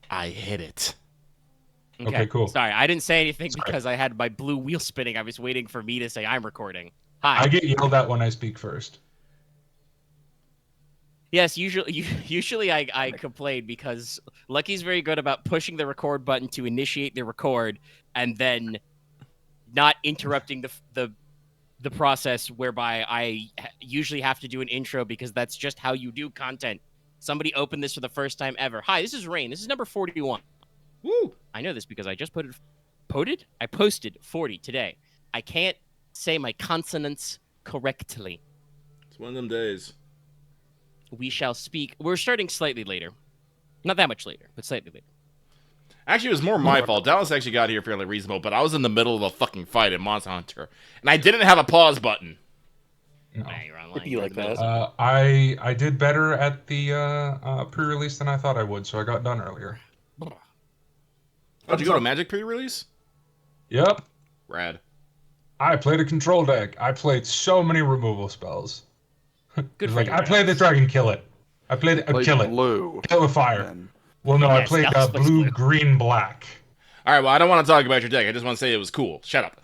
I hit it. Okay, cool. Sorry, I didn't say anything because I had my blue wheel spinning. I was waiting for me to say I'm recording. Hi. I get yelled at when I speak first. Yes, usually I complain because Lucky's very good about pushing the record button to initiate the record and then not interrupting the process, whereby I usually have to do an intro because that's just how you do content. Somebody opened this for the first time ever. Hi, this is Rain. This is number 41. Woo! I know this because I just posted 40 today. I can't say my consonants correctly. It's one of them days. We shall speak. We're starting slightly later. Not that much later, but slightly later. Actually, it was more my fault. Dallas actually got here fairly reasonable, but I was in the middle of a fucking fight in Monster Hunter, and I didn't have a pause button. No. You're online. It'd be like that. I did better at the pre-release than I thought I would, so I got done earlier. Oh, did you go to Magic pre-release? Yep. Rad. I played a control deck. I played so many removal spells. Good for like you, I played the dragon, kill it. I played kill it. Blue. Kill with fire. Then. Well, no, I Yes, played Dallas plays blue, blue. green, black. All right, well, I don't want to talk about your deck. I just want to say it was cool. Shut up.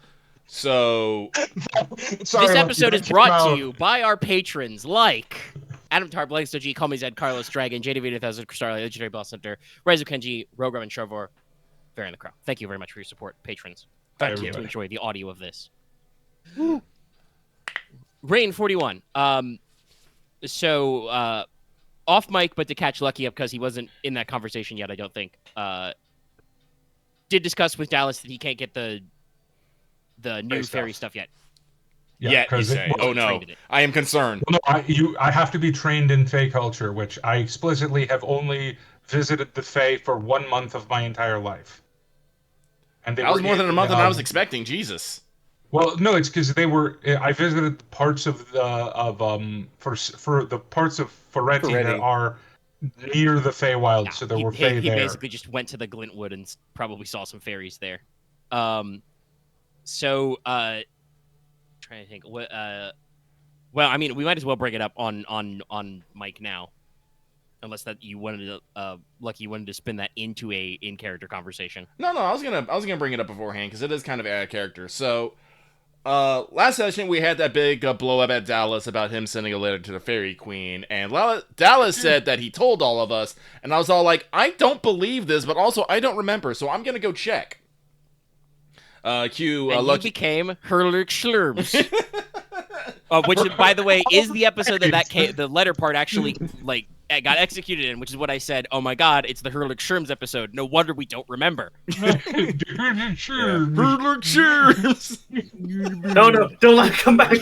So, Sorry, This episode is Lucky, brought to you by our patrons like Adam Tar, Blake G, Call Me Zed, Carlos Dragon, JD 8000, Starlight, Legendary Boss Hunter, Reizu Kenji, Rogram, and Shovor. Fair in the Crow. Thank you very much for your support, patrons. Hi, To everybody. enjoy the audio of this. Rain 41. So off mic, but to catch Lucky up because he wasn't in that conversation yet, I don't think. Did discuss with Dallas that he can't get the new fairy stuff yet. yeah, you 'cause say. Oh, no. trained in it. I am concerned. Well, no, I have to be trained in Fey culture, which I explicitly have only visited the Fey for 1 month of my entire life. And they That was were more than a in, month than I was expecting. Jesus. Well, no, it's because they were. I visited parts of for the parts of Ferretti that Ferretti. are near the Feywild, Yeah, so there he, were he- Fey he there. basically just went to the Glintwood and probably saw some fairies there. So trying to think. What? Well, I mean, we might as well bring it up on mic now, unless that you wanted to, Lucky, you wanted to spin that into a in character conversation. No, I was gonna bring it up beforehand because it is kind of out of character. So, last session we had that big blow up at Dallas about him sending a letter to the Fairy Queen, and Dallas said that he told all of us, and I was all like, I don't believe this, but also I don't remember, so I'm gonna go check. Q And Lucky. you became Hurler Schlurms. Which, by the way, is the episode the letter part actually got executed in, which is what I said. Oh my God, it's the Hurler Schlurms episode. No wonder we don't remember. Sure. No, don't let it come back.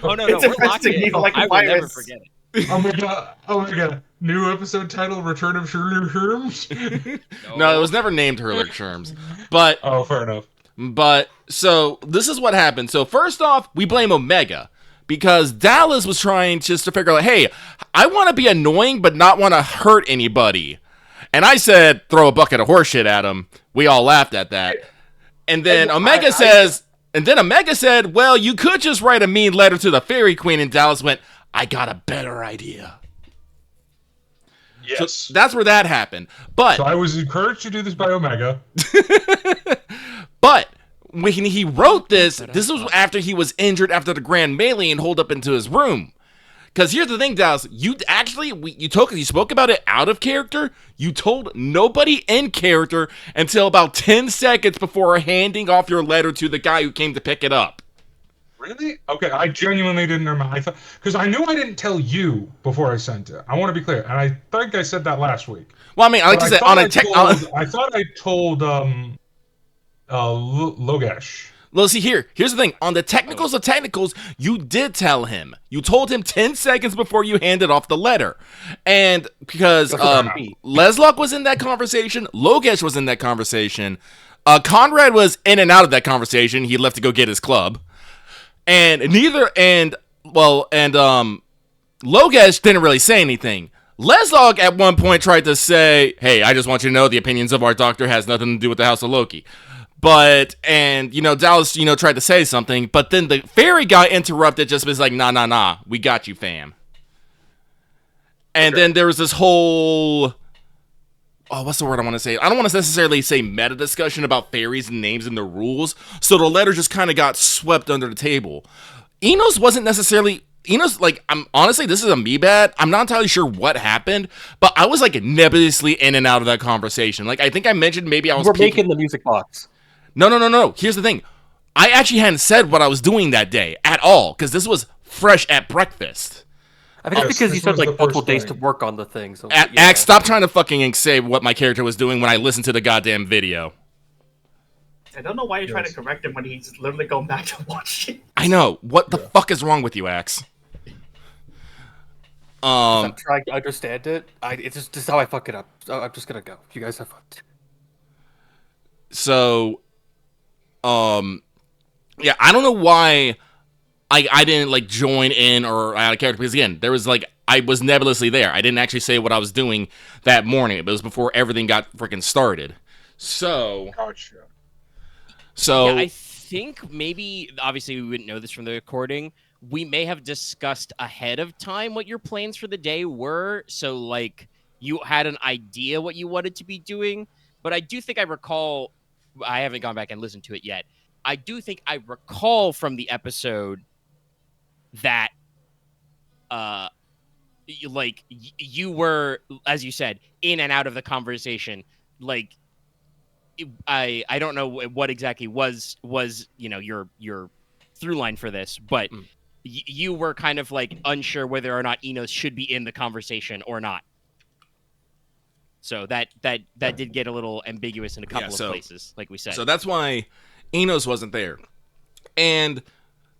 Oh no, It's we're affecting locked in. you like a I will never virus. forget it. Oh my god! Oh my god! New episode title: Return of Sherlock Holmes. No, it was never named Hurler Sherms. But Oh, fair enough. so this is what happened. So first off, we blame Omega because Dallas was trying just to figure out, hey, I want to be annoying but not want to hurt anybody. And I said, throw a bucket of horseshit at him. We all laughed at that. And then Omega said, well, you could just write a mean letter to the Fairy Queen. And Dallas went, I got a better idea. Yes. So that's where that happened. But So I was encouraged to do this by Omega. But when he wrote this was after he was injured after the Grand Melee and holed up into his room. Because here's the thing, Dallas, you spoke about it out of character. You told nobody in character until about 10 seconds before handing off your letter to the guy who came to pick it up. Really? Okay, I genuinely didn't remember. I thought because I knew I didn't tell you before I sent it. I want to be clear, and I think I said that last week. Well, I mean, like I said, on a tech. I thought I told Logesh. Well, see, here's the thing. On the technicals of technicals, you did tell him. You told him 10 seconds before you handed off the letter. And because Leslok was in that conversation, Logesh was in that conversation, Konrad was in and out of that conversation. He left to go get his club. And Logesh didn't really say anything. Leslok at one point tried to say, hey, I just want you to know the opinions of our doctor has nothing to do with the House of Loki. Dallas, tried to say something, but then the fairy guy interrupted, just was like, nah, we got you, fam. And then there was this whole what's the word I want to say? I don't want to necessarily say meta discussion about fairies and names and the rules. So the letter just kind of got swept under the table. Inos wasn't necessarily Enos, like, I'm honestly, this is a me bad. I'm not entirely sure what happened, but I was like nebulously in and out of that conversation. Like, I think I mentioned maybe I was making the music box. No. Here's the thing. I actually hadn't said what I was doing that day at all, because this was fresh at breakfast. I think it's because you spent like multiple days to work on the thing. So Axe, stop trying to fucking say what my character was doing when I listened to the goddamn video. I don't know why you're trying to correct him when he's literally going back to watch it. I know. What the fuck is wrong with you, Axe? I'm trying to understand it. It's just how I fuck it up. So I'm just gonna go. You guys have fun. So, yeah, I don't know why I didn't like join in or out of character, because again, there was like, I was nebulously there. I didn't actually say what I was doing that morning. It was before everything got freaking started. So, Gotcha. So yeah, I think maybe, obviously we wouldn't know this from the recording, we may have discussed ahead of time what your plans for the day were, so like you had an idea what you wanted to be doing. But I do think I recall, I haven't gone back and listened to it yet, I do think I recall from the episode that like you were, as you said, in and out of the conversation. Like, I don't know what exactly was you know, your through line for this, but you were kind of like unsure whether or not Inos should be in the conversation or not. So that did get a little ambiguous in a couple of places, like we said. So that's why Inos wasn't there. And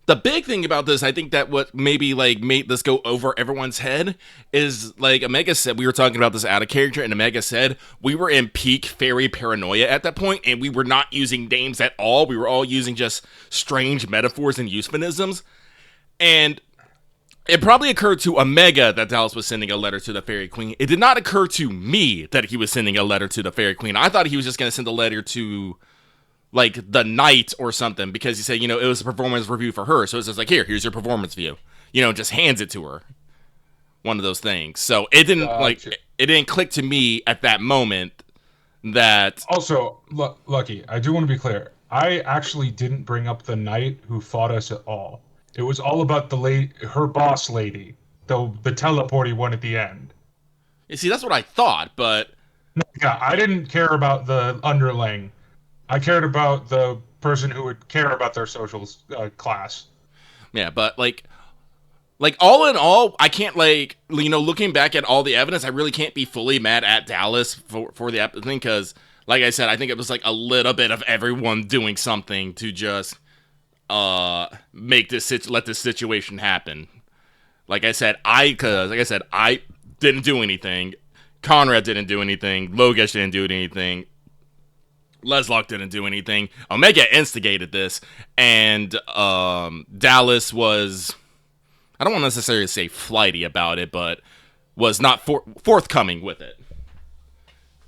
the big thing about this, I think that what maybe like made this go over everyone's head is, like Omega said, we were talking about this out of character, and Omega said we were in peak fairy paranoia at that point, and we were not using names at all. We were all using just strange metaphors and euphemisms. And it probably occurred to Omega that Dallas was sending a letter to the Fairy Queen. It did not occur to me that he was sending a letter to the Fairy Queen. I thought he was just going to send a letter to, like, the knight or something, because he said, you know, it was a performance review for her. So it's just like, here's your performance view. You know, just hands it to her. One of those things. So it didn't, it didn't click to me at that moment that... Also, Lucky, I do want to be clear. I actually didn't bring up the knight who fought us at all. It was all about her boss lady, the teleporty one at the end. You see, that's what I thought, but... Yeah, I didn't care about the underling. I cared about the person who would care about their social class. Yeah, but like all in all, I can't, like, you know, looking back at all the evidence, I really can't be fully mad at Dallas for the thing, because, like I said, I think it was like a little bit of everyone doing something to just let this situation happen. Like I said, I didn't do anything. Konrad didn't do anything. Logesh didn't do anything. Leslok didn't do anything. Omega instigated this, and Dallas was, I don't want to necessarily say flighty about it, but was not forthcoming with it.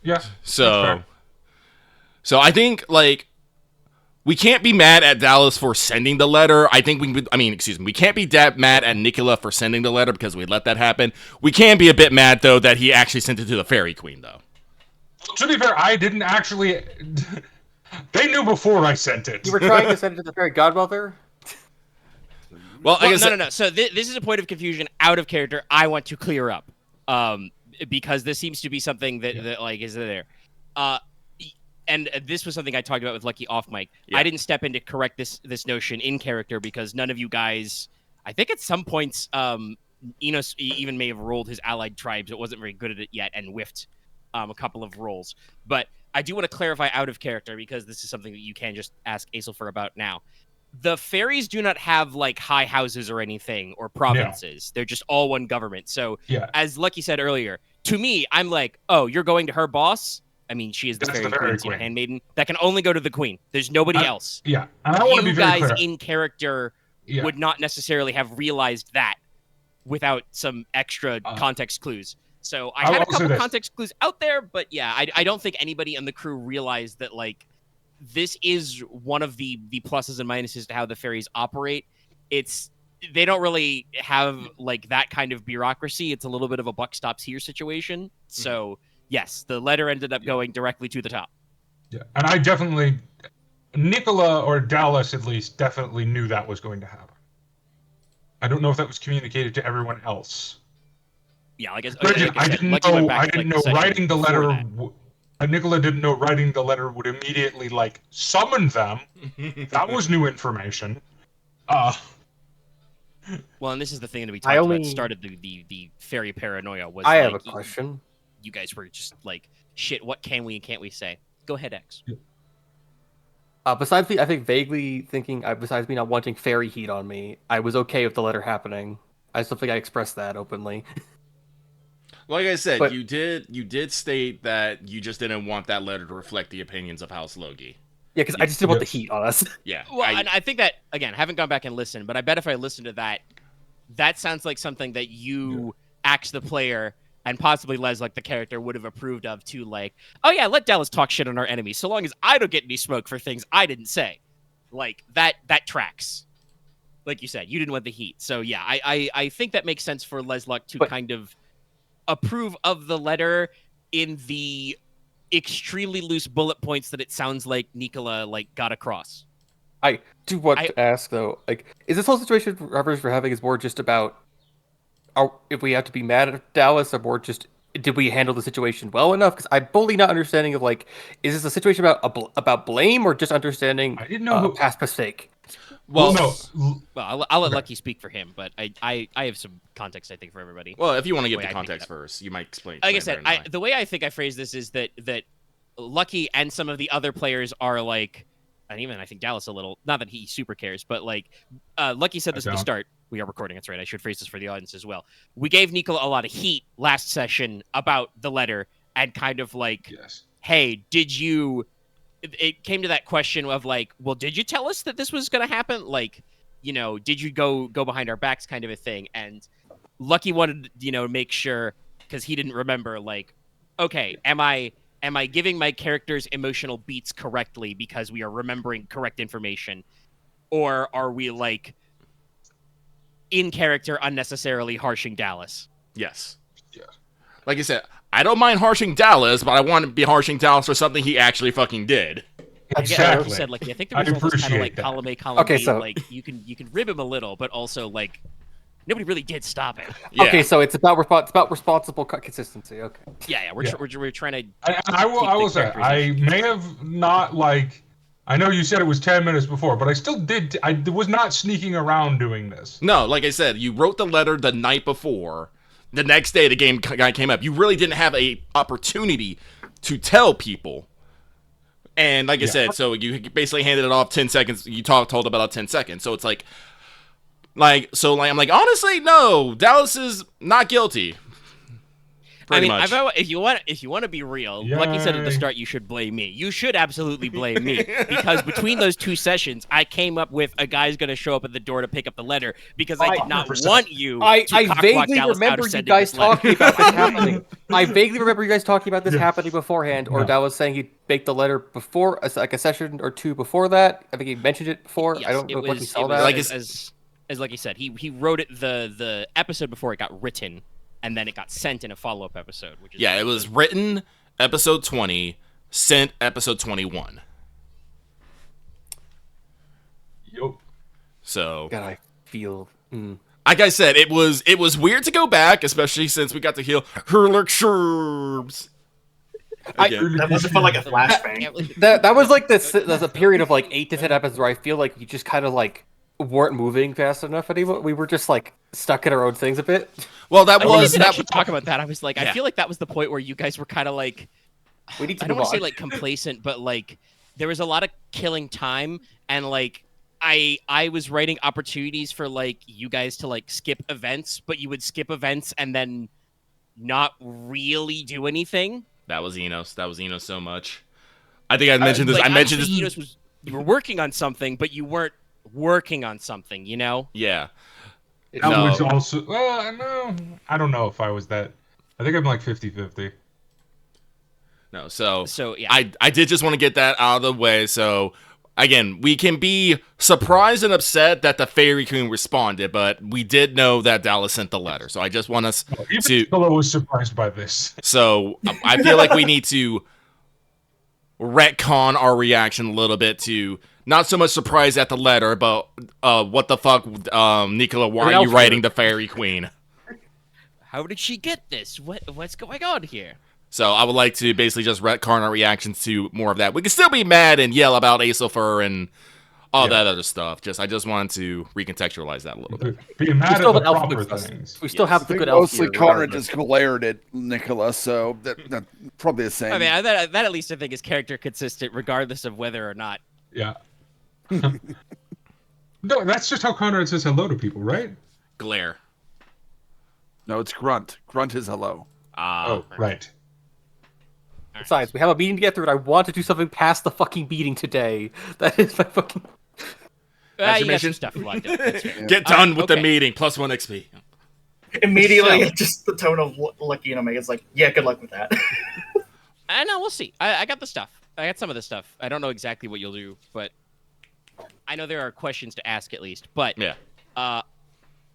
Yeah. So I think, like, we can't be mad at Dallas for sending the letter. I think we can't be mad at Nicola for sending the letter because we let that happen. We can be a bit mad, though, that he actually sent it to the Fairy Queen, though. To be fair, I didn't actually... They knew before I sent it. You were trying to send it to the Fairy Godmother? Well, I guess... No. So this is a point of confusion out of character I want to clear up. Because this seems to be something that like, is there. And this was something I talked about with Lucky off mic. Yeah. I didn't step in to correct this notion in character because none of you guys... I think at some points, Inos even may have rolled his allied tribes. It wasn't very good at it yet and whiffed a couple of rolls. But I do want to clarify out of character, because this is something that you can just ask Aesilfer about now. The fairies do not have like high houses or anything, or provinces. No. They're just all one government. So as Lucky said earlier, to me, I'm like, oh, you're going to her boss? I mean, she is the fairy queen, handmaiden. That can only go to the queen. There's nobody else. Yeah, and I want to be very clear. You guys in character would not necessarily have realized that without some extra context clues. So I had a couple context clues out there, but yeah, I don't think anybody on the crew realized that, like, this is one of the pluses and minuses to how the fairies operate. They don't really have, like, that kind of bureaucracy. It's a little bit of a buck stops here situation. So yes, the letter ended up going directly to the top. Yeah, and I definitely, Nicola or Dallas at least, definitely knew that was going to happen. I don't know if that was communicated to everyone else. Yeah, like I I said, Lucky went back to, didn't like, know the session writing the before letter. that. Nicola didn't know writing the letter would immediately like summon them. That was new information. Well, and this is the thing that we I talked only- about. Started the fairy paranoia was. I like, have a question. You guys were just like, shit. What can we and can't we say? Go ahead, X. Besides me, I think vaguely thinking, besides me not wanting fairy heat on me, I was okay with the letter happening. I still think I expressed that openly. Like I said, But- you did state that you just didn't want that letter to reflect the opinions of House Logi. Yeah, because I just didn't want the Yes. heat on us. Yeah. Well, and I think that again, haven't gone back and listened, but I bet if I listened to that, that sounds like something that you, Axe the player, and possibly Leslok the character would have approved of too. Like, oh yeah, let Dallas talk shit on our enemies, so long as I don't get any smoke for things I didn't say. Like that tracks. Like you said, you didn't want the heat, so yeah, I think that makes sense for Leslok to kind of approve of the letter in the extremely loose bullet points that it sounds like Nicola like got across. I do want to ask though, like, is this whole situation we're having is more just about, if we have to be mad at Dallas, or more just did we handle the situation well enough? Because I'm fully not understanding of like, is this a situation about blame or just understanding I didn't know past mistake? Well, no. Well, I'll let Okay. Lucky speak for him, but I have some context I think for everybody. Well, if you want to give Way the I picked context up. first, you might explain. Like I explain said, better than the way I think I phrase this is that Lucky and some of the other players are like, and even I think Dallas a little, not that he super cares, but like Lucky said this at the start. We are recording, that's right. I should phrase this for the audience as well. We gave Nicola a lot of heat last session about the letter and kind of like, Yes. hey, did you? It came to that question of like, well, did you tell us that this was going to happen? Like, you know, did you go behind our backs, kind of a thing? And Lucky wanted, make sure because he didn't remember. Like, okay, am I giving my characters emotional beats correctly because we are remembering correct information, or are we like in character unnecessarily harshing Dallas? Yes. Yeah. Like I said, I don't mind harshing Dallas, but I want to be harshing Dallas for something he actually fucking did. Again, like you Exactly. said, like I think the I result is kind of like appreciate that. column A, column Okay, B. so- Like you can rib him a little, but also like nobody really did stop it. Yeah. Okay, so it's about responsible consistency. Okay. Yeah. We're trying to. I will. keep I the will say I characterization. may have not like. I know you said it was 10 minutes before, but I still did. I was not sneaking around doing this. No, like I said, you wrote the letter the night before. The next day, the game guy came up. You really didn't have a opportunity to tell people. And like I said, so you basically handed it off 10 seconds. You told about 10 seconds. So it's like I'm like, honestly, no, Dallas is not guilty. Pretty much. if you want to be real, like you said at the Yay. start, you should blame me. You should absolutely blame me because between those two sessions, I came up with a guy's going to show up at the door to pick up the letter because I did not 100%. want you. I to cockblock vaguely Dallas out remember of you sending guys this letter. talking about this happening. I vaguely remember you guys talking about this Yes. happening beforehand, or No. Dallas saying he'd baked the letter before, like a session or two before that. I think he mentioned it before. Yes, I don't know it if we was, saw it was that. Like as like you said, he wrote it the episode before it got written, and then it got sent in a follow-up episode. Which is Yeah, it was written episode 20, sent episode 21. Yup. So, God, I feel. like I said, it was weird to go back, especially since we got to heal Herlick Sherbs. Again. That must have felt like a flashbang. That was like this. There's a period of like 8 to 10 episodes where I feel like you just kind of like weren't moving fast enough anymore. We were just like stuck in our own things a bit. Well, that I was didn't that. actually talk about that. I was like, I Yeah. feel like that was the point where you guys were kind of like, We need to I don't move want to say on. like complacent, but like there was a lot of killing time, and like I was writing opportunities for like you guys to like skip events, but you would skip events and then not really do anything. That was Enos. That was Enos so much. I think I mentioned this. Like, I mentioned obviously this. Inos was you were working on something, but you weren't working on something. You know. Yeah. That No. was also. Well, no, I don't know if I was that. I think I'm like 50-50. No. So So yeah. I did just want to get that out of the way. So again, we can be surprised and upset that the Fairy Queen responded, but we did know that Dallas sent the letter. So I just want us Even to. Nicola was surprised by this. So I feel like we need to retcon our reaction a little bit to not so much surprise at the letter, but what the fuck, Nicola? Why are you writing the Fairy Queen? How did she get this? What's going on here? So I would like to basically just retcon our reactions to more of that. We can still be mad and yell about Aesopher and all that other stuff. I just wanted to recontextualize that a little bit. Being mad at the proper things. We still have the good elf Mostly here, Konrad regardless. just glared at Nicola, so that's probably the same. I mean, that at least I think is character consistent, regardless of whether or not. Yeah. No, that's just how Konrad says hello to people, right? Glare. No, it's grunt. Grunt is hello. Oh, right. Besides, we have a meeting to get through, and I want to do something past the fucking meeting today. That is my fucking... You got some mission? stuff lined up. That's fair. Get done with the okay. meeting. +1 XP. Immediately, So- just the tone of Lucky and Omega's like, yeah, good luck with that. I know, we'll see. I got the stuff. I got some of the stuff. I don't know exactly what you'll do, but I know there are questions to ask at least. But Yeah.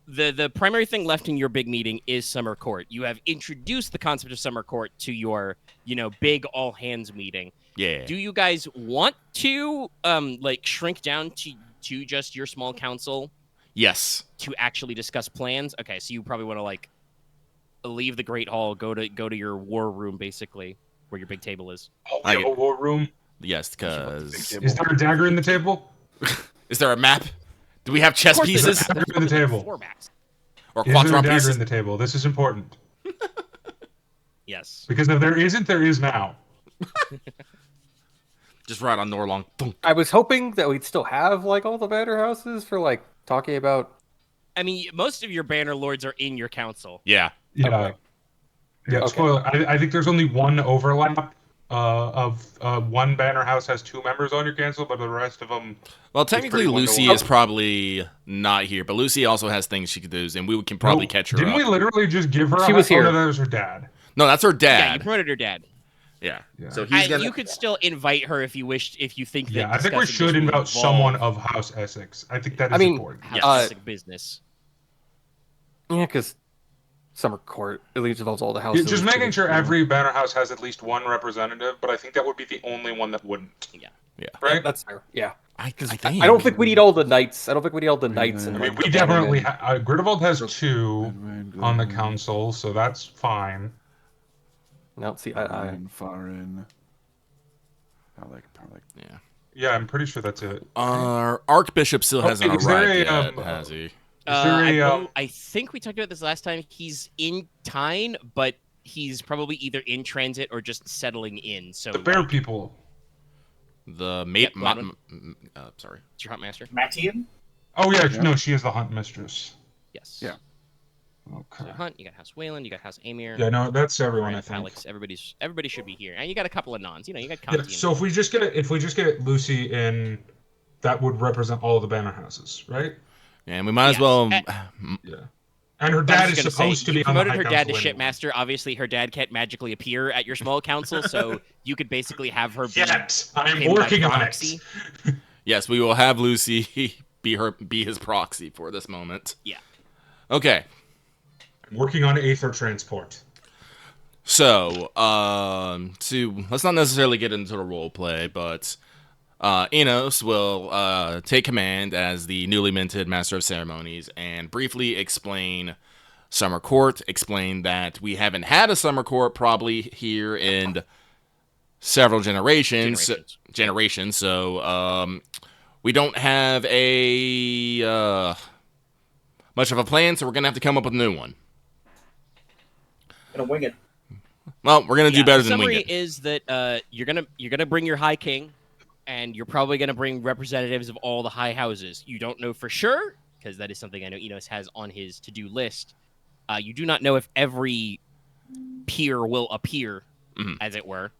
The primary thing left in your big meeting is Summer Court. You have introduced the concept of Summer Court to your, big all hands meeting. Yeah. Do you guys want to shrink down to just your small council Yes. to actually discuss plans? Okay, so you probably want to leave the Great Hall, go to your war room basically, where your big table is. Oh, we have a war room. Yes, because... Is there a dagger in the table? Is there a map? Do we have chess Of course there's pieces? a- Dagger in the table. Four maps. Or Is there a quadron dagger pieces? in the table? This is important. Yes. Because if there isn't, there is now. Just right on Norlong. Boom. I was hoping that we'd still have, all the banner houses for, talking about... I mean, most of your banner lords are in your council. Yeah. Yeah. Okay. Yeah, Okay. spoiler. I think there's only one overlap of one banner house has 2 members on your council, but the rest of them... Well, technically, pretty Lucy one-to-one. is probably not here, but Lucy also has things she could do, and we can probably catch her Didn't up. we literally just give her She a was house? Oh, here. no, that was her dad. No, that's her Yeah, you dad. promoted her dad. Yeah. Yeah. So he's gonna. You could still invite her if you wished, if you think that. Yeah, I think we discussing should this will invite involve someone of House Essex. I think that is I mean, important. house business. Yeah, because Summer Court at least involves all the houses. Just making sure every banner house has at least one representative, but I think that would be the only one that wouldn't. Yeah. Right? That's fair, yeah. I I don't think we need all the knights. I don't think we need all the knights. I mean, we definitely... Gridarvol has 2 on the council, so that's fine. No, see, I Foreign. I like. Yeah. Yeah, I'm pretty sure that's it. Our Archbishop still hasn't is there arrived a, yet, has he? Is there a, I think we talked about this last time. He's in Teine, but he's probably either in transit or just settling in. So the bear people? The mate. Yep, Godwin. Sorry. It's your Huntmaster. Mattian? Oh, yeah, no, she is the hunt mistress. Yes. Yeah. Okay. So Hunt. You got House Wayland. You got House Amir. Yeah, no, that's everyone, I Ryan, think. Alex. Everybody should be here, and you got a couple of nons. You got Yeah, Conti. so if we just get Lucy in, that would represent all the banner houses, right? And we might as Yes. well. Yeah. And her dad is supposed to be you on the promoted High her dad to Council anyway. shipmaster. Obviously, her dad can't magically appear at your small council, so you could basically have her be Yet, I'm him by working on proxy. it. Yes, we will have Lucy be his proxy for this moment. Yeah. Okay. I'm working on Aether transport. So, let's not necessarily get into the role play, but Inos will take command as the newly minted Master of Ceremonies and briefly explain Summer Court, explain that we haven't had a Summer Court probably here in several generations. So, we don't have a much of a plan, so we're going to have to come up with a new one. Gonna wing it. Well, we're going to do better the than summary wing it. is that you're gonna bring your High King, and you're probably gonna bring representatives of all the high houses. You don't know for sure, because that is something I know Enos has on his to-do list. You do not know if every peer will appear, as it were.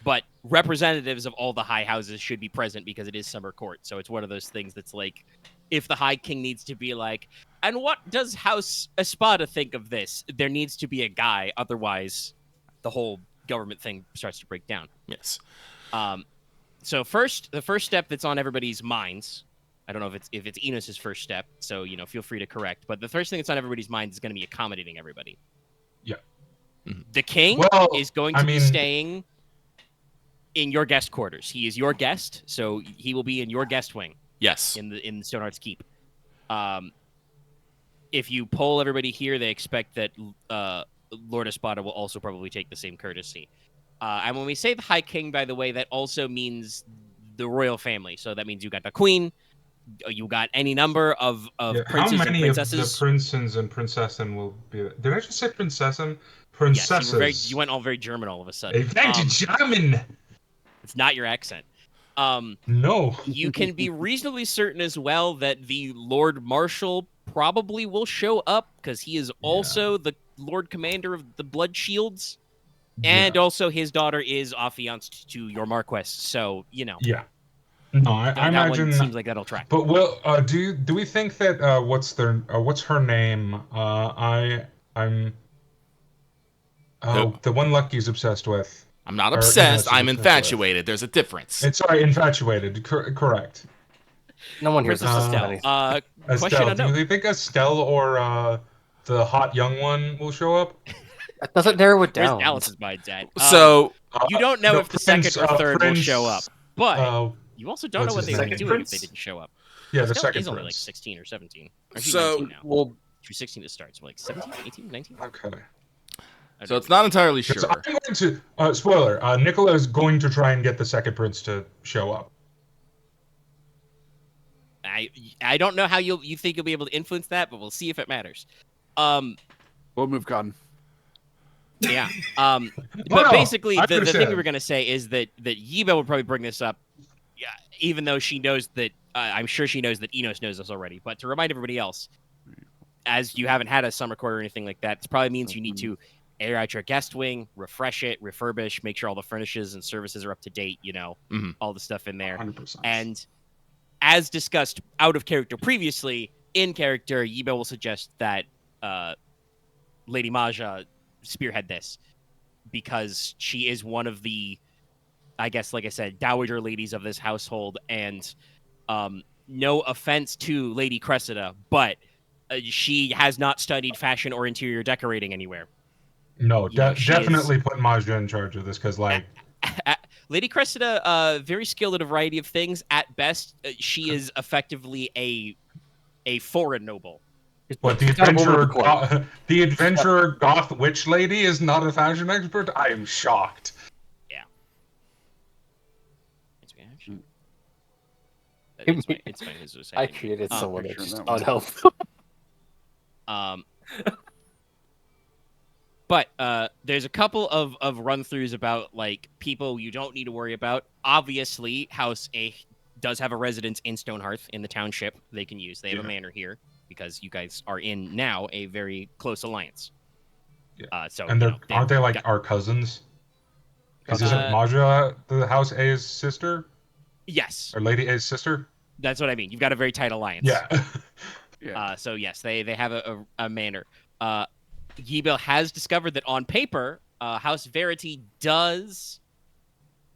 But representatives of all the high houses should be present because it is Summer Court. So it's one of those things that's like, if the High King needs to be like, and what does House Espada think of this? There needs to be a guy. Otherwise, the whole government thing starts to break down. Yes. So the first step that's on everybody's minds. I don't know if it's Inos' first step, so feel free to correct. But the first thing that's on everybody's minds is going to be accommodating everybody. Yeah. The king is going to be staying in your guest quarters. He is your guest, so he will be in your guest wing. Yes. In Stoneheart's Keep. If you poll everybody here, they expect that Lord Espada will also probably take the same courtesy. And when we say the High King, by the way, that also means the royal family. So that means you got the Queen. You got any number of princes how many and princesses. of the princes and princesses will be? Did I just say princesses? Princesses. Yes, you went all very German all of a sudden. German. It's not your accent. No. You can be reasonably certain as well that the Lord Marshal probably will show up because he is also the Lord Commander of the Blood Shields, and also his daughter is affianced to your Marquess. So Yeah. No, I imagine. One seems like that'll track. But do we think that what's her name? I'm the one Lucky's obsessed with. I'm not obsessed. I'm infatuated. There's a difference. Sorry, infatuated. Correct. No one hears Estelle. Question Estelle. Do you think Estelle or the hot young one will show up? That doesn't narrow it down. Where's Alice's mind's at? So you don't know if the second or third will show up, but you also don't know what they would be doing if they didn't show up. Yeah, the Estelle second is only prince. like 16 or 17. Or she's So 19 now. She's 16 to start, so like 17, 18, 19. Okay. So it's not entirely sure. I'm going to spoiler. Nicola is going to try and get the second prince to show up. I don't know how you think you'll be able to influence that, but we'll see if it matters. We'll move on. Yeah. But basically, the thing we were going to say is that Yiba would probably bring this up, even though she knows that, I'm sure she knows that Inos knows this already. But to remind everybody else, as you haven't had a summer court or anything like that, it probably means you need to air out your guest wing, refresh it, refurbish, make sure all the furnishes and services are up to date, all the stuff in there. 100%. And as discussed out of character previously, in character, Yiba will suggest that Lady Maja spearhead this because she is one of the, I guess, like I said, dowager ladies of this household. And no offense to Lady Cressida, but she has not studied fashion or interior decorating anywhere. No, definitely put Maja in charge of this because, like, Lady Cressida, very skilled at a variety of things. At best, she is effectively a foreign noble. What, the adventurer goth witch lady is not a fashion expert? I am shocked. Yeah. It's fine. I created someone that's just unhelpful. But there's a couple of run-throughs about like people you don't need to worry about. Obviously, House A does have a residence in Stonehearth in the township they can use. They have a manor here because you guys are in now a very close alliance. Yeah. And aren't they like our cousins? Because isn't Maja the House A's sister? Yes. Or Lady A's sister? That's what I mean. You've got a very tight alliance. Yeah. So yes, they have a manor. Yiba has discovered that on paper, House Verity does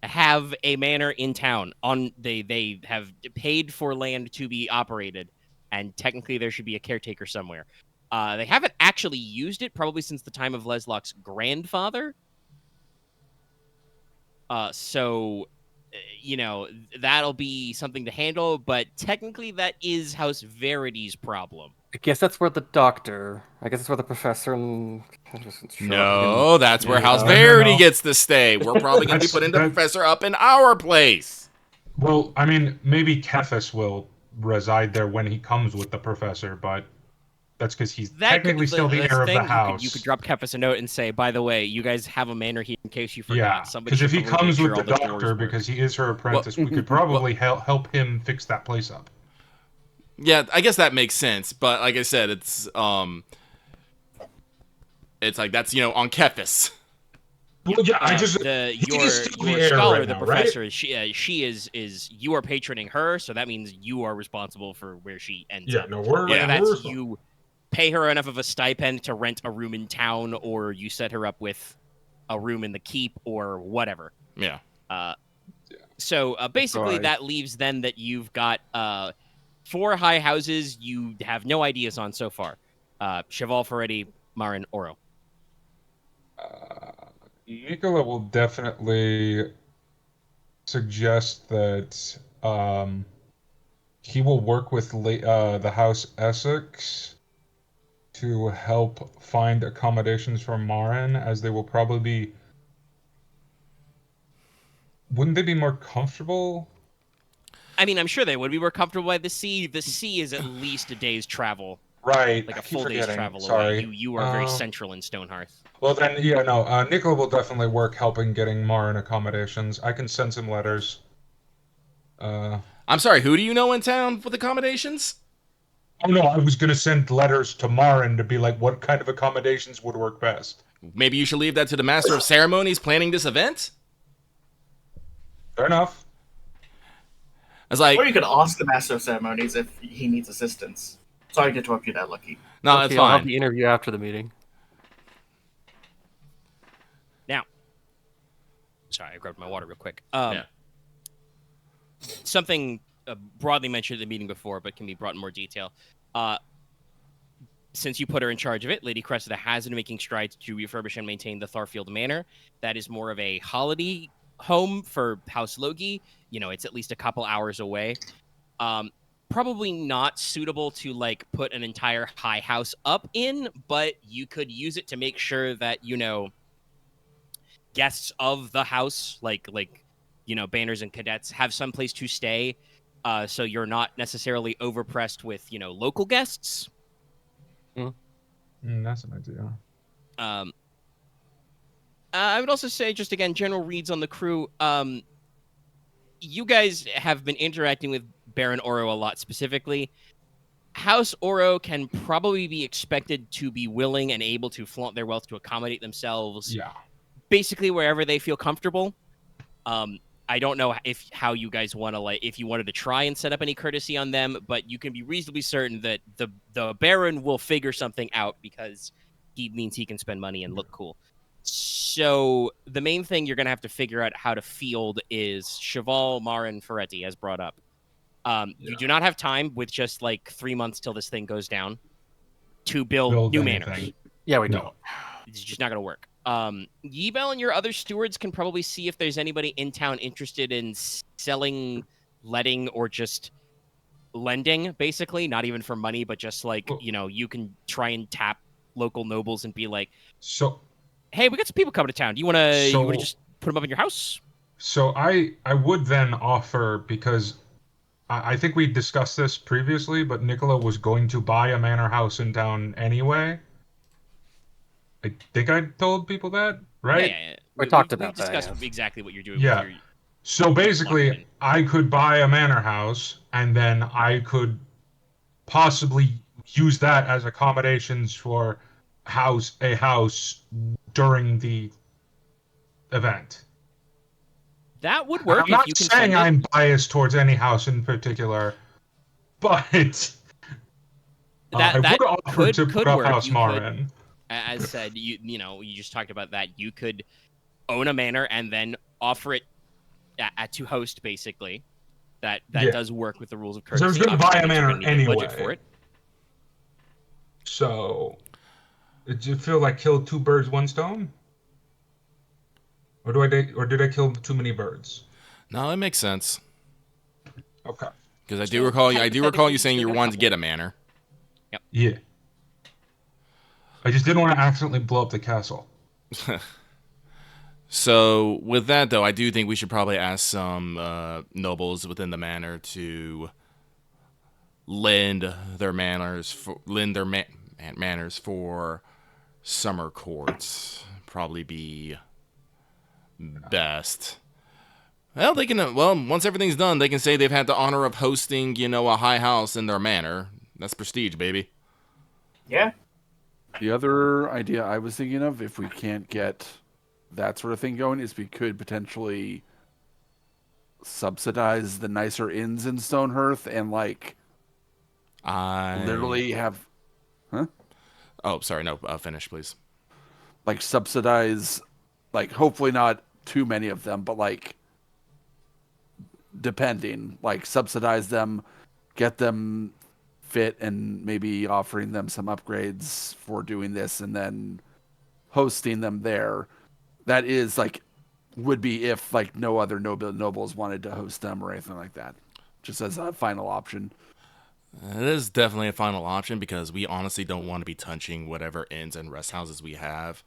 have a manor in town. They have paid for land to be operated, and technically there should be a caretaker somewhere. They haven't actually used it probably since the time of Leslok's grandfather. So that'll be something to handle, but technically that is House Verity's problem. I guess that's where the professor and... No, that's where House Verity gets to stay. We're probably going to be putting the professor up in our place. Well, I mean, maybe Kefis will reside there when he comes with the professor, but that's because he's technically still the heir of the house. You could drop Kefis a note and say, by the way, you guys have a manor here in case you forgot. Yeah, because if he comes with the doctor, because he is her apprentice, we could probably help him fix that place up. Yeah, I guess that makes sense, but like I said, it's like that's on Kefis. Well, yeah, your scholar, the professor, right? She is you are patroning her, so that means you are responsible for where she ends up. That's you pay her enough of a stipend to rent a room in town, or you set her up with a room in the keep, or whatever. Yeah. So basically, Right. that leaves then that you've got 4 high houses you have no ideas on so far. Cheval, Ferretti, Marin, Oro. Nicola will definitely suggest that he will work with the House Essex to help find accommodations for Marin, as they will probably be. Wouldn't they be more comfortable? I mean, I'm sure they would be more comfortable by the sea. The sea is at least a day's travel, Right. like I a keep full day's forgetting. travel Sorry. away. You are very central in Stonehearth. Well then, yeah, no. Nicola will definitely work helping getting Marin accommodations. I can send some letters. I'm sorry, who do you know in town with accommodations? Oh no, I was gonna send letters to Marin to be like, what kind of accommodations would work best. Maybe you should leave that to the master of ceremonies planning this event? Fair enough. I was like, Or you could ask the Master of Ceremonies if he needs assistance. Sorry to interrupt you there, Lucky. no, it's Okay, I'll have fine. the interview after the meeting. Now, sorry, I grabbed my water real quick. Yeah. Something broadly mentioned at the meeting before, but can be brought in more detail. Since you put her in charge of it, Lady Cressida has been making strides to refurbish and maintain the Tharfield Manor. That is more of a holiday home for House Logi. You know, it's at least a couple hours away. Probably not suitable to like put an entire high house up in, but you could use it to make sure that, you know, guests of the house, like you know, banners and cadets, have some place to stay. So you're not necessarily overpressed with, you know, local guests. That's an idea. I would also say, just again, general reads on the crew. You guys have been interacting with Baron Oro a lot specifically. House Oro can probably be expected to be willing and able to flaunt their wealth to accommodate themselves. Yeah. Basically wherever they feel comfortable. I don't know how you guys want to, like, if you wanted to try and set up any courtesy on them, but you can be reasonably certain that the Baron will figure something out because he means he can spend money and look cool. So the main thing you're going to have to figure out how to field is Cheval, Marin, Ferretti, as brought up. You do not have time with just like 3 months till this thing goes down to build new anything. manors. Yeah, we No. don't. It's just not going to work. Yibel and your other stewards can probably see if there's anybody in town interested in selling, letting, or just lending, basically. Not even for money, but just like, you know, you can try and tap local nobles and be like, So hey, we got some people coming to town. Do you want to just put them up in your house? So I would then offer, because I think we discussed this previously, but Nicola was going to buy a manor house in town anyway. I think I told people that, right? Yeah. We talked about that, discussed yes. exactly what you're doing. Yeah. With your, So basically, I could buy a manor house, and then I could possibly use that as accommodations for a house during the event. that would work I'm if not you can saying fund it. I'm biased towards any house in particular, but I That would offer to could put up work. House You Marin. As said, you know, you just talked about that. You could own a manor and then offer it to host, basically. That Yeah. does work with the rules of 'Cause I courtesy. was gonna buy a Obviously, you're manor gonna need a budget anyway. for it. So, did you feel like killed 2 birds, 1 stone? Or did I kill too many birds? No, it makes sense. Okay. Because I do recall you saying you still got a wanted to couple. get a manor. Yeah. I just didn't want to accidentally blow up the castle. So with that though, I do think we should probably ask some nobles within the manor to lend their manors for summer courts. Probably be best. Well, they can. Well, once everything's done, they can say they've had the honor of hosting, you know, a high house in their manor. That's prestige, baby. Yeah. The other idea I was thinking of, if we can't get that sort of thing going, is we could potentially subsidize the nicer inns in Stonehearth and literally have, Oh, sorry. No, finish, please. subsidize, hopefully not too many of them, but depending, like subsidize them, get them fit, and maybe offering them some upgrades for doing this, and then hosting them there. That is like would be if like no other nobles wanted to host them or anything like that, just as a final option. It is definitely a final option because we honestly don't want to be touching whatever inns and rest houses we have,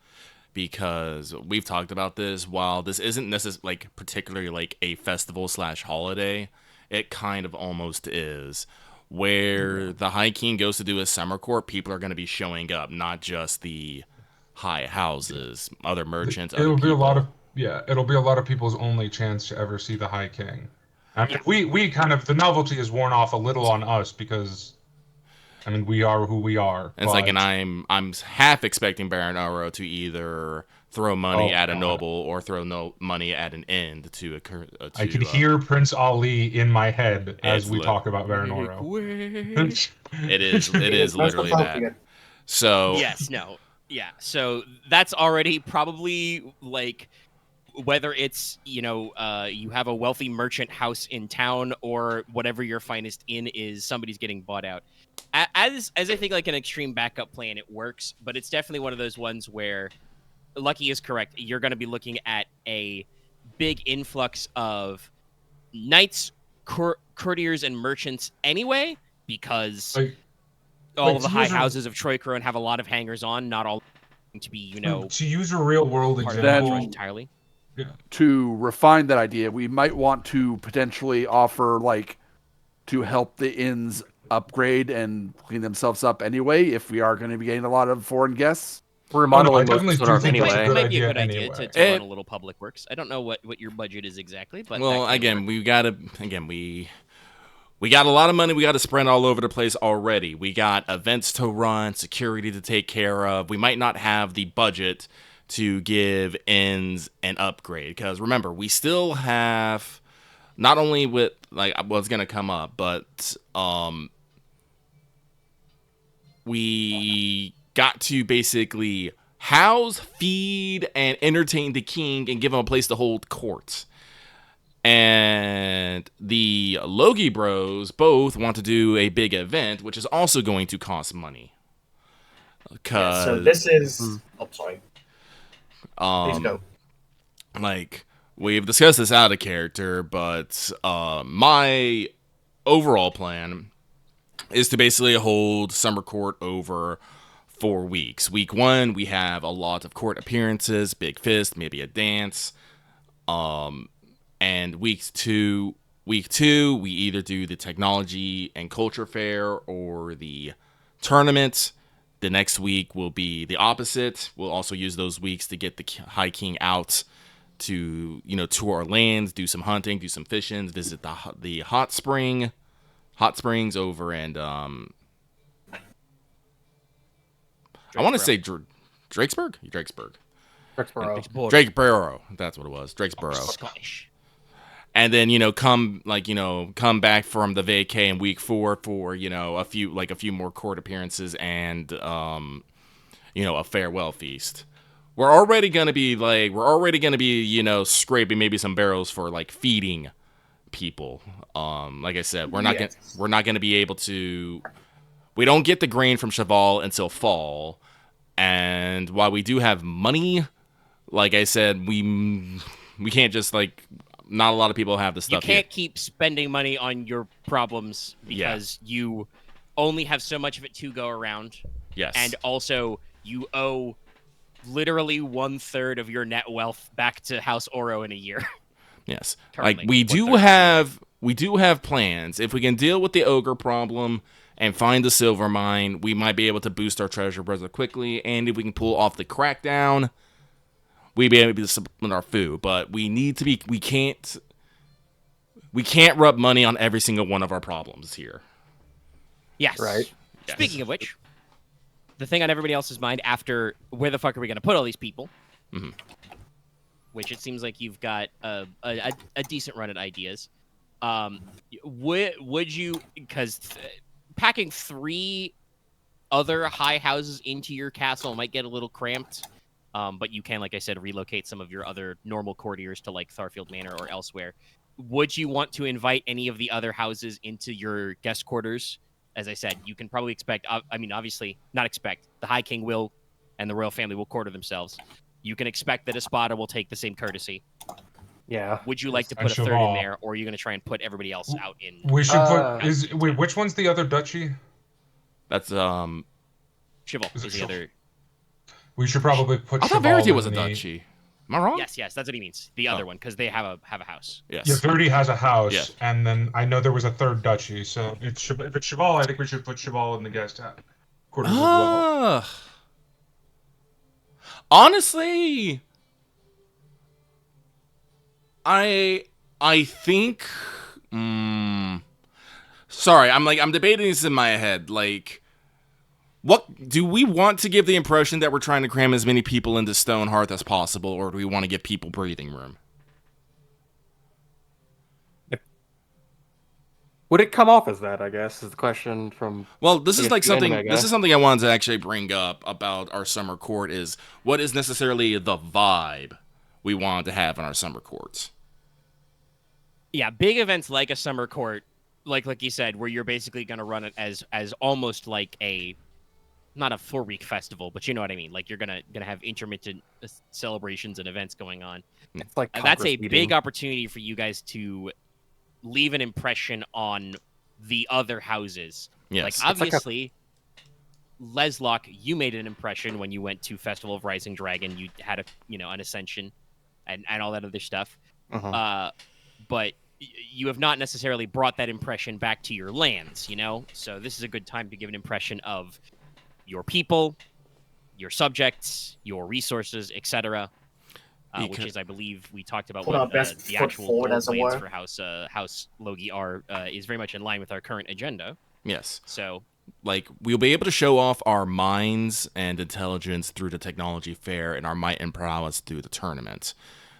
because we've talked about this. While this isn't necessarily like particularly like a festival / holiday, it kind of almost is. Where the High King goes to do his summer court, people are going to be showing up, not just the high houses, other merchants. It'll other be a lot people. of it'll be a lot of people's only chance to ever see the High King. I mean, we kind of the novelty is worn off a little on us because, I mean, we are who we are. And it's like, and I'm half expecting Baron Oro to either throw money at a noble or throw money at an end to occur. I can hear Prince Ali in my head as we lit- talk about Baron Oro. It is literally that. So So that's already probably like, whether it's you have a wealthy merchant house in town or whatever your finest inn is, somebody's getting bought out. As I think like an extreme backup plan, it works, but it's definitely one of those ones where Lucky is correct. You're going to be looking at a big influx of knights, courtiers, and merchants anyway, because all of the high houses of Troycrown have a lot of hangers on, not all to be, to use a real world example entirely. Yeah. To refine that idea, we might want to potentially offer like to help the inns upgrade and clean themselves up anyway, if we are going to be getting a lot of foreign guests. We're remodeling I definitely most do of think anyway. It might be a good idea anyway. to run a little public works. I don't know what your budget is exactly, but well, again, we got a lot of money we got to spread all over the place already. We got events to run, security to take care of. We might not have the budget to give inns an upgrade, because remember, we still have, not only with like what's going to come up, but we got to basically house, feed, and entertain the king and give him a place to hold court. And the Logi bros both want to do a big event, which is also going to cost money. So this is... Oh, sorry. Please go. Like, we've discussed this out of character, but my overall plan is to basically hold summer court over 4 weeks. Week 1, we have a lot of court appearances, big fist, maybe a dance. And week two, we either do the technology and culture fair or the tournament. The next week will be the opposite. We'll also use those weeks to get the High King out to, tour our lands, do some hunting, do some fishing, visit the hot springs over and I want to say Drakesburg. Drakesboro. That's what it was. Drakesboro. Scottish. And then come back from the vacay in week 4 for a few more court appearances and a farewell feast. We're already gonna be scraping maybe some barrels for like feeding people. Like I said, we're not gonna be able to. We don't get the grain from Cheval until fall, and while we do have money, like I said, we can't just like. Not a lot of people have the stuff. You can't keep spending money on your problems because you only have so much of it to go around. Yes. And also, you owe literally 1/3 of your net wealth back to House Oro in a year. Yes. Currently, like we do have plans. If we can deal with the ogre problem and find the silver mine, we might be able to boost our treasure rather quickly. And if we can pull off the crackdown, we'd be able to supplement our food. But we can't rub money on every single one of our problems here. Yes. Right. Yes. Speaking of which, the thing on everybody else's mind after, where the fuck are we going to put all these people? Mm-hmm. Which it seems like you've got a decent run at ideas. Would you, because packing 3 other high houses into your castle might get a little cramped, but you can, like I said, relocate some of your other normal courtiers to like Tharfield Manor or elsewhere. would you want to invite any of the other houses into your guest quarters? As I said, you can probably expect. I mean, obviously, not expect. The High King will, and the royal family will quarter themselves. You can expect that Espada will take the same courtesy. Yeah. Would you like to And put a third in Cheval. there, or are you going to try and put everybody else out in? We should Uh, put. Wait, which one's the other duchy? That's Cheval Is it is the Cheval? other. We should probably put. I thought Cheval Verity was a in the- duchy. Am I wrong? Yes, that's what he means. The other one, because they have a house. Yes. Yeah, Verity has a house, Yes. and then I know there was a third duchy. So if it's Cheval, I think we should put Cheval in the guest quarters as well. Honestly, I think. Sorry, I'm debating this in my head. Like, what do we want to give the impression that we're trying to cram as many people into Stonehearth as possible, or do we want to give people breathing room? Would it come off as that? I guess is the question from. Well, this I is guess like the something. anime, I This guess. is something I wanted to actually bring up about our summer court. Is what is necessarily the vibe we want to have in our summer courts. Yeah, big events like a summer court, like you said, where you're basically going to run it as almost like a, not a 4-week festival, but you know what I mean. Like you're gonna have intermittent celebrations and events going on. It's like And that's a Congress big meeting. opportunity for you guys to leave an impression on the other houses. Yes. Like It's like a- obviously, Leslok, you made an impression when you went to Festival of Rising Dragon. You had an ascension, and all that other stuff. Uh-huh. But you have not necessarily brought that impression back to your lands. So this is a good time to give an impression of your people, your subjects, your resources, etc. Which is, I believe, we talked about Put our what best the foot actual forward, goal as it plans were. for House Logi are is very much in line with our current agenda. Yes. So Like, we'll be able to show off our minds and intelligence through the technology fair and our might and prowess through the tournament.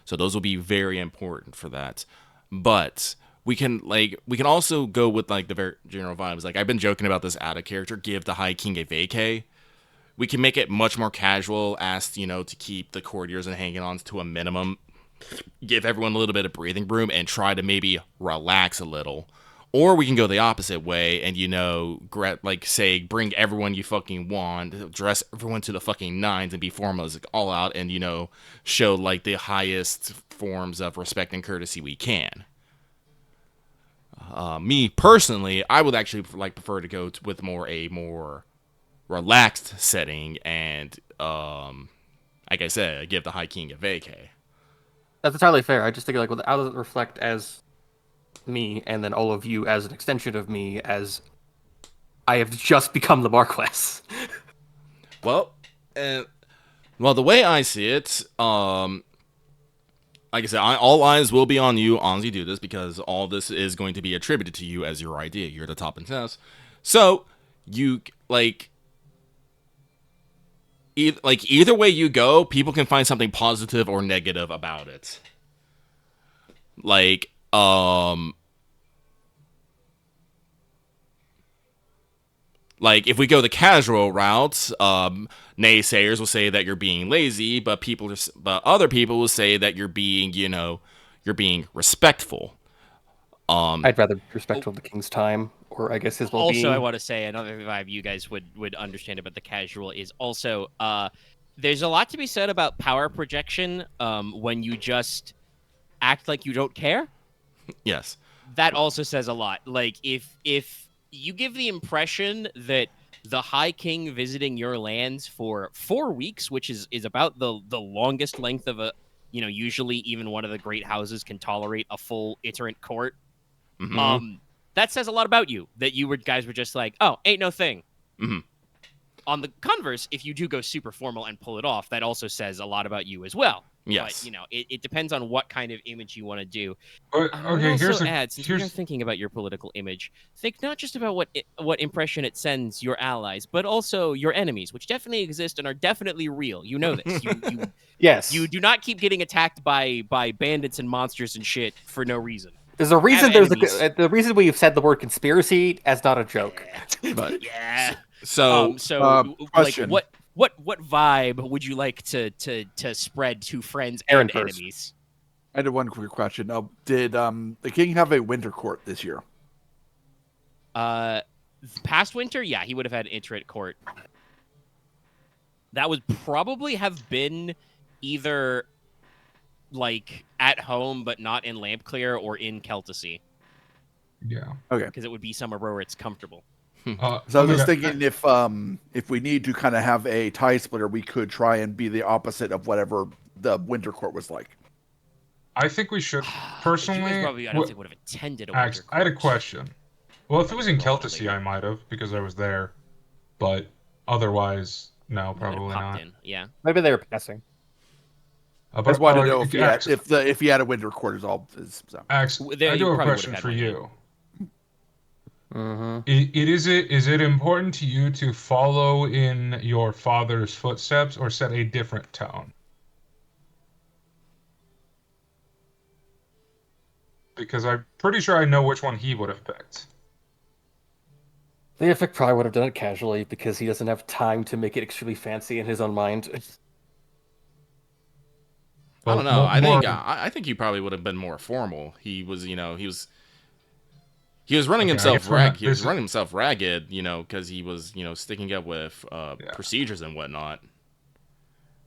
So those will be very important for that. But we can also go with like the very general vibes. Like, I've been joking about this out of character. Give the High King a vacay. We can make it much more casual, ask, to keep the courtiers and hanging on to a minimum. Give everyone a little bit of breathing room and try to maybe relax a little. Or we can go the opposite way and, say, bring everyone you fucking want, dress everyone to the fucking nines and be formal as all out and, show, like, the highest forms of respect and courtesy we can. Me, personally, I would actually, prefer to go with a more relaxed setting and, like I said, give the High King a vacay. That's entirely fair. I just think well, how does it reflect as me, and then all of you as an extension of me, as I have just become the Marquess. Well, the way I see it, like I said, all eyes will be on you as you do this, because all this is going to be attributed to you as your idea. You're the top in test. So, you, either way you go, people can find something positive or negative about it. If we go the casual route, naysayers will say that you're being lazy, but other people will say that you're being, you're being respectful. I'd rather be respectful of the king's time, or I guess his well-being. Also, I want to say another vibe you guys would understand about the casual is also there's a lot to be said about power projection when you just act like you don't care. Yes. That also says a lot. Like, if you give the impression that the High King visiting your lands for 4 weeks, which is about the longest length of a, usually even one of the great houses can tolerate a full iterant court. Mm-hmm. That says a lot about you, that you guys were just like, oh, ain't no thing. Mm-hmm. On the converse, if you do go super formal and pull it off, that also says a lot about you as well. Yes. But, it depends on what kind of image you want to do. But, I would okay, also add, since we are here's thinking about your political image, think not just about what impression it sends your allies, but also your enemies, which definitely exist and are definitely real. You know this. You Yes. you do not keep getting attacked by bandits and monsters and shit for no reason. There's a reason. Have The reason we've said the word conspiracy as not a joke. But Yeah. so question. what vibe would you like to spread to friends Aren and first. enemies? I had one quick question. Did the king have a winter court this year? Past winter, yeah, he would have had an iterate court. That would probably have been either like at home but not in Lampclear or in Celticy. Yeah. Okay. Because it would be somewhere where it's comfortable. So I was just thinking if we need to kind of have a tie splitter, we could try and be the opposite of whatever the winter court was like. I think we should. You Personally, guys probably, I don't think would have attended a Ax, winter I had a court. question. Well, if it was in Probably. Celticy, I might have because I was there, but otherwise, no, You would have probably popped not. in, yeah. Maybe they were passing. I just wanted to know Ax, if he had a winter court is all. So. Ax, There, I you do have a probably question would've for had one, you. Mm-hmm. Is it important to you to follow in your father's footsteps or set a different tone? Because I'm pretty sure I know which one he would have picked. Leofic probably would have done it casually because he doesn't have time to make it extremely fancy in his own mind. I don't know. More- I think he probably would have been more formal. He was, he was running Okay, I himself guess we're not- He was this is- running himself ragged, because he was, sticking up with procedures and whatnot.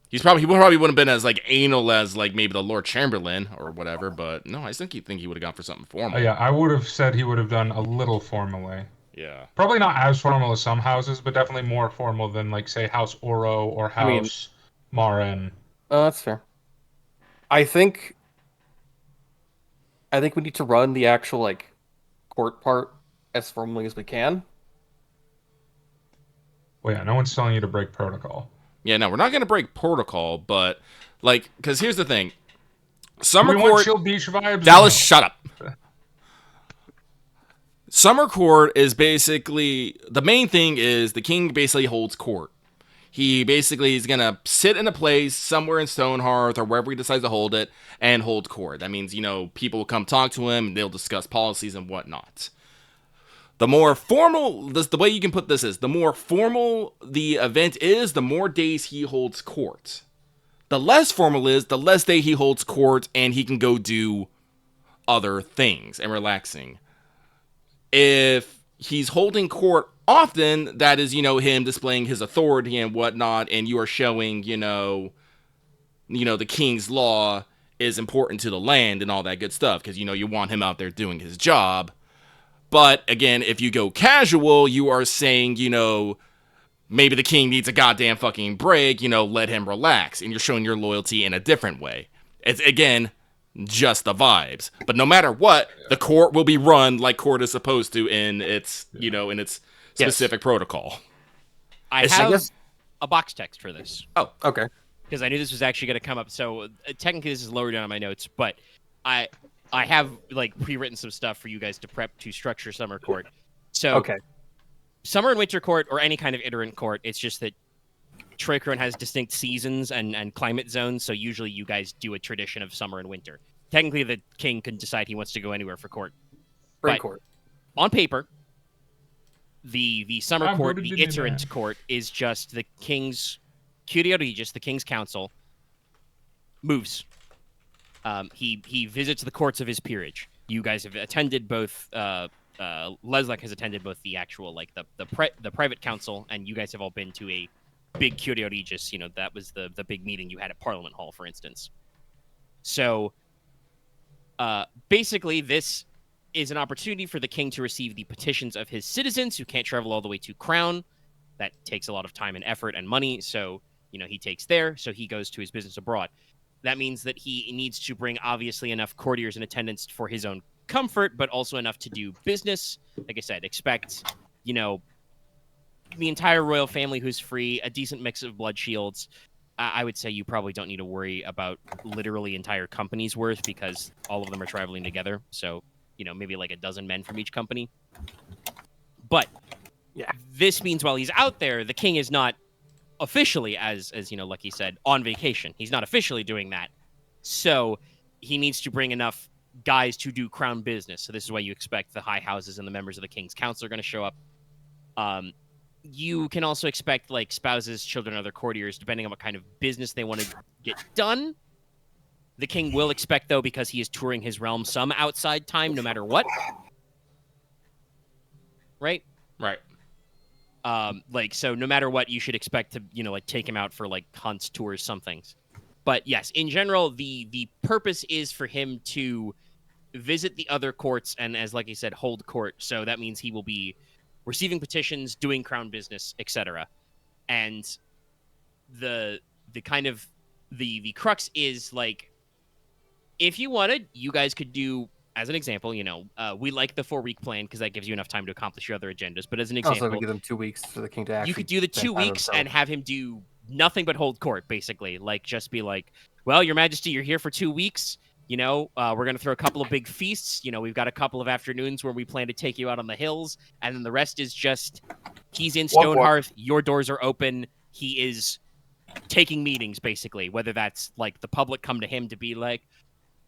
He probably wouldn't have been as like anal as like maybe the Lord Chamberlain or whatever, but no, I think he would have gone for something formal. Yeah, I would have said he would have done a little formally. Yeah. Probably not as formal as some houses, but definitely more formal than, like, say, House Oro or House Marin. That's fair. I think we need to run the actual like court part as formally as we can. Well, yeah, no one's telling you to break protocol. Yeah, no, we're not gonna break protocol, but like, because here's the thing: Do Summer we want Court, chill beach vibes? Dallas, No. shut up. Summer Court is basically the main thing. Is the king basically holds court. He basically is gonna sit in a place somewhere in Stonehearth or wherever he decides to hold it and hold court. That means people will come talk to him and they'll discuss policies and whatnot. The more formal, the way you can put this is, the more formal the event is, the more days he holds court. The less formal is, the less day he holds court, and he can go do other things and relaxing. If he's holding court often, that is, him displaying his authority and whatnot, and you are showing, the king's law is important to the land and all that good stuff, because, you want him out there doing his job. But again, if you go casual, you are saying, maybe the king needs a goddamn fucking break, let him relax. And you're showing your loyalty in a different way. It's, again, just the vibes. But no matter what, the court will be run like court is supposed to in its, in its specific protocol. I have a box text for this. Oh, Okay. Because I knew this was actually going to come up. So technically this is lower down on my notes, but I have like pre-written some stuff for you guys to prep to structure Summer Court. So Okay. Summer and Winter Court, or any kind of iterant court, it's just that Troycron has distinct seasons and climate zones, so usually you guys do a tradition of summer and winter. Technically, the king can decide he wants to go anywhere for court. Spring But court. on paper, the Summer I'm Court, voted the to do iterant that. court, is just the king's Curia Regis, the king's council, moves. He visits the courts of his peerage. You guys have attended both. Leslok has attended both the actual the private council, and you guys have all been to a big Curia Regis. That was the big meeting you had at Parliament Hall, for instance. So basically, this is an opportunity for the king to receive the petitions of his citizens who can't travel all the way to Crown. That takes a lot of time and effort and money, so he takes there, so he goes to his business abroad. That means that he needs to bring obviously enough courtiers in attendance for his own comfort, but also enough to do business. Like I said, expect, the entire royal family who's free, a decent mix of blood shields. I would say you probably don't need to worry about literally entire companies worth, because all of them are traveling together. So, maybe like a dozen men from each company. But Yeah. this means while he's out there, the king is not officially, as Lucky said, on vacation. He's not officially doing that. So he needs to bring enough guys to do crown business. So this is why you expect the high houses and the members of the king's council are going to show up. You can also expect like spouses, children, other courtiers, depending on what kind of business they want to get done. The king will expect, though, because he is touring his realm, some outside time, no matter what. Right? Right. So no matter what, you should expect to, take him out for, hunts, tours, some things. But yes, in general, the purpose is for him to visit the other courts and, as like you said, hold court. So that means he will be receiving petitions, doing crown business, etc. And the kind of the crux is, if you wanted, you guys could do, as an example, we like the 4-week plan because that gives you enough time to accomplish your other agendas. But as an example, Also, we give them 2 weeks for the king to actually. You could do the 2 weeks and have him do nothing but hold court, basically. Just be like, well, Your Majesty, you're here for 2 weeks. We're going to throw a couple of big feasts. We've got a couple of afternoons where we plan to take you out on the hills. And then the rest is just, he's in Stonehearth. Your doors are open. He is taking meetings, basically. Whether that's, the public come to him to be like,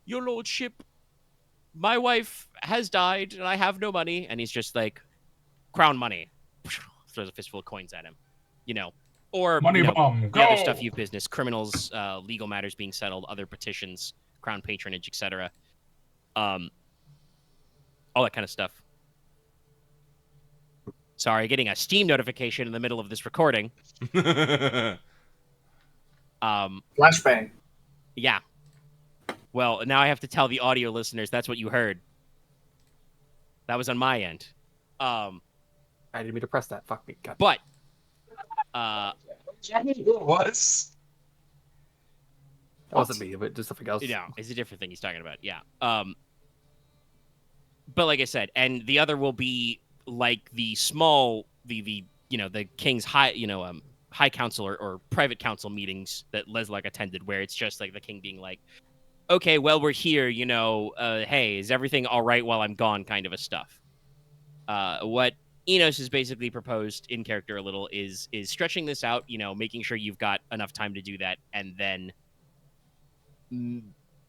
Your Lordship, my wife has died and I have no money. And he's just like, crown money. Throws a fistful of coins at him. Or Money bomb, the go! other stuff you've business, criminals, legal matters being settled, other petitions, crown patronage, etc. All that kind of stuff. Sorry, getting a Steam notification in the middle of this recording. Flashbang. Yeah. Well, now I have to tell the audio listeners that's what you heard. That was on my end. I didn't mean to press that. Fuck me. God. But It was. That wasn't me, but just something else. It's a different thing he's talking about. Yeah. But like I said, and the other will be the small, the king's high council or private council meetings that Leslok attended, where it's just the king being like, okay, well, we're here, hey, is everything all right while I'm gone, kind of a stuff. What Inos has basically proposed in character a little is stretching this out, making sure you've got enough time to do that, and then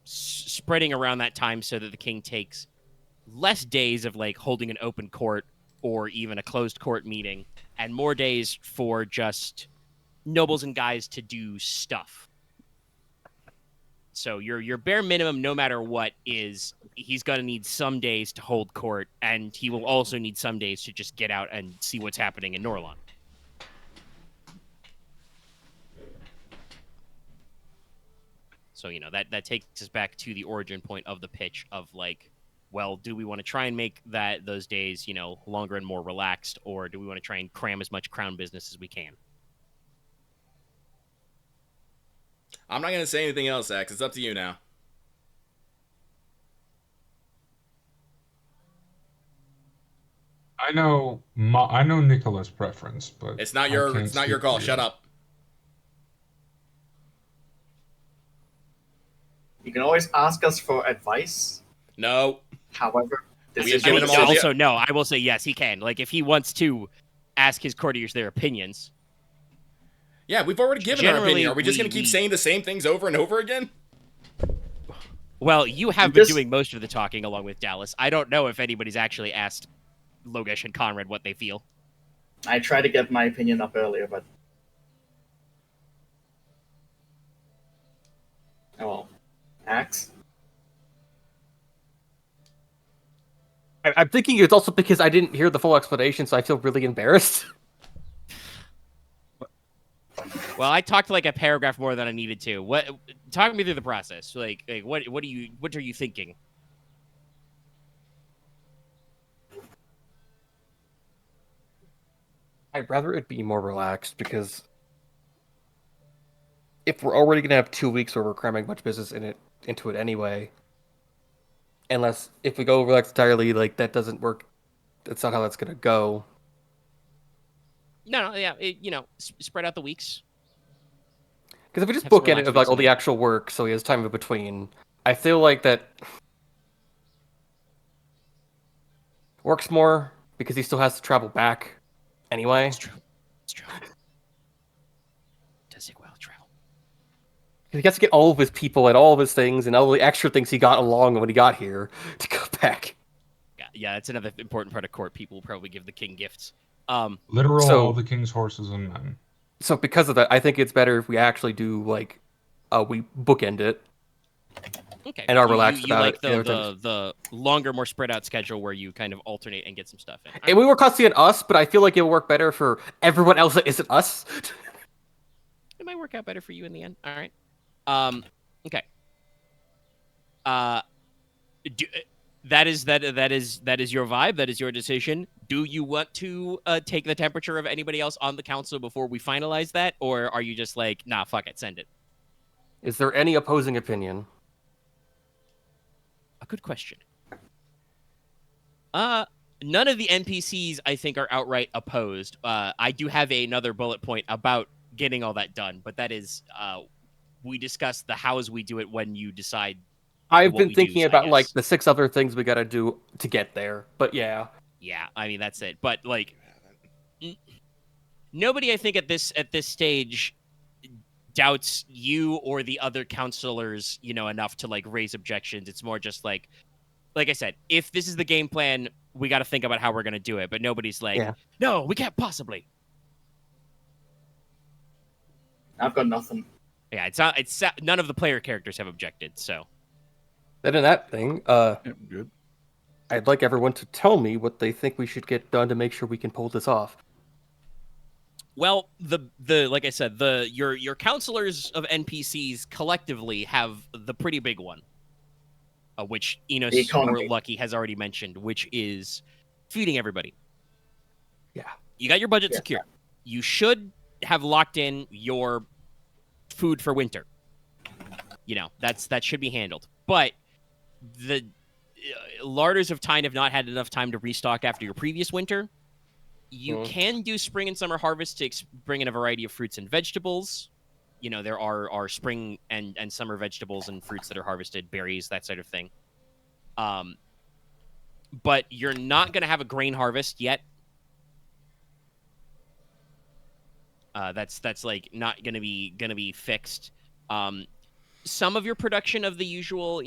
spreading around that time so that the king takes less days of holding an open court or even a closed court meeting, and more days for just nobles and guys to do stuff. So your bare minimum, no matter what, is he's going to need some days to hold court, and he will also need some days to just get out and see what's happening in Norlon. So, that takes us back to the origin point of the pitch of, well, do we want to try and make those days, longer and more relaxed, or do we want to try and cram as much crown business as we can? I'm not going to say anything else, Axe. It's up to you now. I know Nicola's preference, but It's not your call. Shut up. You can always ask us for advice. No. However, We have given him all the- Also, no, I will say yes, he can. If he wants to ask his courtiers their opinions. Yeah, we've already given our Generally, opinion. Are we just going to keep saying the same things over and over again? Well, you have been doing most of the talking along with Dallas. I don't know if anybody's actually asked Logesh and Konrad what they feel. I tried to get my opinion up earlier, but... Oh, well. Axe? I'm thinking it's also because I didn't hear the full explanation, so I feel really embarrassed. Well, I talked a paragraph more than I needed to. Talk me through the process. What are you thinking? I'd rather it be more relaxed, because if we're already going to have 2 weeks where we're cramming much business into it anyway, unless if we go relaxed entirely, that doesn't work. That's not how that's going to go. No, yeah, spread out the weeks. Because if we just Have some bookend it of all the actual work, so he has time in between, I feel like that works more because he still has to travel back anyway. It's true. It does take a while to travel. He gets to get all of his people and all of his things and all the extra things he got along when he got here to go back. Yeah, that's another important part of court. People will probably give the king gifts. All the king's horses and men. So because of that, I think it's better if we actually do we bookend it. Okay. And are You- relaxed you about like it the other the longer, more spread out schedule where you kind of alternate and get some stuff in. It would work costly on us, but I feel like it would work better for everyone else that isn't us. It might work out better for you in the end. All right. Okay. Do, that is your vibe. That is your decision. Do you want to take the temperature of anybody else on the council before we finalize that, or are you just like, nah, fuck it, send it? Is there any opposing opinion? A good question. None of the NPCs I think are outright opposed. I do have another bullet point about getting all that done, but that is we discussed the hows we do it when you decide. I've what been we thinking do, I about like guess. the 6 other things we gotta do to get there, but yeah. Yeah, I mean that's it. But like, nobody I think at this stage doubts you or the other counselors, enough to like raise objections. It's more just like I said, if this is the game plan, we got to think about how we're gonna do it. But nobody's like, Yeah. no, we can't possibly. I've got nothing. Yeah, it's not. It's none of the player characters have objected. So Then in that thing, Yeah, good. I'd like everyone to tell me what they think we should get done to make sure we can pull this off. well, the like I said, your counselors of NPCs collectively have the pretty big one, which The Inos economy. or Lucky has already mentioned, which is feeding everybody. Yeah. You got your budget Yeah. secure. You should have locked in your food for winter. That should be handled. But the larders of Teine have not had enough time to restock after your previous winter. You can do spring and summer harvest to bring in a variety of fruits and vegetables. There are spring and summer vegetables and fruits that are harvested, berries, that sort of thing. But you're not going to have a grain harvest yet. That's like not going to be fixed. Some of your production of the usual,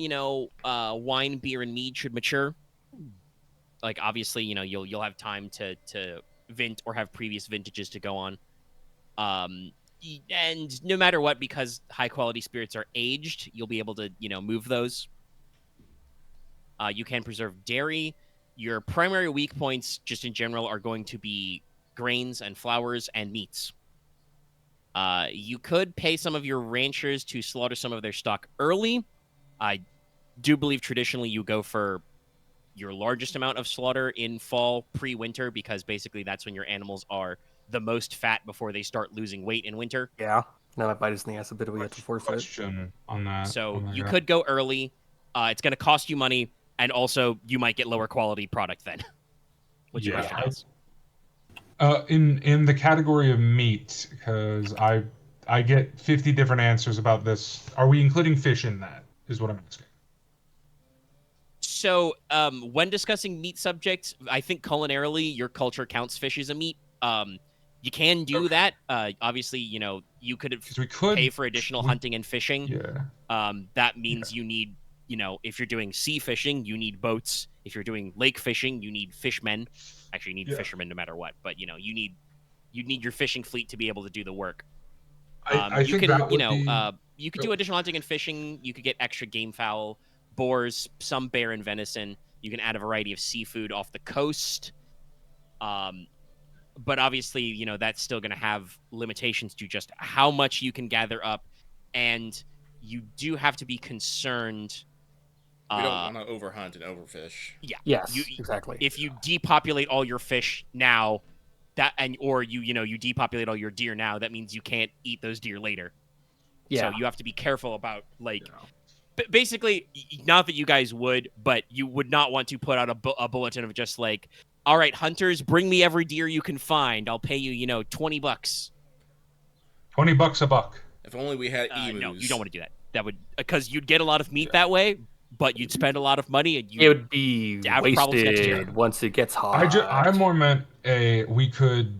wine, beer, and mead should mature. Like obviously, you'll have time to vint or have previous vintages to go on. And no matter what, because high quality spirits are aged, you'll be able to move those. You can preserve dairy. Your primary weak points, just in general, are going to be grains and flours and meats. You could pay some of your ranchers to slaughter some of their stock early. I do believe traditionally you go for your largest amount of slaughter in fall, pre-winter, because basically that's when your animals are the most fat before they start losing weight in winter. Yeah. Now that bite us in the ass a bit, we have to force it. Question on that. So Oh my you God. could go early. It's going to cost you money, and also you might get lower quality product then. Which your question is. In the category of meat, because I get 50 different answers about this. Are we including fish in that? Is what I'm asking. So, when discussing meat subjects, I think culinarily, your culture counts fish as a meat. You can do that. Obviously, you could Because we could pay for additional hunting and fishing. Yeah. That means you need, if you're doing sea fishing, you need boats. If you're doing lake fishing, you need fishermen. Actually, you need fishermen no matter what. But you need your fishing fleet to be able to do the work. I You think can, that would be... you could do additional hunting and fishing. You could get extra game fowl, boars, some bear and venison. You can add a variety of seafood off the coast. But obviously, that's still going to have limitations to just how much you can gather up, and you do have to be concerned. We don't want to overhunt and overfish. Yeah. Yes, exactly. If you depopulate all your fish now, or you depopulate all your deer now, that means you can't eat those deer later. Yeah. So you have to be careful about basically, not that you guys would, but you would not want to put out a bulletin of just like, all right, hunters, bring me every deer you can find. I'll pay you, $20. $20 a buck. If only we had emus. No, you don't want to do that. That would, because you'd get a lot of meat that way, but you'd spend a lot of money, and it would be have problems next year. wasted once it gets hot. I more meant we could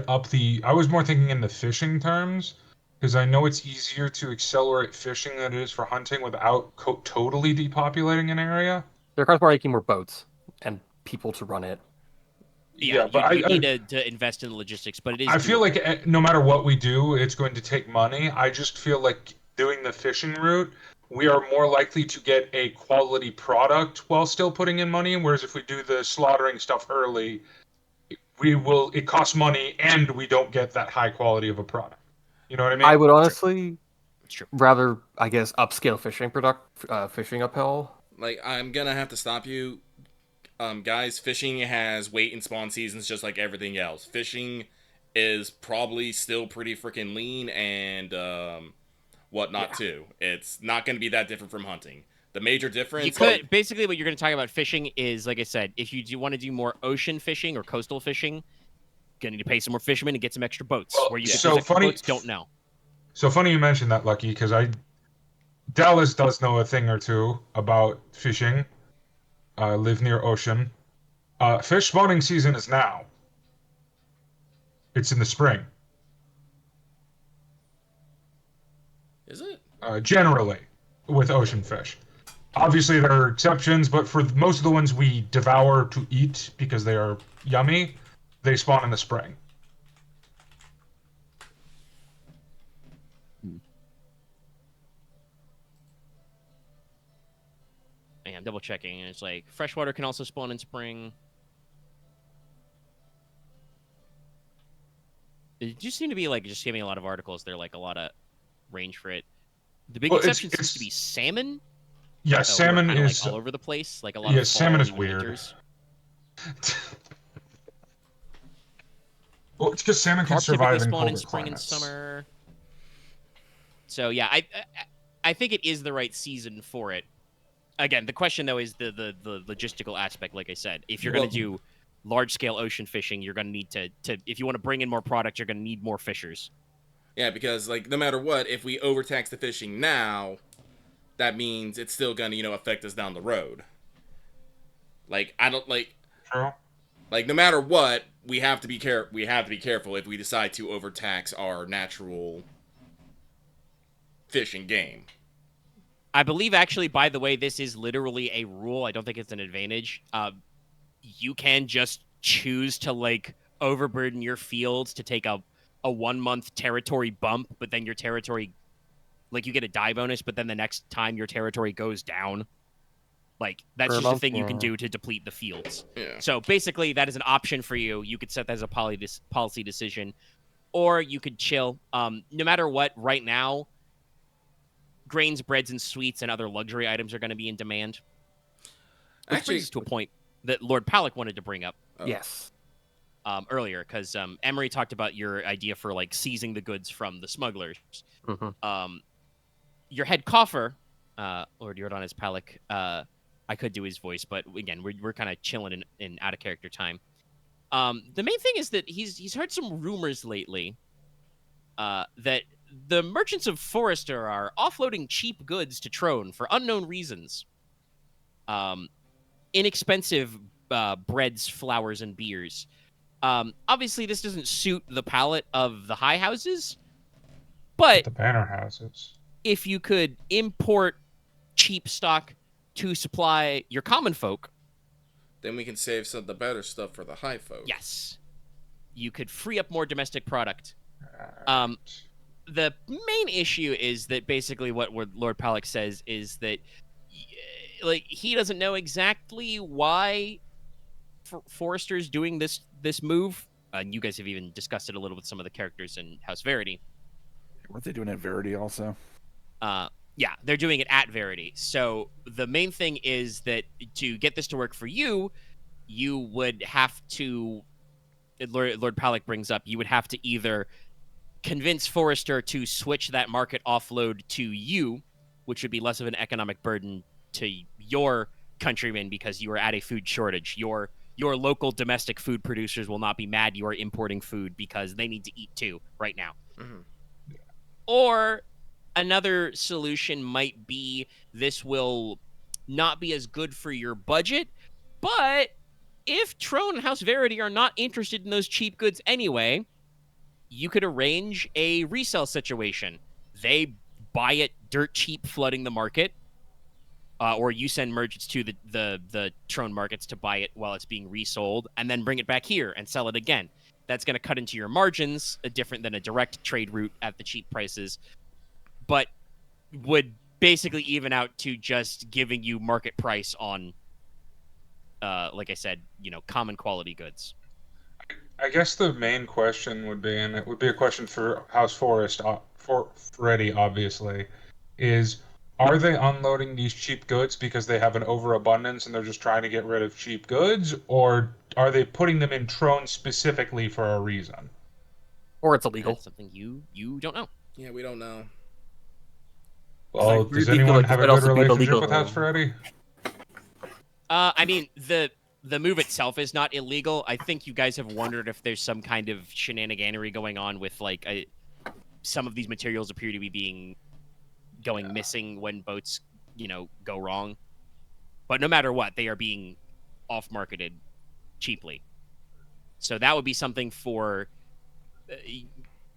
up the... I was more thinking in the fishing terms, because I know it's easier to accelerate fishing than it is for hunting without totally depopulating an area. There requires making more boats and people to run it. Yeah, but you need to invest in the logistics, but it is. I feel like no matter what we do, it's going to take money. I just feel like doing the fishing route, we are more likely to get a quality product while still putting in money. Whereas if we do the slaughtering stuff early, it costs money and we don't get that high quality of a product. You know what I mean? I would honestly True. rather, I guess, upscale fishing uphill. Like, I'm gonna have to stop you. Guys, fishing has wait and spawn seasons just like everything else. Fishing is probably still pretty freaking lean and whatnot too. It's not going to be that different from hunting. The major difference... You could basically what you're going to talk about fishing is, like I said, if you do want to do more ocean fishing or coastal fishing, gonna need to pay some more fishermen and get some extra boats. Well, Where you get so those extra funny- boats, don't know. So funny you mentioned that, Lucky, because Dallas does know a thing or two about fishing. Live near ocean. Fish spawning season is now. It's in the spring. Is it? Generally, with ocean fish. Obviously, there are exceptions, but for most of the ones we devour to eat because they are yummy, they spawn in the spring. Yeah, I'm double checking, and it's like freshwater can also spawn in spring. It just seem to be like just giving a lot of articles. There like a lot of range for it. The big exception seems to be salmon. Yeah, salmon is like all over the place. Like a lot of salmon is fall, weird. winters. Well, it's because salmon can Carp typically survive in spawn colder in spring climates. and summer. So yeah, I think it is the right season for it. Again, the question though is the logistical aspect. Like I said, if you're going to do large scale ocean fishing, you're going to need to if you want to bring in more product, you're going to need more fishers. Yeah, because like no matter what, if we overtax the fishing now, that means it's still going to affect us down the road. Like I don't like. True. Like no matter what, we have to be careful if we decide to overtax our natural fish and game. I believe, actually, by the way, this is literally a rule. I don't think it's an advantage. You can just choose to, like, overburden your fields to take a 1 month territory bump, but then your territory, like, you get a die bonus, but then the next time your territory goes down. Like, that's just a thing you can do to deplete the fields. Yeah. So, basically, that is an option for you. You could set that as a policy decision. Or you could chill. No matter what, right now, grains, breads, and sweets and other luxury items are going to be in demand. Which brings us to a point that Lord Palak wanted to bring up. Yes. Earlier, because Emery talked about your idea for like seizing the goods from the smugglers. Mm-hmm. Your head coffer, Lord Jordanis Palak, I could do his voice, but again, we're kind of chilling in out of character time. The main thing is that he's heard some rumors lately that the merchants of Forrester are offloading cheap goods to Trone for unknown reasons. Inexpensive breads, flours, and beers. Obviously, this doesn't suit the palate of the high houses, but The banner houses. if you could import cheap stock to supply your common folk, Then we can save some of the better stuff for the high folk. yes, you could free up more domestic product. Right. The main issue is that basically what Lord Palak says is that like he doesn't know exactly why Forrester's doing this move. And you guys have even discussed it a little with some of the characters in House Verity. Weren't they doing it Verity also? Yeah, they're doing it at Verity. So the main thing is that to get this to work for you, you would have to, Lord Palak brings up, you would have to either convince Forrester to switch that market offload to you, which would be less of an economic burden to your countrymen because you are at a food shortage. Your local domestic food producers will not be mad you are importing food because they need to eat too right now. Mm-hmm. Or another solution might be this will not be as good for your budget, but if Trone and House Verity are not interested in those cheap goods anyway, you could arrange a resale situation. They buy it dirt cheap, flooding the market, or you send merchants to the Trone markets to buy it while it's being resold, and then bring it back here and sell it again. That's going to cut into your margins, different than a direct trade route at the cheap prices. But would basically even out to just giving you market price on, like I said, common quality goods. I guess the main question would be, and it would be a question for House Forest, for Freddy, obviously, is are they unloading these cheap goods because they have an overabundance and they're just trying to get rid of cheap goods, or are they putting them in Trone specifically for a reason? Or it's illegal. That's something you don't know. Yeah, we don't know. Well, I does really feel anyone like have this a might good also be the relationship legal with House zone. Freddy? I mean, the move itself is not illegal. I think you guys have wondered if there's some kind of shenaniganery going on with like some of these materials appear to be going missing when boats, go wrong. But no matter what, they are being off-marketed cheaply. So that would be something for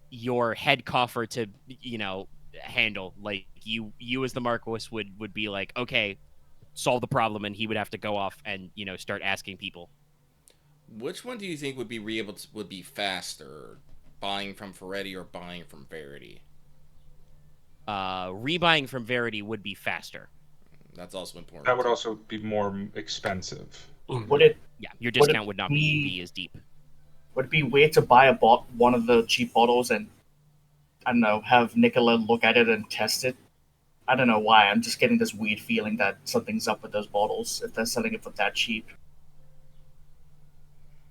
your head coffer to, handle. Like you as the Marquess would be like, okay, solve the problem, and he would have to go off and start asking people. Which one do you think would be faster, buying from Ferretti or buying from Verity? Rebuying from Verity would be faster. That's also important. That would also be more expensive. Would it Yeah, your discount would not be as deep. would it be weird to buy one of the cheap bottles and I don't know, have Nicola look at it and test it? I don't know why. I'm just getting this weird feeling that something's up with those bottles if they're selling it for that cheap.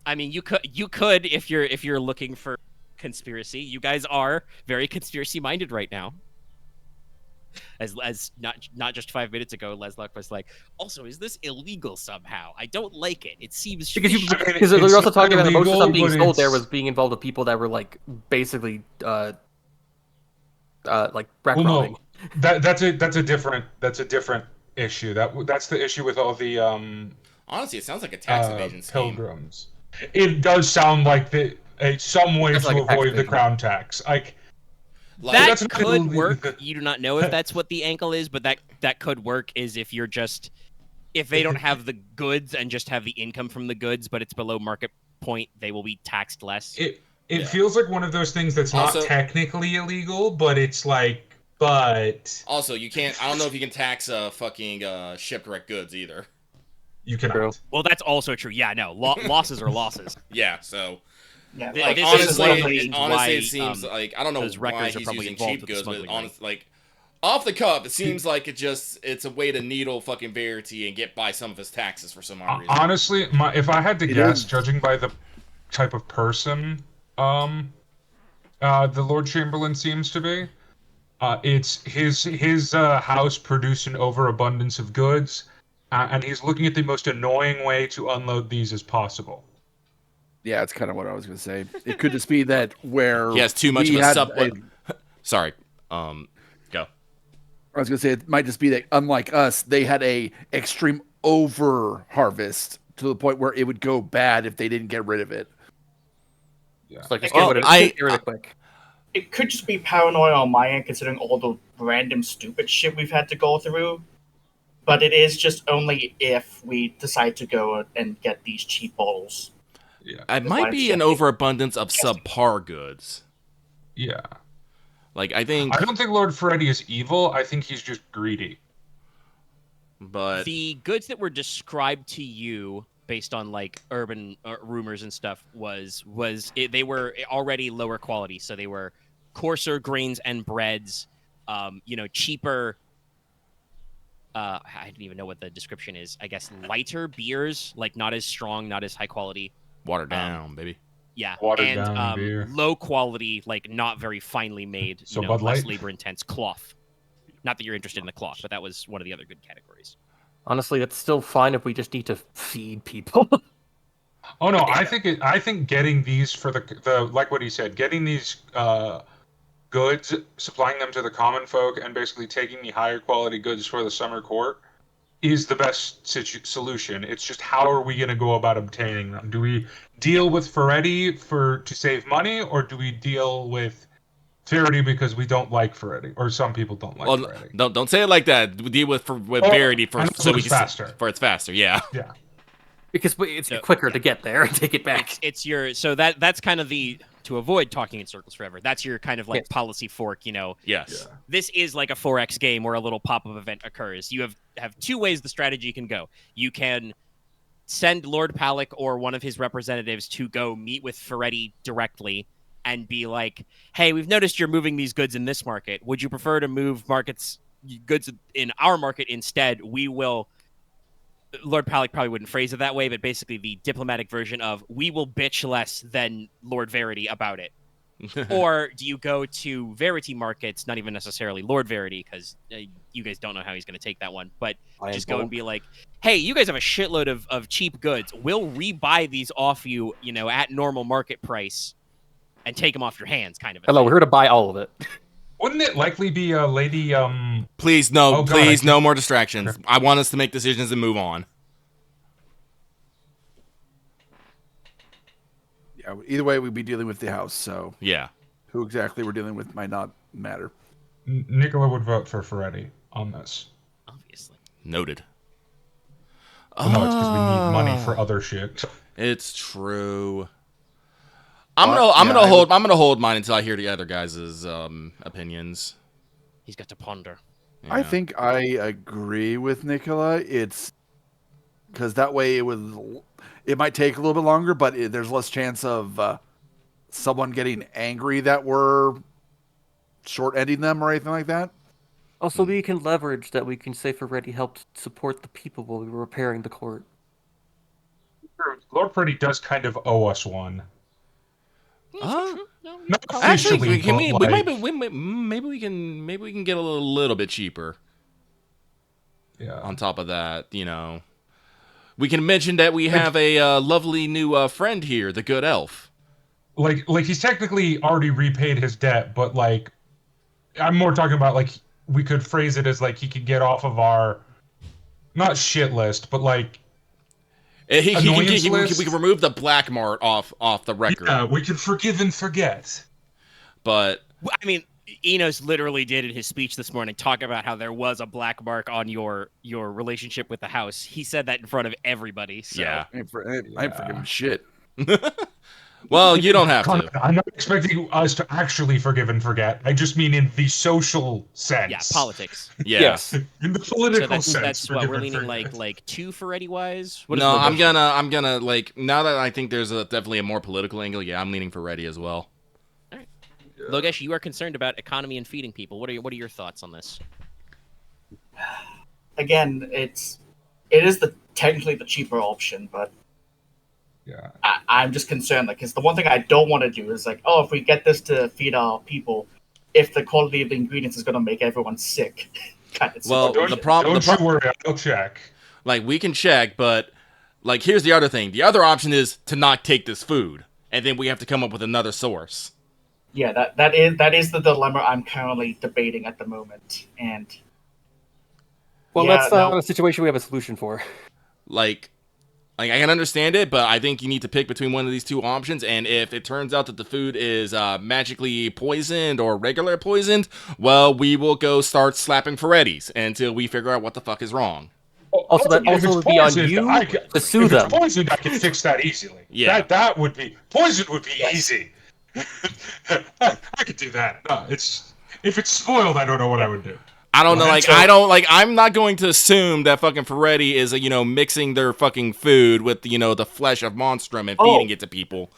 I mean, you could if you're looking for conspiracy. You guys are very conspiracy minded right now. As not just 5 minutes ago, Leslok was like, also, is this illegal somehow? I don't like it. It seems Because fishy." because we were also talking about most of the illegal, stuff being but sold there it's- was being involved with people that were like basically like rack Well, robbing. no, that's a different issue. That's the issue with all the Honestly, it sounds like a tax evasion scheme. pilgrims. It does sound like some way That's to like a tax avoid the evasion. crown tax. Like, That that's could illegal. work. You do not know if that's what the ankle is, but that could work is if they don't have the goods and just have the income from the goods, but it's below market point, they will be taxed less. It feels like one of those things that's Also- not technically illegal, but it's like, but Also, you can't. I don't know if you can tax fucking shipwreck goods either. you cannot. True. Well, that's also true. Yeah, no, losses are losses. Yeah. So, Yeah, Th- like, this is one of the honestly, reasons why, it seems like I don't know those why records are he's probably using involved cheap with the goods, but smuggling honest, like off the cuff, it seems like it's a way to needle fucking Verity and get by some of his taxes for some odd reason. Honestly, if I had to It guess, is. judging by the type of person, the Lord Chamberlain seems to be, it's his house produced an overabundance of goods, and he's looking at the most annoying way to unload these as possible. Yeah, it's kind of what I was going to say. It could just be that where He has too much we of a had sub. Sorry. Go. I was going to say it might just be that unlike us, they had a extreme over harvest to the point where it would go bad if they didn't get rid of it. It's like just Well, get rid of it quick. It could just be paranoia on my end, considering all the random stupid shit we've had to go through. But it is just only if we decide to go and get these cheap bottles. It That's might why be I'm an overabundance of subpar goods. Yeah. Like I think, I don't think Lord Freddy is evil. I think he's just greedy. but The goods that were described to you based on like urban rumors and stuff they were already lower quality, so they were coarser grains and breads, cheaper. I didn't even know what the description is. I guess lighter beers, like not as strong, not as high quality. watered down, baby. Yeah, Watered and down beer. low quality, like not very finely made, So Bud less Light? labor intense cloth. Not that you're interested in the cloth, but that was one of the other good categories. Honestly, that's still fine if we just need to feed people. Oh no, I think getting these for the like what he said, getting these goods, supplying them to the common folk, and basically taking the higher quality goods for the summer court is the best solution. It's just how are we going to go about obtaining them? Do we deal with Ferretti to save money, or do we deal with Ferretti because we don't like Ferretti, or some people don't like Ferretti? Don't say it like that. We deal with Verity I know, so we it's can faster. For it's faster. Yeah. Yeah. Because it's So- quicker to get there and take it back. It's your so that's kind of the to avoid talking in circles forever. That's your kind of like Yes. policy fork, Yes. This is like a 4X game where a little pop-up event occurs. You have two ways the strategy can go. You can send Lord Palak or one of his representatives to go meet with Ferretti directly and be like, hey, we've noticed you're moving these goods in this market. Would you prefer to move goods in our market instead? We will... Lord Palak probably wouldn't phrase it that way, but basically the diplomatic version of we will bitch less than Lord Verity about it. Or do you go to Verity markets, not even necessarily Lord Verity, because you guys don't know how he's going to take that one, but just go and be like, hey, you guys have a shitload of cheap goods. We'll rebuy these off you, at normal market price and take them off your hands, kind of a Hello, thing. we're here to buy all of it. Wouldn't it likely be a lady? Please, no, Oh, God, please, I no can't- more distractions. I want us to make decisions and move on. Yeah, either way, we'd be dealing with the house, so Yeah. who exactly we're dealing with might not matter. Nicola would vote for Ferretti on this. Obviously. Noted. Well, no, it's because we need money for other shit. It's true. I'm Yeah, gonna hold mine until I hear the other guys' opinions. He's got to ponder. I Yeah. think I agree with Nicola. It's because that way it might take a little bit longer, but there's less chance of someone getting angry that we're short-ending them or anything like that. Also, we can leverage that we can say Ferretti helped support the people while we were repairing the court. Lord Ferretti does kind of owe us one. Uh, Not Actually, officially, can we? but, We like, might. Maybe we can get a little bit cheaper. Yeah. On top of that, we can mention that we have a lovely new friend here, the good elf. Like he's technically already repaid his debt, but like, I'm more talking about like we could phrase it as like he could get off of our, not shit list, but like annoyance list. We can remove the black mart off the record. Yeah, we can forgive and forget. But I mean, Inos literally did in his speech this morning talk about how there was a black mark on your relationship with the house. He said that in front of everybody. So. yeah. I ain't forgiving shit. Well, you don't have Konrad, to. I'm not expecting us to actually forgive and forget. I just mean in the social sense. Yeah, politics. Yeah. Yes. In the So political that's sense. what forgive we're and leaning forget. like 2 Ferretti wise. What is No, Logesh? I'm gonna like now that I think there's definitely a more political angle. Yeah, I'm leaning for ready as well. Logesh, you are concerned about economy and feeding people. What are your thoughts on this? Again, it is technically the cheaper option, but Yeah. I'm just concerned, because the one thing I don't want to do is like, if we get this to feed our people, if the quality of the ingredients is going to make everyone sick. kind of Well, Don't, the problem, don't you worry, I'll check. like we can check, but like here's the other thing. The other option is to not take this food, and then we have to come up with another source. Yeah, that is the dilemma I'm currently debating at the moment, and Well, Yeah, that's not no. a situation we have a solution for. Like I can understand it, but I think you need to pick between one of these two options. And if it turns out that the food is magically poisoned or regular poisoned, well, we will go start slapping Ferrettis until we figure out what the fuck is wrong. Also, that If also it's would be on poisoned, you to sue if them. it's poisoned, I can fix that easily. Yeah. That would be poison would be easy. I could do that. No, if it's spoiled, I don't know what I would do. I don't know, Well, like, so- I'm not going to assume that fucking Ferretti is, mixing their fucking food with, the flesh of Monstrum and feeding it to people.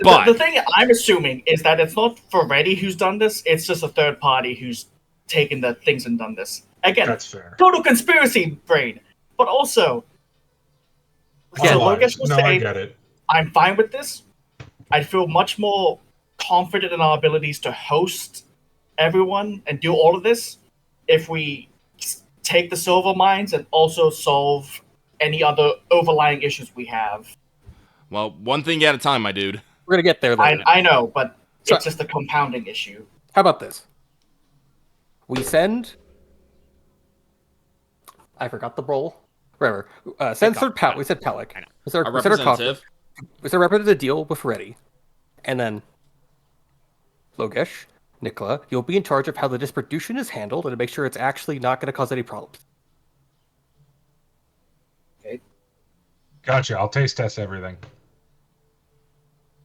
But, the thing I'm assuming is that it's not Ferretti who's done this; it's just a third party who's taken the things and done this. Again, That's fair. total conspiracy brain. But also, so Otherwise, Logesh will no, I say, get it. I'm fine with this. I'd feel much more confident in our abilities to host everyone and do all of this if we take the silver mines and also solve any other overlying issues we have. well, one thing at a time, my dude. We're gonna get there. Though. I know, but So- it's just a compounding issue. How about this? We send. I forgot the role. Whatever. Send third Pal. We said Palak. I know. We said A our coffee. representative. We said representative deal with Ferretti, and then Logesh, Nicola, you'll be in charge of how the distribution is handled and to make sure it's actually not going to cause any problems. Gotcha. I'll taste test everything.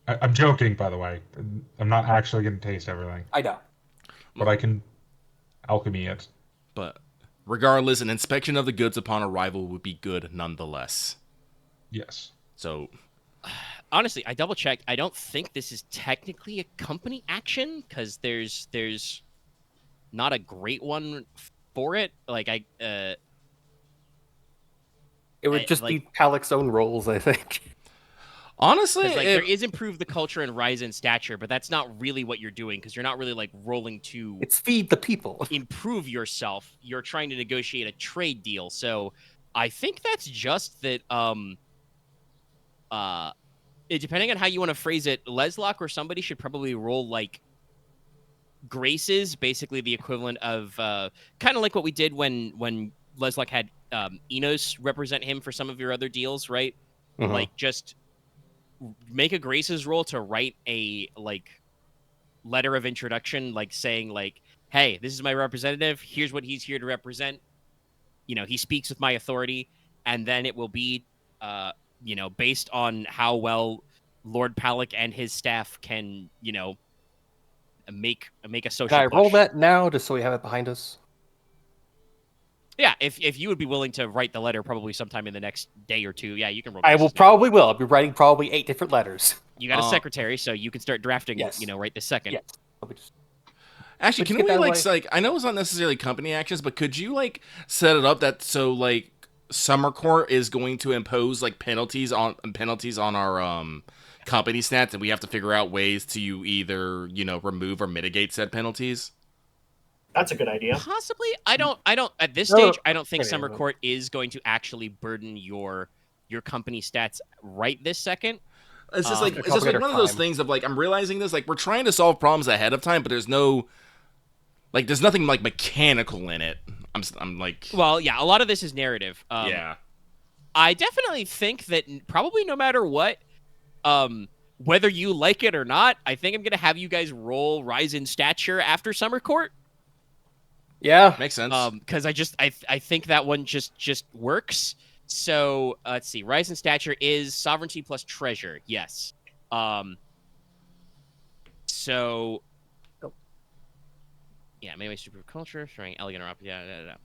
I'm joking, by the way. I'm not actually going to taste everything, I know. but I can alchemy it. But regardless, an inspection of the goods upon arrival would be good nonetheless. Yes. So, Honestly, I double checked. I don't think this is technically a company action because there's not a great one for it. Like It would just like- be Palik's own roles, I think. honestly, because there is improve the culture and rise in stature, but that's not really what you're doing because you're not really like rolling to It's feed the people. improve yourself. You're trying to negotiate a trade deal. So I think that's just that. Depending on how you want to phrase it, Leslok or somebody should probably roll like graces, basically the equivalent of kind of like what we did when Leslok had Inos represent him for some of your other deals, right? Mhm. Like just make a graces roll to write a like letter of introduction, like saying like, "Hey, this is my representative. Here's what he's here to represent. You know, he speaks with my authority," and then it will be, based on how well Lord Palik and his staff can, make a social. Can I roll push. that now, just so we have it behind us? Yeah, if you would be willing to write the letter, probably sometime in the next day or two, yeah, you can roll. I will graces now. probably will. I'll be writing probably 8 different letters. You got a secretary, so you can start drafting. Yes. Right this second. Yes. Let me just... actually, Let's can get we that like, away. like, I know it's not necessarily company actions, but could you like set it up that so like Summer Court is going to impose like penalties on our company stats, and we have to figure out ways to either remove or mitigate said penalties. That's a good idea. Possibly. I don't at this No, stage I don't think maybe I Summer will. Court is going to actually burden your company stats right this second. It's just Um, like one of those time. things of like I'm realizing this, like we're trying to solve problems ahead of time, but there's nothing like mechanical in it. I'm like, Well, yeah, a lot of this is narrative. yeah. I definitely think that probably no matter what, whether you like it or not, I think I'm gonna have you guys roll rise in stature after Summer Court. Yeah. Makes sense. Because I think that one just works. So let's see. Rise in stature is sovereignty plus treasure. Yes. So. Yeah, maybe super culture, showing elegant or yeah.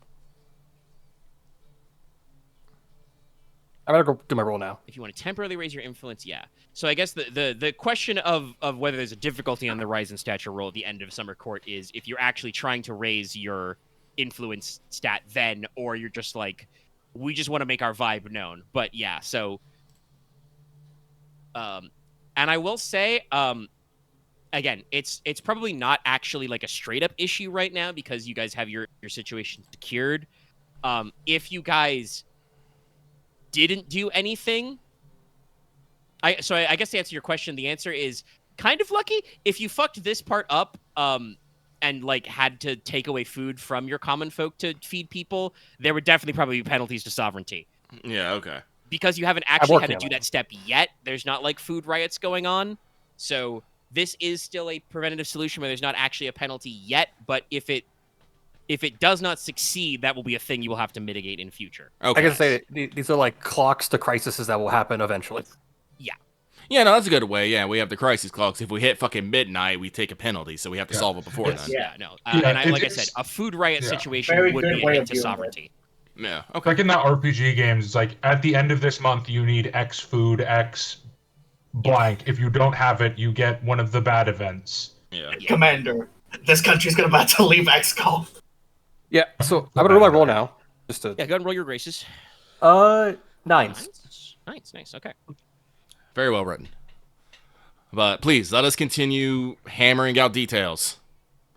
I'm gonna go do my roll now. If you want to temporarily raise your influence, yeah. So I guess the question of whether there's a difficulty on the rise in stature roll at the end of Summer Court is if you're actually trying to raise your influence stat then, or you're just like, we just want to make our vibe known. But yeah, so and I will say, again, it's probably not actually like a straight up issue right now because you guys have your situation secured. If you guys didn't do anything, I guess to answer your question, the answer is kind of lucky. If you fucked this part up, and like had to take away food from your common folk to feed people, there would definitely probably be penalties to sovereignty. Yeah. Okay. Because you haven't actually had to working do on that step yet, there's not like food riots going on. So this is still a preventative solution where there's not actually a penalty yet, but if it does not succeed, that will be a thing you will have to mitigate in future. Okay. I can say these are like clocks to crises that will happen eventually. Yeah, no, that's a good way. Yeah, we have the crisis clocks. If we hit fucking midnight, we take a penalty, so we have to Yeah. solve it before It's- then. Yeah, no. Yeah, And like I it's- said, a food riot yeah. situation Very would good be a way hit of to dealing with sovereignty. Yeah. Like Okay. in the RPG games, it's like at the end of this month, you need X food, X blank. If you don't have it, you get one of the bad events. Yeah. Yeah. Commander, this country's about to leave XCOM. Yeah. So I'm gonna roll my roll now. Just to Yeah, go ahead and roll your graces. 9s. Nice. Okay. Very well written. But please let us continue hammering out details.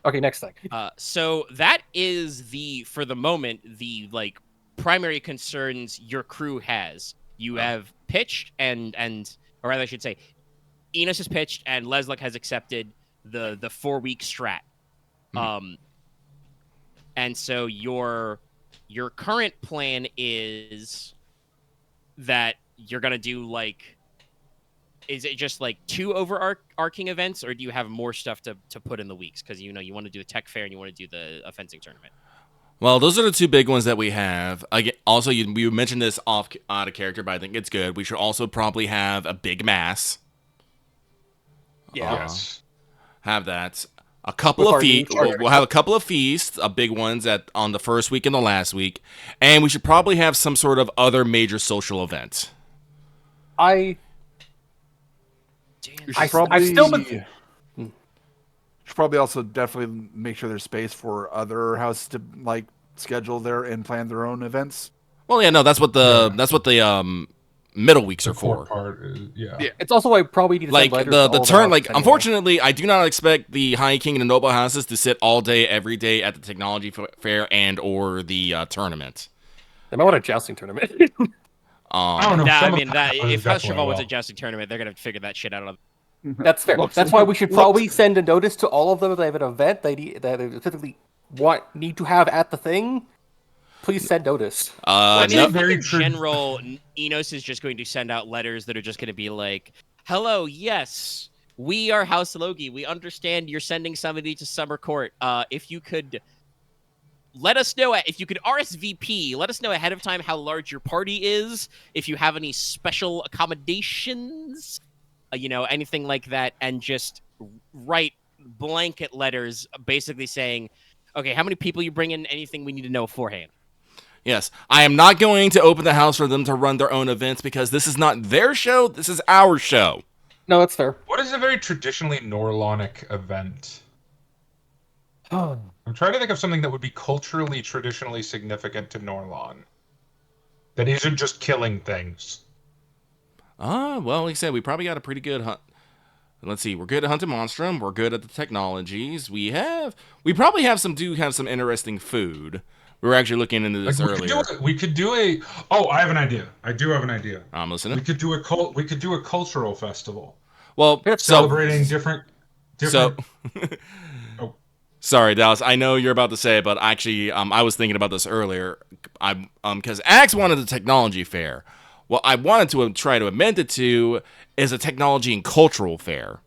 Okay, next thing. So that is for the moment, the like primary concerns your crew has. You have pitched and or rather I should say, Inos has pitched and Leslok has accepted the 4-week strat. And so your current plan is that you're gonna do like, is it just like 2 overarching events, or do you have more stuff to put in the weeks? Because you want to do the tech fair and you want to do the fencing tournament. Well, those are the 2 big ones that we have. Again, also, you mentioned this out of character, but I think it's good. We should also probably have a big mass. Yeah. Yes. Have that. A couple With of our new feasts. charter. We'll have a couple of feasts, big ones on the first week and the last week, and we should probably have some sort of other major social event. I You should I've probably, still been. should probably also definitely make sure there's space for other houses to like schedule their and plan their own events. Well, yeah, no, that's what the middle weeks The are core for. part is, yeah. It's also why I probably need to Like send letters the to turn, all like houses anyway. unfortunately, I do not expect the High King and the Noble houses to sit all day, every day at the technology fair and or the tournament. They might want a jousting tournament. I don't know. Nah, I some of mean, the that houses if House definitely Cheval was will. a jousting tournament, they're gonna figure that shit out. That's fair. That's why we should probably send a notice to all of them if they have an event they specifically need to have at the thing. Please send notice. I mean, No, I think very in true. general, Enos is just going to send out letters that are just going to be like, "Hello, yes, we are House Logi. We understand you're sending somebody to Summer Court. If you could let us know, if you could RSVP, let us know ahead of time how large your party is. If you have any special accommodations, anything like that, and just write blanket letters, basically saying, okay, how many people you bring in? Anything we need to know beforehand." yes, I am not going to open the house for them to run their own events because this is not their show. This is our show. No, that's fair. What is a very traditionally Norlonic event? I'm trying to think of something that would be culturally, traditionally significant to Norlon. That isn't just killing things. Well, like I said, we probably got a pretty good hunt. Let's see, we're good at hunting monstrum. We're good at the technologies. We probably have some interesting food. We were actually looking into this earlier. We could do a. Oh, I have an idea. I do have an idea. I'm listening. We could do a cultural festival Well, celebrating different. So, Oh. sorry, Dallas. I know you're about to say it, but actually, I was thinking about this earlier. Because Axe wanted a technology fair. What I wanted to try to amend it to is a technology and cultural fair,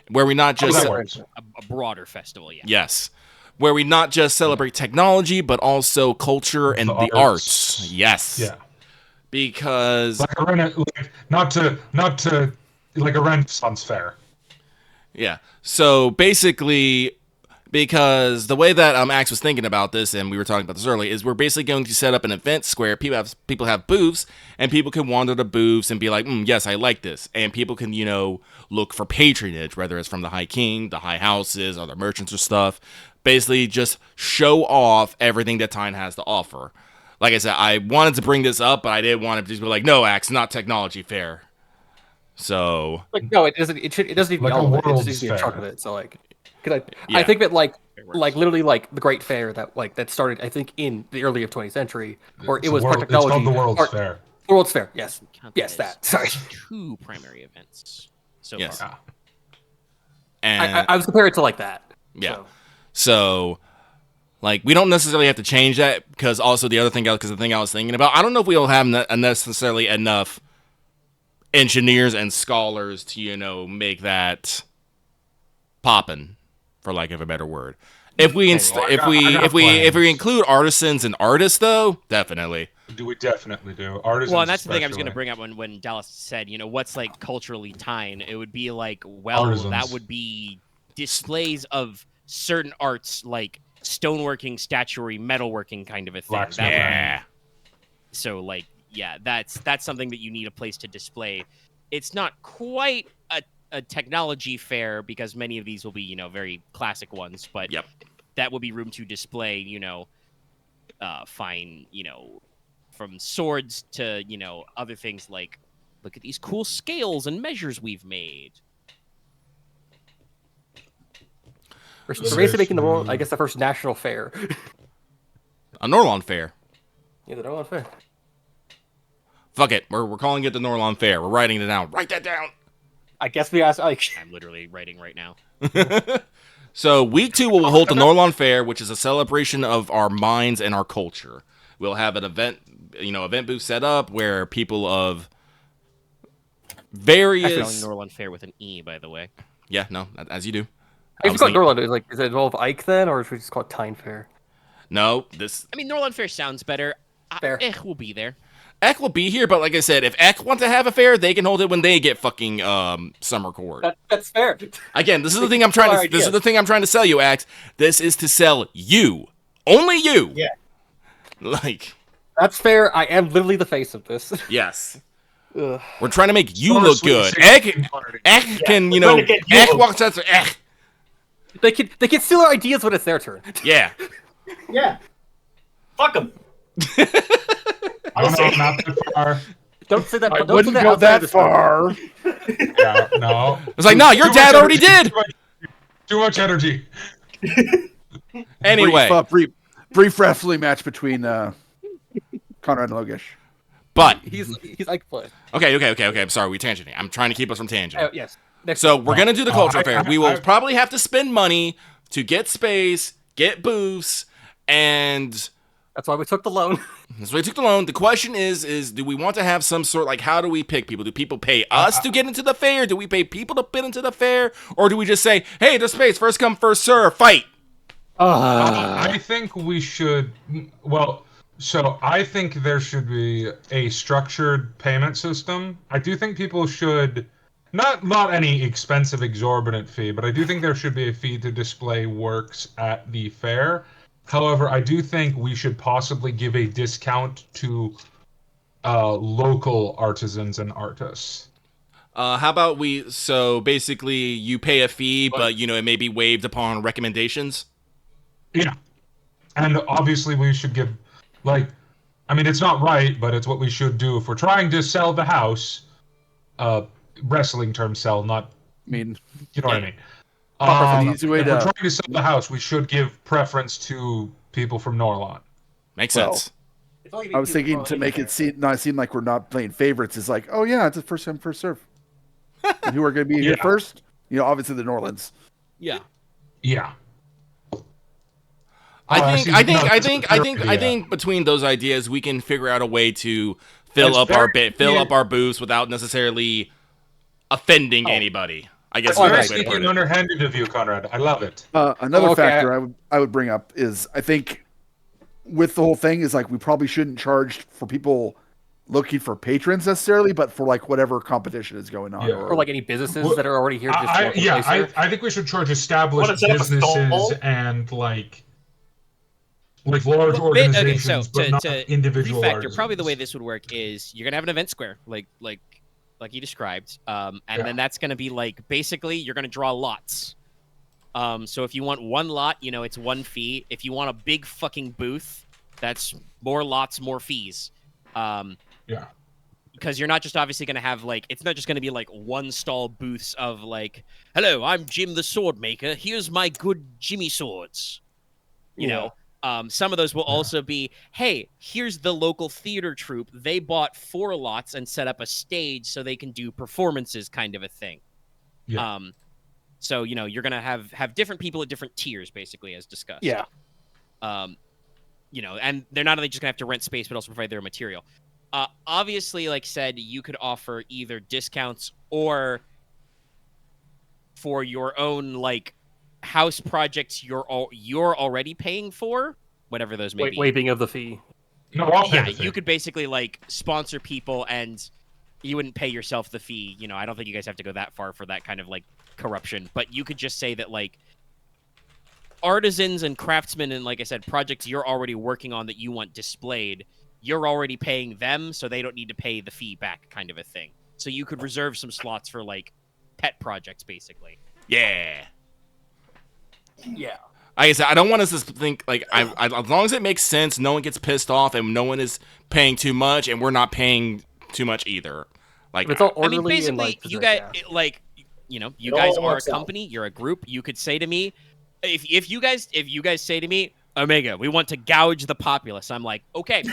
where we not just A broader festival, yeah. yes, where we not just celebrate technology, but also culture and the arts. Yes. Yeah. Because not to like a Renaissance fair. yeah. So basically, because the way that Axe was thinking about this, and we were talking about this earlier, is we're basically going to set up an event square. People have booths, and people can wander the booths and be like, yes, I like this. And people can, look for patronage, whether it's from the High King, the High Houses, other merchants or stuff. Basically, just show off everything that Teine has to offer. Like I said, I wanted to bring this up, but I didn't want to just be like, no, Axe, not technology fair. So, No, it doesn't. It doesn't even Like be a all of it. It world's just needs to be a chunk fair. of it. So because Yeah. I think that It works. literally the Great Fair that started I think in the early of 20th century, or It's it was a part world- technology. It's called the World's or- Fair. World's Fair. Yes. Count Yes, as that. Sorry. 2 primary events so Yes. far. and I was comparing it to like that. yeah. So. So, we don't necessarily have to change that because also the thing I was thinking about, I don't know if we'll have necessarily enough engineers and scholars to, make that poppin', for lack of a better word. If we include artisans and artists, though, definitely. We definitely do. Artisans Well, and that's the thing I was going to especially. bring up when Dallas said, what's culturally Teine? It would be well, Artisans. that would be displays of certain arts like stoneworking, statuary, metalworking kind of a thing. Blacksmith. Yeah. So that's something that you need a place to display. It's not quite a technology fair because many of these will be, very classic ones, but Yep. that would be room to display, fine, from swords to, other things like, look at these cool scales and measures we've made. We're basically making the world, I guess, the first national fair. A Norlon Fair. Yeah, the Norlon Fair. Fuck it. We're calling it the Norlon Fair. We're writing it down. Write that down. I guess we asked. I'm literally writing right now. So week 2 we'll hold the Norlon Fair, which is a celebration of our minds and our culture. We'll have an event booth set up where people of various Norlon Fair with an E, by the way. yeah, no, as you do. If you call it Norlon, is it involve Ike then, or should we just call it Teine Fair? No, this I mean, Norlon Fair sounds better. Fair. We'll be there. Ek will be here, but like I said, if Ek want to have a fair, they can hold it when they get fucking summer court. That's fair. Again, this is the thing I'm trying to. This is the thing I'm trying to sell you, Axe. This is to sell you, only you. Yeah. Like. That's fair. I am literally the face of this. Yes. Ugh. We're trying to make you look good. Ek can, you know, Ek walks out to Ek. They can steal our ideas when it's their turn. Yeah. Yeah. Fuck them. I don't know, not that far. Don't say that. I Don't say wouldn't that go outside that this far. Yeah, no. It's like, no, your Too dad much already energy, did. Too much energy. Anyway, brief wrestling match between Konrad and Logesh. but He's like play. okay. I'm sorry, we tangenting. I'm trying to keep us from tangent. Yes. So we're gonna do the culture I- fair. We will probably have to spend money to get space, get booths, and That's why we took the loan. that's why we took the loan. The question is do we want to have some sort, like, how do we pick people? Do people pay us to get into the fair? Do we pay people to get into the fair? Or do we just say, hey, there's space, first come, first serve, fight? I think we should. Well, so I think there should be a structured payment system. I do think people should not any expensive, exorbitant fee, but I do think there should be a fee to display works at the fair. However, I do think we should possibly give a discount to local artisans and artists. How about so basically you pay a fee, but, you know, it may be waived upon recommendations? Yeah. And obviously we should give, like, I mean, it's not right, but it's what we should do if we're trying to sell the house. Wrestling term sell, not, I mean, you know what I mean. an easy way if we're to- trying to sell the house, we should give preference to people from Norlon. Makes Well, sense. I was thinking to make it not seem like we're not playing favorites. Is like, oh yeah, it's a first come first serve. And who are going to be here Yeah. first? You know, obviously the Norlands. Yeah. Yeah. I Yeah. think between those ideas we can figure out a way to fill It's up our booths without necessarily offending anybody. I guess It's is the very best way to sneaky put and it. underhanded of you, Konrad. I love it. Another Okay. factor I would bring up is I think with the whole thing is like we probably shouldn't charge for people looking for patrons necessarily, but for like whatever competition is going on. Yeah. Or like any businesses Well, that are already here. Just I walking place here. think we should charge What established is it, a businesses stall? and like large Okay, organizations, so but not to individual refactor, artisans. probably the way this would work is you're gonna have an event square, like you described, and then that's gonna be like basically you're gonna draw lots. So if you want one lot, you know, it's one fee. If you want a big fucking booth, that's more lots, more fees. Yeah. Because you're not just obviously going to have, like, it's not just going to be, like, one stall booths of, like, hello, I'm Jim the Sword Maker. Here's my good Jimmy swords. You know, some of those will also be, hey, here's the local theater troupe. They bought 4 lots and set up a stage so they can do performances, kind of a thing. Yeah. So, you know, you're going to have different people at different tiers, basically, as discussed. Yeah. You know, and they're not only just going to have to rent space, but also provide their material. Obviously, like said, you could offer either discounts or for your own, like, house projects you're already paying for, whatever those may be. Waiving of the fee. No, I'll pay Yeah, the fee. you could basically, like, sponsor people and you wouldn't pay yourself the fee. You know, I don't think you guys have to go that far for that kind of, like, corruption. But you could just say that, like, artisans and craftsmen and, like I said, projects you're already working on that you want displayed, you're already paying them, so they don't need to pay the fee back, kind of a thing. So you could reserve some slots for, like, pet projects, basically. Yeah. Yeah. Like I said, I don't want us to think, like, as long as it makes sense, no one gets pissed off, and no one is paying too much, and we're not paying too much either. Like, If it's all I mean, orderly and, basically, like, you yeah. guys, like, you know, you It guys all are a works out. company, you're a group. You could say to me, if you guys say to me, Omega, we want to gouge the populace, I'm like, okay,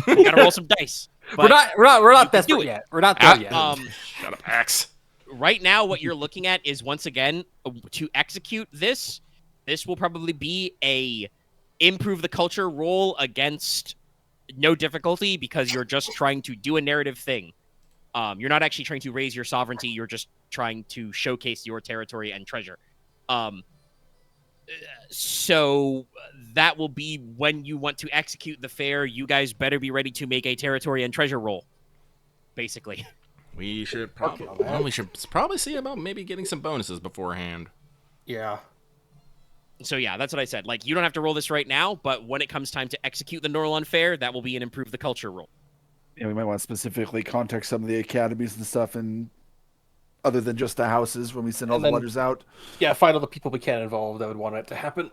we gotta roll some dice. We're But, not do desperate it. yet. We're not there yet. shut up, Axe. right now, what you're looking at is, once again, to execute this will probably be a improve the culture roll against no difficulty, because you're just trying to do a narrative thing. You're not actually trying to raise your sovereignty. You're just trying to showcase your territory and treasure. So that will be when you want to execute the fair. You guys better be ready to make a territory and treasure roll, basically. We should probably see about maybe getting some bonuses beforehand. Yeah. So yeah, that's what I said. Like, you don't have to roll this right now, but when it comes time to execute the Norlon Fair, that will be an improve the culture roll. Yeah, we might want to specifically contact some of the academies and stuff, and other than just the houses when we send all the letters out. Yeah, find all the people we can involve that would want it to happen.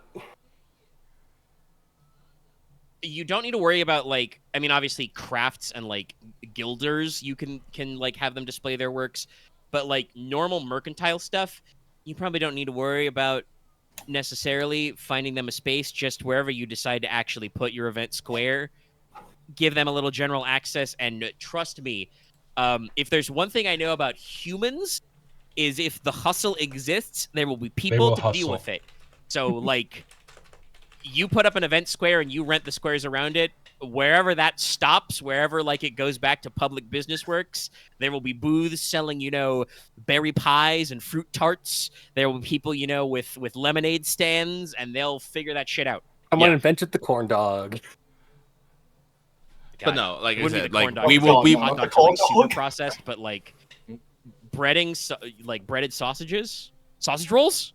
You don't need to worry about, like, I mean, obviously crafts and like guilders, you can like have them display their works, but like normal mercantile stuff, you probably don't need to worry about necessarily finding them a space. Just wherever you decide to actually put your event square, give them a little general access. And trust me, if there's one thing I know about humans, is if the hustle exists, there will be people to deal with it. So like, you put up an event square and you rent the squares around it. Wherever that stops, wherever like it goes back to public business works, there will be booths selling, berry pies and fruit tarts. There will be people, with lemonade stands, and they'll figure that shit out. Someone invented the corn dog. But no, like I said, like we hot dogs are like super dog. processed, but like breading, like breaded sausage rolls. Sausage rolls.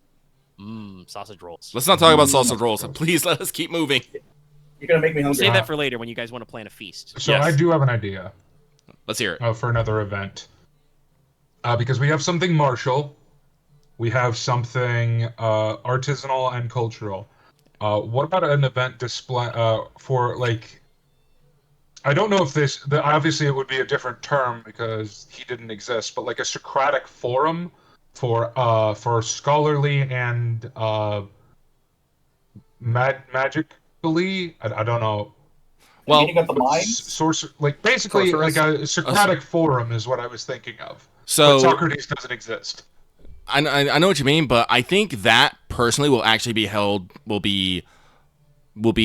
Let's not talk about sausage rolls. Please let us keep moving. You're gonna make me hungry. Save that for later when you guys want to plan a feast. So Yes. I do have an idea. Let's hear it. For another event. Because we have something martial, we have something artisanal and cultural. What about an event display for like? I don't know if obviously it would be a different term because he didn't exist, but like a Socratic forum for scholarly and magically. I don't know. Well, Meeting of the minds? Source, like basically like a Socratic forum is what I was thinking of. So But Socrates doesn't exist. I know what you mean, but I think that personally will actually be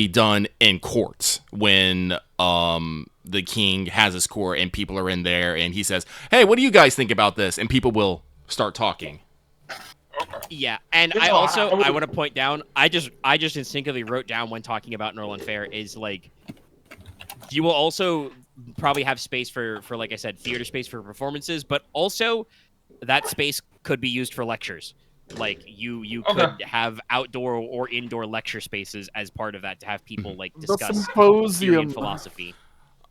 done in courts when the king has his court and people are in there and he says, "Hey, what do you guys think about this?" And people will start talking. Yeah, and I want to point down, I just instinctively wrote down when talking about Norland Fair is like, you will also probably have space for like I said, theater space for performances, but also that space could be used for lectures. Like you could have outdoor or indoor lecture spaces as part of that to have people like discuss theory and philosophy.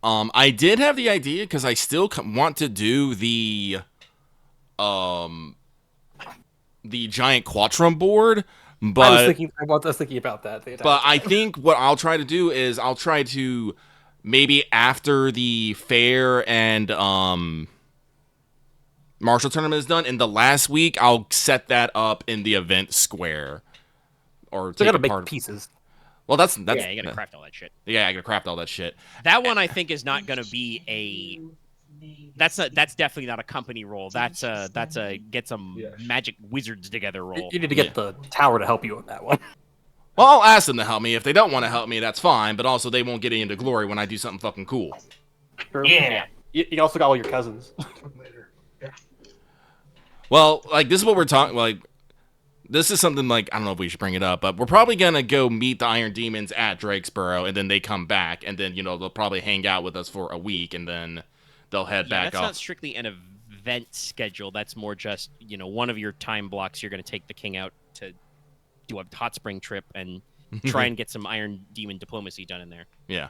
I did have the idea because I still want to do the giant Quattrum board, but I was thinking about that. But I think what I'll try to do is I'll try to maybe after the fair and martial tournament is done in the last week, I'll set that up in the event square. Or So you take gotta a part make pieces. Well, that's Yeah, you gotta craft all that shit. Yeah, I gotta craft all that shit. That one I think is not gonna be a. That's definitely not a company role. That's a get some magic wizards together role. You need to get the tower to help you on that one. Well, I'll ask them to help me. If they don't want to help me, that's fine. But also, they won't get into glory when I do something fucking cool. Yeah. You also got all your cousins. Well, like, this is what we're talking, like, this is something, like, I don't know if we should bring it up, but we're probably gonna go meet the Iron Demons at Drakesboro, and then they come back, and then, they'll probably hang out with us for a week, and then they'll head back that's off. not strictly an event schedule. That's more just, one of your time blocks. You're going to take the king out to do a hot spring trip and try and get some Iron Demon diplomacy done in there. Yeah.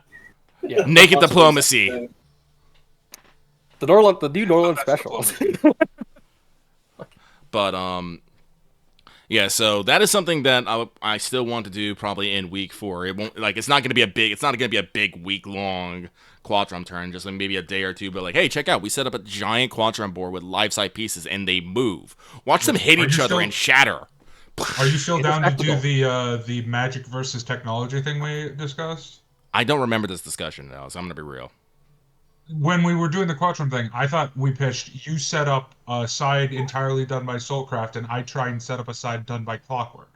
Yeah. Naked diplomacy. The new Norland specials. But, yeah, so that is something that I still want to do probably in week 4. It won't, like, it's not gonna be a big week-long Quattrum turn, just like maybe a day or two, but like, hey, check out, we set up a giant Quattrum board with life-size pieces, and they move. Watch them hit each other and shatter. Are you still down to do the magic versus technology thing we discussed? I don't remember this discussion, though, so I'm gonna be real. When we were doing the Quattrum thing, I thought we pitched you set up a side entirely done by Soulcraft, and I try and set up a side done by Clockwork.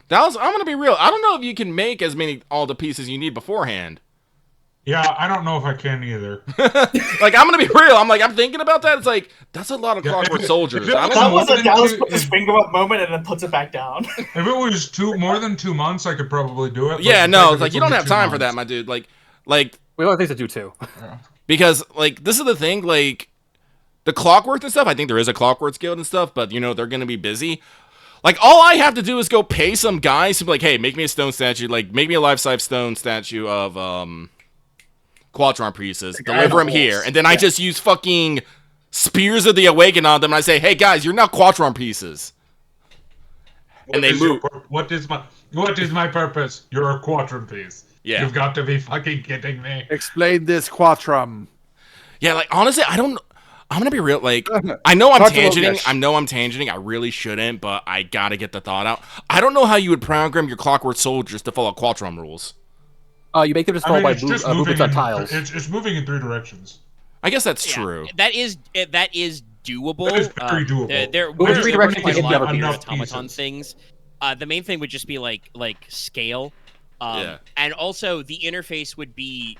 I'm gonna be real. I don't know if you can make all the pieces you need beforehand. Yeah, I don't know if I can either. Like, I'm gonna be real. I'm thinking about that. It's like that's a lot of Yeah, Clockwork if- Soldiers. if it I was don't That know. was more a than Dallas two- puts his if- finger up moment and then puts it back down. If it was more than 2 months, I could probably do it. but Yeah, the no, fact it's that like you don't only have 2 time for that, months- my dude. Like, We have things to do too. because like this is the thing. Like, the Clockwork and stuff. I think there is a Clockwork Guild and stuff, but they're gonna be busy. Like, all I have to do is go pay some guys to be like, hey, make me a stone statue. Like, make me a life-size stone statue of Quatron Priestess. Deliver them here, and then I just use fucking Spears of the Awakened on them, and I say, hey guys, you're now Quatron pieces. And they move. What is my purpose? You're a quadrant piece. Yeah. You've got to be fucking kidding me. Explain this Quattrum. Yeah, like, honestly, I don't. I'm gonna be real. Like, I know I'm Talk to tangenting. Logesh. I know I'm tangenting. I really shouldn't, but I gotta get the thought out. I don't know how you would program your Clockwork Soldiers to follow Quatron rules. You make them just I follow mean, by it's just movements on tiles. It's moving in 3 directions. I guess that's Yeah, true. That is doable. That is very doable. There Well, we're just working redirecting quite a to lot of enough weird pieces. automaton things. The main thing would just be like scale, Yeah. and also the interface would be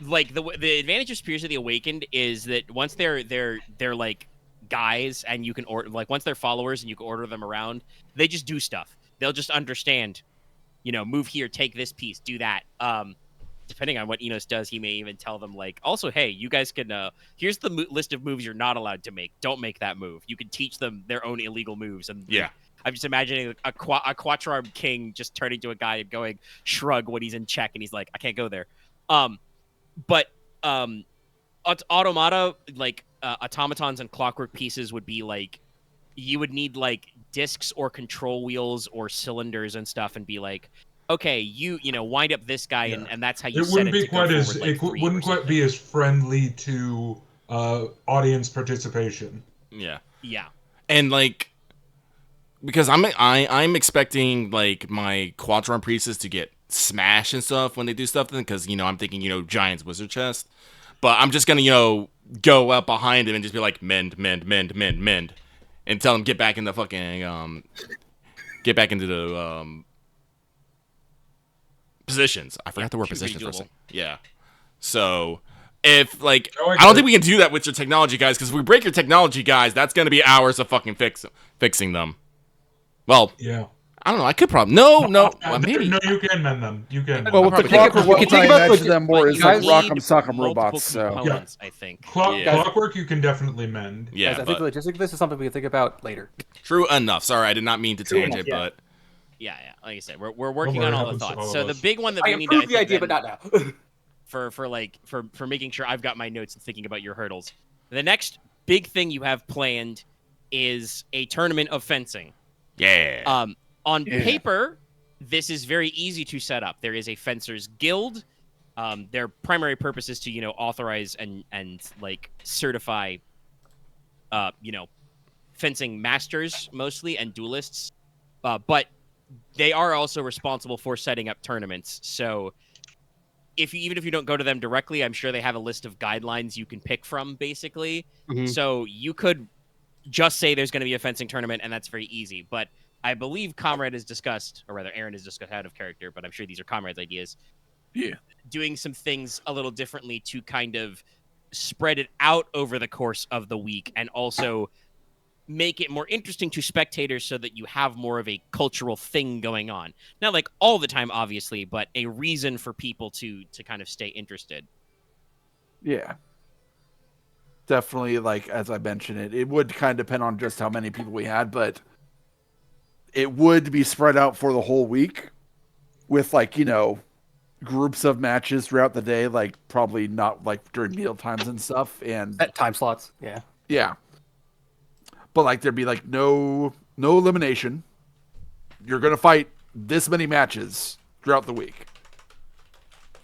like the advantage of Spears of the Awakened is that once they're like guys and you can order, like, once they're followers and you can order them around, they just do stuff. They'll just understand, move here, take this piece, do that. Depending on what Inos does, he may even tell them, like, also, hey, you guys can, here's the list of moves you're not allowed to make. Don't make that move. You can teach them their own illegal moves. And Yeah. I'm just imagining a Quattro King just turning to a guy and going, shrug when he's in check, and he's like, I can't go there. But automata, like, automatons and clockwork pieces would be, like, you would need, like, discs or control wheels or cylinders and stuff, and be like, okay, you wind up this guy, Yeah. and that's how you It set wouldn't him be to go quite as forward, like, 3 or wouldn't quite be something. as friendly to audience participation. Yeah. Yeah. And like, because I'm expecting like my Quatron Priestess to get smashed and stuff when they do stuff, because I'm thinking Giant's Wizard Chest, but I'm just gonna go up behind him and just be like mend, and tell him get back in the fucking get back into the positions. I forgot the word should be positions for a doable. second. Yeah. So if like Oh, I I get don't it. think we can do that with your technology guys, because if we break your technology guys, that's gonna be hours of fucking fixing them. Well, Yeah. I don't know. I could probably no. Well, maybe. No, you can mend them. You can. Well, with the probably clockwork, think what we I think about imagine the- them more But is you like need Rock'em Sock'em multiple robots. So components, I think. Yeah. Clockwork you can definitely mend. Yeah, Guys, I think the but logistics of this is something we can think about later. true enough. Sorry, I did not mean to True tangent, enough, yeah. but Yeah. Like I said, we're working worry, on it all the happens to thoughts. all So of the us. big one that I we need to approved the think idea, then, but not now. for making sure I've got my notes and thinking about your hurdles. The next big thing you have planned is a tournament of fencing. yeah. On Yeah. paper, this is very easy to set up. There is a fencers guild. Their primary purpose is to authorize and like certify fencing masters mostly and duelists. But they are also responsible for setting up tournaments. So even if you don't go to them directly, I'm sure they have a list of guidelines you can pick from, basically. Mhm. So you could just say there's going to be a fencing tournament, and that's very easy. But I believe Comrade has discussed, or rather Aren has discussed out of character, but I'm sure these are Comrade's ideas. Yeah. Doing some things a little differently to kind of spread it out over the course of the week, and also make it more interesting to spectators so that you have more of a cultural thing going on. Not like all the time, obviously, but a reason for people to kind of stay interested. yeah, definitely. Like as I mentioned, it would kind of depend on just how many people we had, but it would be spread out for the whole week with groups of matches throughout the day, like probably not like during meal times and stuff. And At time slots, yeah. yeah, but like there'd be like no elimination. You're gonna fight this many matches throughout the week,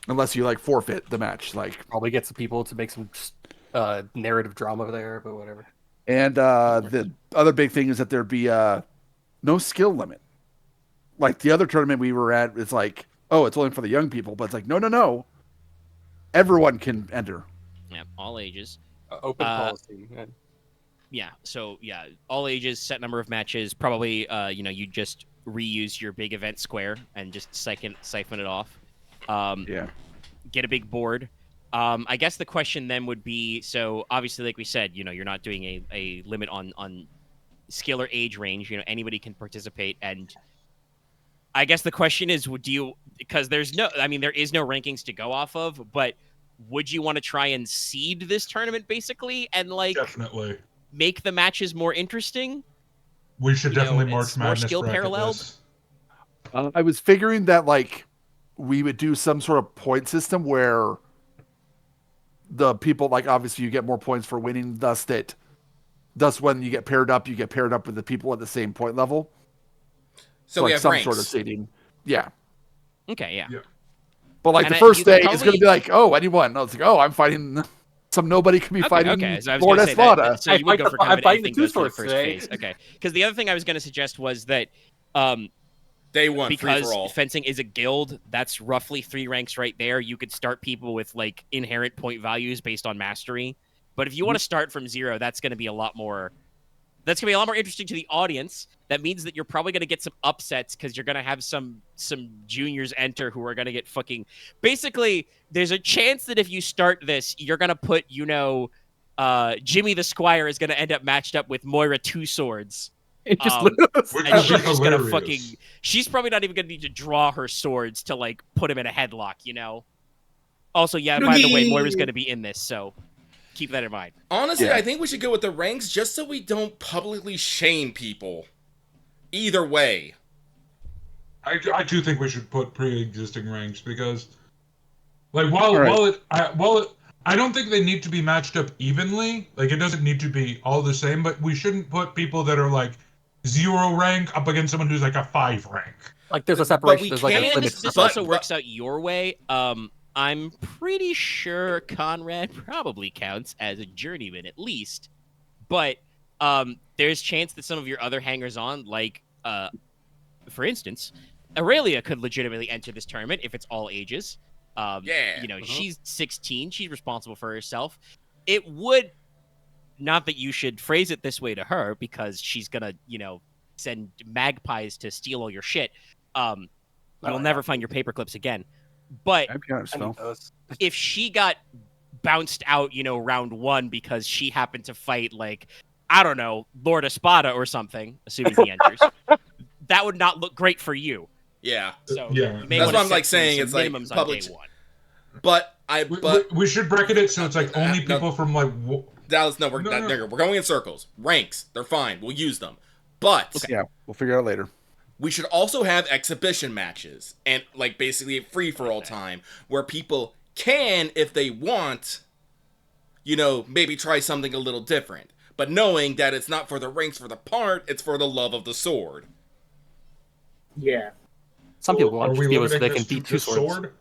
unless you like forfeit the match. Like, Probably get some people to make some narrative drama there, but whatever. and the other big thing is that there'd be no skill limit. Like the other tournament we were at, it's like, oh, it's only for the young people, but it's like, no, everyone can enter. Yeah, all ages. Open policy. Yeah, so yeah, all ages, set number of matches. Probably, you just reuse your big event square and just siphon it off. Yeah. Get a big board. I guess the question then would be, so obviously, like we said, you're not doing a limit on skill or age range. Anybody can participate, and I guess the question is, because there is no rankings to go off of, but would you want to try and seed this tournament basically and Definitely. make the matches more interesting? We should definitely March it's more Madness skill bracket paralleled. this. I was figuring that we would do some sort of point system where the people obviously you get more points for winning, thus when you get paired up with the people at the same point level. So we have some ranks. sort of seeding. Yeah. Okay, yeah. But the first day it's going to be anyone. No, it's I'm fighting some nobody can be fighting. Okay, so I was Lord going to say that. So you would go for I'm fighting the anything goes for the two-swords first today. phase. Okay, because the other thing I was going to suggest was that Day one, because free for all. fencing is a guild, that's roughly 3 ranks right there. You could start people with inherent point values based on mastery. But if you want to start from 0, that's going to be a lot more. That's going to be a lot more interesting to the audience. That means that you're probably going to get some upsets because you're going to have some juniors enter who are going to get fucking. Basically, there's a chance that if you start this, you're going to put Jimmy the Squire is going to end up matched up with Moira Two Swords. It just Which And would she's be just gonna hilarious. she's probably not even gonna need to draw her swords to put him in a headlock, Also, yeah, by the way, Moira's gonna be in this, so keep that in mind. Honestly, I think we should go with the ranks just so we don't publicly shame people. Either way. I do think we should put pre-existing ranks because, I don't think they need to be matched up evenly. It doesn't need to be all the same, but we shouldn't put people that are 0 rank up against someone who's a 5 rank. There's a separation. There's And a limit. this also works out your way. I'm pretty sure Konrad probably counts as a journeyman at least, but there's chance that some of your other hangers-on, for instance, Aurelia could legitimately enter this tournament if it's all ages. She's 16. She's responsible for herself. It would not that you should phrase it this way to her because she's gonna, send magpies to steal all your shit. You'll never find your paper clips again. But if she got bounced out, round 1 because she happened to fight I don't know, Lord Espada or something, assuming he enters, that would not look great for you. Yeah. So yeah. you may That's wanna what I'm set saying. some It's minimums public. on day 1. But We should bracket it so it's only people from Dallas, we're going in circles. Ranks, they're fine. We'll use them. But yeah, we'll figure it out later. We should also have exhibition matches and basically a free for all time where people can, if they want, maybe try something a little different, but knowing that it's not for the ranks for the part, it's for the love of the sword. Yeah. Some people want to be able so they can limiting beat this to 2 the swords. sword?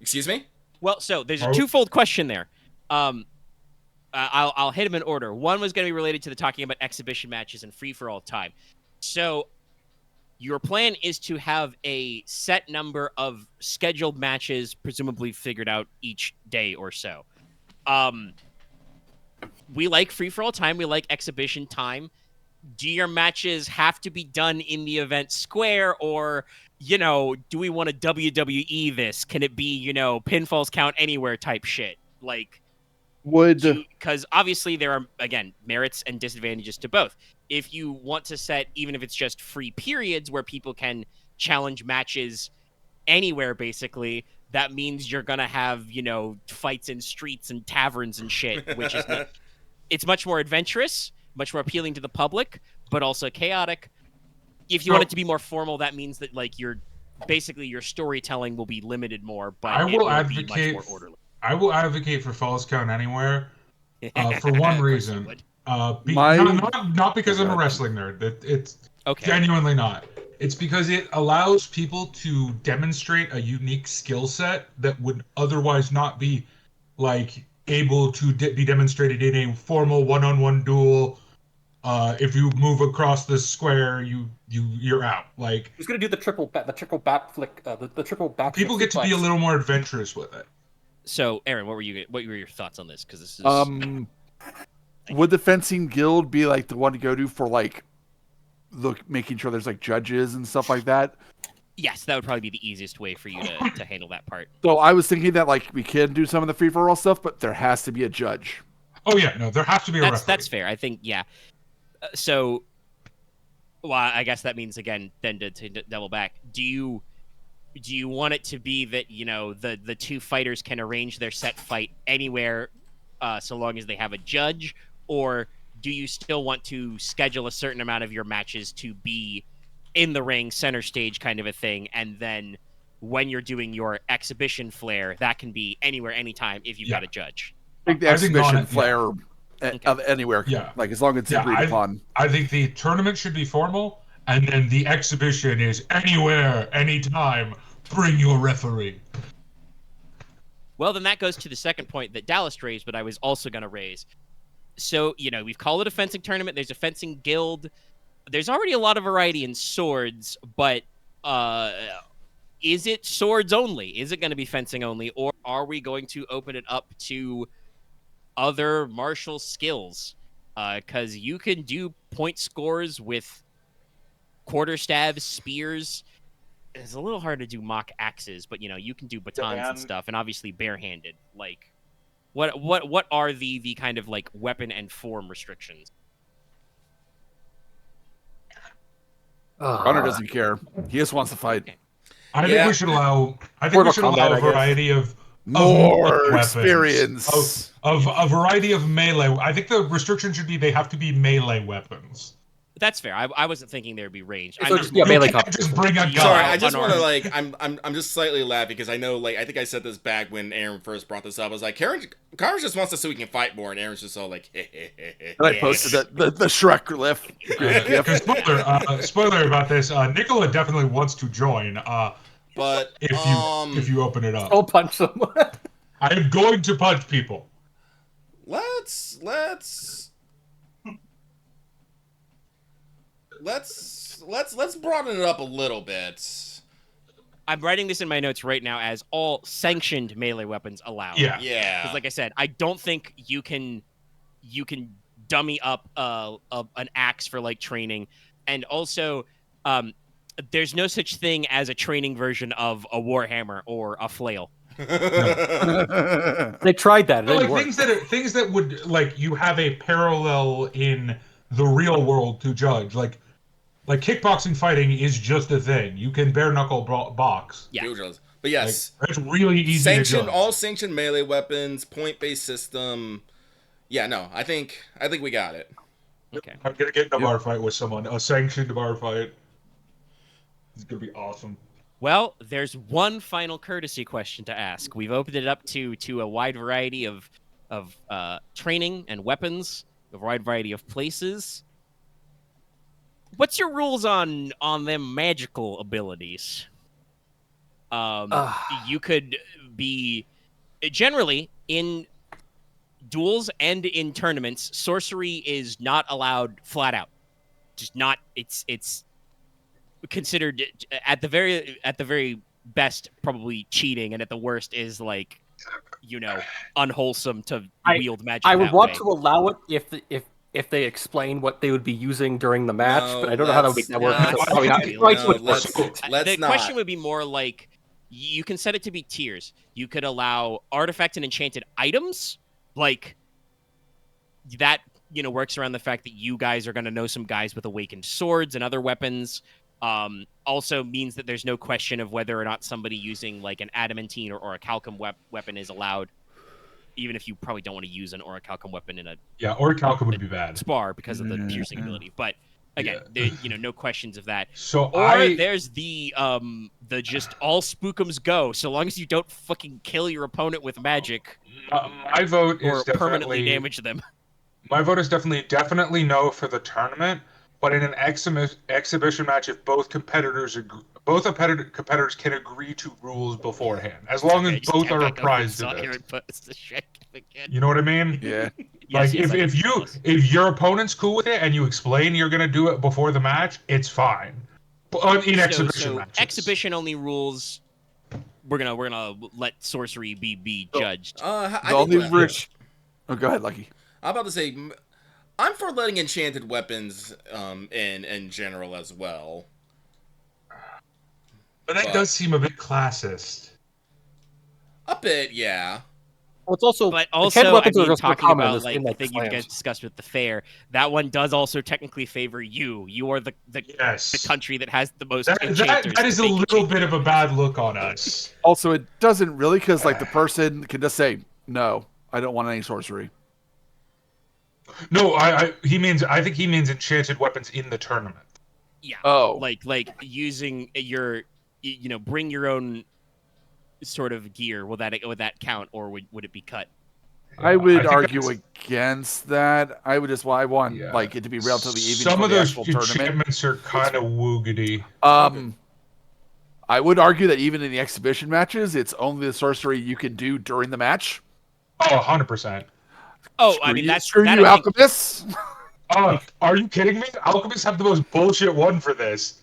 Excuse me? Well, so there's a twofold question there. I'll hit them in order. One was going to be related to the talking about exhibition matches and free for all time. So your plan is to have a set number of scheduled matches, presumably figured out each day or so. We like free for all time. We like exhibition time. Do your matches have to be done in the event square, or do we want to WWE this? Can it be pinfalls count anywhere type shit? Because obviously there are, again, merits and disadvantages to both. If you want to set, even if it's just free periods where people can challenge matches anywhere, basically, that means you're going to have, fights in streets and taverns and shit, which is it's much more adventurous, much more appealing to the public, but also chaotic. If you want it to be more formal, that means that your storytelling will be limited more, but I will be much more orderly. I will advocate for falls count anywhere for one reason. Not because I'm a wrestling nerd. It's genuinely not. It's because it allows people to demonstrate a unique skill set that would otherwise not be able to be demonstrated in a formal one-on-one duel. If you move across the square, you're out. Who's gonna do the triple back flick? The triple back. People get to be a little more adventurous with it. So, Aren, what were your thoughts on this? Because this is would the fencing guild be the one to go to for making sure there's judges and stuff like that? Yes, that would probably be the easiest way for you to handle that part. So I was thinking that like we can do some of the free for all stuff, but there has to be a judge. Oh yeah, no, there has to be a referee. That's fair. I think so. Well, I guess that means again then to double back. Do you want it to be that the two fighters can arrange their set fight anywhere, so long as they have a judge, or do you still want to schedule a certain amount of your matches to be in the ring, center stage kind of a thing, and then when you're doing your exhibition flair, that can be anywhere, anytime if you've got a judge? I think the exhibition flair of anywhere, like as long as it's agreed upon. I think the tournament should be formal, and then the exhibition is anywhere, anytime. Bring your referee. Well, then that goes to the second point that Dallas raised, but I was also going to raise. So, we've called it a fencing tournament. There's a fencing guild. There's already a lot of variety in swords, but is it swords only? Is it going to be fencing only, or are we going to open it up to other martial skills? Because you can do point scores with quarterstaves, spears. It's a little hard to do mock axes, but you can do batons and stuff, and obviously barehanded. Like, what are the kind of like weapon and form restrictions? Konrad doesn't care. He just wants to fight. Okay. I think we should allow. I think we should allow a variety of more experience of a variety of melee. I think the restriction should be they have to be melee weapons. That's fair. I wasn't thinking there'd be range. So melee competition. Just bring a gun. Sorry, I just want to I'm just slightly laughing because I know I think I said this back when Aren first brought this up. I was like, Konrad just wants us so we can fight more, and Aren's just all like, And I posted the Shrek glyph. Spoiler about this. Nicola definitely wants to join. But if you open it up, I'll punch someone. I am going to punch people. Let's broaden it up a little bit. I'm writing this in my notes right now as all sanctioned melee weapons allowed. Yeah. Because, like I said, I don't think you can dummy up an axe for like training, and also there's no such thing as a training version of a warhammer or a flail. They tried that. Things that would like you have a parallel in the real world to judge. Like kickboxing fighting is just a thing. You can bare knuckle box. Yeah. But yes, it's really easy to judge. All sanctioned melee weapons, point based system. Yeah, no, I think we got it. Okay. I'm gonna get in a bar fight with someone. A sanctioned bar fight. It's gonna be awesome. Well, there's one final courtesy question to ask. We've opened it up to a wide variety of training and weapons, a wide variety of places. What's your rules on them magical abilities? You could be generally in duels and in tournaments. Sorcery is not allowed flat out. Just not. It's considered at the very best probably cheating, and at the worst is like unwholesome to wield magic. I would want to allow it if they explain what they would be using during the match, but I don't know how that would make that work. The question would be more like you can set it to be tiers. You could allow artifact and enchanted items, like that. Works around the fact that you guys are going to know some guys with awakened swords and other weapons. Also means that there's no question of whether or not somebody using like an adamantine or a calcum weapon is allowed, even if you probably don't want to use an orichalcum weapon in a orichalcum would be bad spar because of the piercing ability. But again, no questions of that. So there's the just all spookums go, so long as you don't fucking kill your opponent with magic. My vote is permanently damage them. My vote is definitely no for the tournament. But in an exhibition match, if both competitors can agree to rules beforehand, as long as both are apprised of it. You know what I mean? Yeah. Like if your opponent's cool with it and you explain you're gonna do it before the match, it's fine. But in exhibition matches, exhibition only rules. We're gonna let sorcery be judged. The only rich. Oh, go ahead, Lucky. I'm about to say. I'm for letting enchanted weapons in general as well. But that does seem a bit classist. A bit, yeah. Well, it's also, But like, hand also, I weapons are mean, just more talking common in about this- like in, the thing you slams. guys discussed with the fair, that one does also technically favor you. You are the Yes. country that has the most That enchanters. is to a make little enchanters. bit of a bad look on us. Also, it doesn't really, because like the person can just say, "No, I don't want any sorcery." No, I think he means enchanted weapons in the tournament. Yeah. Oh, Like using your, bring your own sort of gear. Would that count, or would it be cut? I would think argue that's- against that. I would just, I want Yeah. like it to be relatively even Some for of the those actual tournament. enchantments are kind of woogity. I would argue that even in the exhibition matches, it's only the sorcery you can do during the match. Oh, 100%. Oh, Screw I mean, you, screw you, I think- alchemists. Are you kidding me? Alchemists have the most bullshit one for this.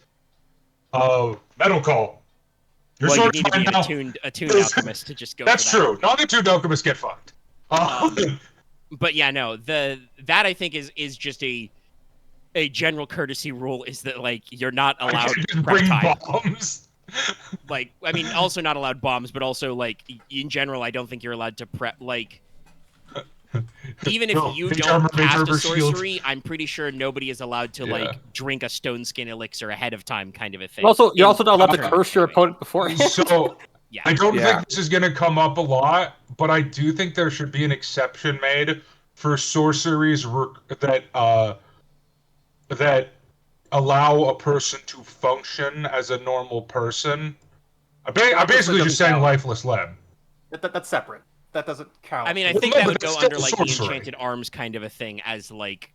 Metal Call. Your Well, you sword's need to be mine an now. attuned alchemist to just go. That's for that. true. Non-attuned alchemists get fucked. But yeah, no, that I think is just a general courtesy rule, is that like you're not I allowed can just prep bring time. bombs. Like, I mean, also not allowed bombs, but also like in general, I don't think you're allowed to prep like. Even if No, you the don't armor makes cast a armor shield. sorcery, I'm pretty sure nobody is allowed to Yeah. like drink a stone skin elixir ahead of time, kind of a thing. Also, you're In also not allowed to tournaments, curse your anyway. opponent beforehand. So Yeah. I don't Yeah. think this is going to come up a lot, but I do think there should be an exception made for sorceries that allow a person to function as a normal person. I'm basically just saying lifeless limb. That's separate. That doesn't count. I mean, I Well, think no, that but would that's go still under like the sorcery. enchanted arms kind of a thing, as like,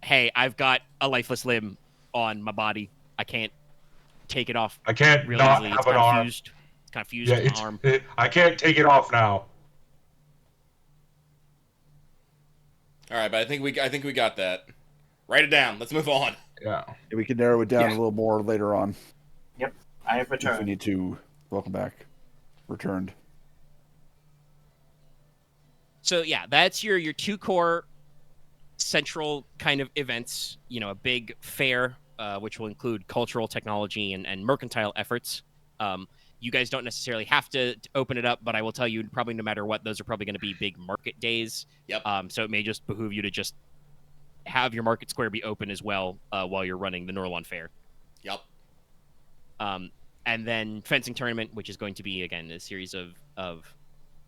hey, I've got a lifeless limb on my body. I can't take it off I can't real not easily. have It's an kind of arm. fused. It's kind of fused Yeah, to the arm. I can't take it off now. All right, but I think we got that. Write it down. Let's move on. Yeah. We can narrow it down Yeah. a little more later on I have if we returned. need to. Welcome back. Returned. So yeah, that's your two core central kind of events. A big fair, which will include cultural, technology, and mercantile efforts. You guys don't necessarily have to open it up, but I will tell you, probably no matter what, those are probably going to be big market days. Yep. So it may just behoove you to just have your market square be open as well while you're running the Norlon Fair. Yep. And then fencing tournament, which is going to be again a series of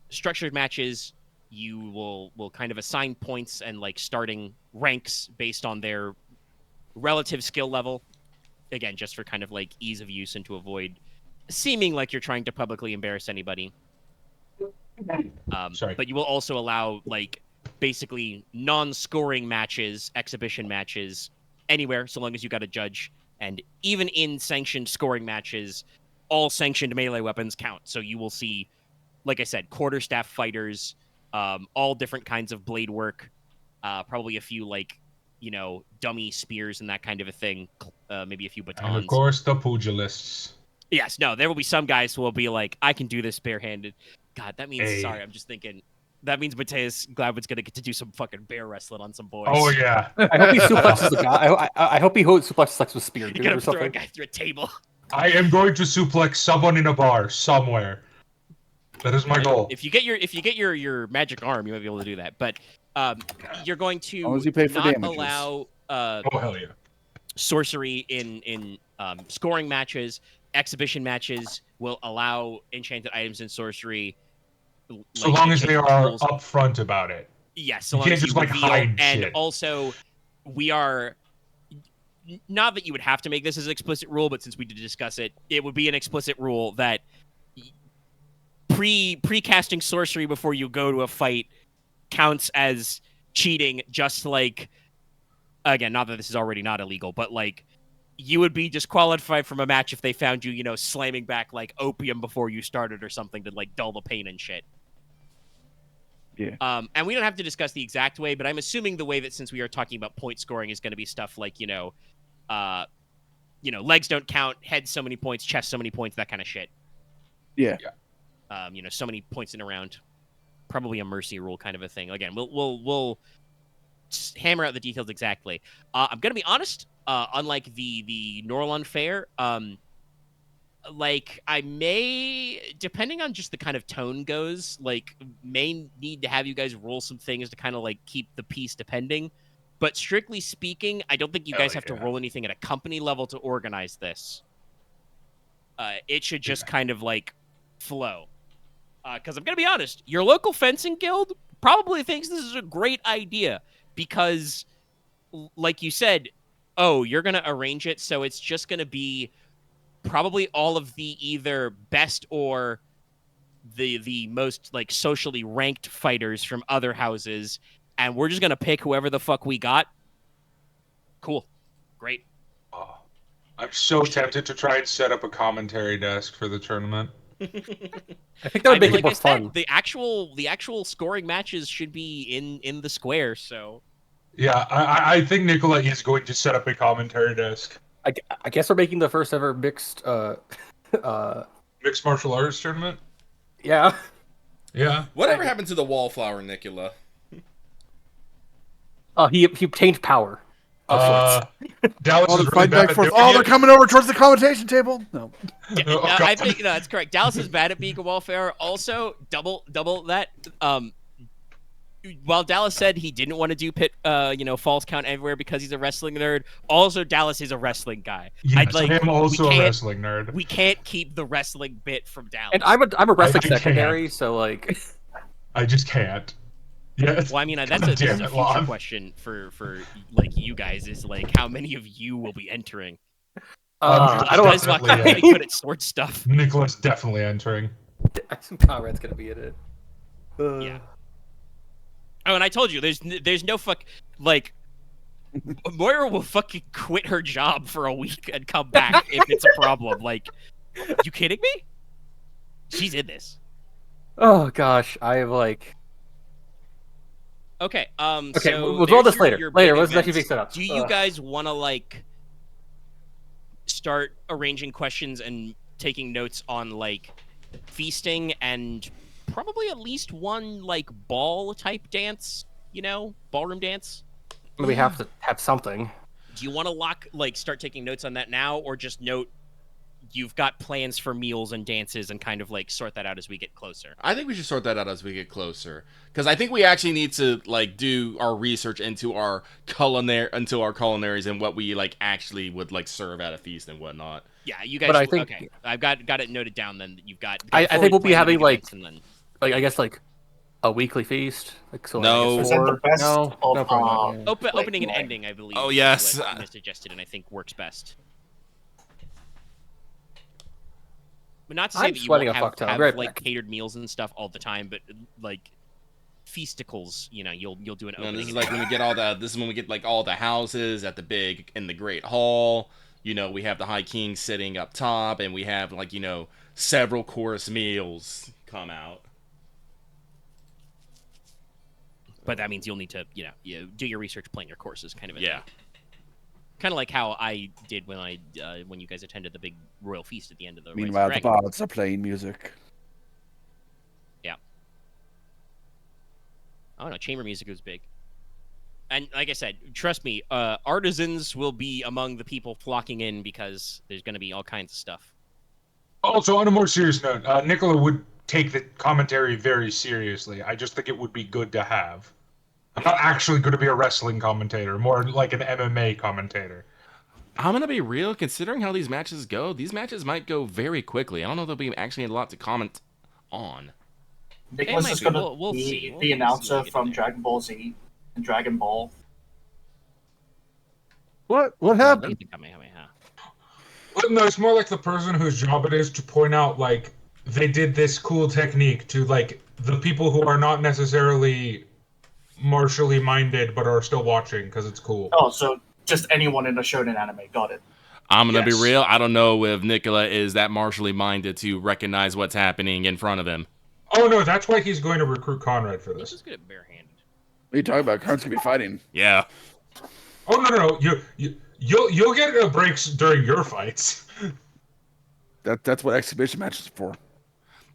structured matches. You will kind of assign points and like starting ranks based on their relative skill level. Again, just for kind of like ease of use and to avoid seeming like you're trying to publicly embarrass anybody. Sorry. But you will also allow like basically non-scoring matches, exhibition matches, anywhere, so long as you got a judge. And even in sanctioned scoring matches, all sanctioned melee weapons count. So you will see, like I said, quarterstaff fighters, all different kinds of blade work, probably a few like, dummy spears and that kind of a thing, maybe a few And batons. of course, the pugilists. Yes, no, there will be some guys who will be like, I can do this barehanded. God, that means, Hey. sorry, I'm just thinking, that means Mateus Gladwood's going to get to do some fucking bear wrestling on some boys. Oh yeah. I hope he suplexes the guy. I hope he suplexes like with spear You're dude going or to throw a something. guy through a table. I am going to suplex someone in a bar somewhere. That is my goal. If you get your magic arm, you might be able to do that. But you're going to long as you pay for not damages. allow Oh hell yeah. sorcery in scoring matches. Exhibition matches will allow enchanted items and sorcery. So like long as they enchanted are tools. upfront about it. Yes, so You long can't as you just, like, reveal, hide and shit. also we are not that you would have to make this as an explicit rule, but since we did discuss it, it would be an explicit rule that pre-casting sorcery before you go to a fight counts as cheating, just like, again, not that this is already not illegal, but like you would be disqualified from a match if they found you, slamming back like opium before you started or something to like dull the pain and shit. Yeah. And we don't have to discuss the exact way, but I'm assuming the way that, since we are talking about point scoring, is going to be stuff like, legs don't count, head so many points, chest so many points, that kind of shit. Yeah. So many points in a round. Probably a mercy rule kind of a thing. Again, we'll hammer out the details exactly. I'm gonna be honest. Unlike the Norlon Fair, like I may, depending on just the kind of tone goes, like may need to have you guys roll some things to kind of like keep the peace depending. But strictly speaking, I don't think you guys have to roll anything at a company level to organize this. It should just kind of like flow. Because I'm gonna be honest, your local fencing guild probably thinks this is a great idea because, like you said, oh, you're gonna arrange it so it's just gonna be probably all of the either best or the most like socially ranked fighters from other houses, and we're just gonna pick whoever the fuck we got. Cool, great. Oh, I'm so tempted to try and set up a commentary desk for the tournament. I think that would make it more fun. The actual scoring matches should be in the square. So yeah, I think Nicola is going to set up a commentary desk. I guess we're making the first ever mixed Mixed martial arts tournament. Yeah. Yeah. Whatever happened to the wallflower, Nicola? He obtained power. Dallas is really bad at doing they're it. coming over towards the commentation table. No. I think that's correct. Dallas is bad at being a wallflower. Also, double that. While Dallas said he didn't want to do false count everywhere because he's a wrestling nerd, also Dallas is a wrestling guy. Yes, I am also a wrestling nerd. We can't keep the wrestling bit from Dallas. And I'm a wrestling secondary, so like I just can't. Yeah. Well, I mean, that's a future question for like you guys is like how many of you will be entering? I don't want to really good at sword stuff. Nicola's definitely entering. Conrad's gonna be in it. Yeah. Oh, and I told you, there's no like, Moira will fucking quit her job for a week and come back if it's a problem. Like, you kidding me? She's in this. Oh gosh, I have like. Okay. Okay, so we'll roll this later. Your Later, big let's actually events. fix it up. Do you guys want to like start arranging questions and taking notes on like feasting and probably at least one like ball type dance, ballroom dance? We have to have something. Do you want to start taking notes on that now, or just note you've got plans for meals and dances and kind of like sort that out as we get closer? I think we should sort that out as we get closer, because I think we actually need to like do our research into our culinaries and what we like actually would like serve at a feast and whatnot. Yeah, you guys. But I think, okay, I've got it noted down. Then you've got. I think we'll be having like I guess like a weekly feast. Like, so No. Is that the best No, of, no problem. opening and ending, I believe. Oh, is yes. what Tina suggested, and I think works best. But not to say I'm that you sweating won't a fuck ton. have Right like back. catered meals and stuff all the time, but like feasticles, you'll do an No, opening. this is and like when we get all the. This is when we get like all the houses at the great hall. We have the High King sitting up top, and we have like several course meals come out. But that means you'll need to, do your research, plan your courses, kind of. Yeah. Kind of like how I did when you guys attended the big royal feast at the end of the. Meanwhile, Rise the of the bards are playing music. Yeah. Oh no, chamber music was big. And like I said, trust me, artisans will be among the people flocking in because there's going to be all kinds of stuff. Also, on a more serious note, Nicola would take the commentary very seriously. I just think it would be good to have. I'm not actually going to be a wrestling commentator, more like an MMA commentator. I'm going to be real, considering how these matches go. These matches might go very quickly. I don't know if there'll be actually a lot to comment on. Nicholas is going to be the announcer from Dragon Ball Z and Dragon Ball. What happened? Well, no, it's more like the person whose job it is to point out, like, they did this cool technique to, like, the people who are not necessarily martially minded but are still watching because it's cool. Oh, so just anyone in a shonen anime. Got it. I'm going to be real. I don't know if Nicola is that martially minded to recognize what's happening in front of him. Oh, no, that's why he's going to recruit Konrad for this. He's good at barehanded. What are you talking about? Conrad's going to be fighting. Yeah. Oh, no. You'll get breaks during your fights. That's what exhibition matches are for.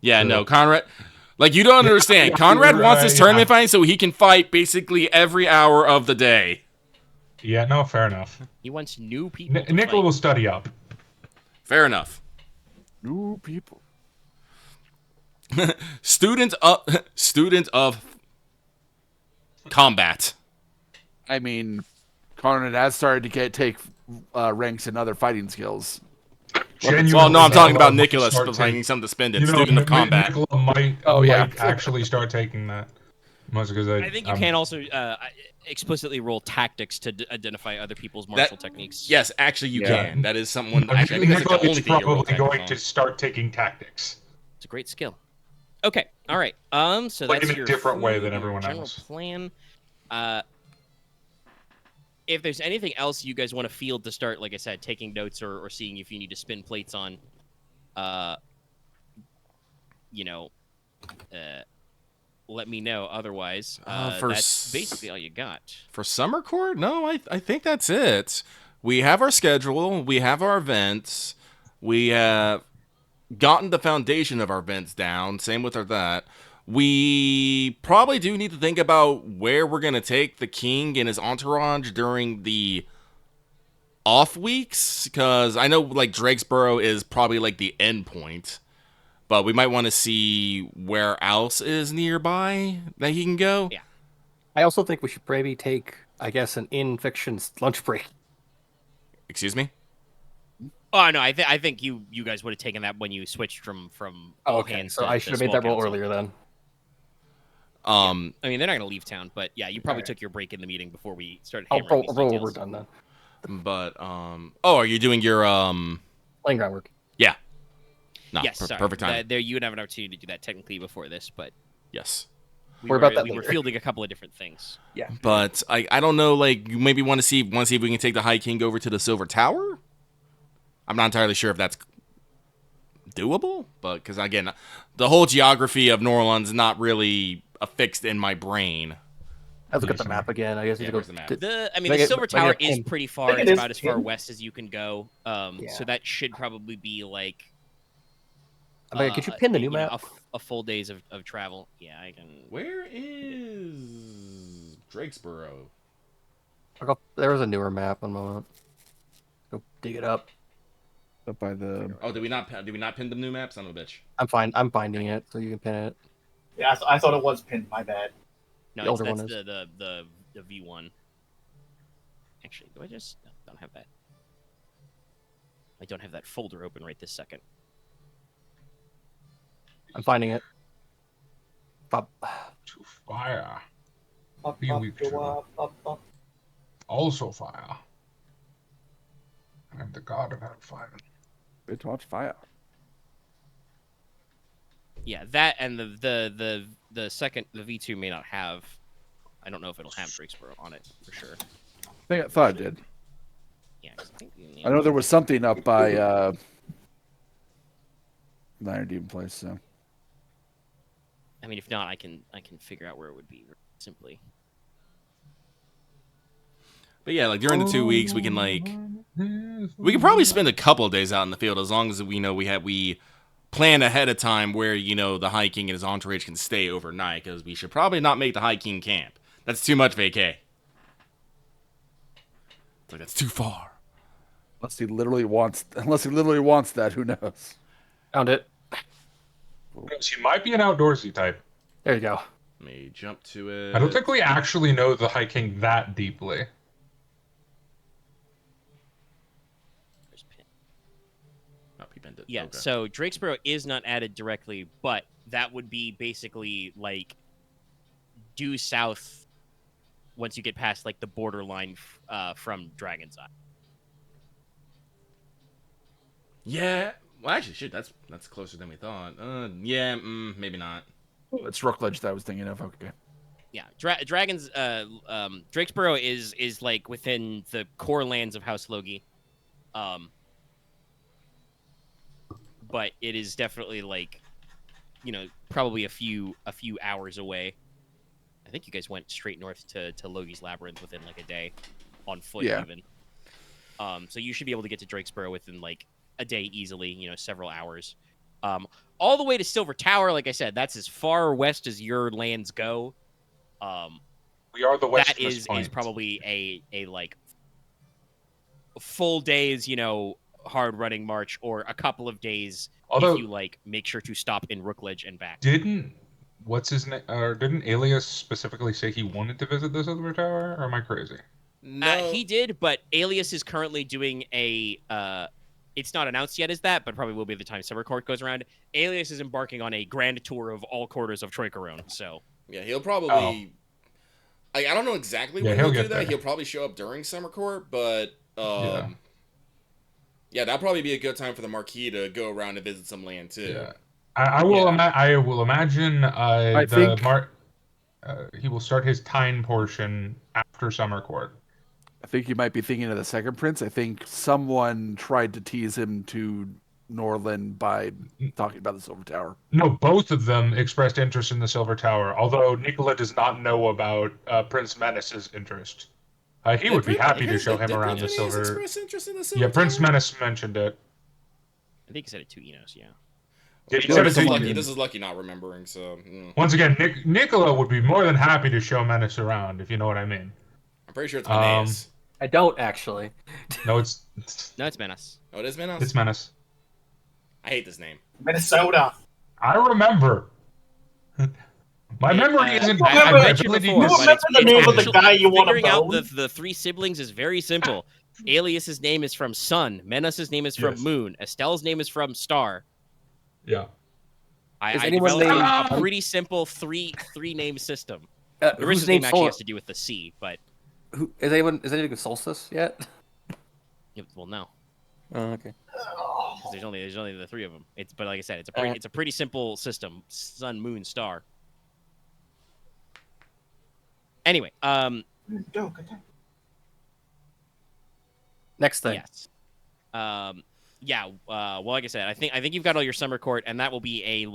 Yeah, no, Konrad. Like, you don't understand. Konrad wants his tournament fight so he can fight basically every hour of the day. Yeah, no, fair enough. He wants new people. Nicola will study up. Fair enough. New people. Student of combat. I mean, Konrad has started to take ranks in other fighting skills. Genuinely, Well, no, I'm talking about might Nicola start finding something to spend it. You know, Student of combat. Nicola might, Oh, yeah. might actually start taking that. Mostly because I think you can also explicitly roll tactics to identify other people's martial techniques. Yes, actually, you Yeah. can. That is someone. Actually, I think that's Nicola like the only is thing you're probably going on. to start taking tactics. It's a great skill. Okay, all right. So Like that's in a your different way food, than your everyone general else. plan. If there's anything else you guys want to field to start, like I said, taking notes or seeing if you need to spin plates on, let me know. Otherwise, that's basically all you got. For Summer Court? No, I think that's it. We have our schedule. We have our events. We have gotten the foundation of our events down. Same with that. We probably do need to think about where we're going to take the king and his entourage during the off weeks, because I know like Drakesboro is probably like the end point, but we might want to see where else is nearby that he can go. Yeah. I also think we should maybe take, I guess, an in-fiction lunch break. Excuse me? Oh no, I think you guys would have taken that when you switched from all hands. So to, I to should have made small that roll council. earlier then. I mean, they're not going to leave town, but yeah, you probably Alright. took your break in the meeting before we started I'll hammering these roll details. we're done then. But oh, are you doing your Playing groundwork. Yeah. No, Yes, sorry. perfect time. There, you would have an opportunity to do that technically before this, but Yes. we We're were, about that we were later. fielding a couple of different things. Yeah. But I don't know, like, you maybe want to see if we can take the High King over to the Silver Tower? I'm not entirely sure if that's doable, but because again, the whole geography of New Orleans is not really affixed in my brain. Let's look at the map again. I guess we Yeah, need to where's the map? go. The Silver Tower is pinned. pretty far. think It's it is about as far pinned. west as you can go. So that should probably be like. I mean, could you pin the new you know, map? a full days of travel. Yeah, I can. Where is Drakesboro? There was a newer map. One moment. Go dig it up. Up by the. Oh, did we not pin the new map? Son of a bitch. I'm fine. I'm finding it, so you can pin it. Yeah, I thought it was pinned. My bad. No, The it's, older that's one the V1. Actually, do I just no, don't have that? I don't have that folder open right this second. I'm finding it. Bob. To fire. Up, Be up, weak go to. up, up. Also fire. I am the god of hellfire. Bitch, watch fire. Yeah, that and the second the V2 may not have. I don't know if it'll have Drakesboro on it for sure. I thought it did. Yeah, 'cause I think I know there was something up by Niner Demon Place, so. I mean, if not, I can figure out where it would be simply. But yeah, like during the 2 weeks, we can probably spend a couple of days out in the field as long as we plan ahead of time where the High King and his entourage can stay overnight, because we should probably not make the High King camp. That's too much vacay. It's like that's too far. Unless he literally wants that, who knows? Found it. She might be an outdoorsy type. There you go. Let me jump to it. I don't think we actually know the High King that deeply. Where's Pin? Oh, he bent it. Yeah, Okay. so Drakesboro is not added directly, but that would be basically like due south once you get past like the borderline from Dragon's Eye. Yeah. Well, actually, shit, that's closer than we thought. Yeah, maybe not. It's Rookledge that I was thinking of. Okay. Yeah, Dragon's Drakesboro is like within the core lands of House Logi, but it is definitely like, probably a few hours away. I think you guys went straight north to Logi's Labyrinth within like a day, on foot even. So you should be able to get to Drakesboro within like a day easily. Several hours. All the way to Silver Tower, like I said, that's as far west as your lands go. We are the west. That is probably a like full day's hard running march or a couple of days Although- if you like make sure to stop in Rookledge and back. Didn't what's his name? Didn't Alias specifically say he wanted to visit the Silver Tower? Or am I crazy? No, He did, but Alias is currently doing a. It's not announced yet as that, but probably will be the time Summer Court goes around. Alias is embarking on a grand tour of all quarters of Troikarone, so. Yeah, he'll probably. I don't know exactly Yeah, when he'll he'll do get that. there. He'll probably show up during Summer Court, but Yeah. yeah, that'll probably be a good time for the Marquis to go around and visit some land too. Yeah. I will. Yeah. I will imagine. I think- He will start his Teine portion after Summer Court. I think you might be thinking of the second prince. I think someone tried to tease him to Norland by talking about the Silver Tower. No, both of them expressed interest in the Silver Tower, although Nicola does not know about Prince Menace's interest. He would be happy to show him around the Silver. Interest in the Silver Yeah, Prince Tower? Menace mentioned it. I think he said it to Enos, yeah. Yeah, he Well, said it this, to is you. lucky. This is lucky not remembering. So Once again, Nicola would be more than happy to show Menace around, if you know what I mean. I'm pretty sure it's Menace. I don't actually. No, it's No, it's Menace. Oh, it is Menace. it's Menace. I hate this name. Minnesota. I remember. My memory isn't. I my bet you ability before, to- You remember the name of the guy you want to figuring out bone? the three siblings is very simple. Alias's name is from Sun. Menace's name is from Yes. Moon. Estelle's name is from Star. Yeah. Is I anyone developed named- a pretty simple three name system. Whose Marissa's name name actually has to do with the sea, but Is anyone with Solstice yet? yeah, well, no, Oh, okay. 'cause there's only the three of them. But like I said, it's a pretty simple system: Sun, Moon, Star. Anyway, Next thing. yes, yeah. Well, like I said, I think you've got all your summer court, and that will be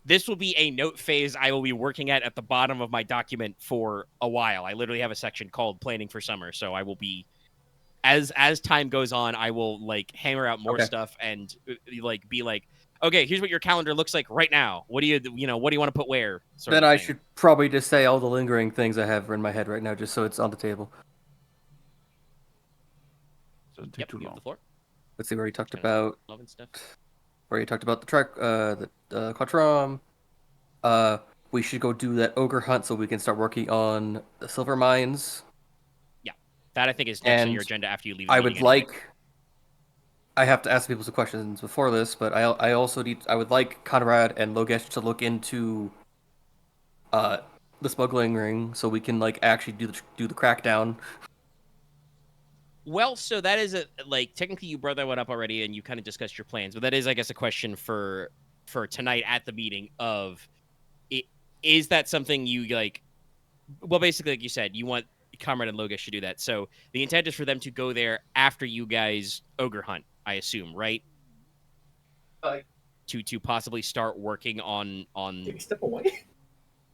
this will be a note phase I will be working at the bottom of my document for a while. I literally have a section called planning for summer, so I will be as time goes on, I will hammer out more stuff and be like, okay, here's what your calendar looks like right now. What do you want to put where? sort Then of I thing. should probably just say all the lingering things I have in my head right now, just so it's on the table. Doesn't take Yep, too you have long. the floor. Let's see where you talked Kinda about. Love and stuff. Where you talked about the track, the Quattram. We should go do that ogre hunt so we can start working on the silver mines. That I think is next on And your agenda after you leave. The I meeting would anyway. I have to ask people some questions before this, but I would like Konrad and Logesh to look into the smuggling ring so we can actually do the crackdown. Well, so that is technically you brought that one up already, and you kind of discussed your plans. But that is, I guess, a question for tonight at the meeting. Is that something you like? Well, basically, like you said, you want Konrad and Logesh to do that. So the intent is for them to go there after you guys ogre hunt, I assume, right? To possibly start working on Take a step away.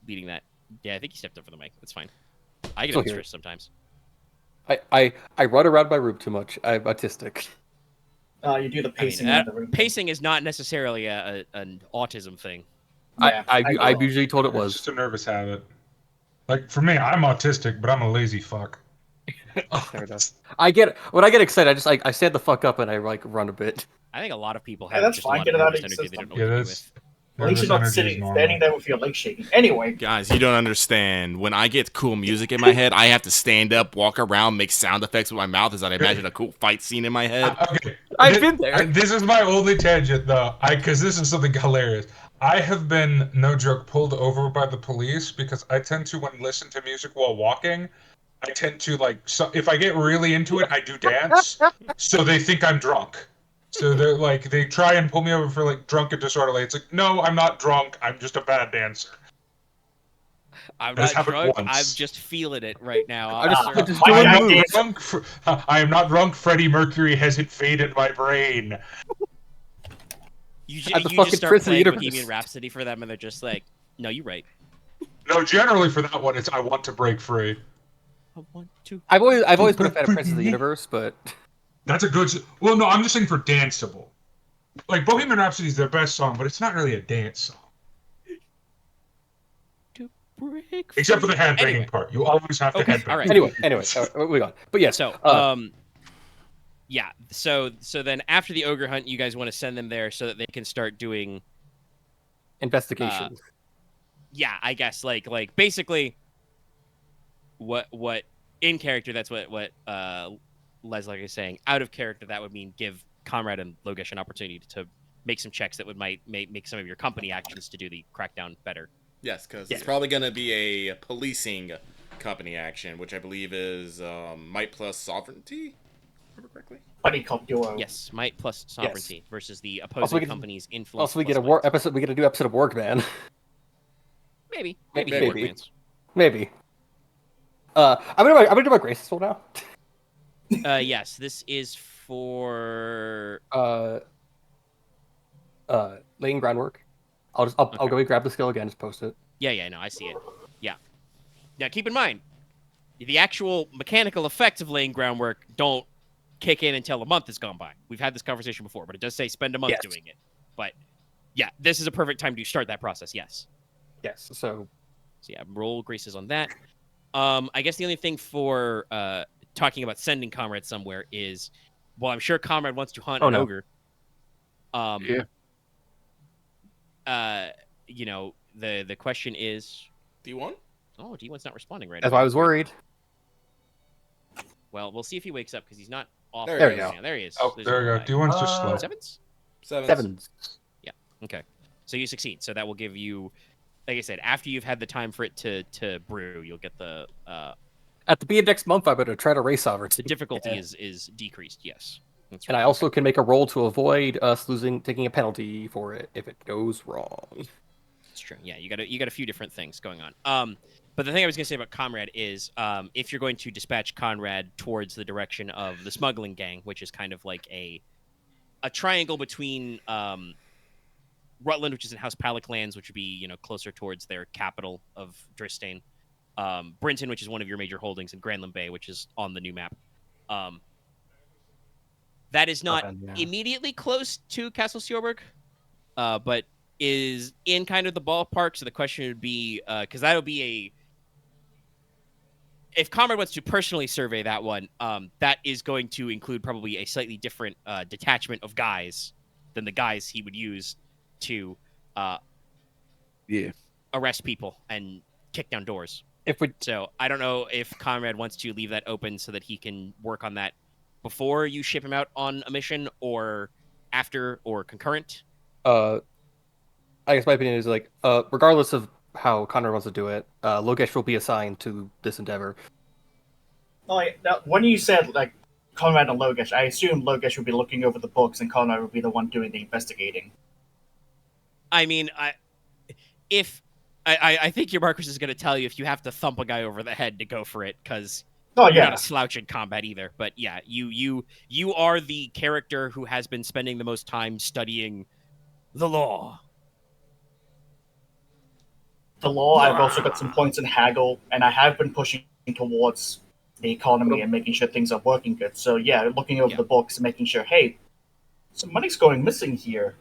leading that. Yeah, I think he stepped up for the mic. That's fine. I get Still a bit here. stressed sometimes. I run around my room too much. I'm autistic. You do the pacing in the room. Pacing is not necessarily an autism thing. Yeah, I'm usually told it It's was. just a nervous habit. Like for me, I'm autistic, but I'm a lazy fuck. Fair enough. When I get excited, I stand the fuck up and I run a bit. I think a lot of people Yeah, have that's just fine. a lot Get of it out nervous of your energy they don't know Yeah, what to do that's. with. At least nervous you're not energy is sitting, normal. standing there with your legs shaking. Anyway, Guys, you don't understand. When I get cool music in my head, I have to stand up, walk around, make sound effects with my mouth as I imagine a cool fight scene in my head. Okay. I've been there. This is my only tangent, though, because this is something hilarious. I have been, no joke, pulled over by the police because I tend to, when listen to music while walking, I tend to so if I get really into it, I do dance, so they think I'm drunk. So they're they try and pull me over for drunk and disorderly. It's no, I'm not drunk. I'm just a bad dancer. I'm That's not happened drunk. I'm once. just feeling it right now. I'm just- officer. I'm just I doing am moves. not drunk. I am not drunk. Freddie Mercury has invaded my brain. You, I'm the you fucking just start prince of the playing universe. Bohemian Rhapsody for them, and they're just like, "No, you're right." No, generally for that one, it's I want to break free. I want to. I've always been a fan of Prince of the Universe, but That's a good. Well, no, I'm just saying for danceable. Bohemian Rhapsody is their best song, but it's not really a dance song. Break Except for the headbanging Anyway. part. You always have to Okay, headbang. all right. anyway, moving on. But yes, So, yeah. So then after the ogre hunt, you guys want to send them there so that they can start doing Investigation. yeah, I guess like basically what in character that's what Leslok is saying. Out of character, that would mean give Konrad and Logesh an opportunity to make some checks that would might make some of your company actions to do the crackdown better. Yes, because it's probably going to be a policing company action, which I believe is might plus sovereignty. Remember correctly? Buddy cop duo. Yes, might plus sovereignty versus the Also, opposing we get- company's influence. Also, we plus get a might. war episode. We get a new episode of Workman. Maybe Maybe. Workmans. Maybe. I'm gonna do my graces roll now. Yes, this is for Laying groundwork. I'll go grab the skill again. Just post it. yeah, no, I see it. Yeah. Now keep in mind, the actual mechanical effects of laying groundwork don't kick in until a month has gone by. We've had this conversation before, but it does say spend a month doing it. But yeah, this is a perfect time to start that process. Yes. Yes. So yeah, roll graces on that. I guess the only thing for talking about sending Konrad somewhere is, well, I'm sure Konrad wants to hunt an ogre. You know, the question is, D1? oh, D1's not responding right now. that's why I was worried. Well, we'll see if he wakes up because he's not off. There we go. Yeah, there he is. Oh, There's there we your go. D1's just slow. Sevens? Sevens. Okay. So you succeed. So that will give you, like I said, after you've had the time for it to brew, you'll get the At the beginning of next month, I'm gonna try to race sovereignty. the difficulty is decreased. Yes. That's And right. I also can make a roll to avoid us taking a penalty for it if it goes wrong. It's true. Yeah, you got a few different things going on. But the thing I was going to say about Konrad is, if you're going to dispatch Konrad towards the direction of the smuggling gang, which is kind of like a triangle between Rutland, which is in House Palak lands, which would be closer towards their capital of Dristane, Brinton, which is one of your major holdings, and Granlund Bay, which is on the new map. That is not immediately close to Castle Stjorberg, but is in kind of the ballpark. So the question would be, because that'll be if Konrad wants to personally survey that one, that is going to include probably a slightly different detachment of guys than the guys he would use to arrest people and kick down doors. So I don't know if Konrad wants to leave that open so that he can work on that before you ship him out on a mission, or after, or concurrent. I guess my opinion is regardless of how Konrad wants to do it, Logesh will be assigned to this endeavor. When you said Konrad and Logesh, I assume Logesh would be looking over the books and Konrad would be the one doing the investigating. I mean, I think your Marquess is going to tell you if you have to thump a guy over the head to go for it, because you're not a slouch in combat either. But yeah, you are the character who has been spending the most time studying the law. The law, I've also got some points in haggle, and I have been pushing towards the economy and making sure things are working good. So yeah, looking over the books and making sure, hey, some money's going missing here.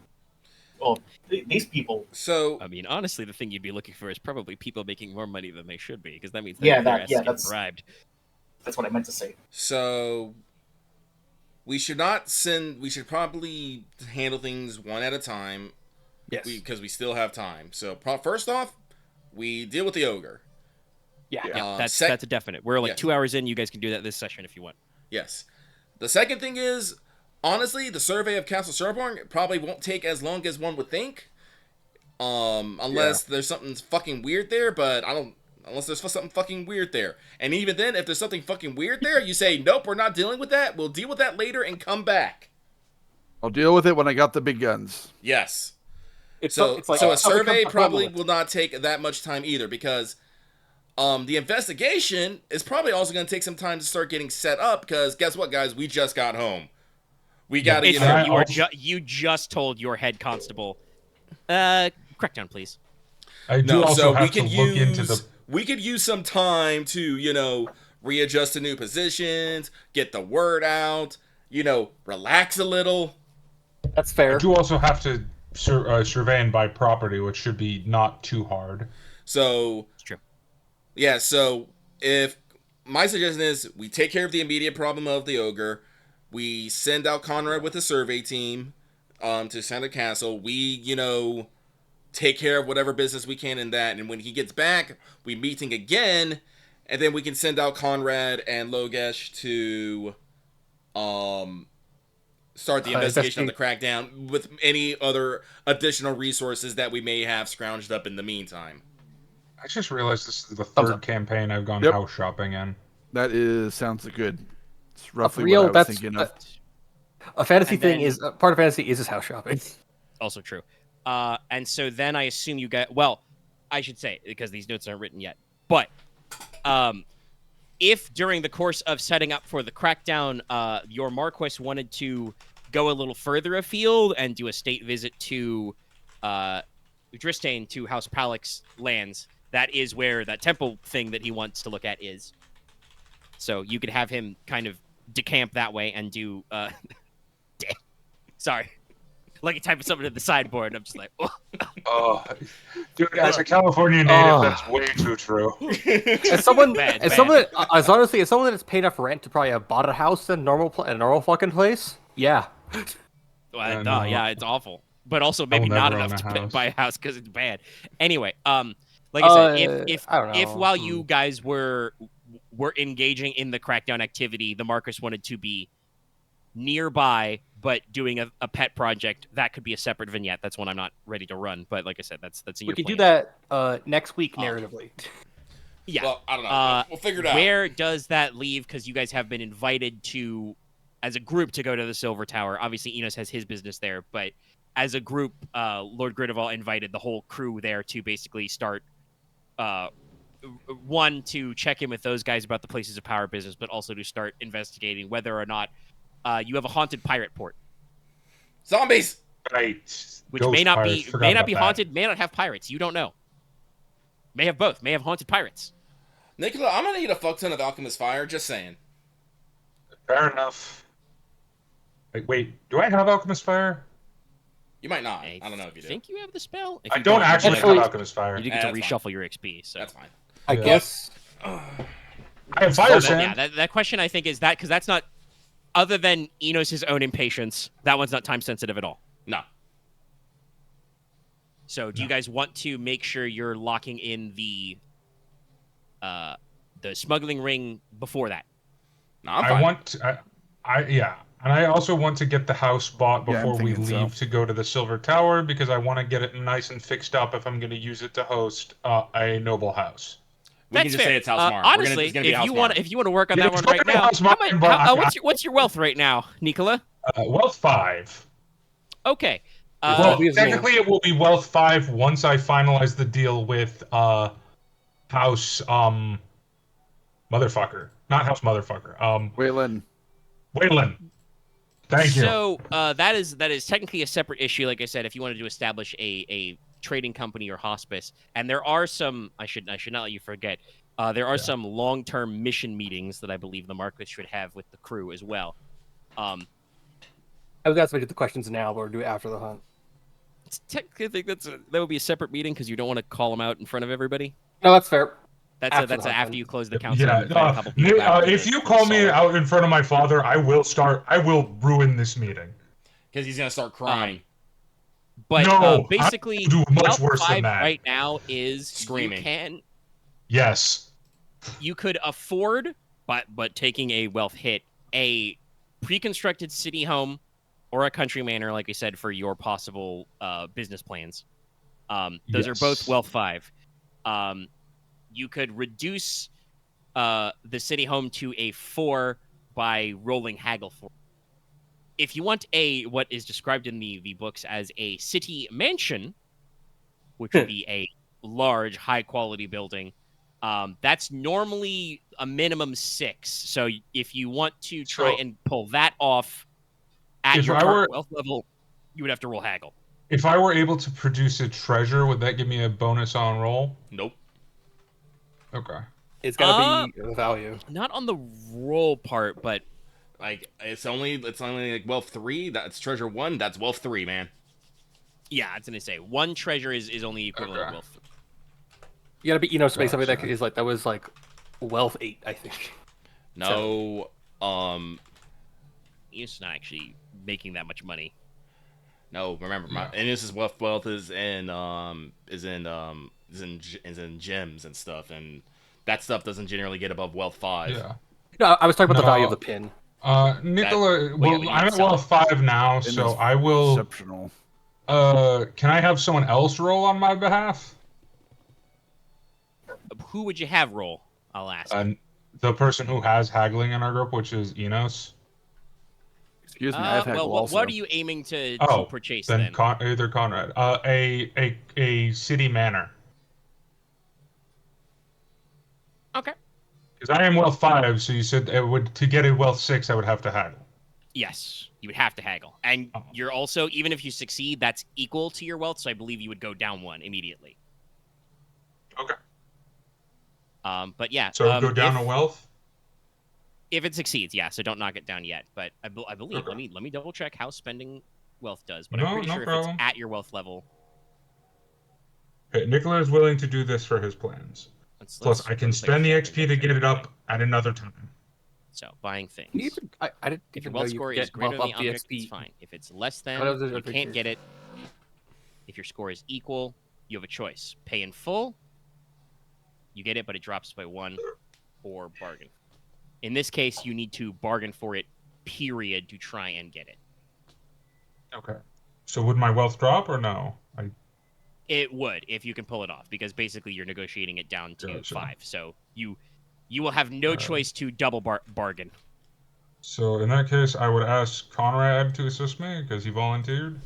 Well, these people. So I mean, honestly, the thing you'd be looking for is probably people making more money than they should be, because that means they're that's bribed. That's what I meant to say. So we should not send. We should probably handle things one at a time. Yes. Because we still have time. So first off, we deal with the ogre. Yeah, that's a definite. We're 2 hours in. You guys can do that this session if you want. Yes. The second thing is, honestly, the survey of Castle Stjorberg probably won't take as long as one would think. Unless there's something fucking weird there, but unless there's something fucking weird there. And even then, if there's something fucking weird there, you say, nope, we're not dealing with that. We'll deal with that later and come back. I'll deal with it when I got the big guns. Yes. It's So like a survey probably will not take that much time either, because the investigation is probably also going to take some time to start getting set up, because guess what, guys? We just got home. We got to, you just told your head constable, crackdown, please. I do also have to look into the... We could use some time to, readjust to new positions, get the word out, relax a little. That's fair. I do also have to survey and buy property, which should be not too hard. So, it's true. Yeah, so if my suggestion is we take care of the immediate problem of the ogre, We send out Konrad with a survey team to Santa Castle. We, take care of whatever business we can in that. And when he gets back, we meeting again. And then we can send out Konrad and Logesh to start the investigation of the crackdown with any other additional resources that we may have scrounged up in the meantime. I just realized this is the third campaign I've gone house shopping in. That sounds good. It's roughly real, what I was thinking of. A fantasy thing is part of fantasy is house shopping. Also true. And so then I assume you get, well, I should say, because these notes aren't written yet, but if during the course of setting up for the crackdown, your Marquess wanted to go a little further afield and do a state visit to Dristane, to House Palak's lands, that is where that temple thing that he wants to look at is. So you could have him kind of decamp that way and do... damn. Sorry. Like a type of something to the sideboard, and I'm just like, oh. Dude, as a California native, that's way too true. As someone that's paid enough rent to probably have bought a house in a normal fucking place, yeah. Yeah, it's awful. But also maybe not enough to buy a house because it's bad. Anyway, like I said, if while you guys were engaging in the crackdown activity, the Marquess wanted to be nearby, but doing a pet project, that could be a separate vignette. That's one I'm not ready to run, but like I said, that's in your plan. We can do that next week narratively. Yeah. Well, I don't know. We'll figure it out. Where does that leave? Because you guys have been invited to, as a group, to go to the Silver Tower. Obviously, Inos has his business there, but as a group, Lord Gridarvol invited the whole crew there to basically start, one, to check in with those guys about the Places of Power business, but also to start investigating whether or not you have a haunted pirate port. Zombies! Right. Which Ghost may not pirates. be haunted, may not have pirates. You don't know. May have both. May have haunted pirates. Nicola, I'm gonna need a fuck ton of Alchemist Fire, just saying. Fair enough. Wait, do I have Alchemist Fire? You might not. I don't know if you do. I think you have the spell. If I you don't actually have Alchemist Fire. You do get to reshuffle your XP, so that's fine. I guess. I have Fire Sand. Yeah, that question I think is that, because that's not, other than Enos' own impatience, that one's not time sensitive at all. No. So do you guys want to make sure you're locking in the smuggling ring before that? No, I'm fine. And I also want to get the house bought before we leave to go to the Silver Tower, because I want to get it nice and fixed up if I'm going to use it to host a noble house. We can just say it's House Mar. Honestly, if you want to work on that one right now, what's your wealth right now, Nicola? Wealth 5. Okay. Well, technically it will be Wealth 5 once I finalize the deal with House Motherfucker. Not House Motherfucker. Waylon. Thank you. So that is technically a separate issue. Like I said, if you wanted to establish a trading company or hospice, and there are some, I should not let you forget, there are some long-term mission meetings that I believe the Marquess should have with the crew as well. I was going to get the questions now, but we'll do it after the hunt. Technically, I think that would be a separate meeting because you don't want to call them out in front of everybody. No, that's fair. That's after you close the council. Yeah, if you call me out in front of my father, I will ruin this meeting. Because he's gonna start crying. But basically, do much worse than that. Right now is screaming. Yes. You could afford, but taking a wealth hit, a pre-constructed city home or a country manor, like I said, for your possible business plans. Those are both wealth 5. You could reduce the city home to a 4 by rolling haggle for. If you want what is described in the books as a city mansion, which would be a large, high-quality building, that's normally a minimum 6. So if you want to try and pull that off at your current wealth level, you would have to roll haggle. If I were able to produce a treasure, would that give me a bonus on roll? Nope. Okay. It's gotta be a value. Not on the roll part, but like it's only like wealth 3. That's treasure 1. That's wealth 3, man. Yeah, I was gonna say 1 treasure is only equivalent of wealth 3. You gotta be space something that is that was like wealth 8, I think. No, Inos is not actually making that much money. No, remember, my Inos' wealth is in gems and stuff, and that stuff doesn't generally get above wealth 5. Yeah. No, I was talking about the value No. of the pin. Nicola, well, yeah, I'm at wealth 5 now, And so it's I will. Exceptional. Can I have someone else roll on my behalf? Who would you have roll? I'll ask. The person who has haggling in our group, which is Inos. Excuse me, I have haggle also. What are you aiming to purchase then? then? Either Konrad. A city manor. Okay. Because I am wealth 5, so you said to get a wealth 6, I would have to haggle. Yes, you would have to haggle, and you're also, even if you succeed, that's equal to your wealth. So I believe you would go down 1 immediately. Okay. But yeah. So go down a wealth. If it succeeds, yeah. So don't knock it down yet. But I believe. Okay. Let me double check how spending wealth does. But No, I'm pretty no sure problem. if it's at your wealth level. Okay, Nicola is willing to do this for his plans. Plus, I can spend the XP to get it up at another time. So buying things. I didn't If your even know wealth you score could is get greater buff than up the the object, it's XP. fine. If it's less than, But I was you just can't get it. If your score is equal, you have a choice: pay in full, you get it, but it drops by 1, or bargain. In this case, you need to bargain for it, period, to try and get it. Okay. So would my wealth drop or no? It would, if you can pull it off, because basically you're negotiating it down to Gotcha. 5. So you will have no choice to double bargain. So in that case, I would ask Konrad to assist me because he volunteered.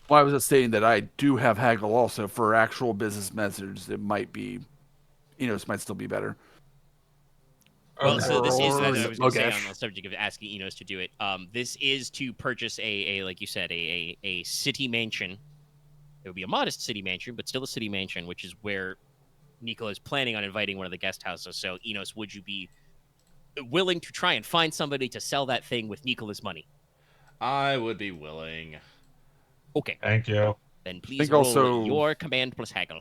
Well, I was just saying that I do have haggle also for actual business methods. It might be, Enos might still be better. Well, so this is, Or as I was going to say on Logesh. the subject of asking Inos to do it, this is to purchase a like you said, a city mansion. It would be a modest city mansion, but still a city mansion, which is where Nicola is planning on inviting one of the guest houses. So, Inos, would you be willing to try and find somebody to sell that thing with Nicola's money? I would be willing. Okay. Thank you. Then please think roll also- your command plus haggle.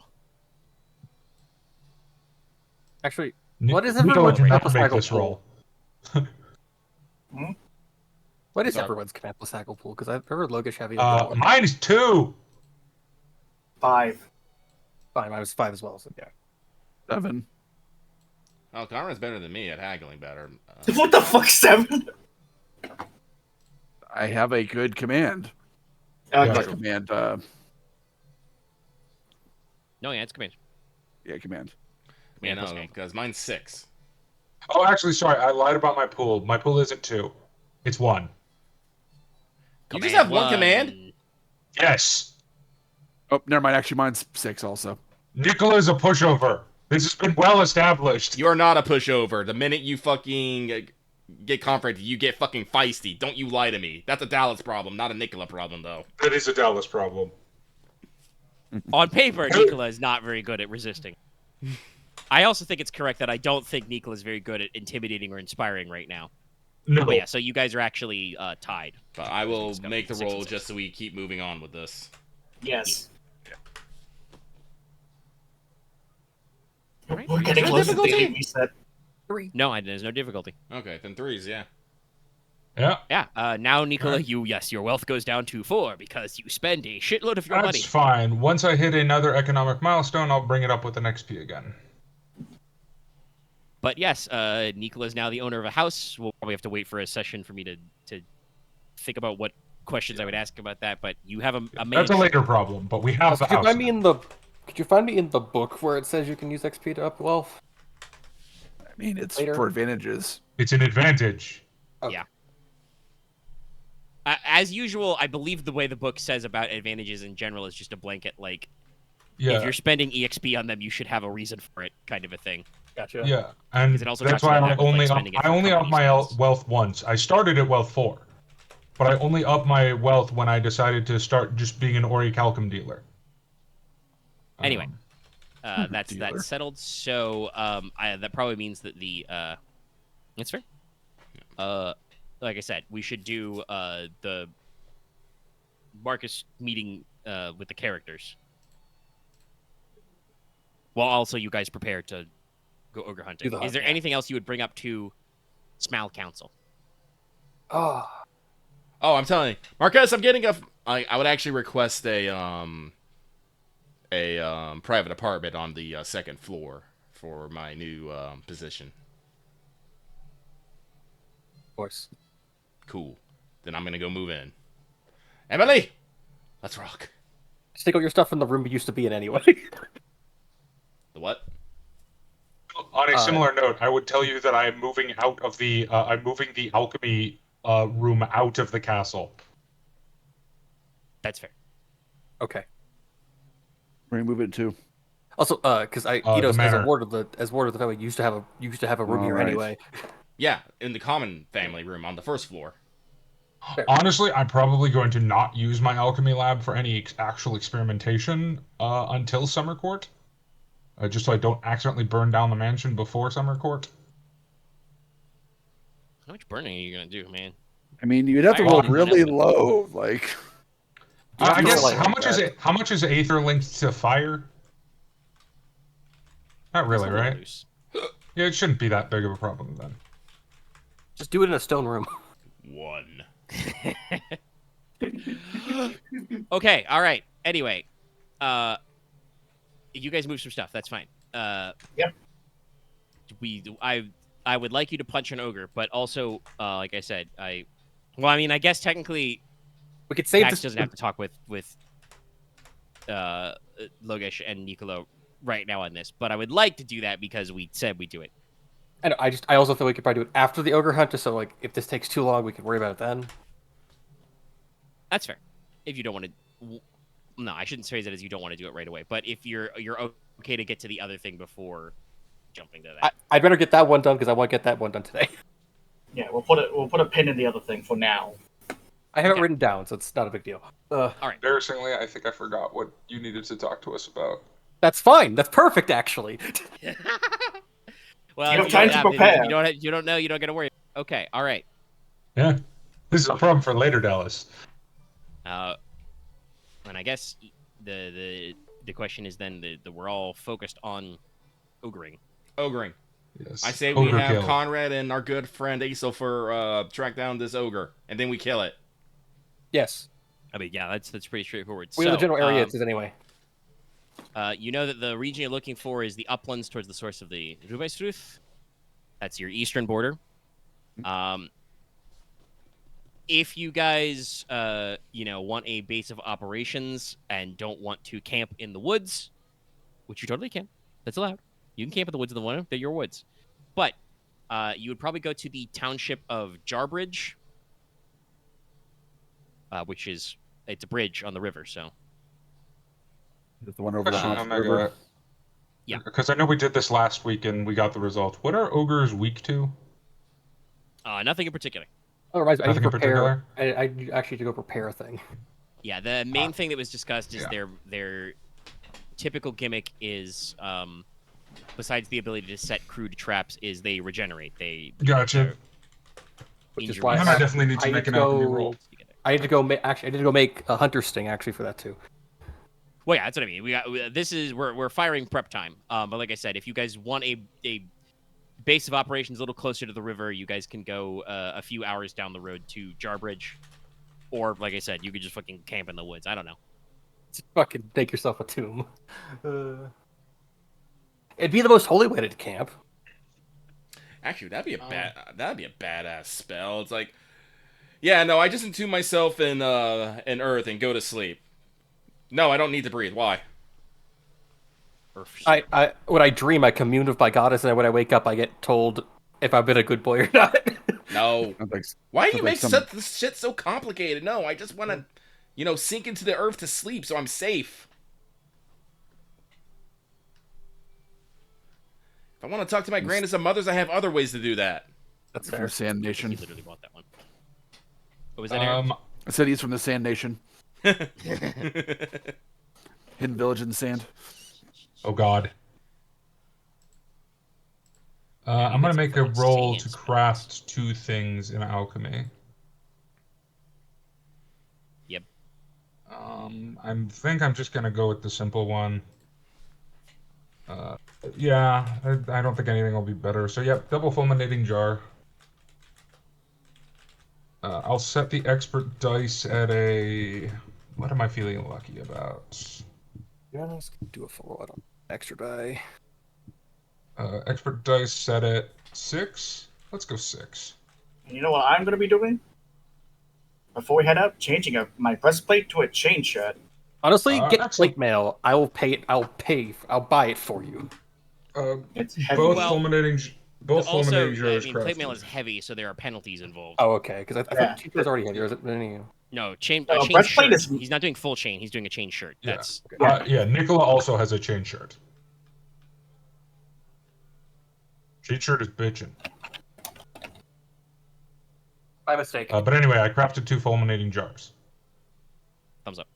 Actually, what is Nicola everyone's can command never plus make haggle this roll. pool? What is Sorry. everyone's command plus haggle pool? Because I've heard Logesh having a good one. Mine is 2. 5. Fine, I was 5 as well. So yeah. 7. Oh, Konrad's better than me at haggling better. What the fuck, 7? I have a good command. Yeah. Not command. No, yeah, it's command. Yeah, command. Yeah, Command plus no, haggle. because mine's 6. Oh, actually, sorry, I lied about my pool. My pool isn't 2. It's 1. You just have one command? Yes. Oh, never mind. Actually, mine's 6 also. Nicola is a pushover. This has been well established. You're not a pushover. The minute you fucking get confronted, you get fucking feisty. Don't you lie to me. That's a Dallas problem, not a Nicola problem, though. That is a Dallas problem. On paper, Nicola is not very good at resisting. I also think it's correct that I don't think Nicola is very good at intimidating or inspiring right now. No. But yeah, so you guys are actually tied. But I will Let's go. make the 6 and roll 6. just so we keep moving on with this. Yes. All right. We're getting no close to difficulty? daily reset. No, there's no difficulty. Okay, then 3s, yeah. Yeah. Yeah. Now, Nicola, your wealth goes down to 4 because you spend a shitload of your That's money. fine. Once I hit another economic milestone, I'll bring it up with an XP again. But yes, Nicola is now the owner of a house. We'll probably have to wait for a session for me to think about what questions I would ask about that. But you have a That's mansion. a later problem, but we have the Could you house. find me in the? Could you find me in the book where it says you can use XP to up wealth? I mean, it's Later. for advantages. It's an advantage. Yeah. As usual, I believe the way the book says about advantages in general is just a blanket, like, Yeah. if you're spending EXP on them, you should have a reason for it, kind of a thing. Gotcha. Yeah, and 'Cause it also that's talks why about I that with, like, only spending it for up company my spends. wealth once. I started at wealth 4, but I only upped my wealth when I decided to start just being an orichalcum dealer. Anyway, dealer. that's settled. So that probably means that that's fair. Like I said, we should do the Marquess meeting with the characters, while also you guys prepare to go ogre hunting. Do the Is there hunt, yeah. anything else you would bring up to Smile Council? Oh, Oh, I'm telling you, Marquess, I'm getting I would actually request a private apartment on the second floor for my new position. Of course. Cool. Then I'm gonna go move in. Emily, let's rock. Just take all your stuff from the room you used to be in anyway. The what? On a similar note, I would tell you that I am moving out of the. I'm moving the alchemy room out of the castle. That's fair. Okay. We're gonna move it too. Also, because Inos, as a ward of the family, used to have a room here right. anyway. Yeah, in the common family room on the first floor. Honestly, I'm probably going to not use my alchemy lab for any actual experimentation until Summer Court, just so I don't accidentally burn down the mansion before Summer Court. How much burning are you gonna do, man? I mean, you'd have to roll really low, like. I guess like how much is it? How much is Aether linked to fire? Not really, It's a little right? loose. Yeah, it shouldn't be that big of a problem then. Just do it in a stone room. 1. Okay, all right. Anyway, you guys move some stuff. That's fine. Yep. I would like you to punch an ogre, but also, like I said, I guess technically, We could save Max this. doesn't have to talk with Logesh and Nicola right now on this, but I would like to do that because we said we'd do it. And I also feel we could probably do it after the ogre hunt, just so like if this takes too long, we can worry about it then. That's fair. If you don't want to, no, I shouldn't phrase it as you don't want to do it right away. But if you're okay to get to the other thing before jumping to that, I'd rather get that one done because I want to get that one done today. Yeah, we'll put a pin in the other thing for now. I have Okay. it written down, so it's not a big deal. all right. Embarrassingly, I think I forgot what you needed to talk to us about. That's fine. That's perfect, actually. Well, You if have time to if prepare. you don't know, you don't got to worry. Okay, all right. Yeah, this is a problem for later, Dallas. And I guess the question is then we're all focused on ogring. Ogring. Yes. I say we Ogre have kill. Konrad and our good friend Aesopher track down this ogre, and then we kill it. Yes. I mean, yeah, that's pretty straightforward. We know the general area um, it is anyway. you know that the region you're looking for is the uplands towards the source of the Rubestruth. That's your eastern border. If you guys, want a base of operations and don't want to camp in the woods, which you totally can, that's allowed. You can camp in the woods of the one, they're your woods. But you would probably go to the township of Jarbridge, which it's a bridge on the river, so. Is the one over the Question, river. Omega. Yeah. Because I know we did this last week and we got the result. What are ogres weak to? Nothing in particular. Otherwise, I need to Nothing in prepare. I actually need to go prepare a thing. Yeah, the main thing that was discussed is their typical gimmick is, besides the ability to set crude traps, is they regenerate. They Gotcha. Which is injure why I you. might definitely need to I make need an to alchemy go- roll. I need to go. I need to go make a hunter sting actually for that too. Well, yeah, that's what I mean. We're firing prep time. But like I said, if you guys want a base of operations a little closer to the river, you guys can go a few hours down the road to Jarbridge, or like I said, you could just fucking camp in the woods. I don't know. Just fucking make yourself a tomb. It'd be the most holy way to camp. Actually, that'd be a badass spell. It's like, yeah, no, I just entomb myself in earth and go to sleep. No, I don't need to breathe. Why? When I dream, I commune with my goddess, and when I wake up, I get told if I've been a good boy or not. No. Sounds like- Why do sounds you like make some- this shit so complicated? No, I just want to, sink into the earth to sleep so I'm safe. If I want to talk to my grandest and mothers, I have other ways to do that. That's From fair. Sand He Nation. literally bought that one. What was that, Aaron? I said he's from the Sand Nation. Hidden village in the sand. Oh God. I'm gonna make a roll to craft 2 things in alchemy. Yep. I think I'm just gonna go with the simple one. Yeah, I don't think anything will be better. So yep, double fulminating jar. I'll set the expert dice at a. What am I feeling lucky about? Yeah, let's do a full on extra die. Expert dice set at 6. Let's go 6. And you know what I'm going to be doing? Before we head out, changing my breastplate to a chain shirt. Honestly, get excellent. plate mail. I will pay it. I'll buy it for you. It's heavy. Both Well, fulminating. Both Also, fulminating I jars mean, crafted. plate mail is heavy, so there are penalties involved. Oh, okay. Because I Yeah. thought cheaper is already heavier. Is it? No, chain breastplate shirt. is- He's not doing full chain. He's doing a chain shirt. Yeah. That's Yeah, Nicola also has a chain shirt. Chain shirt is bitchin'. My mistake. But anyway, I crafted 2 fulminating jars. thumbs up.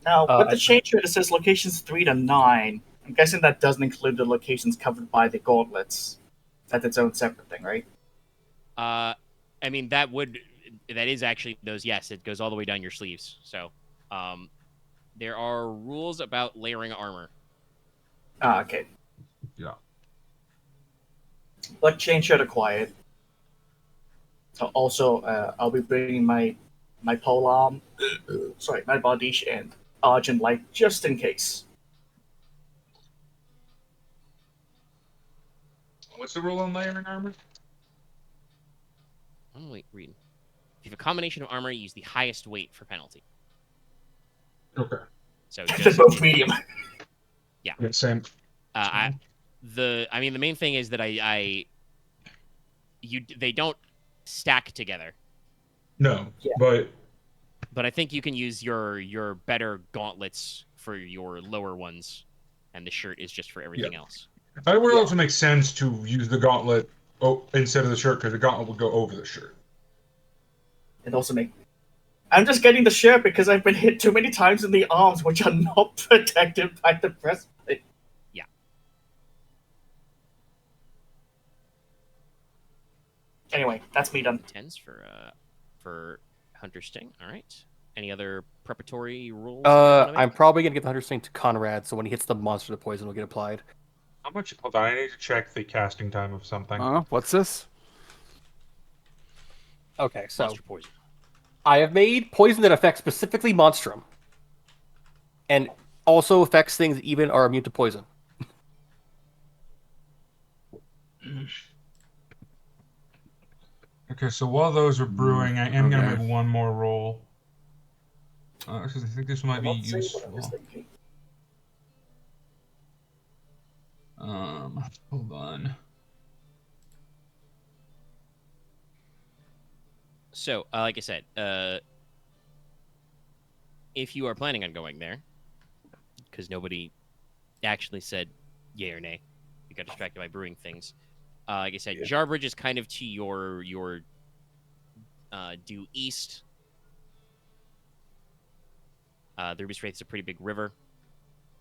Now, with the I- chain shirt, it says locations 3 to 9. I'm guessing that doesn't include the locations covered by the gauntlets. That's its own separate thing, right? I mean, that is actually those. Yes, it goes all the way down your sleeves. So, there are rules about layering armor. Ah, okay. Yeah. But chain shirt acquired. Also, I'll be bringing my polearm, my bardiche and argent light just in case. What's the rule on layering armor? Oh, wait, read. If you have a combination of armor, use the highest weight for penalty. Okay. So They're just both medium. Yeah, same. the main thing is that they don't stack together. No, Yeah. But I think you can use your better gauntlets for your lower ones, and the shirt is just for everything else. It would also make sense to use the gauntlet instead of the shirt, because the gauntlet would go over the shirt. It also make. I'm just getting the shirt because I've been hit too many times in the arms, which are not protected by the breastplate. Yeah. Anyway, that's me done. 10s for Hunter Sting. All right. Any other preparatory rules? I'm probably gonna give the Hunter Sting to Konrad, so when he hits the monster, the poison will get applied. How much? Hold on, I need to check the casting time of something. What's this? Okay, so Monster poison. I have made poison that affects specifically Monstrum, and also affects things that even are immune to poison. Okay, so while those are brewing, I am going to okay. make one more roll. Because I think this might be Not saying what I was useful. thinking. Hold on. So, like I said, if you are planning on going there, because nobody actually said yay or nay, you got distracted by brewing things. Like I said, Jarbridge is kind of to your due east. The Ruby Straits is a pretty big river,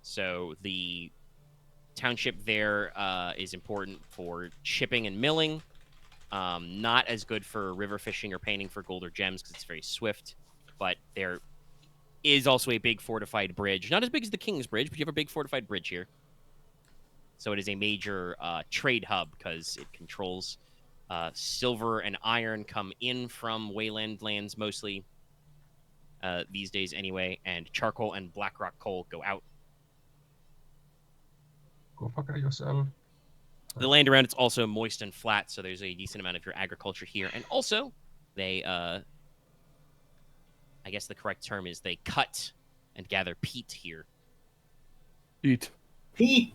so the township there is important for shipping and milling. Not as good for river fishing or painting for gold or gems because it's very swift, but there is also a big fortified bridge. Not as big as the King's Bridge, but you have a big fortified bridge here. So it is a major trade hub because it controls silver and iron come in from Wayland lands mostly these days anyway, and charcoal and blackrock coal go out. Go fuck out yourself. The land around it's also moist and flat, so there's a decent amount of your agriculture here. And also, they, I guess the correct term is they cut and gather peat here. Eat. Pete!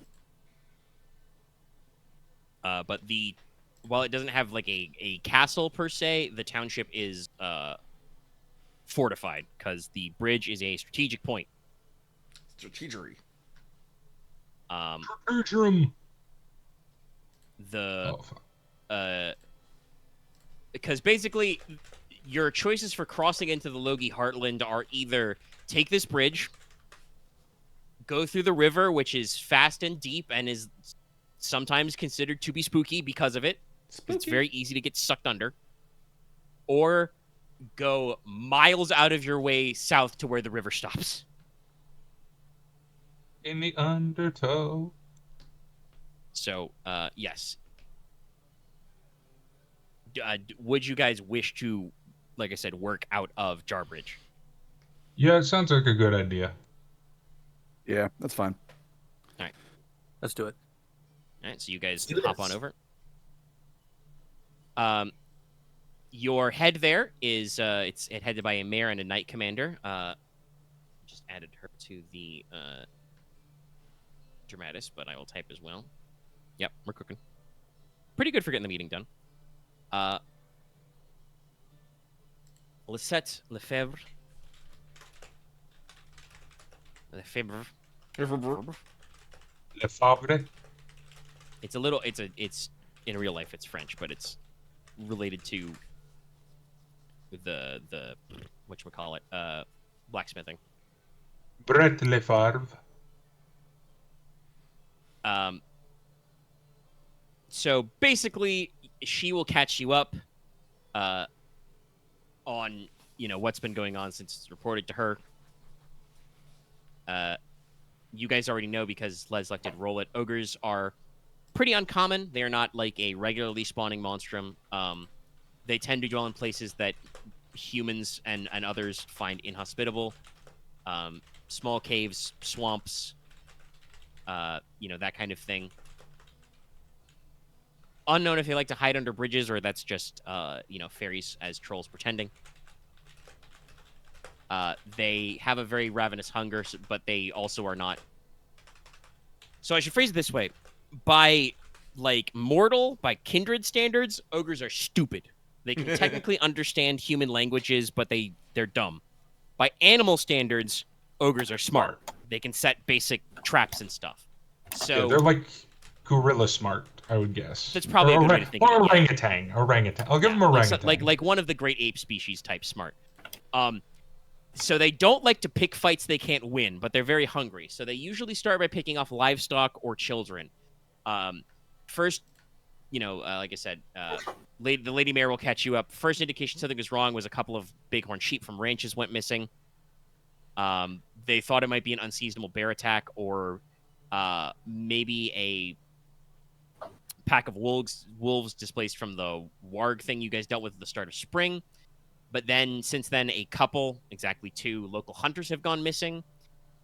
But while it doesn't have like a castle per se, the township is fortified because the bridge is a strategic point. Strategery. Urgerum. Because basically your choices for crossing into the Logi Heartland are either take this bridge, go through the river, which is fast and deep and is sometimes considered to be spooky because of it. It's very easy to get sucked under. Or go miles out of your way south to where the river stops. In the undertow. So, yes. Would you guys wish to like I said, work out of Jarbridge. Yeah, it sounds like a good idea. Yeah, that's fine. Let's do it. All right, so you guys Let's do hop this. on over. Your head there is it's headed by a mayor and a knight commander. Just added her to the Dramatis, but I will type as well. Yep, we're cooking. Pretty good for getting the meeting done. Lisette Lefebvre. Lefebvre. Le Fabre? It's a little. It's in real life. It's French, but it's related to the whatchamacallit, blacksmithing. Brett Lefebvre. So basically, she will catch you up on what's been going on since it's reported to her. You guys already know because Leslok did roll it. Ogres are pretty uncommon. They are not like a regularly spawning monstrum. They tend to dwell in places that humans and others find inhospitable. Small caves, swamps, that kind of thing. Unknown if they like to hide under bridges or that's just, fairies as trolls pretending. They have a very ravenous hunger, but they also are not. So I should phrase it this way. By kindred standards, ogres are stupid. They can technically understand human languages, but they're dumb. By animal standards, ogres are smart. They can set basic traps and stuff. So Yeah, they're like gorilla smart, I would guess. That's probably a good way to think of it. Orangutan. Orangutan. I'll give them orangutan. Like one of the great ape species type smart. So they don't like to pick fights they can't win, but they're very hungry. So they usually start by picking off livestock or children. First, like I said, the Lady Mayor will catch you up. First indication something was wrong was a couple of bighorn sheep from ranches went missing. They thought it might be an unseasonable bear attack or maybe a pack of wolves displaced from the warg thing you guys dealt with at the start of spring. But then, since then, a couple, exactly 2, local hunters have gone missing.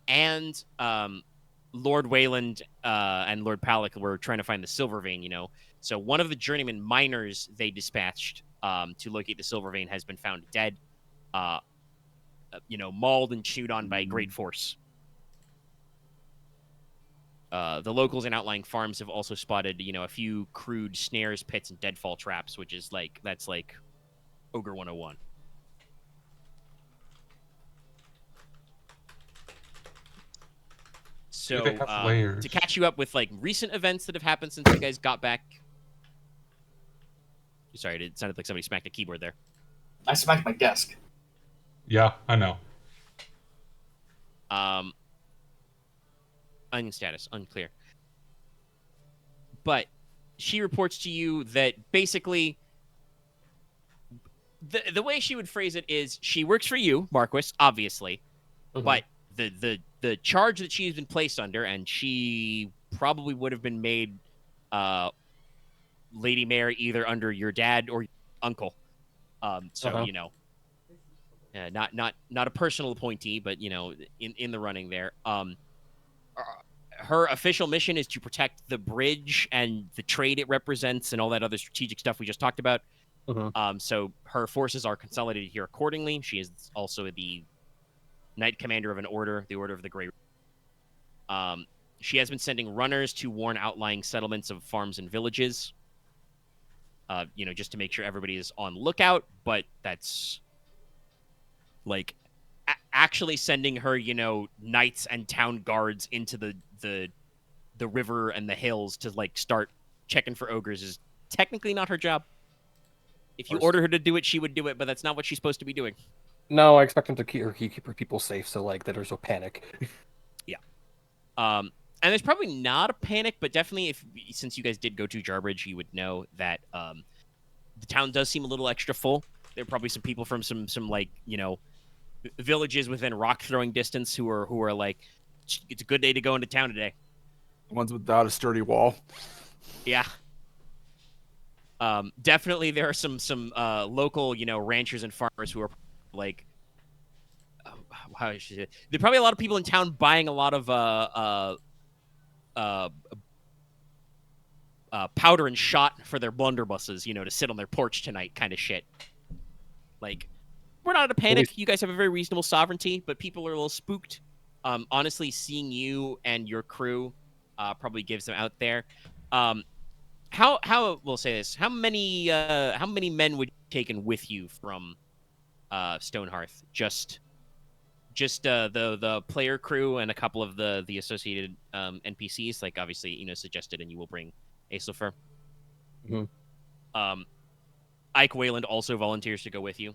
And Lord Wayland and Lord Palak were trying to find the silver vein, So one of the journeyman miners they dispatched to locate the silver vein has been found dead, mauled and chewed on by a great force. The locals and outlying farms have also spotted, a few crude snares, pits, and deadfall traps, which is that's like Ogre 101. So to catch you up with recent events that have happened since you guys got back. Sorry, it sounded like somebody smacked a keyboard there. I smacked my desk. Yeah, I know. Onion status unclear. But she reports to you that basically the way she would phrase it is she works for you, Marquess, obviously, but the charge that she's been placed under, and she probably would have been made Lady Mayor either under your dad or your uncle. Not a personal appointee, but in the running there. Her official mission is to protect the bridge and the trade it represents and all that other strategic stuff we just talked about. So her forces are consolidated here accordingly. She is also the Knight Commander of an order, the Order of the Grey. She has been sending runners to warn outlying settlements of farms and villages, just to make sure everybody is on lookout. But that's actually sending her, knights and town guards into the river and the hills to start checking for ogres is technically not her job. If you order her to do it, she would do it, but that's not what she's supposed to be doing. No, I expect him to keep her people safe, so that there's no panic. Yeah. And there's probably not a panic, but definitely since you guys did go to Jarbridge, you would know that the town does seem a little extra full. There are probably some people from some villages within rock throwing distance who are like, it's a good day to go into town today. Ones without a sturdy wall. Yeah. Definitely there are some local, ranchers and farmers who are like, how should I, there are probably a lot of people in town buying a lot of powder and shot for their blunderbusses, to sit on their porch tonight, kind of shit. Like, we're not in a panic. You guys have a very reasonable sovereignty, but people are a little spooked. Honestly, seeing you and your crew probably gives them out there. How we'll say this? How many men would you have taken with you from Stonehearth? Just the player crew and a couple of the associated NPCs. Like obviously Inos suggested, and you will bring Aeslifer. Mm-hmm. Ike Wayland also volunteers to go with you.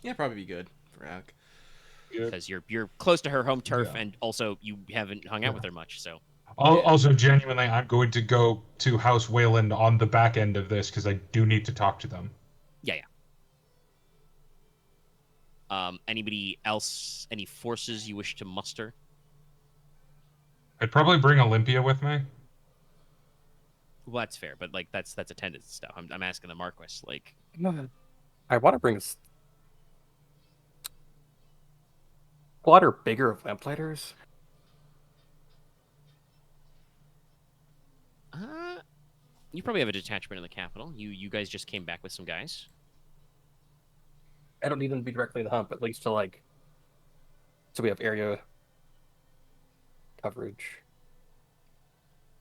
Yeah, probably be good for Ike. Because you're close to her home turf, and also you haven't hung out with her much. So Also, genuinely, I'm going to go to House Wayland on the back end of this because I do need to talk to them. Yeah. Anybody else? Any forces you wish to muster? I'd probably bring Olympia with me. Well, that's fair, but like that's attendance stuff. I'm asking the Marquess. Like, I want to bring a squad or bigger of lamplighters. You probably have a detachment in the capital. You guys just came back with some guys. I don't need them to be directly in the hump, at least to so we have area coverage.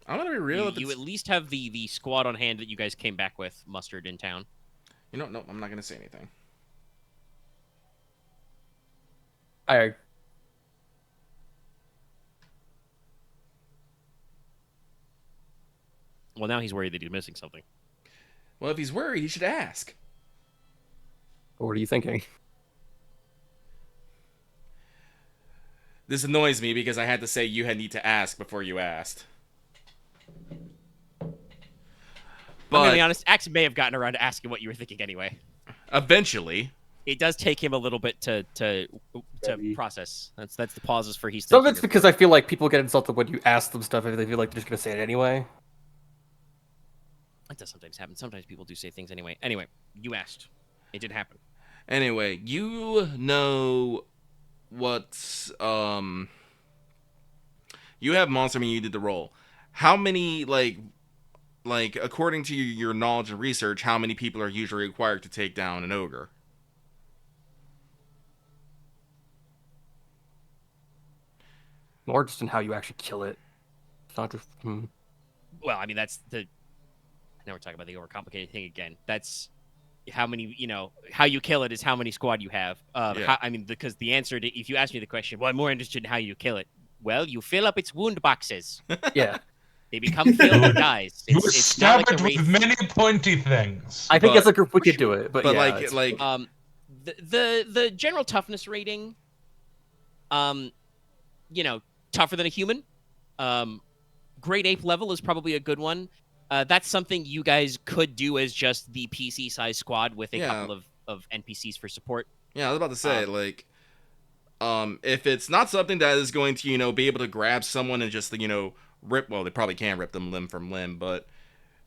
I'm gonna be real. You at least have the squad on hand that you guys came back with mustered in town. No, I'm not gonna say anything. Well, now he's worried that he's missing something. Well, if he's worried, he should ask. What are you thinking? This annoys me because I had to say you need to ask before you asked. I'm gonna be honest, Axe may have gotten around to asking what you were thinking anyway. Eventually. It does take him a little bit to process. That's the pauses for he's Some thinking. of it's because I feel like people get insulted when you ask them stuff if they feel like they're just gonna say it anyway. That does sometimes happen. Sometimes people do say things anyway. Anyway, you asked. It did happen. Anyway, you know what's you have monster mean you did the roll. How many like according to your knowledge and research, how many people are usually required to take down an ogre? More just in how you actually kill it. It's not just. Well, I mean that's the. Now we're talking about the overcomplicated thing again. That's how many, how you kill it is how many squad you have. Because the answer to, if you ask me the question, well, I'm more interested in how you kill it. Well, you fill up its wound boxes. Yeah. They become filled with dies. You It's stab not like it with many pointy things. I think as a group we could do it, but yeah, the general toughness rating, tougher than a human. Great ape level is probably a good one. That's something you guys could do as just the PC size squad with a couple of NPCs for support. Yeah, I was about to say, if it's not something that is going to, be able to grab someone and just, rip, well, they probably can rip them limb from limb, but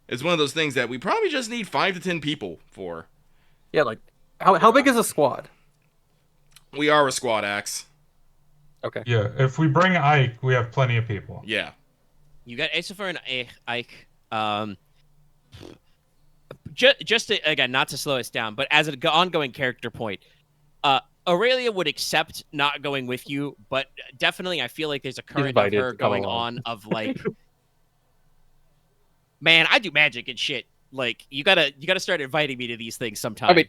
it's one of those things that we probably just need 5 to 10 people for. Yeah, like, how big is a squad? We are a squad, Axe. Okay. Yeah, if we bring Ike, we have plenty of people. Yeah. You got Aeslifer and Ike. Just to, again, not to slow us down, but as an ongoing character point, Aurelia would accept not going with you, but definitely I feel like there's a current of her going on of like, man, I do magic and shit. Like you gotta start inviting me to these things sometime. I mean,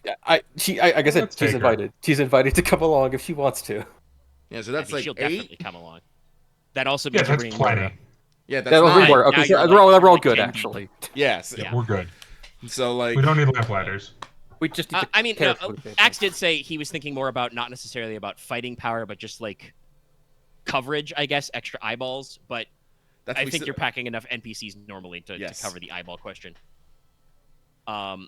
like I said, she's invited. She's invited to come along if she wants to. Yeah, so that's she'll 8? definitely come along. That also means that's plenty. Yeah, that's that'll work. Okay, so we're all good 10 actually. Yes. Yeah, we're good. So like, we don't need lamplighters. We just need Axe did say he was thinking more about not necessarily about fighting power, but just like coverage, I guess, extra eyeballs. But I think you're packing enough NPCs normally to cover the eyeball question. All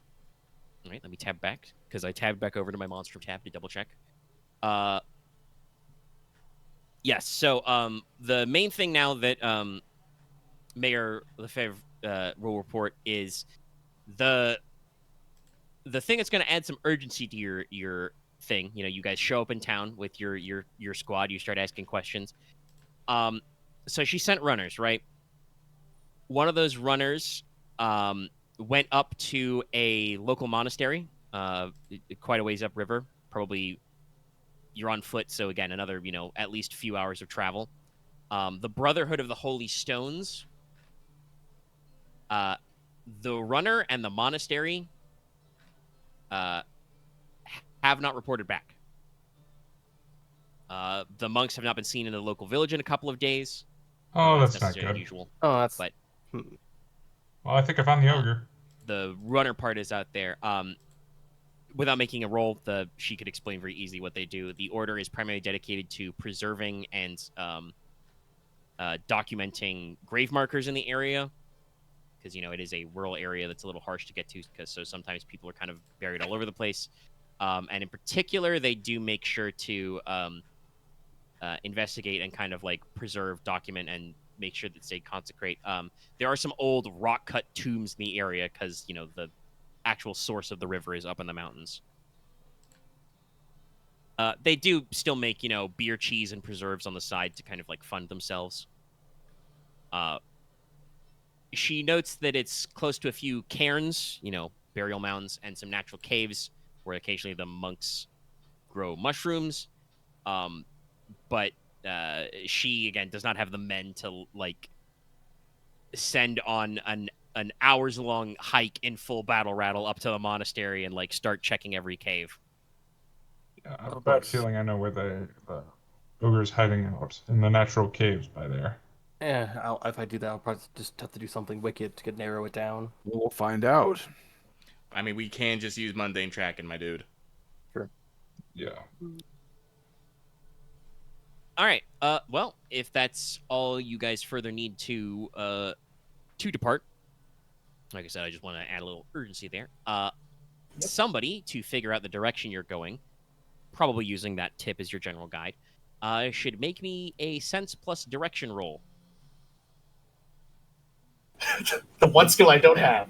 right, let me tab back because I tabbed back over to my monster tab to double check. Yes, so the main thing now that Mayor Lefebvre will report is the thing that's going to add some urgency to your thing, you guys show up in town with your squad, you start asking questions. So she sent runners, right? One of those runners went up to a local monastery, quite a ways upriver. Probably you're on foot, so again, another, at least a few hours of travel. The Brotherhood of the Holy Stones. The runner and the monastery have not reported back. The monks have not been seen in the local village in a couple of days. Oh, that's not necessarily good. unusual. Oh, that's. But Well, I think I found the ogre. the runner part is out there. Without making a roll, she could explain very easily what they do. The order is primarily dedicated to preserving and documenting grave markers in the area, because it is a rural area that's a little harsh to get to, so sometimes people are kind of buried all over the place. And in particular, they do make sure to investigate and kind of like preserve, document, and make sure that they consecrate. There are some old rock-cut tombs in the area because, the actual source of the river is up in the mountains. They do still make, beer, cheese, and preserves on the side to kind of like fund themselves. She notes that it's close to a few cairns, burial mounds, and some natural caves where occasionally the monks grow mushrooms. But she, again, does not have the men to, like, send on an hours-long hike in full battle rattle up to the monastery and, like, start checking every cave. Yeah, I have a bad feeling I know where the ogre is hiding out in the natural caves by there. Yeah, if I do that, I'll probably just have to do something wicked to narrow it down. We'll find out. I mean, we can just use mundane tracking, my dude. Sure. Yeah. All right. Well, if that's all you guys further need to depart, like I said, I just want to add a little urgency there. Somebody to figure out the direction you're going, probably using that tip as your general guide, should make me a sense plus direction roll. The one skill I don't have.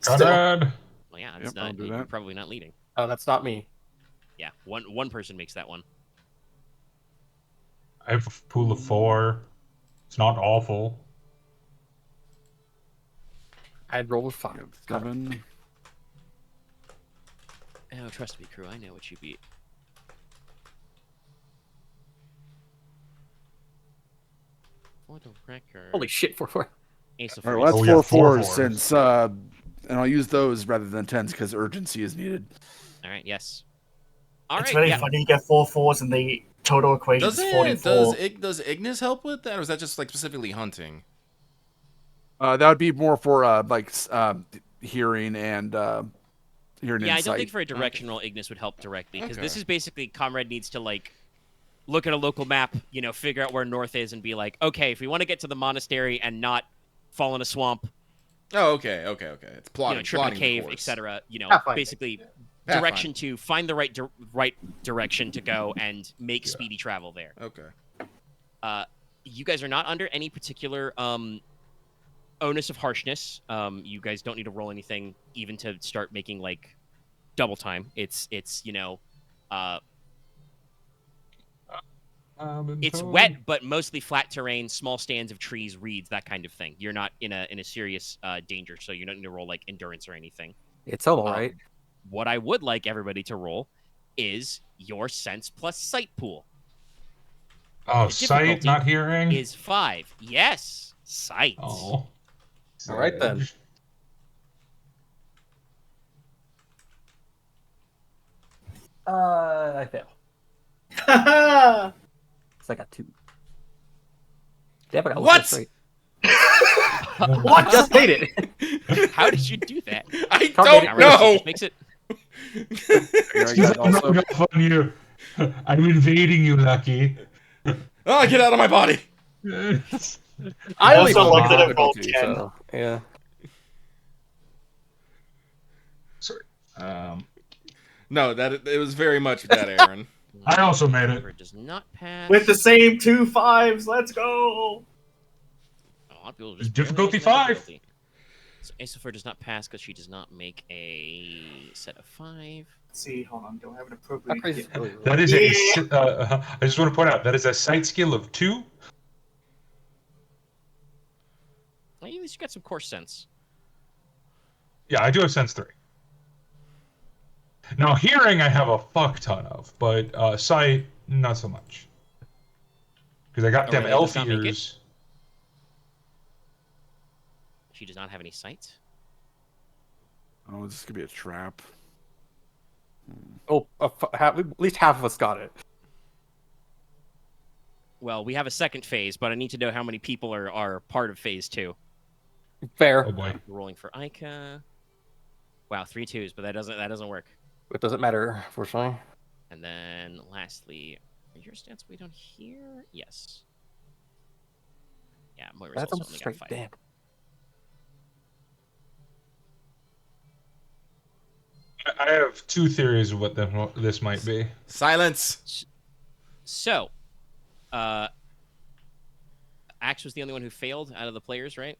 Still. Konrad! Well, yeah, Yep, I'll do you're that. probably not leading. Oh, that's not me. Yeah, one person makes that one. I have a pool of 4. It's not awful. I'd roll with 5. 7. Oh, trust me, crew. I know what you beat. For the record. Holy shit, 4. Ace of All right, well, Oh, that's yeah, 4 4 fours fours. since, and I'll use those rather than 10s because urgency is needed. All right, yes. All It's right, very yeah. funny you get 4 4s and the total equation is 44. Does Ignis help with that, or is that just like specifically hunting? That would be more for hearing and hearing Yeah, I insight. don't think for a direction roll, Ignis would help directly, because this Okay. is basically Conrad needs to, like, look at a local map, figure out where north is and be like, okay, if we want to get to the monastery and not fall in a swamp, Oh, okay. It's plotting, trip in a plotting the cave, course. etc., Pathfinding. basically Pathfinding. direction to find the right direction to go and make speedy travel there. Okay. You guys are not under any particular onus of harshness. You guys don't need to roll anything even to start making like double time. It's it's wet, but mostly flat terrain, small stands of trees, reeds, that kind of thing. You're not in a serious danger, so you don't need to roll like endurance or anything. It's all right. What I would like everybody to roll is your sense plus sight pool. Oh, The sight, difficulty not hearing? Is 5. Yes, sight. Oh. All right, then. I fail. So I got 2. Damn, I got What? straight. What? Just made it. How did you do that? I Can't don't make it. know. Just makes it. Here, I got I'm also- not off on you. I'm invading you, Lucky. Oh, get out of my body. I only also rolled looked the at it roll difficulty, 10. so yeah. Sorry. No, it was very much that, Aaron. I also made it. Number does not pass. With the same 2 5s, let's go! A lot of people It's just barely difficulty making that 5. difficulty. So Asafor does not pass because she does not make a set of 5. Let's see, hold on. Do I have an That appropriate? crazy is really That is Yeah. I just want to point out that is a sight skill of 2. Well, at least you got some course sense. Yeah, I do have sense 3. Now hearing I have a fuck ton of, but sight not so much. Because I got them Aurelia elf does not make it. ears. She does not have any sight. Oh, this could be a trap. Oh, at least half of us got it. Well, we have a second phase, but I need to know how many people are part of phase 2. Fair. Oh boy. Rolling for Ica. Wow, 3 2s, but that doesn't work. It doesn't matter, unfortunately. And then lastly, are your stats weighed on here? Yes. Yeah, Moira's That's also almost only got straight. 5. Damn. I have 2 theories of what this might be. Silence. So, Axe was the only one who failed out of the players, right?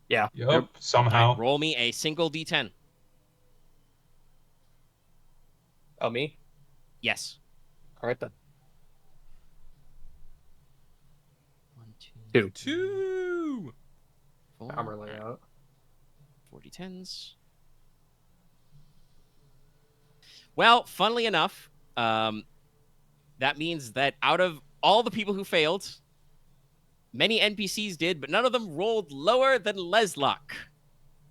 Yeah. Yep. Somehow. All right, roll me a single d10. Oh, me? Yes. All right, then. 1, 2, 2. 2. 4. Armor layout. 4 d10s. Well, funnily enough, that means that out of all the people who failed, many NPCs did, but none of them rolled lower than Leslok.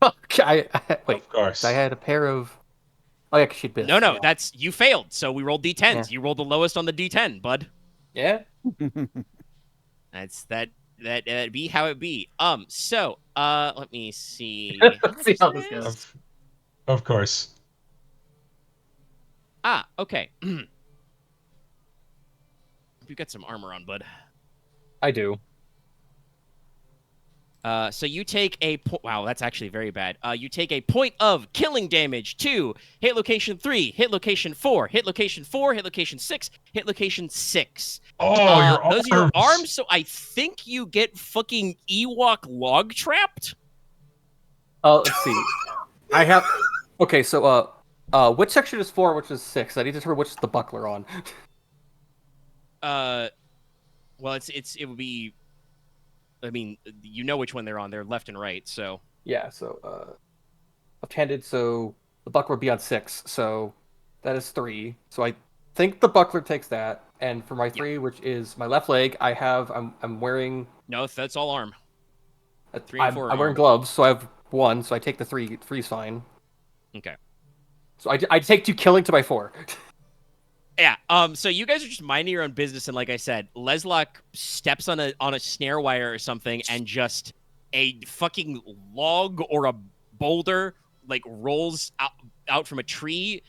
Okay, wait. Of course. I had a pair of. Oh yeah, 'cause she'd been. No, Yeah. that's you failed. So we rolled d10s. Yeah. You rolled the lowest on the d10, bud. Yeah. That's that be how it be. So let me see. Let's see how this goes. Of course. Okay. We've got some armor on, bud. I do. So you take a wow, that's actually very bad. You take a point of killing damage to hit location 3, hit location 4, hit location 4, hit location 6, hit location 6. Oh, your those are your arms. arms. So I think you get fucking Ewok log trapped. Let's see. I have. Okay, so which section is 4, which is 6? I need to determine which is the buckler on. Well, it would be. I mean, you know which one they're on. They're left and right. So Yeah. So left-handed. So the buckler would be on 6. So that is 3. So I think the buckler takes that. And for my 3, which is my left leg, I'm wearing. no, that's all arm. 3 and I'm 4 wearing arm. gloves, so I have 1. So I take the 3. 3's fine. Okay. So I take 2 killing to my 4. Yeah. So you guys are just minding your own business, and like I said, Leslok steps on a snare wire or something, and just a fucking log or a boulder like rolls out from a tree.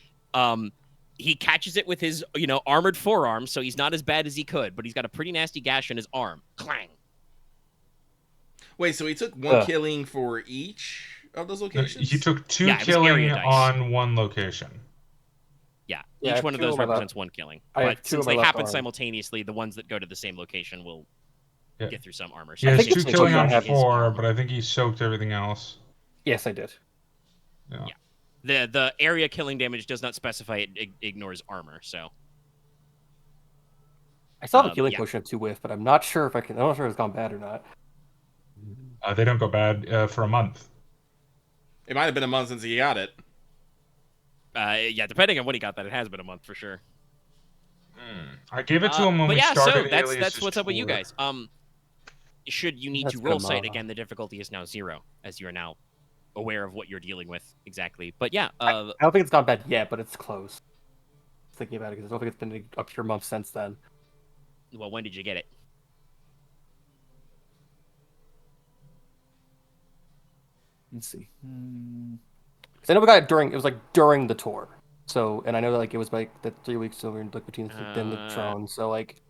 He catches it with his armored forearm, so he's not as bad as he could, but he's got a pretty nasty gash in his arm. Clang. Wait, so he took 1 killing for each of those locations? You took 2 Yeah, it was killing area dice. on 1 location. Yeah, Yeah, I each have one of 2 those on my represents 1 killing. I have But 2 since on my they left happen arm. simultaneously, the ones that go to the same location will Yeah. get through some armor. He has think 2 it's killing until on you have- 4, but I think he soaked everything else. Yes, I did. Yeah. Yeah. The area killing damage does not specify it ignores armor, so I still have a healing yeah. potion of 2 whiff, but I'm not sure if I can. I'm not sure if it's gone bad or not. They don't go bad for a month. It might have been a month since he got it. Yeah, depending on when he got that, it has been a month for sure. I gave it to him when but we yeah, started. so that's Alias's what's up with you tour. guys. Should you need That's to roll good, sight Ma. again, the difficulty is now 0, as you are now aware of what you're dealing with exactly. But yeah, I don't think it's gone bad yet, but it's close. Thinking about it, because I don't think it's been a pure month since then. well, when did you get it? Let's see. 'Cause I know we got it during. It was like during the tour. So, and I know that like it was like the 3 weeks over in like between the Throne. So like,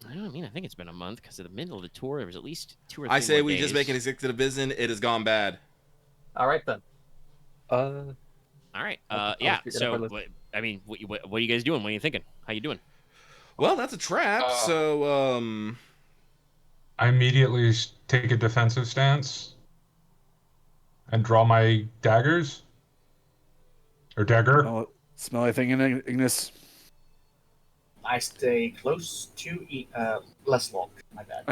I don't mean. I think it's been a month because at the middle of the tour, there was at least 2 or 3 I say more we days. just make an executive vision. It has gone bad. all right then. All right. I'll Yeah. figure it out So, by list. I mean, what are you guys doing? What are you thinking? How you doing? Well, that's a trap. So, I immediately take a defensive stance and draw my daggers. Or dagger. Smell anything in Ignis? I stay close to Leslok. My bad.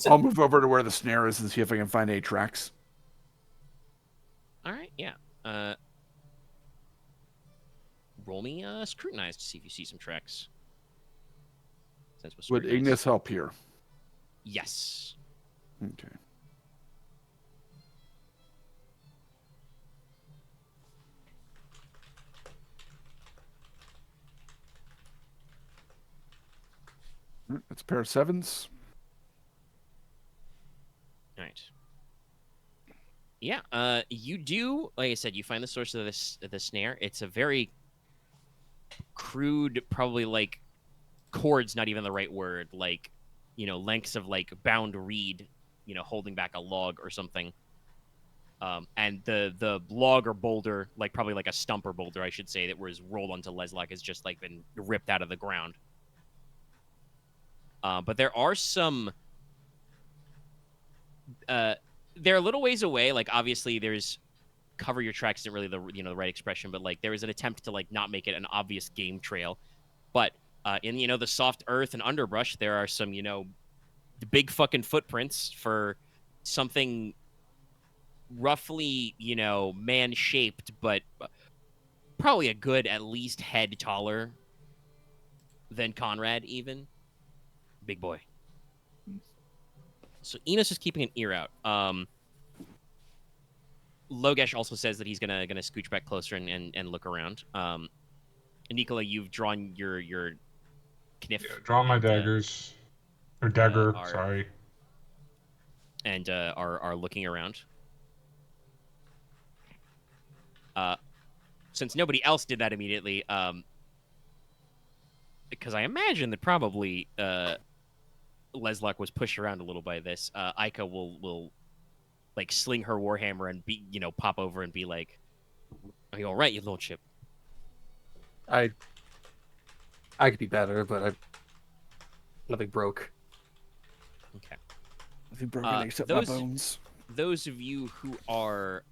I'll move over to where the snare is and see if I can find any tracks. All right, yeah. Roll me scrutinize to see if you see some tracks. Would Ignis help here? Yes. Okay. That's a pair of 7s. All right. Yeah, you do, like I said, you find the source of the snare. It's a very crude, probably like chord's not even the right word, like, lengths of like bound reed, holding back a log or something. And the log or boulder, like probably like a stump or boulder, I should say, that was rolled onto Leslok has just like been ripped out of the ground. But there are some. They're a little ways away. Like obviously, there's cover your tracks isn't really the right expression, but like there is an attempt to like not make it an obvious game trail. But in the soft earth and underbrush, there are some big fucking footprints for something roughly man shaped, but probably a good at least head taller than Konrad even. Big boy. So Inos is keeping an ear out. Logesh also says that he's gonna scooch back closer and look around. Nicola, you've drawn your kniff. Yeah, draw my daggers. Or dagger, sorry. And are looking around. Since nobody else did that immediately, because I imagine that probably Leslok was pushed around a little by this. Ica will like sling her warhammer and be pop over and be like, "Are you all right, your lordship?" I could be better, but nothing broke. Okay. Nothing broken except my bones. Those of you who are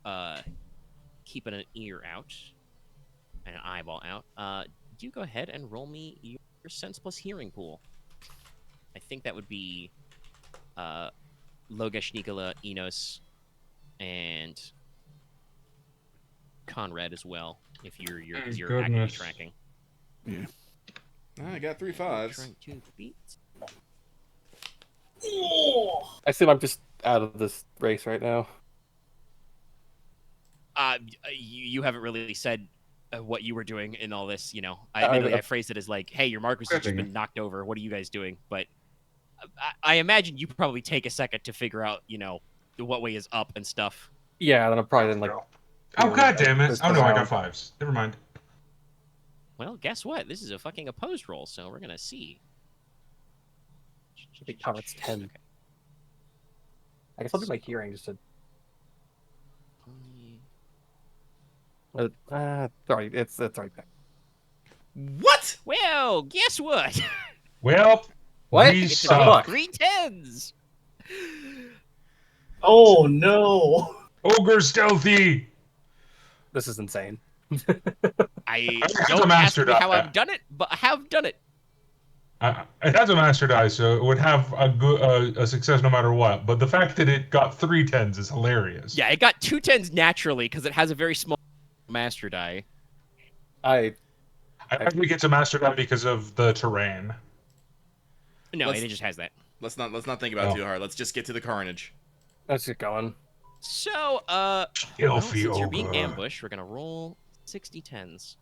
keeping an ear out and an eyeball out, do go ahead and roll me your sense plus hearing pool. I think that would be Logesh, Nicola, Inos, and Konrad as well. If you're actively tracking. Yeah. I got 3 5s. Trying to beat. I assume I'm just out of this race right now. You haven't really said what you were doing in all this. I phrased it as like, "Hey, your Marquess has just been knocked over. What are you guys doing?" But I imagine you probably take a second to figure out, what way is up and stuff. Yeah, then I'm probably then like. Oh god damn it! Oh no, I got 5s. Never mind. Well, guess what? This is a fucking opposed roll, so we're gonna see. I think Konrad's 10. Okay. I guess I'll do my hearing just to. Sorry, it's right back. What? Well, guess what? Well, what? We it's suck. 3 10s. Oh no! Ogre stealthy. This is insane. I It has a don't ask master me die. how I've done it, but I have done it. It has a master die, so it would have a success no matter what. But the fact that it got 3 10s is hilarious. Yeah, it got 2 10s naturally because it has a very small master die. I think it gets a master die because of the terrain. No, it just has that. Let's not think about it too hard. Let's just get to the carnage. Let's get going. So, since you're being ambushed, we're gonna roll 60 10s.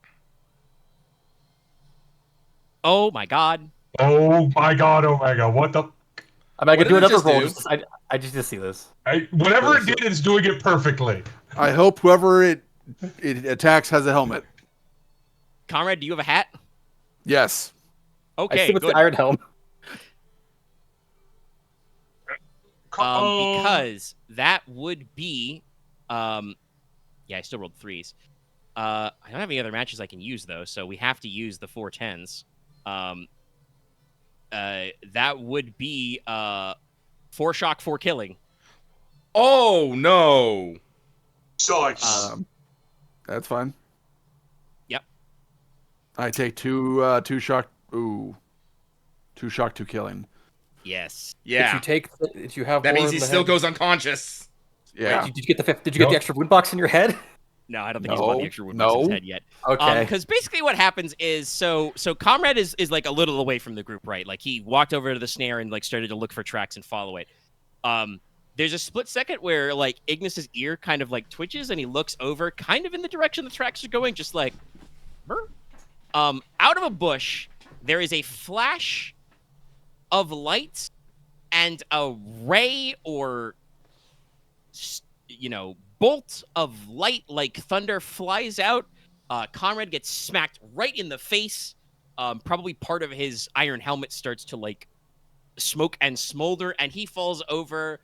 Oh my god. Oh my god, Omega, what the... I mean, I could do another roll. I just see this. Whatever it did, it's doing it perfectly. I hope whoever it attacks has a helmet. Konrad, do you have a hat? Yes. Okay, I assume it's good. the Iron Helm. Because that would be, yeah, I still rolled 3s. I don't have any other matches I can use though, so we have to use the 4 10s. That would be 4 shock, 4 killing. Oh no! Sucks. That's fine. Yep. I take two shock. Ooh, 2 shock, 2 killing. Yes. Yeah. Did you have That more means in he the still head? goes unconscious. Yeah. Did you get the extra wound box in your head? No, I don't think he's bought the No, extra wound box in his no. head yet. Okay. Because basically what happens is, so Konrad is like a little away from the group, right? Like he walked over to the snare and like started to look for tracks and follow it. There's a split second where like Ignis's ear kind of like twitches and he looks over, kind of in the direction the tracks are going, just like, "Brr." Out of a bush, there is a flash of light and a ray or, bolt of light like thunder flies out. Konrad gets smacked right in the face. Probably part of his iron helmet starts to like smoke and smolder, and he falls over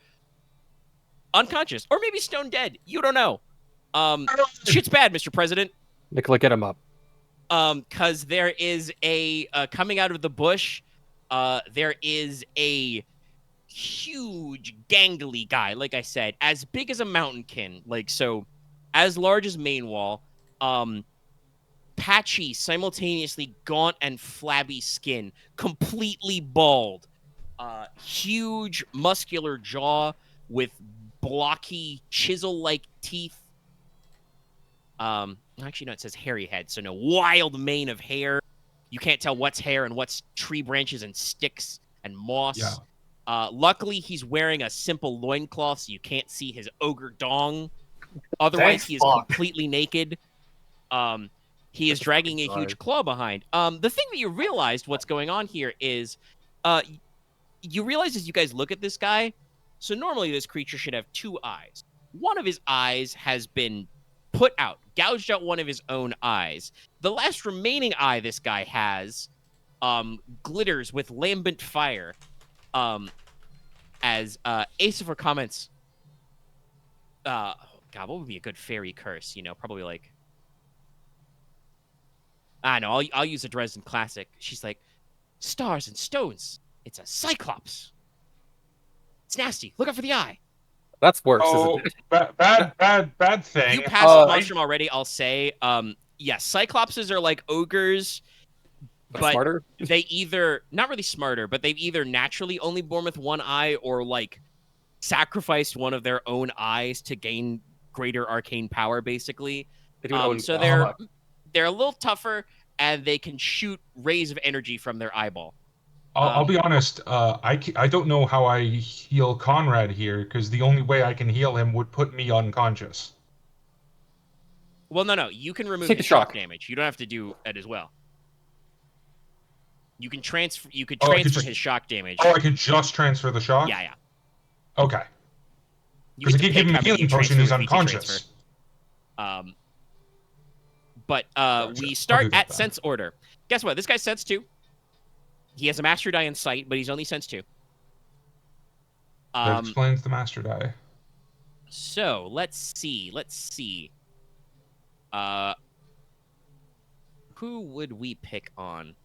unconscious, or maybe stone dead. You don't know. Shit's bad, Mr. President. Nicola, get him up. Because there is a coming out of the bush. There is a huge gangly guy, like I said, as big as a mountainkin, like so, as large as Mainwall, patchy, simultaneously gaunt and flabby skin, completely bald, huge muscular jaw with blocky chisel-like teeth. Actually, no, it says hairy head, so no, wild mane of hair. You can't tell what's hair and what's tree branches and sticks and moss. Yeah. Luckily, he's wearing a simple loincloth, so you can't see his ogre dong. Otherwise, Thank he is fuck. completely naked. He is dragging a huge claw behind. The thing that you realized what's going on here is, you realize as you guys look at this guy, so normally this creature should have 2 eyes. One of his eyes has been put out, gouged out one of his own eyes. The last remaining eye this guy has glitters with lambent fire. As Acifer comments, God, what would be a good fairy curse? Probably like, I know, I'll use a Dresden classic. She's like, stars and stones. It's a cyclops. It's nasty. Look out for the eye. That's worse, Oh, isn't it? bad thing. You passed the monstrum already, I'll say. Yes, cyclopses are like ogres, but Smarter? they either, not really smarter, but they've either naturally only born with 1 eye or like sacrificed one of their own eyes to gain greater arcane power, basically. So they're a little tougher, and they can shoot rays of energy from their eyeball. I'll be honest. I don't know how I heal Konrad here because the only way I can heal him would put me unconscious. Well, no, you can remove Take the the shock shock. damage. You don't have to do it as well. You can transfer. You could Oh, I could transfer just- his shock damage. Oh, I could just transfer the shock. Yeah. Okay. You Because get I to keep giving pick him how a many healing you potion. He's transfer with each unconscious. transfer. But Gotcha. we I'll start do that at then. sense order. Guess what? This guy's sense 2. He has a master die in sight, but he's only sense 2. That explains the master die. So let's see. Who would we pick on?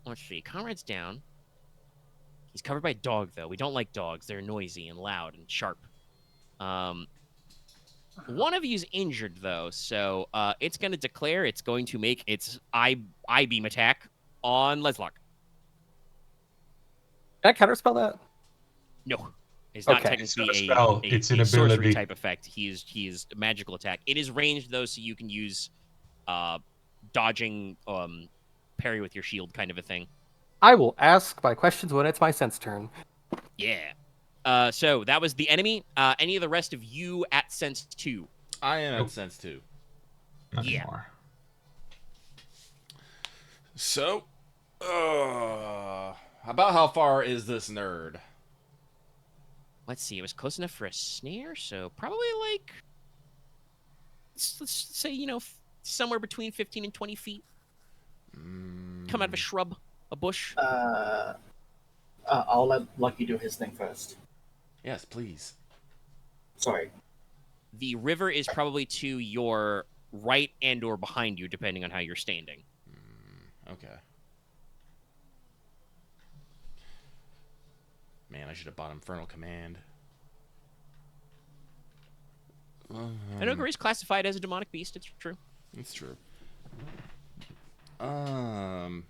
Let's see. Conrad's down. He's covered by dog, though. We don't like dogs. They're noisy and loud and sharp. One of you's injured, though, so it's going to declare it's going to make its eye beam attack on Leslok. Can I counterspell that? No. It's not Okay. technically It's not a spell, it's an sorcery ability. type effect. He is a magical attack. It is ranged, though, so you can use dodging, parry with your shield kind of a thing. I will ask my questions when it's my sense turn. Yeah. So that was the enemy. Any of the rest of you at sense 2? I am Nope. at sense 2. Not Yeah. anymore. So, about how far is this nerd? Let's see. It was close enough for a snare, so probably like, let's say, somewhere between 15 and 20 feet. Come out of a shrub, a bush. I'll let Lucky do his thing first. Yes, please. Sorry. The river is probably to your right and or behind you, depending on how you're standing. Okay. Man, I should have bought Infernal Command. And Ogre is classified as a demonic beast. It's true. It's true. Right?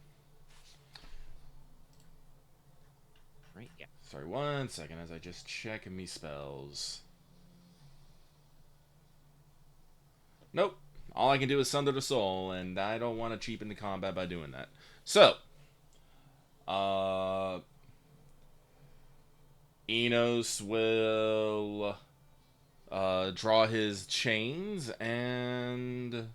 Yeah. Sorry, 1 second as I just check me spells. Nope. All I can do is Sunder the Soul, and I don't want to cheapen the combat by doing that. So, Inos will draw his chains and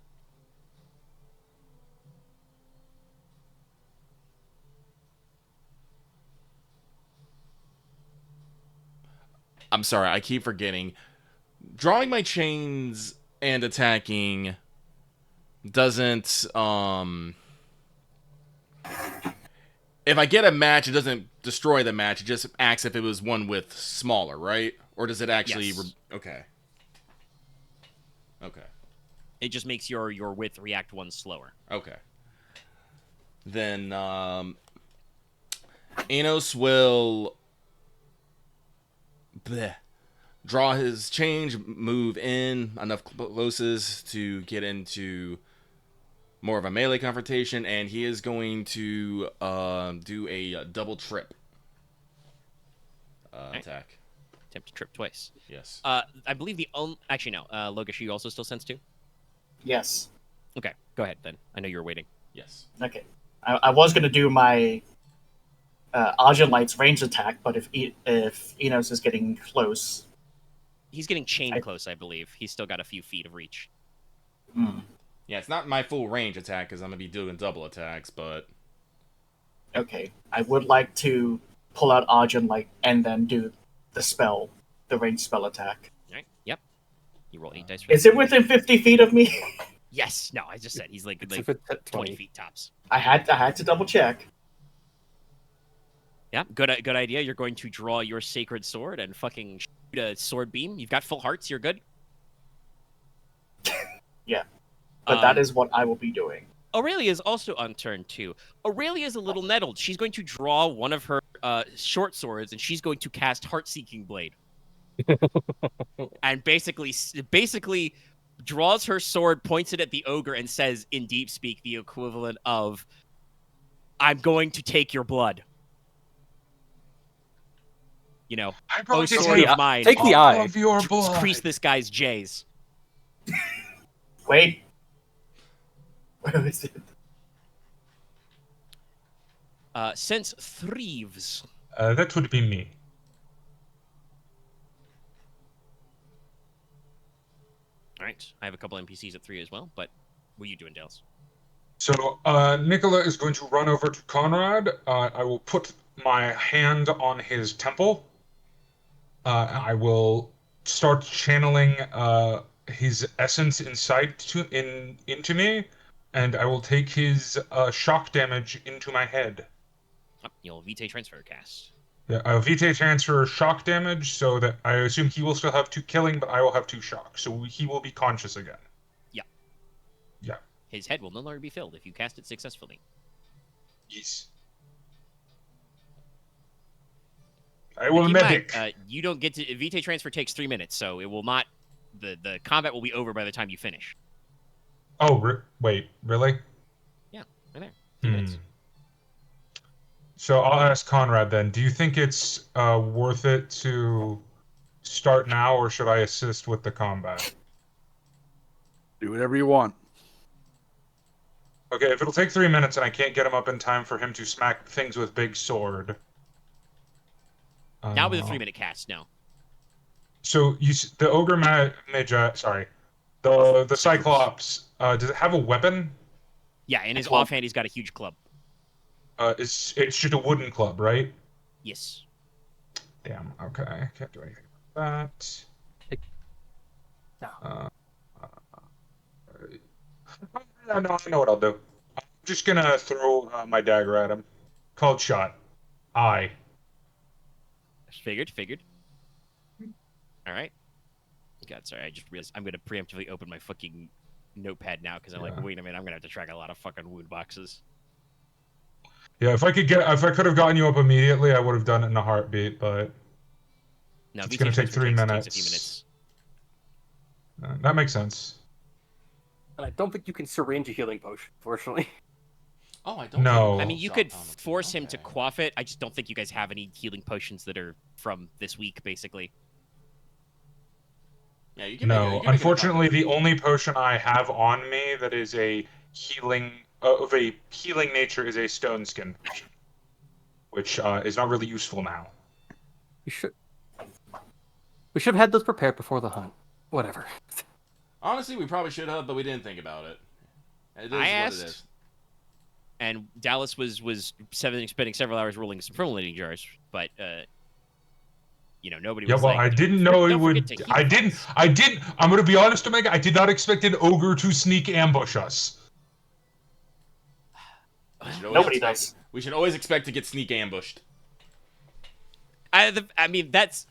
I'm sorry, I keep forgetting. Drawing my chains and attacking doesn't if I get a match, it doesn't destroy the match. It just acts if it was one with smaller, right? Or does it actually? Yes. Okay. Okay. It just makes your width react one slower. Okay. Then Inos will draw his change, move in enough closes to get into more of a melee confrontation, and he is going to do a double trip attack. Attempt to trip twice. Yes. I believe the only... Actually, no. Logesh, you also still sense 2? Yes. Okay, go ahead then. I know you were waiting. Yes. Okay. I was gonna do my Argent Light's range attack, but if Enos is getting close, He's getting chained close, I believe. He's still got a few feet of reach. Yeah, it's not my full range attack because I'm gonna be doing double attacks, but okay, I would like to pull out Argent Light and then do the range spell attack. All right. Yep. You roll 8 dice for Is that. it within 50 feet of me? Yes. No, I just said he's like If it's at 20 feet tops. I had to double check. Yeah, good idea. You're going to draw your sacred sword and fucking shoot a sword beam. You've got full hearts. You're good. Yeah, but that is what I will be doing. Aurelia is also on turn 2. Aurelia is a little nettled. She's going to draw one of her short swords, and she's going to cast Heart-Seeking Blade. And basically draws her sword, points it at the ogre, and says in deep speak the equivalent of, "I'm going to take your blood." You know, I'm oh going to sword take of mine, Take the all eye. of your blood. crease this guy's J's. Wait. Where is it? Since Threeves. That would be me. All right, I have a couple NPCs at 3 as well, but what are you doing, Dales? So Nicola is going to run over to Konrad. I will put my hand on his temple. I will start channeling his essence into me, and I will take his shock damage into my head. Oh, you'll Vitae transfer cast. Yeah, I'll Vitae transfer shock damage, so that I assume he will still have 2 killing, but I will have 2 shock, so he will be conscious again. Yeah. Yeah. His head will no longer be filled if you cast it successfully. Yes. I will Keep in medic. mind, you don't get to... Vitae transfer takes 3 minutes, so it will not... The combat will be over by the time you finish. Oh, wait, really? Yeah, right there. 3 minutes. So I'll ask Konrad then. Do you think it's worth it to start now, or should I assist with the combat? Do whatever you want. Okay, if it'll take 3 minutes and I can't get him up in time for him to smack things with big sword. Now with a 3-minute cast, no. So the ogre mage, sorry, the cyclops. Does it have a weapon? Yeah, in his offhand, he's got a huge club. It's just a wooden club, right? Yes. Damn. Okay, can't do anything about that. No. No, I know what I'll do. I'm just gonna throw my dagger at him. Called shot. Aye. Figured. All right. God, sorry, I just realized I'm gonna preemptively open my fucking notepad now because I'm like, wait a minute, I'm gonna have to track a lot of fucking wound boxes. Yeah, if I could have gotten you up immediately, I would have done it in a heartbeat. But No, it's VK gonna take transfer 3 takes a minutes. few minutes. That makes sense. And I don't think you can syringe a healing potion, fortunately. Oh, I don't. No. I mean, you could Shot on him, force him to okay. quaff it. I just don't think you guys have any healing potions that are from this week, basically. Yeah, you can make it. You No, can make it a unfortunately, couple. the only potion I have on me that is a healing of a healing nature is a stone skin potion, which is not really useful now. We should have had those prepared before the hunt. Whatever. Honestly, we probably should have, but we didn't think about it. It is I what asked, it is. and Dallas was spending several hours rolling some permanent jars, but nobody Yeah, was well, like, I didn't know it "Don't forget would. to heal I didn't. us." I didn't. I'm gonna be honest, Omega. I did not expect an ogre to sneak ambush us. We should always Nobody expect- does. We should always expect to get sneak ambushed. I mean, this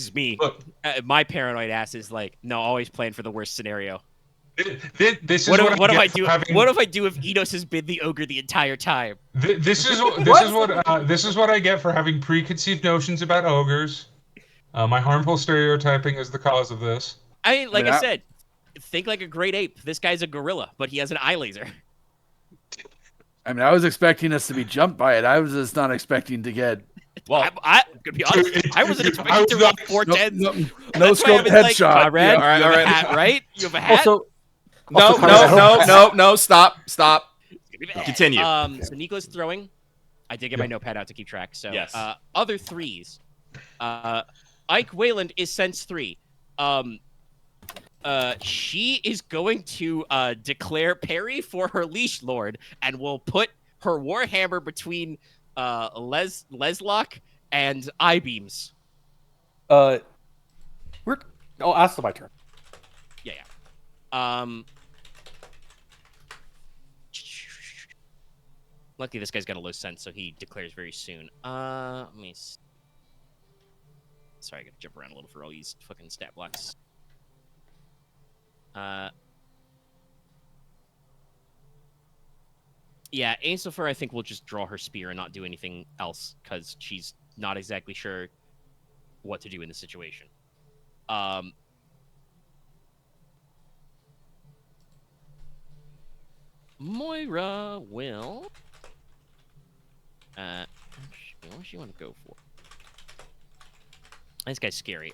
is me. Look, My paranoid ass is like, no, always plan for the worst scenario. this is What what if I I get for do? having. What if I do if Enos has been the ogre the entire time? This is this is what I get for having preconceived notions about ogres. My harmful stereotyping is the cause of this. I mean, like mean, I I- said, think like a great ape. This guy's a gorilla, but he has an eye laser. I mean, I was expecting us to be jumped by it. I was just not expecting to get Well, I'm gonna be honest. I wasn't expecting to roll 410s. no That's why I've scope been like, headshot. Conrad, Yeah, all right, you have all a right. hat, right? You have a hat. Also, no, Conrad, no. Stop. Continue. So Nicola's throwing. I did get my notepad out to keep track. So Yes. Other threes. Ike Wayland is sense 3. She is going to declare parry for her leash lord and will put her warhammer between Leslok and I-beams. I'll ask my turn. Yeah. Luckily, this guy's got a low sense, so he declares very soon. Let me see. Sorry, I gotta jump around a little for all these fucking stat blocks. Yeah, Ainslfer, I think, will just draw her spear and not do anything else, because she's not exactly sure what to do in the situation. Moira will... what does she want to go for? This guy's scary.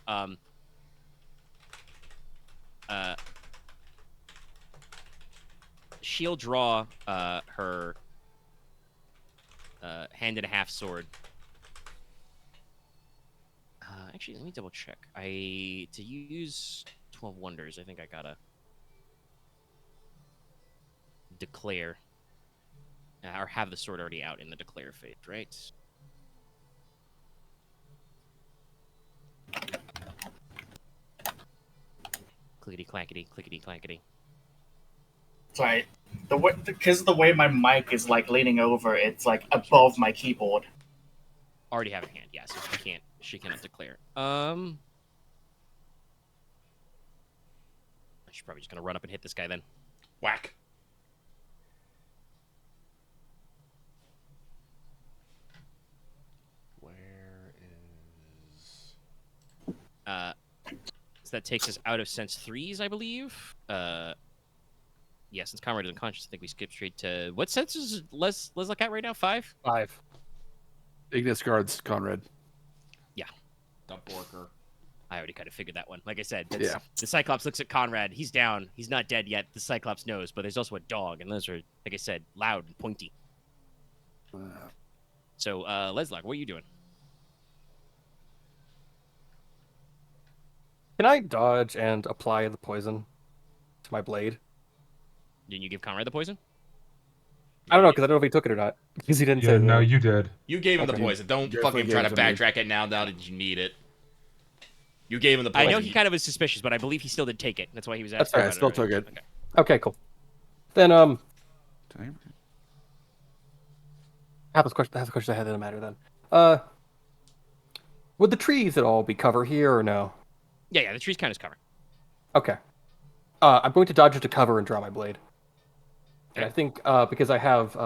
She'll draw her hand and a half sword. Actually, let me double check. To use 12 Wonders, I think I gotta declare or have the sword already out in the declare phase, right? Clickety clackety, clickety clackety. Sorry, because of the way my mic is like leaning over, it's like above my keyboard. Already have in hand, yeah, so she cannot declare. She's probably just gonna run up and hit this guy then. Whack. Where is? So that takes us out of sense 3s, I believe. Yeah, since Conrad is unconscious, I think we skip straight to what sense is Leslok at right now? 5? 5. Ignis guards Conrad. The Borker. I already kind of figured that one. Like I said, Yeah. the Cyclops looks at Conrad. He's down. He's not dead yet. The Cyclops knows, but there's also a dog, and those are, like I said, loud and pointy. So, Leslok, what are you doing? Can I dodge and apply the poison to my blade? Didn't you give Conrad the poison? I don't know, because I don't know if he took it or not. Because he didn't say Yeah, anything. no, you did. You gave him the Okay. poison. Don't Definitely fucking try to gave it to me. backtrack it now that you need it. You gave him the I poison. know he kind of was suspicious, but I believe he still did take it. That's why he was asking. fair. about I still it took earlier. it. Okay. Okay, cool. Then, I have this question I had in the matter then. Would the trees at all be cover here or no? Yeah, the tree's kind of covered. Okay. I'm going to dodge into cover and draw my blade. And I think because I have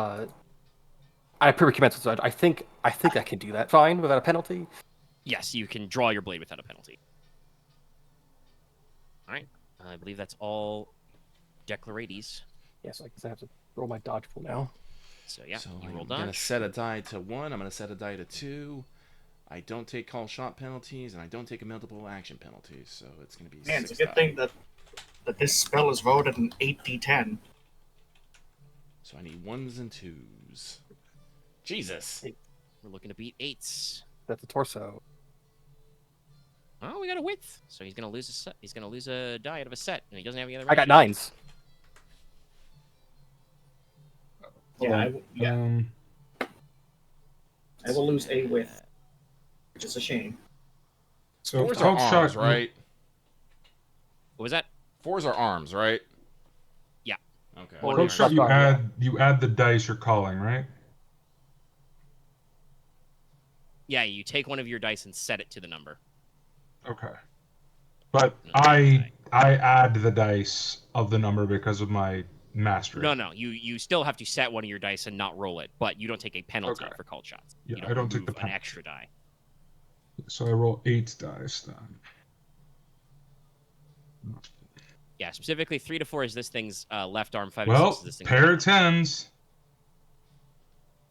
I pre-commence with I think I can do that fine without a penalty. Yes, you can draw your blade without a penalty. All right. I believe that's all declaraties. Yes, I guess I have to roll my dodge pool now. So yeah, So you roll I'm dodge. gonna set a die to 1. I'm gonna set a die to 2. I don't take call shot penalties, and I don't take a multiple action penalties. So it's gonna be. Man, it's a 6 good die. thing that this spell is rolled at an 8d10. So I need 1s and 2s. Jesus. We're looking to beat 8s. That's a torso. Oh, we got a width. So he's gonna lose a set. He's gonna lose a die out of a set, and he doesn't have any other. I got 9s. Yeah, I Um, will lose a width, which is a shame. so 4s are call arms, shot, right? What was that? 4s are arms, right? Yeah. Okay. Or- Call shot, Left arm, you add the dice you're calling, right? Yeah, you take one of your dice and set it to the number. Okay. But No, I add the dice of the number because of my mastery. No. You still have to set one of your dice and not roll it, but you don't take a penalty Okay. for called shots. Yeah, You I don't take remove the an penalty. extra die. So I roll 8 dice then. Yeah, specifically 3 to 4 is this thing's left arm. 5 to Well, 6 is this thing's pair right of 10s.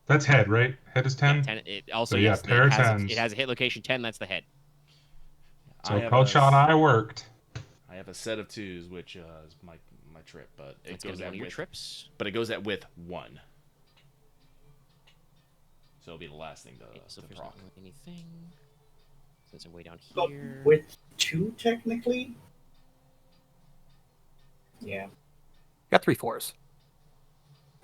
That's head, right? Head is 10? arm. 10, it also So, yeah, yes, pair of it has 10s. it has a hit location 10. That's the head. So I have call a- shot I worked. I have a set of 2s, which is my trip, but it It's gonna goes be at one of your with, trips. but it goes at with 1. So it'll be the last thing Okay, so to if there's proc. not really anything, since I'm way down But here. with 2, technically? Yeah. Got 3 4s.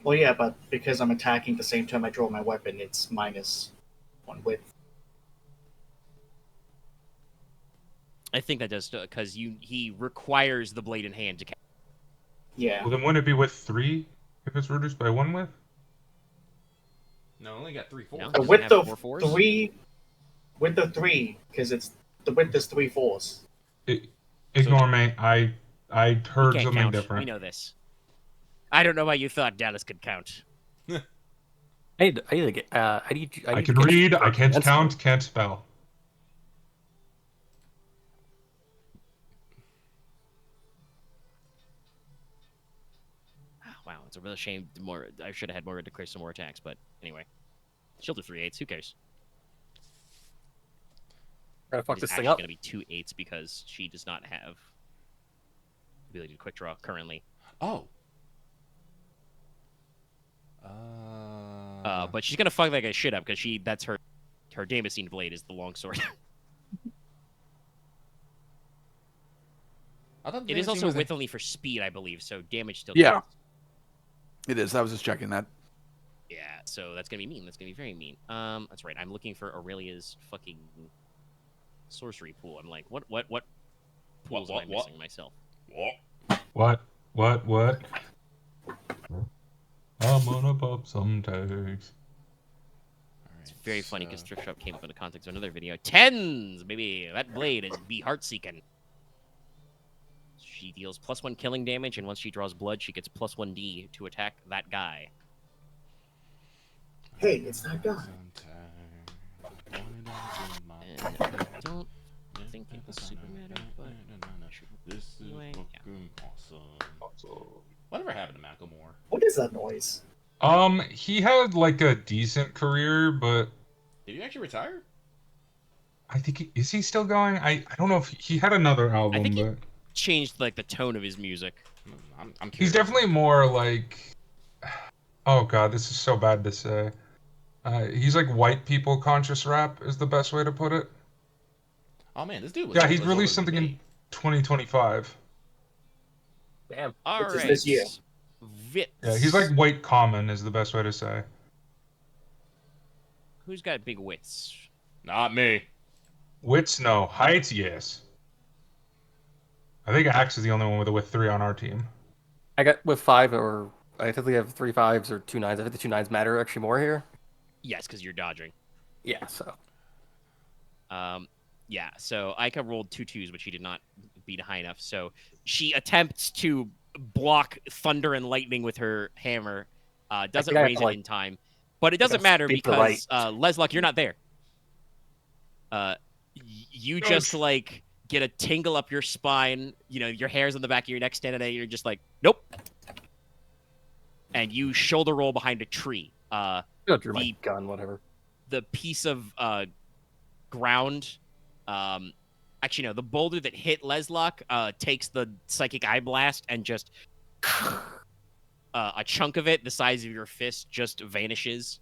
Well, yeah, but because I'm attacking the same time I draw my weapon, it's -1 width. I think that does because he requires the blade in hand to. Yeah. Well, then wouldn't it be with 3 if it's reduced by 1 width? No, I only got 3 4s. No. The Does it width have of 4 fours? 3, width of 3, because it's the width is 3 4s. Ignore me. I He heard can't something count. different. We know this. I don't know why you thought Dallas could count. I need to get. I need I to can get read, I can't That's- count, can't spell. Wow, it's a real shame. I should have had more to declare some more attacks, but anyway. Shield of 3/8. Who cares? We're gonna fuck It's this thing actually up. going to be 2 8s because she does not have ability to quick draw currently. Oh. But she's going to fuck that guy shit up because that's her Damascene blade is the longsword. I thought It is Damascene also was a- width only for speed, I believe, so damage still Yeah. counts. It is. I was just checking that. Yeah, so that's gonna be mean. That's gonna be very mean. That's right. I'm looking for Aurelia's fucking sorcery pool. I'm like, what pools am I missing myself? What? I'm gonna pop some tags. It's very funny because Thrift Shop came up in the context of another video. 10s, baby. That blade is be heart seeking. She deals +1 killing damage, and once she draws blood, she gets +1d to attack that guy. Hey, it's that guy. And I don't think it was super meta, but This is anyway, fucking awesome. Whatever happened to Macklemore? What is that noise? He had like a decent career, but Did he actually retire? I think is he still going? I don't know if he had another album, think he- but changed like the tone of his music. I'm curious. he's definitely more like. Oh god, this is so bad to say. He's like white people conscious rap is the best way to put it. Oh man, this dude was. Yeah, he's was released older than something in me. 2025. Damn. All Which is right. this year. Vitz. Yeah, he's like white common is the best way to say. Who's got big wits? Not me. Wits, no. Heights, yes. I think Axe is the only one with a width 3 on our team. I got with 5 or I think we have 3 5s or 2 9s. I think the 2 9s matter actually more here. Yes, because you're dodging. Yeah. So Yeah, so Aika rolled 2 2s, but she did not beat high enough. So she attempts to block thunder and lightning with her hammer. Doesn't I have raise to, it like- in time. But it doesn't matter speak the because right. Leslok, you're not there. You just like get a tingle up your spine. You know, your hair's on the back of your neck standing there. You're just like, nope. And you shoulder roll behind a tree. Go drew my gun, whatever. The piece of ground, actually no, the boulder that hit Leslok takes the psychic eye blast and just a chunk of it, the size of your fist, just vanishes.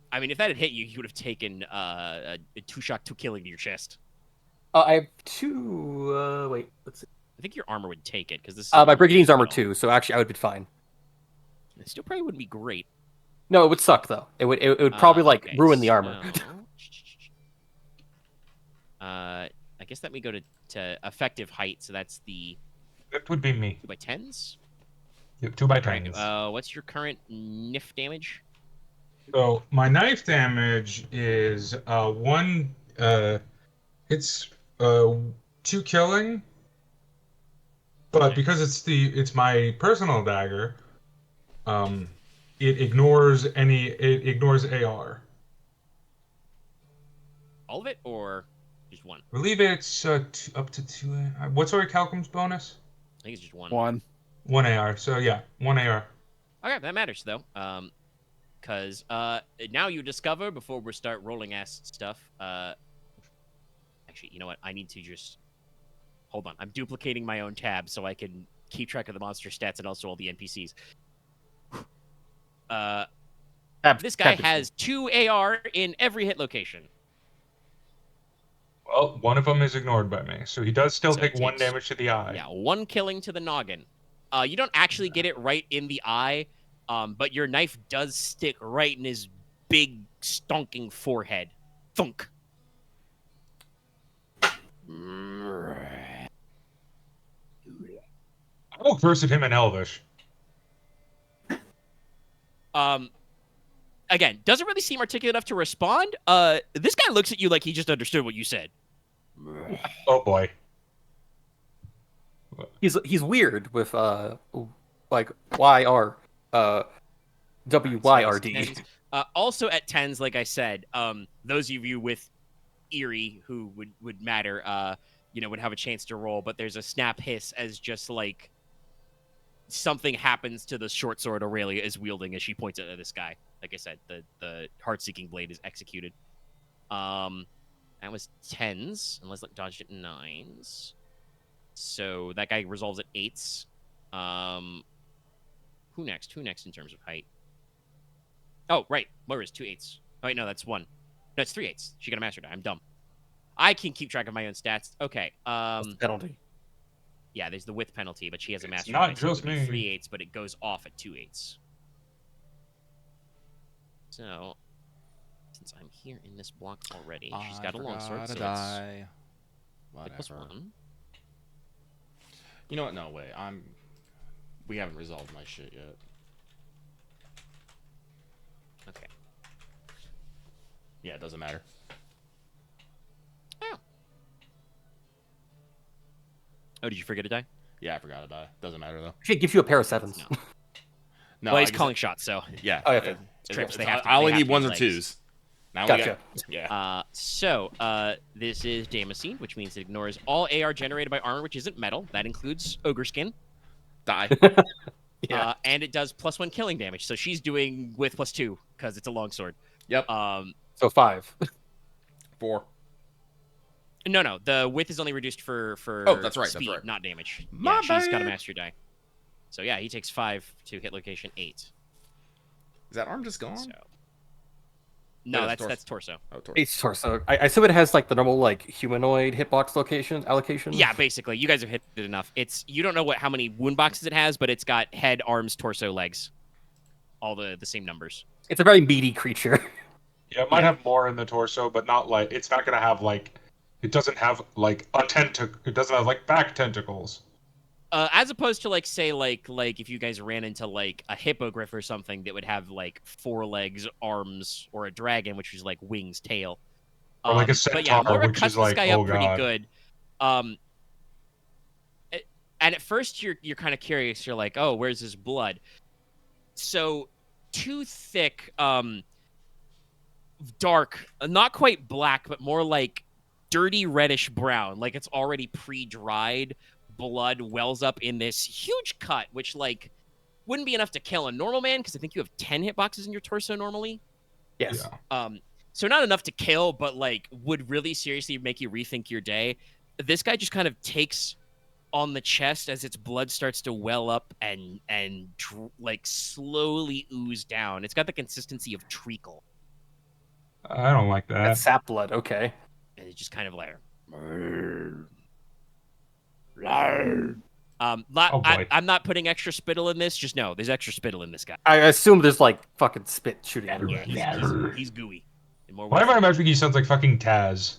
I mean, if that had hit you, you would have taken a 2-shot, 2 killing to your chest. I have 2. Wait, let's see. I think your armor would take it because this. My Brigadier's armor 2, so actually I would be fine. It still probably wouldn't be great. No, it would suck though. It would probably ruin the armor. I guess let me go to effective height. So that's the. That would be me. 2x10s. Yep, 2x10s. Right, what's your current NIF damage? So my knife damage is 1. It's 2 killing, but because it's my personal dagger, it ignores AR. All of it, or just one? I believe it's up to 2. What's our Calcum's bonus? I think it's just one. 1 AR. So yeah, 1 AR. Okay, that matters though. Because now you discover, before we start rolling ass stuff, actually, you know what? I need to just... Hold on. I'm duplicating my own tab so I can keep track of the monster stats and also all the NPCs. This guy has 2 AR in every hit location. Well, one of them is ignored by me, so he does still take 1 damage to the eye. Yeah, 1 killing to the noggin. You don't actually get it right in the eye, but your knife does stick right in his big, stonking forehead. Thunk. I will curse at him in Elvish. Again, doesn't really seem articulate enough to respond. This guy looks at you like he just understood what you said. Oh boy. He's weird with like YR WYRD. Also at 10s, like I said, those of you with Eerie who would matter, would have a chance to roll, but there's a snap hiss as just like something happens to the short sword Aurelia is wielding as she points it at this guy. Like I said, the heart-seeking blade is executed. That was 10s, and Leslok dodged it 9s. So that guy resolves at 8s. Who next? Who next in terms of height? Oh, right. Moira's 2 8s. Oh, wait, no, that's 1. No, it's 3 8s. She got a master die. I'm dumb. I can keep track of my own stats. Okay. Penalty. Yeah, there's the width penalty, but she has a master not die. Just so me. 3 8s, but it goes off at 2 8s. So, since I'm here in this block already, she's got a longsword, so die. it's +1. You know what? No, wait. We haven't resolved my shit yet. Okay. Yeah, it doesn't matter. Oh, did you forget to die? Yeah, I forgot to die. Doesn't matter though. She gives you a pair of 7s. No. No, Well, he's calling shots, so yeah. Oh, yeah. Trips, they have to, I only they have need 1s to or use 2s. Now Gotcha. Yeah. So, this is Damascene, which means it ignores all AR generated by armor, which isn't metal. That includes Ogre skin. Die. Yeah. And it does +1 killing damage. So she's doing with +2 because it's a longsword. Yep. So 5. 4. No. The width is only reduced for Oh, that's right. speed, That's right. not damage. My she's got a bad. master die. So yeah, he takes 5 to hit location 8. Is that arm just gone? So. No, Yeah, that's torso. Oh, torso. It's torso. I assume it has like the normal like humanoid hitbox allocation. Yeah, basically. You guys have hit it enough. You don't know how many wound boxes it has, but it's got head, arms, torso, legs. All the same numbers. It's a very meaty creature. Yeah, it might have more in the torso, but not like it's not gonna have like it doesn't have like a tentacle. It doesn't have like back tentacles. As opposed to say if you guys ran into like a hippogriff or something that would have like 4 legs, arms, or a dragon, which is like wings, tail. Or like a But yeah, centaur, Moira which cuts is like, this guy oh up pretty god. good. And at first you're kind of curious. You're like, oh, where's his blood? So too thick, dark, not quite black, but more like dirty reddish brown, like it's already pre-dried. Blood wells up in this huge cut, which like wouldn't be enough to kill a normal man because I think you have 10 hitboxes in your torso normally. Yes. Yeah. So not enough to kill, but like would really seriously make you rethink your day. This guy just kind of takes on the chest as its blood starts to well up and like slowly ooze down. It's got the consistency of treacle. I don't like that. That's sap blood. Okay. And it's just kind of like Oh, boy. I'm not putting extra spittle in this. Just know there's extra spittle in this guy. I assume there's like fucking spit shooting out of Yeah, him. he's gooey. In more Why ways am I than- imagining he sounds like fucking Taz?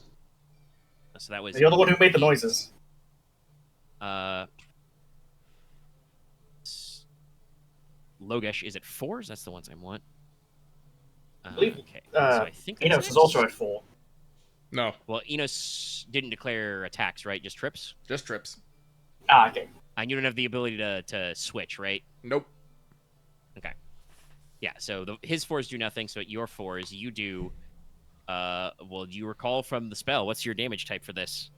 So that was You're the one who made the noises. Logesh is at 4s. That's the ones I want. believe, Okay. So I think that's Inos is next. also at 4. No, Well, Inos didn't declare attacks, right? Just trips. just trips. Ah, okay. And you don't have the ability to switch, right? Nope. Okay. Yeah. So his 4s do nothing. So at your 4s, you do. Well, you recall from the spell. What's your damage type for this?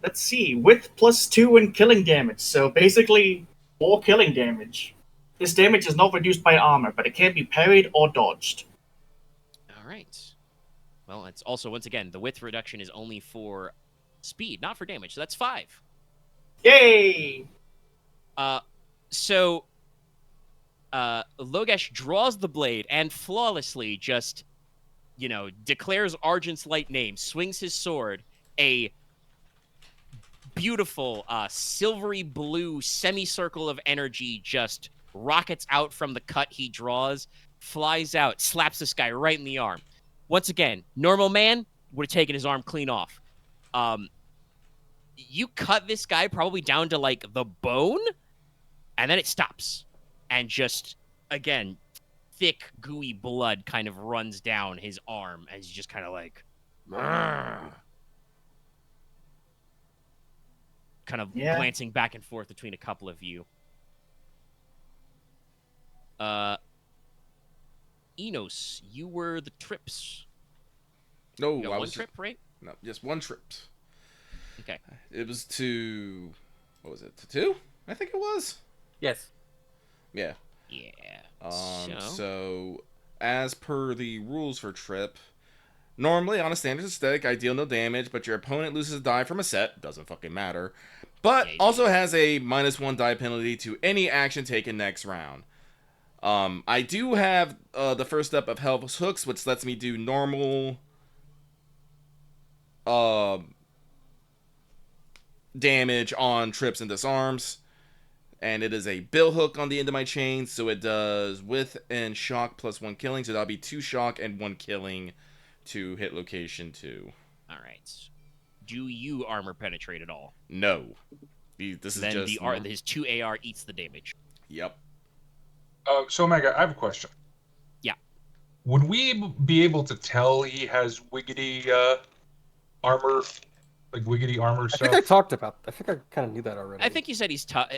Let's see. Width +2 and killing damage. So basically, 4 killing damage. This damage is not reduced by armor, but it can be parried or dodged. All right. Well, it's also once again the width reduction is only for speed, not for damage. So that's 5. Yay! So Logesh draws the blade and flawlessly just, declares Argent's light name, swings his sword, a beautiful silvery blue semicircle of energy just rockets out from the cut he draws, flies out, slaps this guy right in the arm. Once again, normal man would have taken his arm clean off. You cut this guy probably down to like the bone, and then it stops. And just, again, thick, gooey blood kind of runs down his arm as he's just kind of like, kind of glancing back and forth between a couple of you. Inos, you were the trips. No, You got I one was trip, right? No, just one trip. Okay. It was to, what was it? To 2? I think it was. Yes. Yeah. Yeah. So, as per the rules for trip, normally on a standard aesthetic, I deal no damage, but your opponent loses a die from a set. Doesn't fucking matter. But also has a -1 die penalty to any action taken next round. I do have the first step of Helpless Hooks, which lets me do normal damage on trips and disarms. And it is a bill hook on the end of my chain, so it does width and shock +1 killing, so that'll be 2 shock and 1 killing to hit location 2. All right. Do you armor penetrate at all? No. This is then just... his 2 AR eats the damage. Yep. So, Omega, I have a question. Yeah. Would we be able to tell he has wiggity armor, like wiggity armor I stuff? think I talked about. I think I kind of knew that already. I think you said he's tough.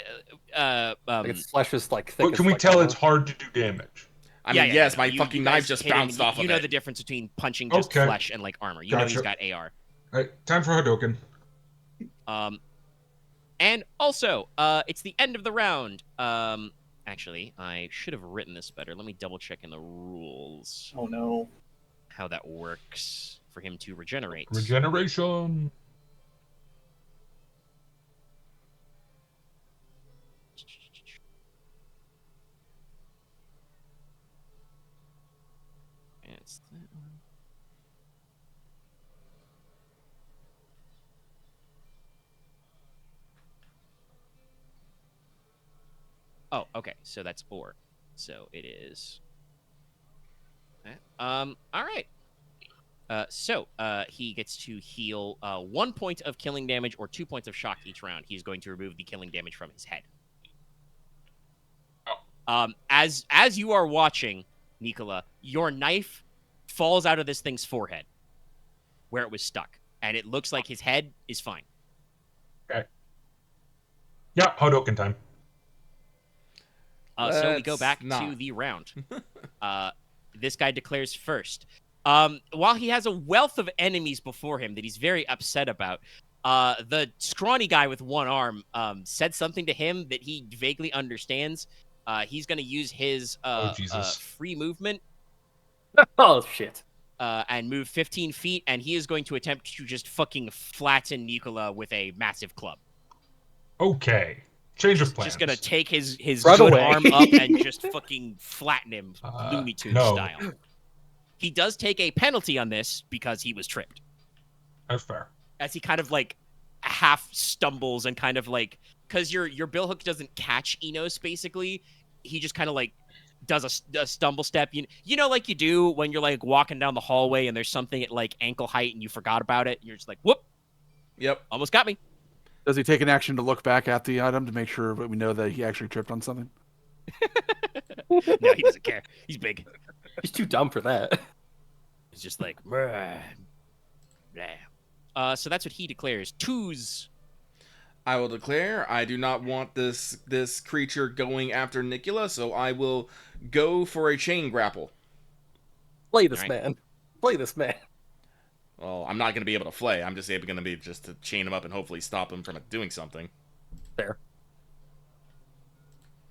Like its flesh is like thick. But can we tell it's hard to do damage? I mean, yes, my fucking knife guys just hit him, bounced off of it. You know the difference between punching just Okay. flesh and like armor. You know he's got AR. All right, time for Hadouken. And also, it's the end of the round. Actually, I should have written this better. Let me double check in the rules Oh no. how that works for him to regenerate. Regeneration. It's that one. Oh, okay. So that's or. So it is. All right. So he gets to heal 1 point of killing damage or 2 points of shock each round. He's going to remove the killing damage from his head. As you are watching, Nicola, your knife falls out of this thing's forehead where it was stuck, and it looks like his head is fine. Okay. Yeah, Hadouken time. So we go Let's back to not. the round. This guy declares first. While he has a wealth of enemies before him that he's very upset about, the scrawny guy with one arm said something to him that he vaguely understands. He's going to use his Jesus. free movement Oh shit. and move 15 feet, and he is going to attempt to just fucking flatten Nicola with a massive club. Okay. Change of plans. Just gonna take his Run good away. arm up and just fucking flatten him, Looney Tunes no. style. He does take a penalty on this because he was tripped. That's fair. As he kind of like half stumbles and kind of like, because your billhook doesn't catch Inos basically. He just kind of like does a stumble step. You know, like you do when you're like walking down the hallway and there's something at like ankle height and you forgot about it. And you're just like, whoop, Yep. almost got me. Does he take an action to look back at the item to make sure that we know that he actually tripped on something? No, he doesn't care. He's big. He's too dumb for that. He's just like, "Bruh, blah." So that's what he declares. Twos. I will declare I do not want this creature going after Nicola, so I will go for a chain grapple. Play this Right. man. Play this man. Well, I'm not going to be able to flay. I'm just going to be just to chain him up and hopefully stop him from doing something. Fair.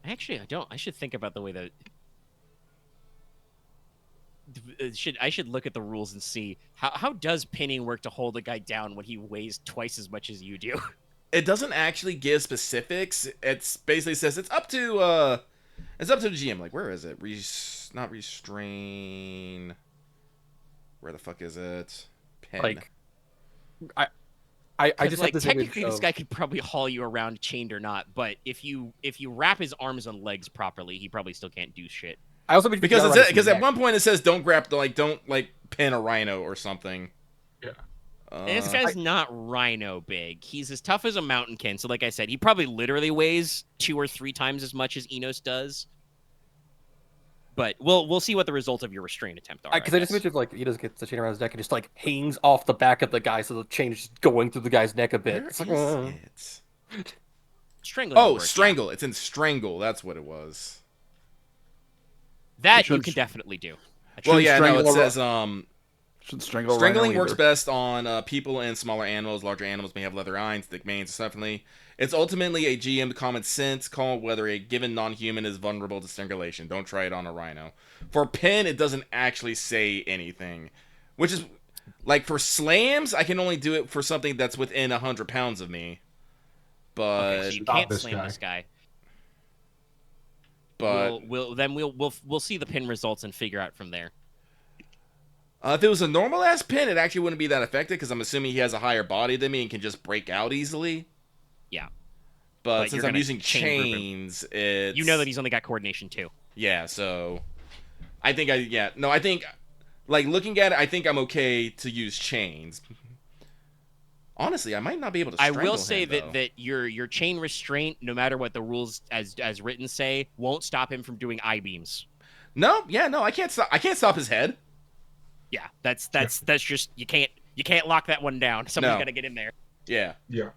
Actually, I don't. I should think about the way that. I should look at the rules and see how does pinning work to hold a guy down when he weighs twice as much as you do. It doesn't actually give specifics. It's basically says it's up to the GM. Like, where is it? Not restrain. Where the fuck is it? Pin. Like, I just like have this technically image this of- guy could probably haul you around chained or not, but if you wrap his arms and legs properly, he probably still can't do shit. I also because at one point it says don't pin a rhino or something. Yeah. And this guy's not rhino big. He's as tough as a mountainkin. So like I said, he probably literally weighs 2 or 3 times as much as Inos does. But we'll see what the results of your restraint attempt are. Because I just imagine like he just gets the chain around his neck and just like hangs off the back of the guy, so the chain is just going through the guy's neck a bit. Where It's like, is it? Strangling. Oh, would work, strangle. It's in strangle. That's what it was. yeah. That You you should- can definitely do. Well, yeah, no, strangle it a- says Should strangle a strangling rhino works either. best on people and smaller animals. Larger animals may have leather eyes, thick manes, definitely. It's ultimately a GM common sense call whether a given non-human is vulnerable to strangulation. Don't try it on a rhino. For pin, it doesn't actually say anything, which is like for slams, I can only do it for something that's within 100 pounds of me. But Okay, so you Stop can't this slam guy. this guy. but We'll see the pin results and figure out from there. if it was a normal ass pin, it actually wouldn't be that effective because I'm assuming he has a higher body than me and can just break out easily. Yeah. But But since you're I'm gonna using chain group him. chains, it's... You know that he's only got coordination too. Yeah, so... I think, like, looking at it, I think I'm okay to use chains. Honestly, I might not be able to I strangle will say him, though. that your chain restraint, no matter what the rules as written say, won't stop him from doing eye beams. No, I can't stop his head. Yeah, that's just you can't lock that one down. Somebody's No. got to get in there. Yeah. Yeah.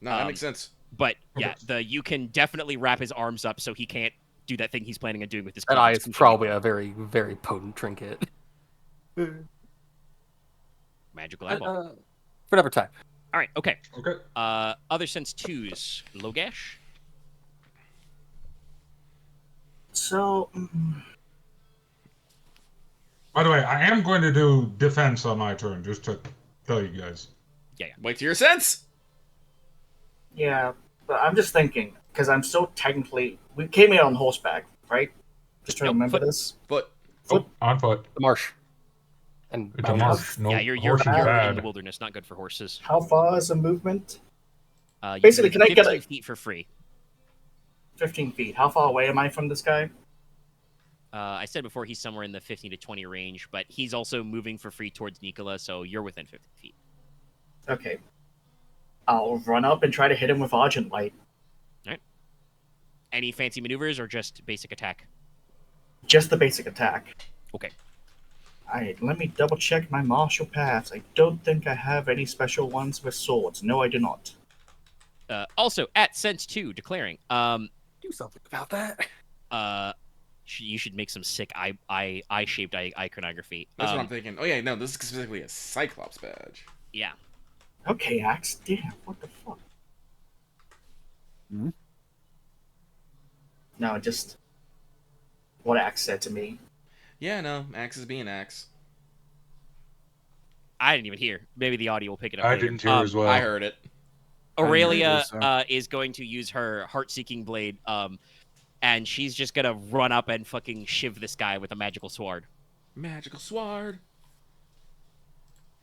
No, that makes sense. But yeah, Okay. you can definitely wrap his arms up so he can't do that thing he's planning on doing with his That eye claws. is probably a very, very potent trinket. magical eyeball. For another time. All right, okay. Okay. Other sense twos, Logesh. So, By the way, I am going to do defense on my turn, just to tell you guys. Wait to your sense. yeah, but I'm just thinking, because I'm still technically... We came in on horseback, right? Just trying to Nope, remember foot. this. But Oh, on foot. The marsh. And It's a mountains. marsh. No, Yeah, you're horse is in bad. the wilderness, not good for horses. How far is the movement? You Basically, can can I get 15 a- feet for free? 15 feet. How far away am I from this guy? I said before he's somewhere in the 15 to 20 range, but he's also moving for free towards Nicola, so you're within 50 feet. Okay. I'll run up and try to hit him with Argent Light. Any fancy maneuvers or just basic attack? Just the basic attack. Okay. Alright, let me double check my martial paths. I don't think I have any special ones with swords. No, I do not. Also, at sense 2, declaring, Do something about that. You should make some sick eye-shaped iconography. That's what I'm thinking. Oh yeah, no, this is specifically a Cyclops badge. Yeah. Okay, Axe. Damn, what the fuck? Hmm? No, just what Axe said to me. Yeah, no, Axe is being Axe. I didn't even hear. Maybe the audio will pick it up I later. didn't hear as well. I heard it. Aurelia so. is going to use her heart-seeking blade, and she's just gonna run up and fucking shiv this guy with a magical sword. Magical sword.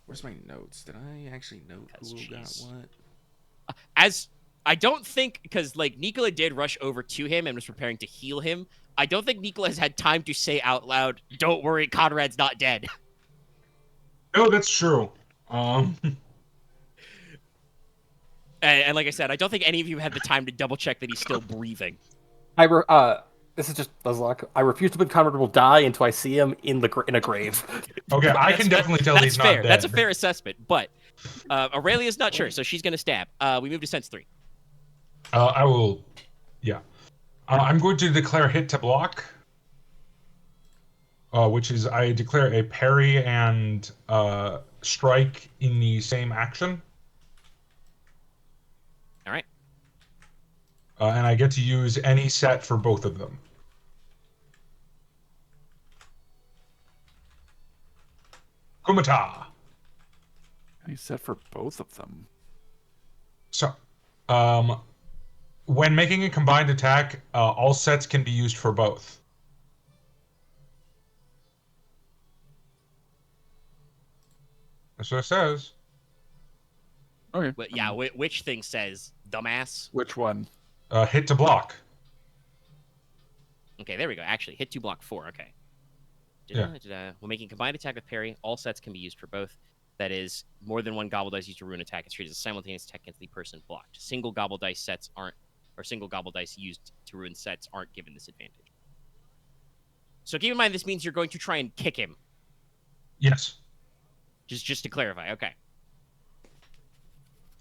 Where's my notes? Did I actually note who got Jeez. what? As I don't think, because like Nicola did rush over to him and was preparing to heal him. I don't think Nicola has had time to say out loud, "Don't worry, Konrad's not dead." No, that's true. And like I said, I don't think any of you had the time to double check that he's still breathing. This is just Leslok. I refuse to believe Konrad will die until I see him in a grave. Okay, I can definitely tell That's he's fair. not dead. That's a fair assessment. But Aurelia's not sure, so she's gonna stab. We move to sense 3. I will. Yeah. I'm going to declare hit to block, which is I declare a parry and strike in the same action. All right. And I get to use any set for both of them. Kumata. He said for both of them. So, when making a combined attack, all sets can be used for both. That's what it says. Okay. But yeah, which thing says dumbass? Which one? Hit to block. Okay, there we go. Actually, hit 2 block 4. Okay. Yeah. When making combined attack with parry, all sets can be used for both. That is, more than one gobble dice used to ruin attack is treated as a simultaneous attack against the person blocked. Single gobble dice sets aren't, or single gobble dice used to ruin sets aren't given this advantage. So keep in mind, this means you're going to try and kick him. Yes. Just to clarify. Okay.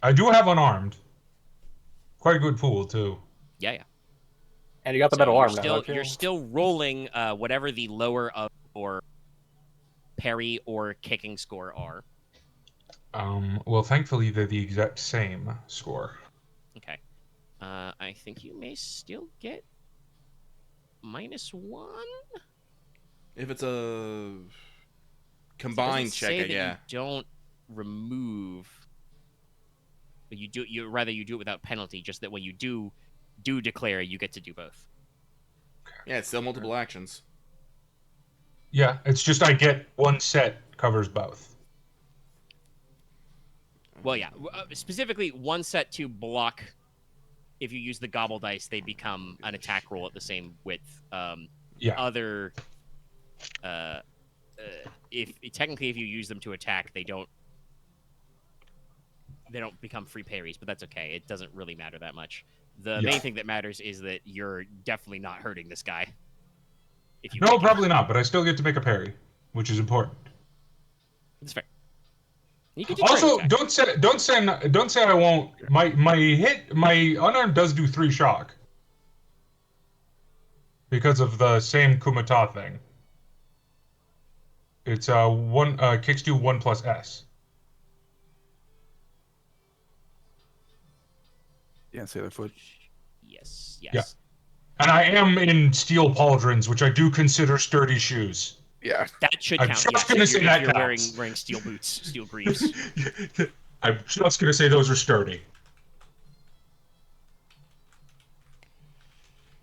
I do have unarmed. Quite a good pool, too. Yeah. And you got the So metal you're arm still, now. don't you? You're still rolling whatever the lower of or parry or kicking score are. Well, thankfully, they're the exact same score. Okay. I think you may still get -1. If it's a It combined doesn't say check, that yeah. You don't remove. But you do. You do it without penalty. Just that when you do declare, you get to do both. Yeah, it's still multiple actions. Yeah, it's just I get one set covers both. Well, yeah. Specifically, one set to block. If you use the gobble dice, they become an attack roll at the same width. Yeah. Other. If you use them to attack, they don't become free parries, but that's okay. It doesn't really matter that much. The main thing that matters is that you're definitely not hurting this guy. If you No, probably not, but I still get to make a parry, which is important. That's fair. You can do Also, training attack. don't say I won't. My unarmed does do 3 shock because of the same Kumata thing. It's one kicks do 1 plus S. Yeah, say that foot. Yes. Yeah. And I am in steel pauldrons, which I do consider sturdy shoes. Yeah. That should I'm count. just Yes, gonna if say you're, that if you're counts. wearing steel boots, steel greaves. I'm just gonna say those are sturdy.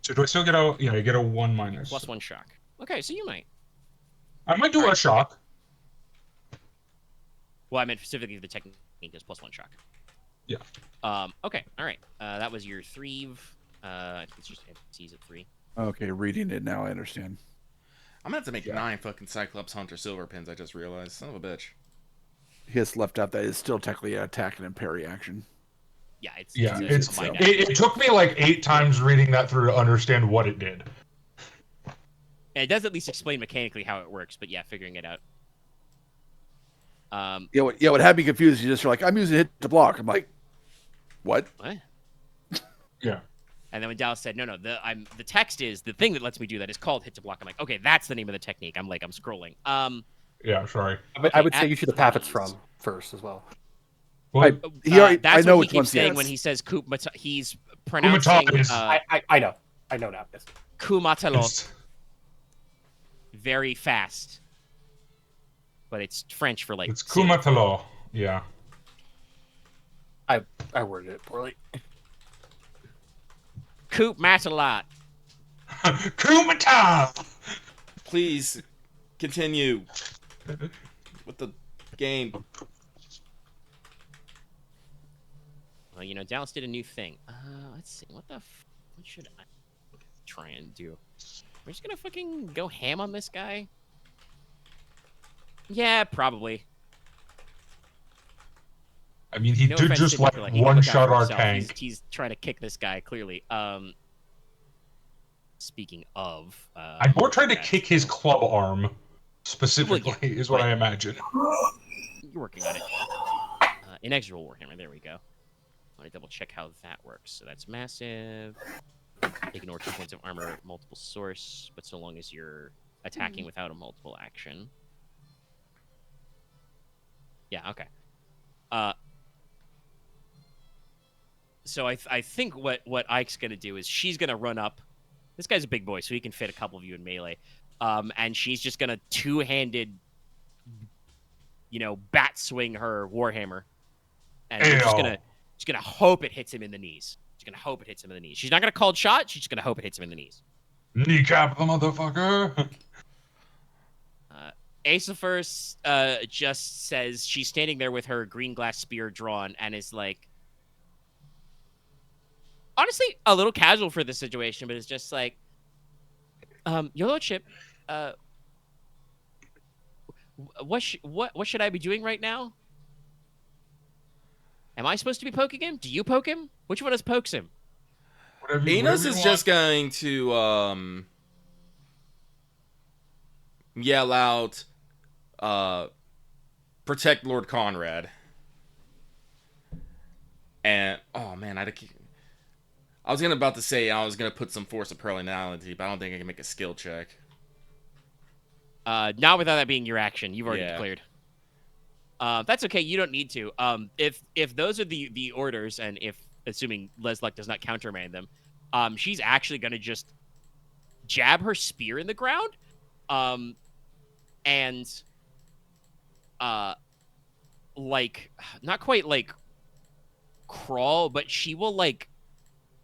So do I still get a? Yeah, I get a 1 minus. +1 shock. Okay, so you might. I might do a shock. Well, I meant specifically the technique is +1 shock. Yeah. Okay. All right. That was your 3. I think it's just NPCs at 3. Okay, reading it now, I understand. I'm gonna have to make 9 fucking Cyclops Hunter silver pins, I just realized. Son of a bitch. He has left out that it's still technically an attack and a parry action. Yeah, it's Yeah, a it's combined it took me like 8 times reading that through to understand what it did. And it does at least explain mechanically how it works, but yeah, figuring it out. What had me confused, you just were like, I'm using hit to block. I'm like, what? What? Yeah. And then when Dallas said, no, the text is the thing that lets me do that is called hit to block. I'm like, okay, that's the name of the technique. I'm scrolling. Yeah, sorry. I would say you should have have it from first as well. What? That's I know what he which keeps one's saying yes. when he says he's pronouncing Kumatai I know. I know now. Yes. kumatalo It's- very fast. But it's French for like It's city. Kumatalo. Yeah. I worded it poorly. Coop Matalot. Kumata! Please continue with the game. Well, Dallas did a new thing. Let's see. What should I try and do? We're just gonna fucking go ham on this guy? Yeah, probably. I mean, he No did offense just to like Nicola. He can one look out shot for our himself. tank. He's trying to kick this guy, clearly. Speaking of... I'm more trying to that's- kick his club arm, specifically, is what I imagine. You're working on it. Inexorable Warhammer, there we go. I want to double check how that works. So that's massive. Ignore 2 points of armor, multiple source, but so long as you're attacking without a multiple action. Yeah, okay. So I think what Ike's going to do is she's going to run up. This guy's a big boy, so he can fit a couple of you in melee. And she's just going to two-handed, bat swing her Warhammer. And we're just gonna hope it hits him in the knees. She's gonna hope it hits him in the knees. She's not gonna call shot. She's just gonna hope it hits him in the knees. Kneecap the motherfucker! Aesiphus just says she's standing there with her green glass spear drawn and is like, honestly, a little casual for the situation, but it's just like, your lordship, what should I be doing right now? Am I supposed to be poking him? Do you poke him? Which one of us pokes him? Inos is just going to yell out, protect Lord Konrad. And oh man, I was about to say I was gonna put some force of personality, but I don't think I can make a skill check. Not without that being your action. You've already Yeah. declared. That's okay. You don't need to. If those are the orders, and if assuming Leslok does not countermand them, she's actually gonna just jab her spear in the ground, and like not quite like crawl, but she will like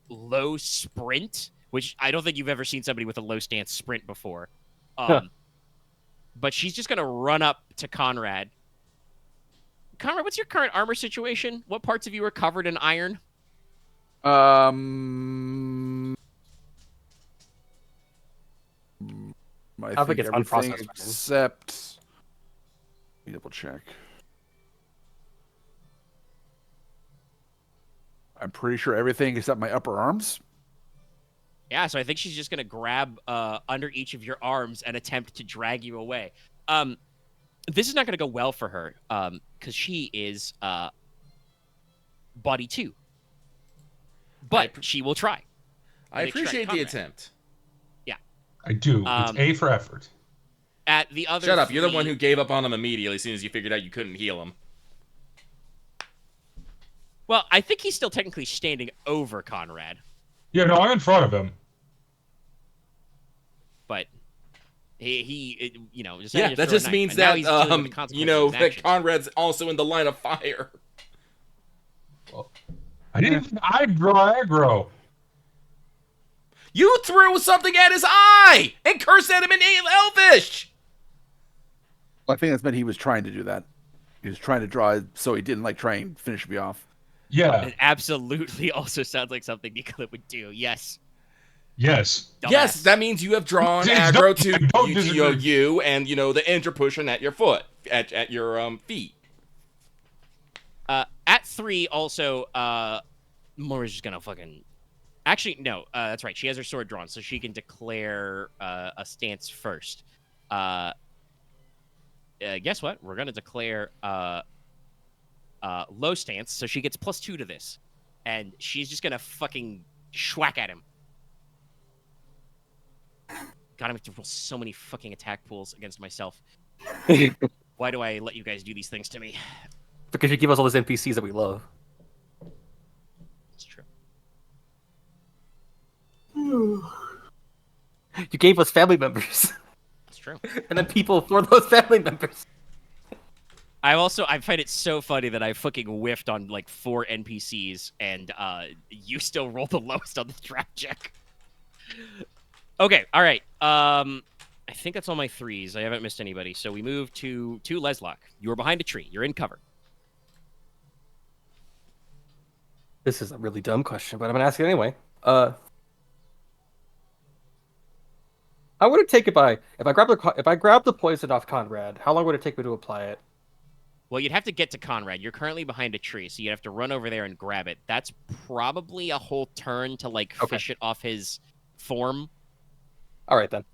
low sprint, which I don't think you've ever seen somebody with a low stance sprint before. But she's just gonna run up to Konrad. Konrad, what's your current armor situation? What parts of you are covered in iron? I think it's everything unprocessed. except. Let me double check. I'm pretty sure everything except my upper arms. Yeah, so I think she's just gonna grab under each of your arms and attempt to drag you away. This is not gonna go well for her, because she is body 2. But she will try. I And extract appreciate the Konrad. attempt. I do. It's A for effort. At the other Shut up! You're the 3 one who gave up on him immediately as soon as you figured out you couldn't heal him. Well, I think he's still technically standing over Konrad, Yeah, no, I'm in front of him. but he just Yeah, that just means that that Conrad. Conrad's also in the line of fire. I didn't even aggro. You threw something at his eye and cursed at him in Elvish. Well, I think that's meant he was trying to do that. He was trying to draw so he didn't try and finish me off. Yeah. It absolutely also sounds like something Nicola would do. Yes. Yes. Dumbass. Yes, that means you have drawn Don't aggro to disagree. you and the enter pushing at your foot at your feet. At 3, also, Moira's just gonna fucking. Actually, no, that's right. She has her sword drawn, so she can declare a stance first. Guess what? We're gonna declare low stance, so she gets +2 to this, and she's just gonna fucking Schwack at him. God, I have to roll so many fucking attack pools against myself. Why do I let you guys do these things to me? Because you give us all those NPCs that we love. It's true. You gave us family members. It's true. And then people for those family members. I find it so funny that I fucking whiffed on like 4 NPCs and you still roll the lowest on the trap check. Okay, all right. I think that's all my 3s. I haven't missed anybody. So we move to Leslok. You are behind a tree. You're in cover. This is a really dumb question, but I'm gonna ask it anyway. How would it take if I grab the poison off Konrad? How long would it take me to apply it? Well, you'd have to get to Konrad. You're currently behind a tree, so you'd have to run over there and grab it. That's probably a whole turn to like fish it off his form. All right then.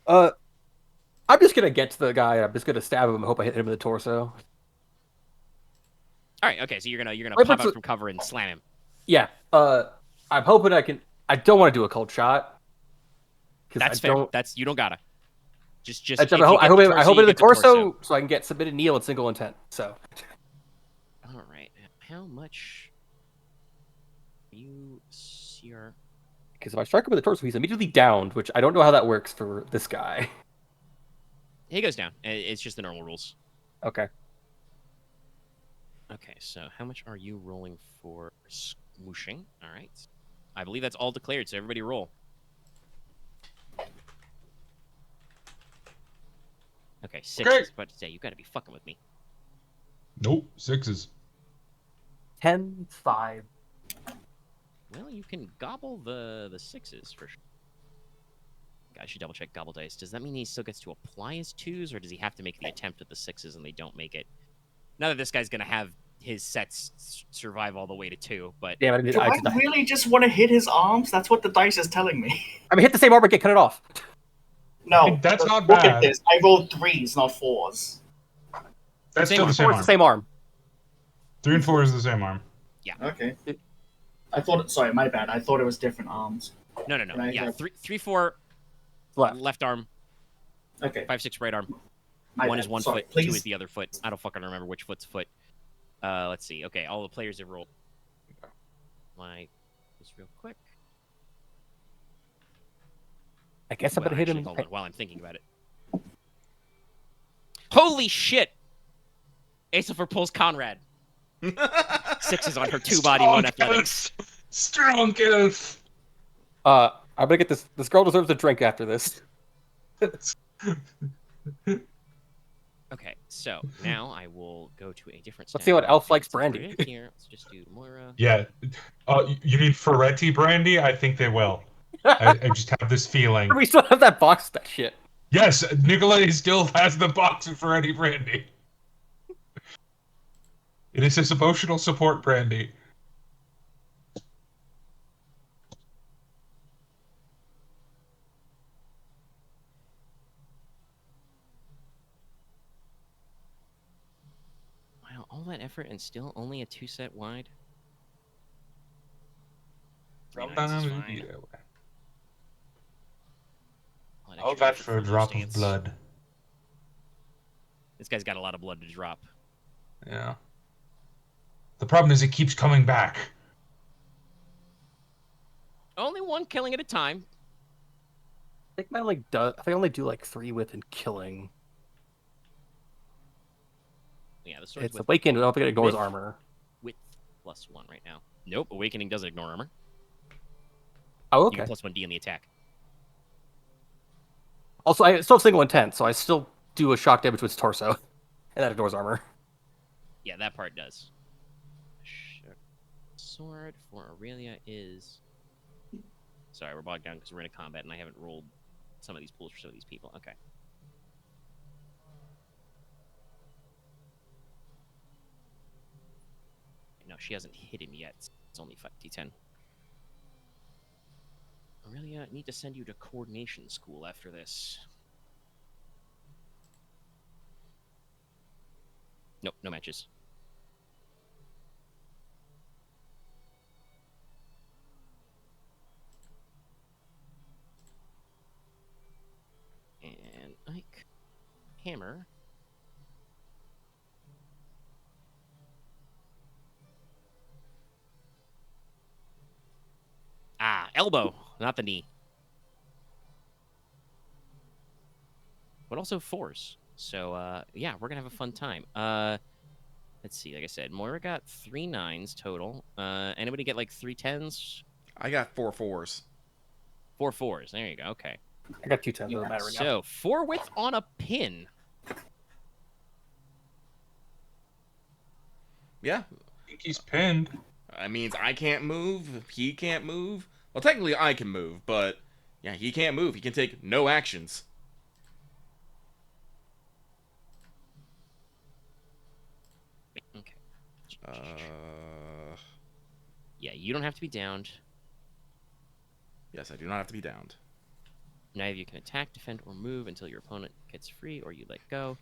I'm just gonna get to the guy. I'm just gonna stab him and hope I hit him in the torso. All right. Okay. So you're gonna Wait, pop but out from cover and slam him. Yeah. I'm hoping I can. I don't want to do a cold shot. That's fair. You don't gotta. Just. I hope it in the torso so I can get submitted kneel and single intent. So. All right. How much? You seer. Because if I strike him with the torso, he's immediately downed, which I don't know how that works for this guy. He goes down. It's just the normal rules. Okay. Okay, so how much are you rolling for smooshing? All right. I believe that's all declared, so everybody roll. Okay, 6. Okay. I was about to say, you gotta be fucking with me. Nope, 6s. 10, 5. Well, you can gobble the 6s for sure. I should double check gobble dice. Does that mean he still gets to apply his 2s, or does he have to make the attempt with the 6s and they don't make it? Now that this guy's gonna have his sets survive all the way to 2, but Damn it! Do I really just want to hit his arms? That's what the dice is telling me. I mean, hit the same armor, cut it off. No, That's not look bad. at this. I rolled 3s, not 4s. That's still the same arm. The same arm. 3 and 4 is the same arm. Okay. I thought. Sorry, my bad. I thought it was different arms. No. Yeah, 3, 4 left arm. Okay. 5, 6 right arm. My 1 bad. is one Sorry, foot, please. 2 is the other foot. I don't fucking remember which foot's foot. Let's see. Okay, all the players have rolled. Just real quick. I guess I'm gonna hit him. Hold on, while I'm thinking about it. Holy shit! Asafer pulls Konrad. 6 is on her 2 body, 1 athletics. Strong elf. I'm gonna get this. This girl deserves a drink after this. Okay, so now I will go to a different. Let's see what elf likes brandy. Here, let's just do Moira. Yeah. You mean Ferretti brandy? I think they will. I just have this feeling. We still have that box of that shit. Yes, Nicola still has the box of Ferretti brandy. It is his emotional support brandy. Wow, all that effort and still only a 2-set wide. All that for a drop of blood. This guy's got a lot of blood to drop. Yeah. The problem is it keeps coming back. Only 1 killing at a time. I think I only do like 3 with and killing. Yeah, the sword's It's with awakened. I don't think it ignores armor. With +1 right now. Nope, awakening doesn't ignore armor. Oh, You okay. get +1D in the attack. Also, I still have single intent, so I still do a shock damage with his torso, and that ignores armor. Yeah, that part does. Sword for Aurelia is. Sorry, we're bogged down because we're in a combat and I haven't rolled some of these pools for some of these people. Okay. No, she hasn't hit him yet. It's only 5d10. Aurelia, I need to send you to coordination school after this. Nope, no matches. hammer. Ah, elbow, not the knee. But also 4s. So, yeah, we're going to have a fun time. Let's see. Like I said, Moira got 3 9s total. Anybody get like 3 10s? I got 4 4s. 4 4s. There you go. Okay. I got 2 10s. Doesn't matter right now. So 4 width on a pin. Yeah. I think he's pinned. That means I can't move. He can't move. Well, technically I can move, but yeah, he can't move. He can take no actions. Okay. Uh, Yeah, you don't have to be downed. yes, I do not have to be downed. Neither of you can attack, defend, or move until your opponent gets free or you let go.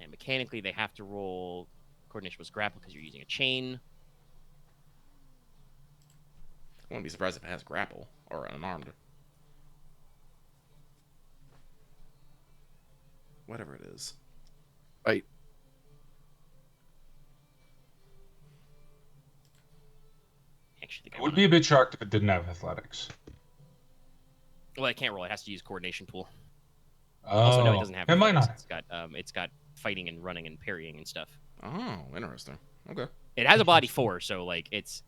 And mechanically, they have to roll coordination plus grapple because you're using a chain. I wouldn't be surprised if it has grapple or unarmed. Whatever it is. Right. Actually, I would be a bit shocked if it didn't have athletics. Well, it can't roll. It has to use coordination pool. Oh, Also, no, it doesn't have. It might athletics. not. It's got fighting and running and parrying and stuff. Oh, interesting. Okay. It has a body 4, so like it's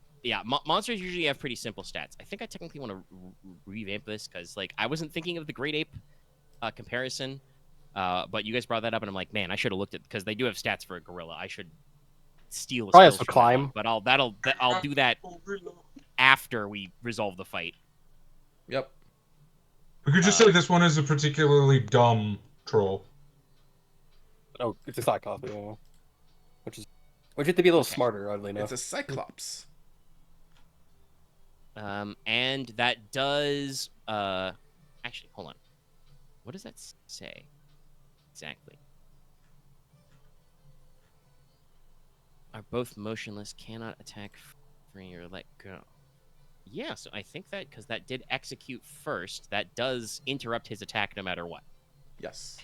monsters usually have pretty simple stats. I think I technically want to revamp this because like I wasn't thinking of the Great Ape comparison, but you guys brought that up and I'm like, man, I should have looked at because they do have stats for a gorilla. I should steal. Probably skills has to from that climb. one, but I'll do that after we resolve the fight. Yep. We could just say this one is a particularly dumb troll. Oh, it's a Cyclops, yeah. Which you have to be a little smarter, oddly enough. It's a Cyclops. And that does actually hold on. What does that say exactly? Are both motionless, cannot attack free or let go. Yeah, so I think that because that did execute first, that does interrupt his attack no matter what. Yes.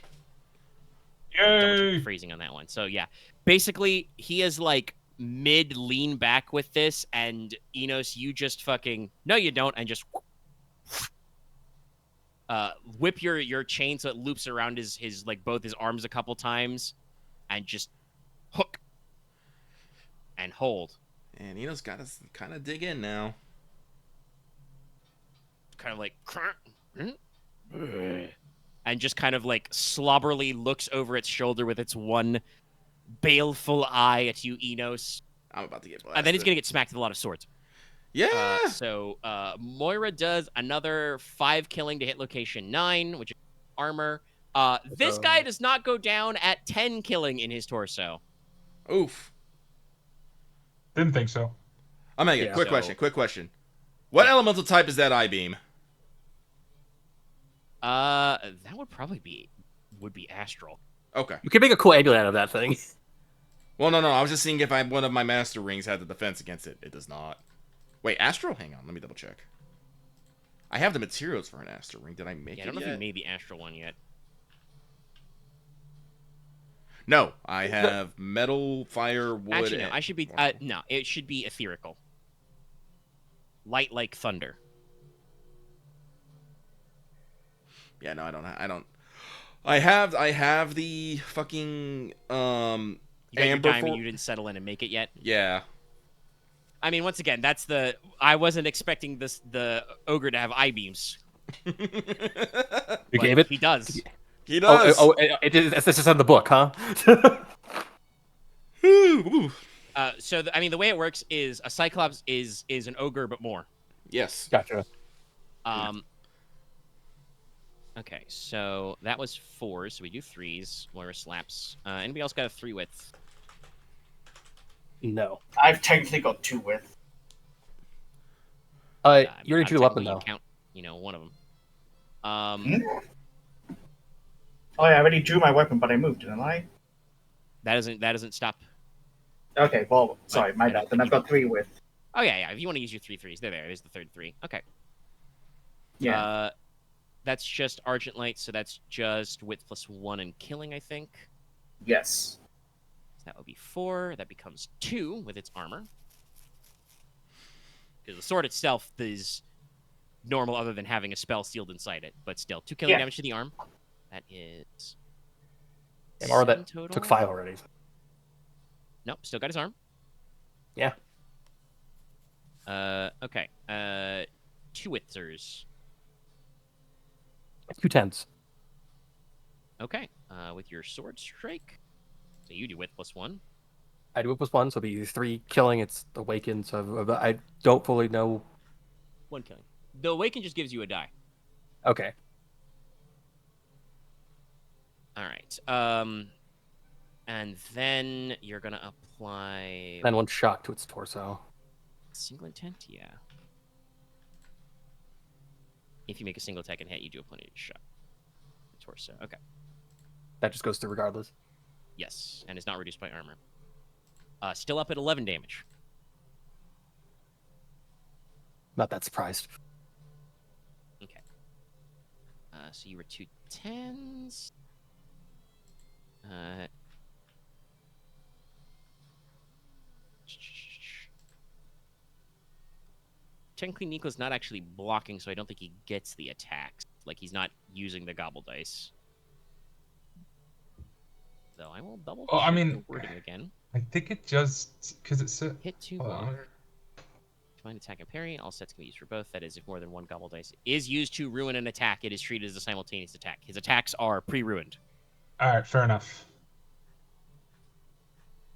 Double check Yay! the phrasing on that one. So yeah, basically he is like mid lean back with this, and Inos, you just fucking no, you don't, and just whip your chain so it loops around his like both his arms a couple times, and just hook and hold. And Eno's got to kind of dig in now. Kind of like and just kind of like slobberly looks over its shoulder with its one baleful eye at you, Inos. I'm about to get blasted. And then he's gonna get smacked with a lot of swords. Yeah. So Moira does another 5 killing to hit location 9, which is armor. This guy does not go down at 10 killing in his torso. Oof. Didn't think so. I'm gonna get Yeah. quick question. What elemental type is that eye beam? That would probably be astral. Okay. We could make a cool amulet out of that thing. Well, no. I was just seeing if one of my master rings had the defense against it. It does not. Wait, astral? Hang on, let me double check. I have the materials for an astral ring. Did I make it I don't know yet? if you made the astral one yet. No, I have metal, fire, wood. Actually, no. and... I should be. No, it should be etherical. Light like thunder. Yeah, no, I don't. I have the fucking You got your amber diamond. You didn't settle in and make it yet. Yeah. I mean, once again, that's the. I wasn't expecting the ogre to have eye beams. You but gave it? He does. He does. It's just in the book, huh? So I mean, the way it works is a cyclops is an ogre, but more. Yes. Gotcha. Okay, so that was 4, so we do 3s. Moira slaps. Anybody else got a 3 width? No. I've technically got 2 with. You I already drew the weapon, technically though. Count, one of them. Oh, yeah, I already drew my weapon, but I moved, didn't I? That doesn't stop. Okay, well, sorry, my bad. Then I've got 3 with. Oh yeah. If you want to use your 3 3s, they're there. There's the third 3. Okay. Yeah. That's just Argent Light, so that's just width +1 and killing, I think. Yes. So that would be 4. That becomes 2 with its armor. Because the sword itself is normal other than having a spell sealed inside it. But still, 2 killing damage to the arm. That is... Or that total. took 5 already. Nope, still got his arm. Yeah. Okay. 2 Withers. 2 10s. Okay. With your sword strike. So you do width +1. I do it +1, so it'll be 3 killing. It's awakened, so I don't fully know. 1 killing. The awaken just gives you a die. Okay. All right. And then you're gonna apply Then 1 shock to its torso. single intent. Yeah. If you make a single attack and hit, you do a plenty of shot. Torso. Okay. That just goes through regardless. Yes, and is not reduced by armor. Still up at 11 damage. Not that surprised. Okay. So you were 2 10s. Technically, Nico's not actually blocking, so I don't think he gets the attacks. Like, he's not using the gobble dice. Though I will double check the wording again. I think it just because it said Hit 2 hold on. block. Combined attack and parry. All sets can be used for both. That is, if more than 1 gobble dice is used to ruin an attack, it is treated as a simultaneous attack. His attacks are pre-ruined. All right, fair enough.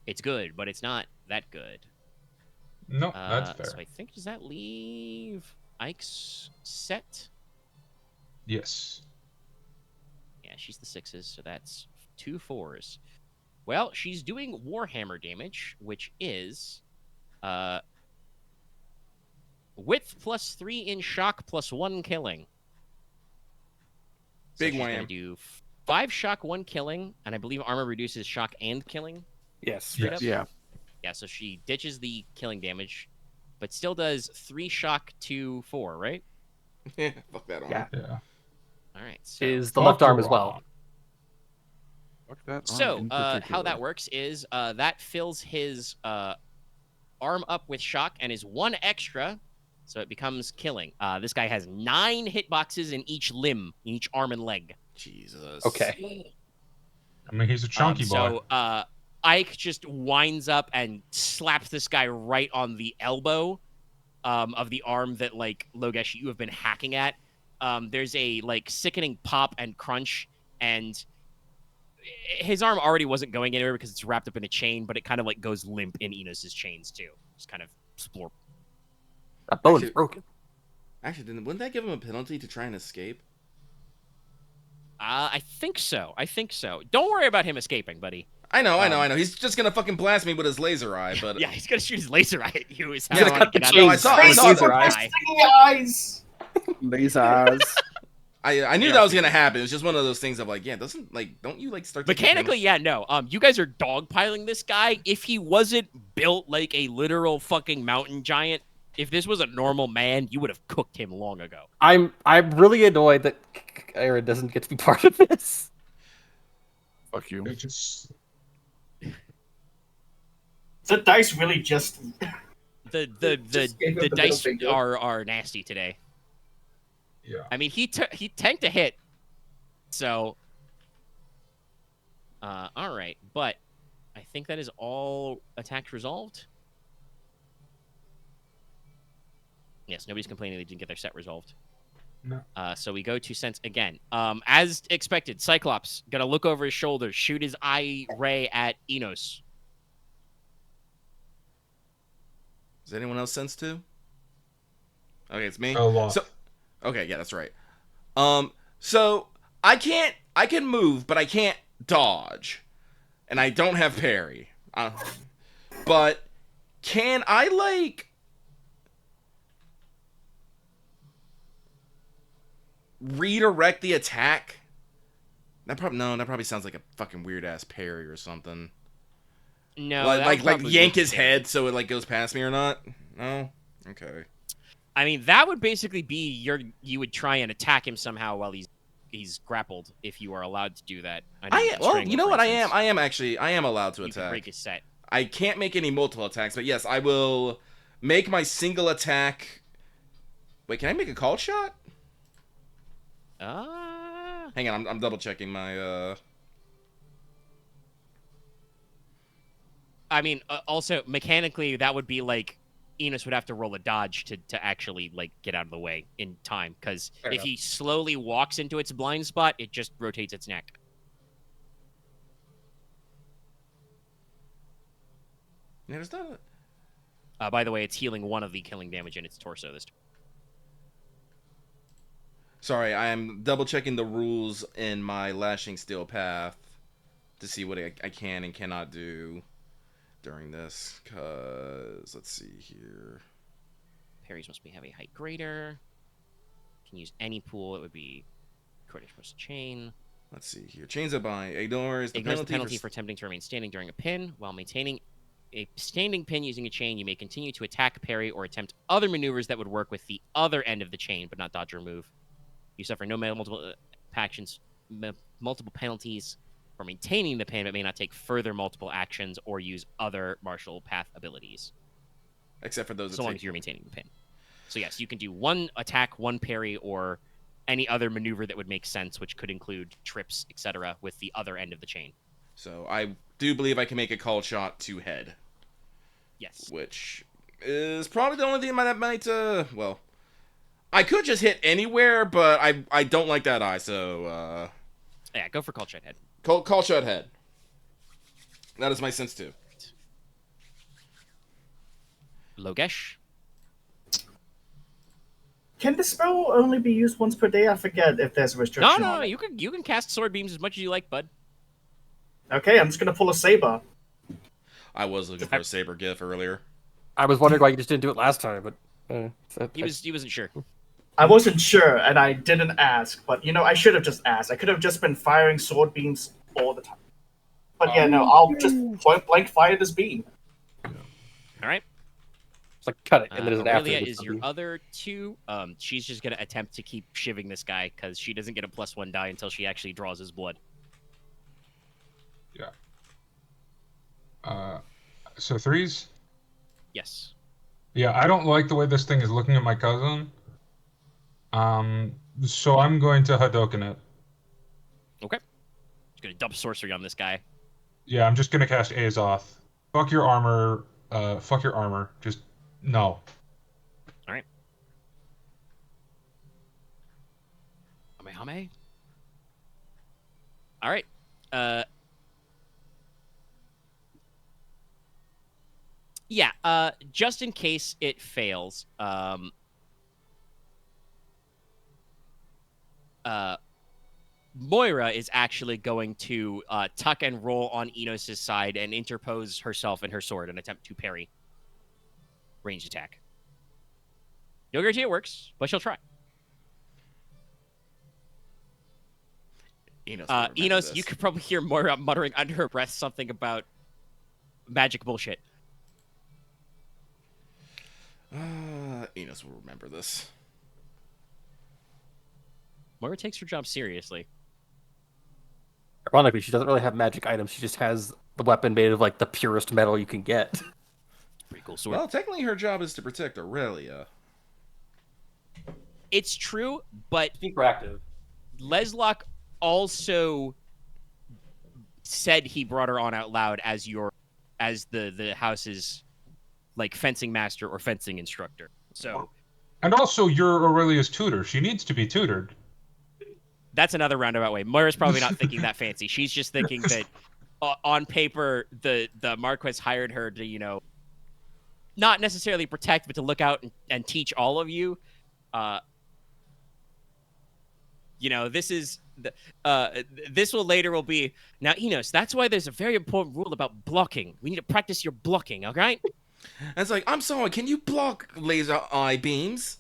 It's good, but it's not that good. No, that's fair. So I think, does that leave Ike's set? Yes. Yeah, she's the 6s, so that's 2 4s. Well, she's doing Warhammer damage, which is width +3 in shock +1 killing. Big so she's wham. gonna do 5 shock, 1 killing, and I believe armor reduces shock and killing. Yes. Straight up. Yeah. Yeah, so she ditches the killing damage, but still does 3 shock to 4, right? Yeah, fuck that arm. Yeah. Yeah. All right. So, Is the left arm as well. Fuck that arm so in how particular. that works is that fills his arm up with shock and is 1 extra, so it becomes killing. This guy has 9 hitboxes in each limb, in each arm and leg. Jesus. Okay. I mean, he's a chunky boy. So Ike just winds up and slaps this guy right on the elbow of the arm that, like, Logesh, you have been hacking at. There's a, like, sickening pop and crunch, and his arm already wasn't going anywhere because it's wrapped up in a chain, but it kind of, like, goes limp in Enos's chains, too. Just kind of splorp. That bone Actually- is broken. Actually, wouldn't that give him a penalty to try and escape? I think so. Don't worry about him escaping, buddy. I know. He's just gonna fucking blast me with his laser eye, but Yeah, he's gonna shoot his laser eye at you. Is how Yeah, he's no, gonna get out no, of I this. saw- I Face saw- laser eye. sticky eyes. These eyes. I knew that was gonna happen. It was just one of those things of like, yeah, don't you like start taking Mechanically, penalties? yeah, no. You guys are dogpiling this guy. If he wasn't built like a literal fucking mountain giant, if this was a normal man, you would have cooked him long ago. I'm really annoyed that Aren doesn't get to be part of this. Fuck you. It just The dice really just. The Just gave him the the dice middle finger. are nasty today. yeah. I mean, he tanked a hit, so all right. But I think that is all attacks resolved. Yes, nobody's complaining they didn't get their set resolved. No. So we go to sense again. As expected, Cyclops gonna look over his shoulder, shoot his eye ray at Inos. Does anyone else sense too? Okay, it's me. A lot. So, okay, yeah, that's right. So I can move, but I can't dodge, and I don't have parry. But can I like redirect the attack? That probably sounds like a fucking weird ass parry or something. No, like that like probably yank would his be- head so it like goes past me or not? No. Okay. I mean, that would basically be you would try and attack him somehow while he's grappled, if you are allowed to do that. Well, you know what? I am allowed to You can attack. break his set. I can't make any multiple attacks, but yes, I will make my single attack. Wait, can I make a call shot? Hang on, I'm double checking my. I mean, also mechanically, that would be like Inos would have to roll a dodge to actually like get out of the way in time, because if he slowly walks into its blind spot, it just rotates its neck. Yeah, there's not. By the way, it's healing 1 of the killing damage in its torso this turn. Sorry, I am double checking the rules in my Lashing Steel path to see what I can and cannot do during this. Cause let's see here. Parries must be heavy height greater. Can use any pool. It would be Cornish plus chain. Let's see here. Chains of bind ignores the penalty for attempting to remain standing during a pin. While maintaining a standing pin using a chain, you may continue to attack, parry, or attempt other maneuvers that would work with the other end of the chain, but not dodge or move. You suffer no multiple actions, multiple penalties for maintaining the pin, but may not take further multiple actions or use other martial path abilities. Except for those. So long as you're maintaining the pin. So yes, you can do 1 attack, 1 parry, or any other maneuver that would make sense, which could include trips, etc., with the other end of the chain. So I do believe I can make a call shot to head. Yes. Which is probably the only thing that might, well, I could just hit anywhere, but I don't like that eye, so, Yeah, go for call shot head. Call shot head. That is my sense too. Logesh. Can the spell only be used once per day? I forget if there's a restriction. No, on it. you can cast sword beams as much as you like, bud. Okay, I'm just gonna pull a saber. I was looking for a saber gif earlier. I was wondering why you just didn't do it last time, but He wasn't sure. I wasn't sure, and I didn't ask. But I should have just asked. I could have just been firing sword beams all the time. But yeah, no, I'll just point blank fire this beam. All right. it's like cut it, and there's an after. Aurelia is your other 2. She's just gonna attempt to keep shivving this guy because she doesn't get a +1 die until she actually draws his blood. Yeah. So 3s? Yes. Yeah, I don't like the way this thing is looking at my cousin. So I'm going to Hadoken it. Okay. Just gonna dump sorcery on this guy. Yeah, I'm just gonna cast Azoth. Fuck your armor. Fuck your armor. Just no. All right. Hame. All right. Yeah. Just in case it fails, Moira is actually going to tuck and roll on Inos' side and interpose herself and her sword and attempt to parry ranged attack. No guarantee it works, but she'll try. Inos, you could probably hear Moira muttering under her breath something about magic bullshit. Inos will remember this. Moira takes her job seriously. Ironically, she doesn't really have magic items. She just has the weapon made of like the purest metal you can get. Pretty cool sword. Well, technically her job is to protect Aurelia. It's true, but Super active. Leslok also said he brought her on out loud as the house's like fencing master or fencing instructor. So, And also, you're Aurelia's tutor. She needs to be tutored. that's another roundabout way. Moira's probably not thinking that fancy. She's just thinking that on paper, the Marquess hired her to, not necessarily protect, but to look out and teach all of you. This is this will be now, Inos. That's why there's a very important rule about blocking. We need to practice your blocking. All right. And it's like, I'm sorry, can you block laser eye beams?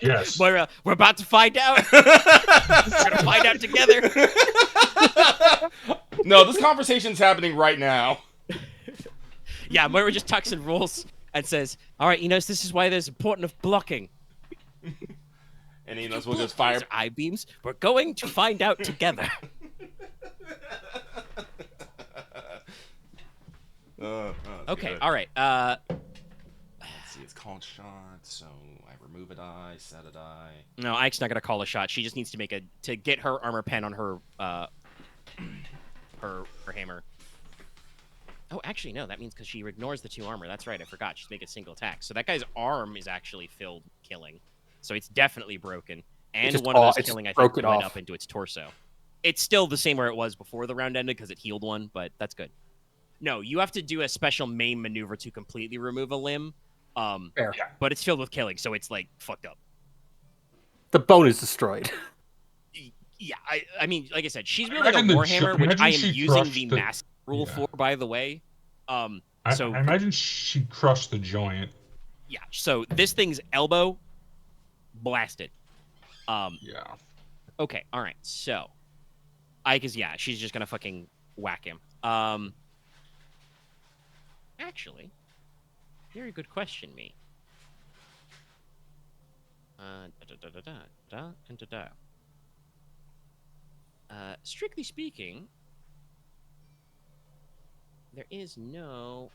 Yes. Moira, we're about to find out. We're gonna find out together. No, this conversation's happening right now. Yeah, Moira just tucks and rolls and says, "All right, Enos, this is why there's important of blocking." And Inos will just fire eye beams. We're going to find out together. Okay, good. all right. Let's see, it's called shot, so I remove a die, set a die. No, Ike's not gonna call a shot. She just needs to get her armor pen on her her hammer. Oh, actually, no. That means because she ignores the 2 armor. That's right. I forgot. She's making a single attack. So that guy's arm is actually filled killing. So it's definitely broken. And one of those killing, I think, went up into its torso. It's still the same where it was before the round ended because it healed one, but that's good. No, you have to do a special main maneuver to completely remove a limb. Fair. But it's filled with killing, so it's like fucked up. The bone is destroyed. Yeah, I mean, like I said, she's building a warhammer, which I am using the mass rule for, by the way. I imagine she crushed the joint. Yeah, so this thing's elbow blasted. Yeah. Okay, all right. So Ike is she's just gonna fucking whack him. Actually, very good question, me. Strictly speaking, there is no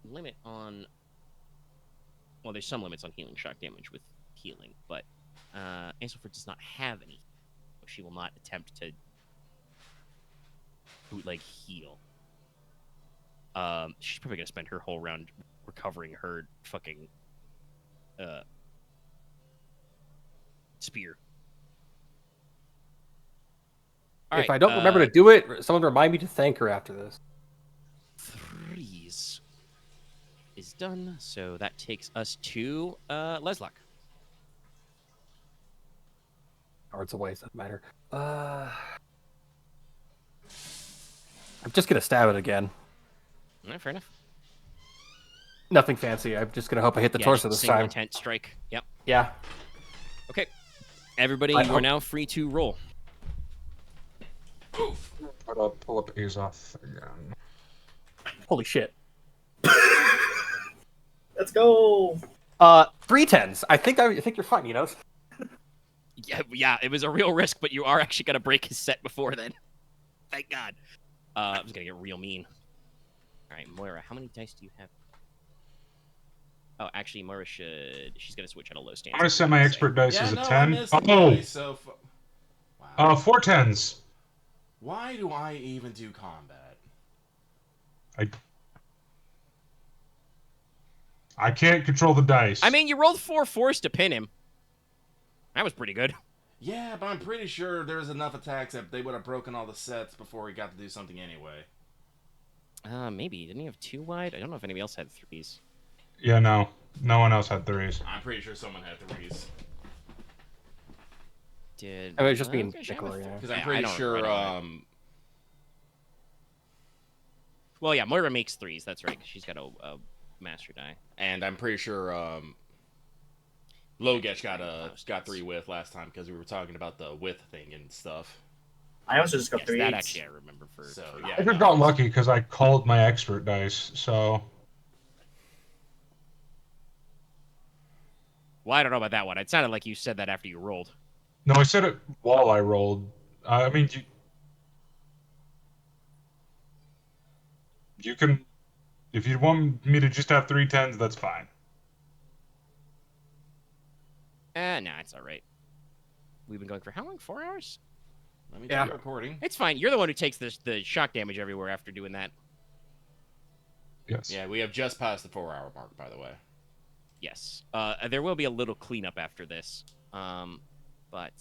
limit on. Well, there's some limits on healing shock damage with healing, but Anselford does not have any. So she will not attempt to bootleg heal. She's probably gonna spend her whole round recovering her fucking spear. If I don't remember to do it, someone remind me to thank her after this. 3s is done, so that takes us to Leslok. Cards away, doesn't matter. I'm just gonna stab it again. All right, fair enough. Nothing fancy. I'm just gonna hope I hit the torso this single time. intent strike. Yep. Yeah. Okay. Everybody, you are now free to roll. I'll pull up Azoth again. Holy shit. Let's go. 3 10s. I think you're fine, you know. Yeah, it was a real risk, but you are actually gonna break his set before then. Thank God. I was gonna get real mean. All right, Moira, how many dice do you have? Oh, actually, Moira she's gonna switch out a low stance. I'm gonna set my expert dice as a 10. Wow. 4 10s. Why do I even do combat? I can't control the dice. I mean, you rolled 4 4s to pin him. That was pretty good. Yeah, but I'm pretty sure there's enough attacks that they would have broken all the sets before he got to do something anyway. Maybe. Didn't he have 2 wide? I don't know if anybody else had 3s. Yeah, no. No one else had 3s. I'm pretty sure someone had 3s. Did... I mean, just being Nicola, yeah. Because I'm pretty sure, Well, yeah, Moira makes 3s. That's right, 'cause she's got a master die. And I'm pretty sure, Logesh got 3 with last time because we were talking about the width thing and stuff. I also just got Yes, 3 that 8s. actually I remember for... So, for yeah. I just got lucky because I called my expert dice, so... Well, I don't know about that one. It sounded like you said that after you rolled. No, I said it while I rolled. I mean, you can... If you want me to just have 3 10s, that's fine. Nah, it's all right. We've been going for how long? 4 hours? Let me Yeah. check the recording. It's fine. You're the one who takes the shock damage everywhere after doing that. Yes. Yeah, we have just passed the 4-hour mark, by the way. Yes. There will be a little cleanup after this. But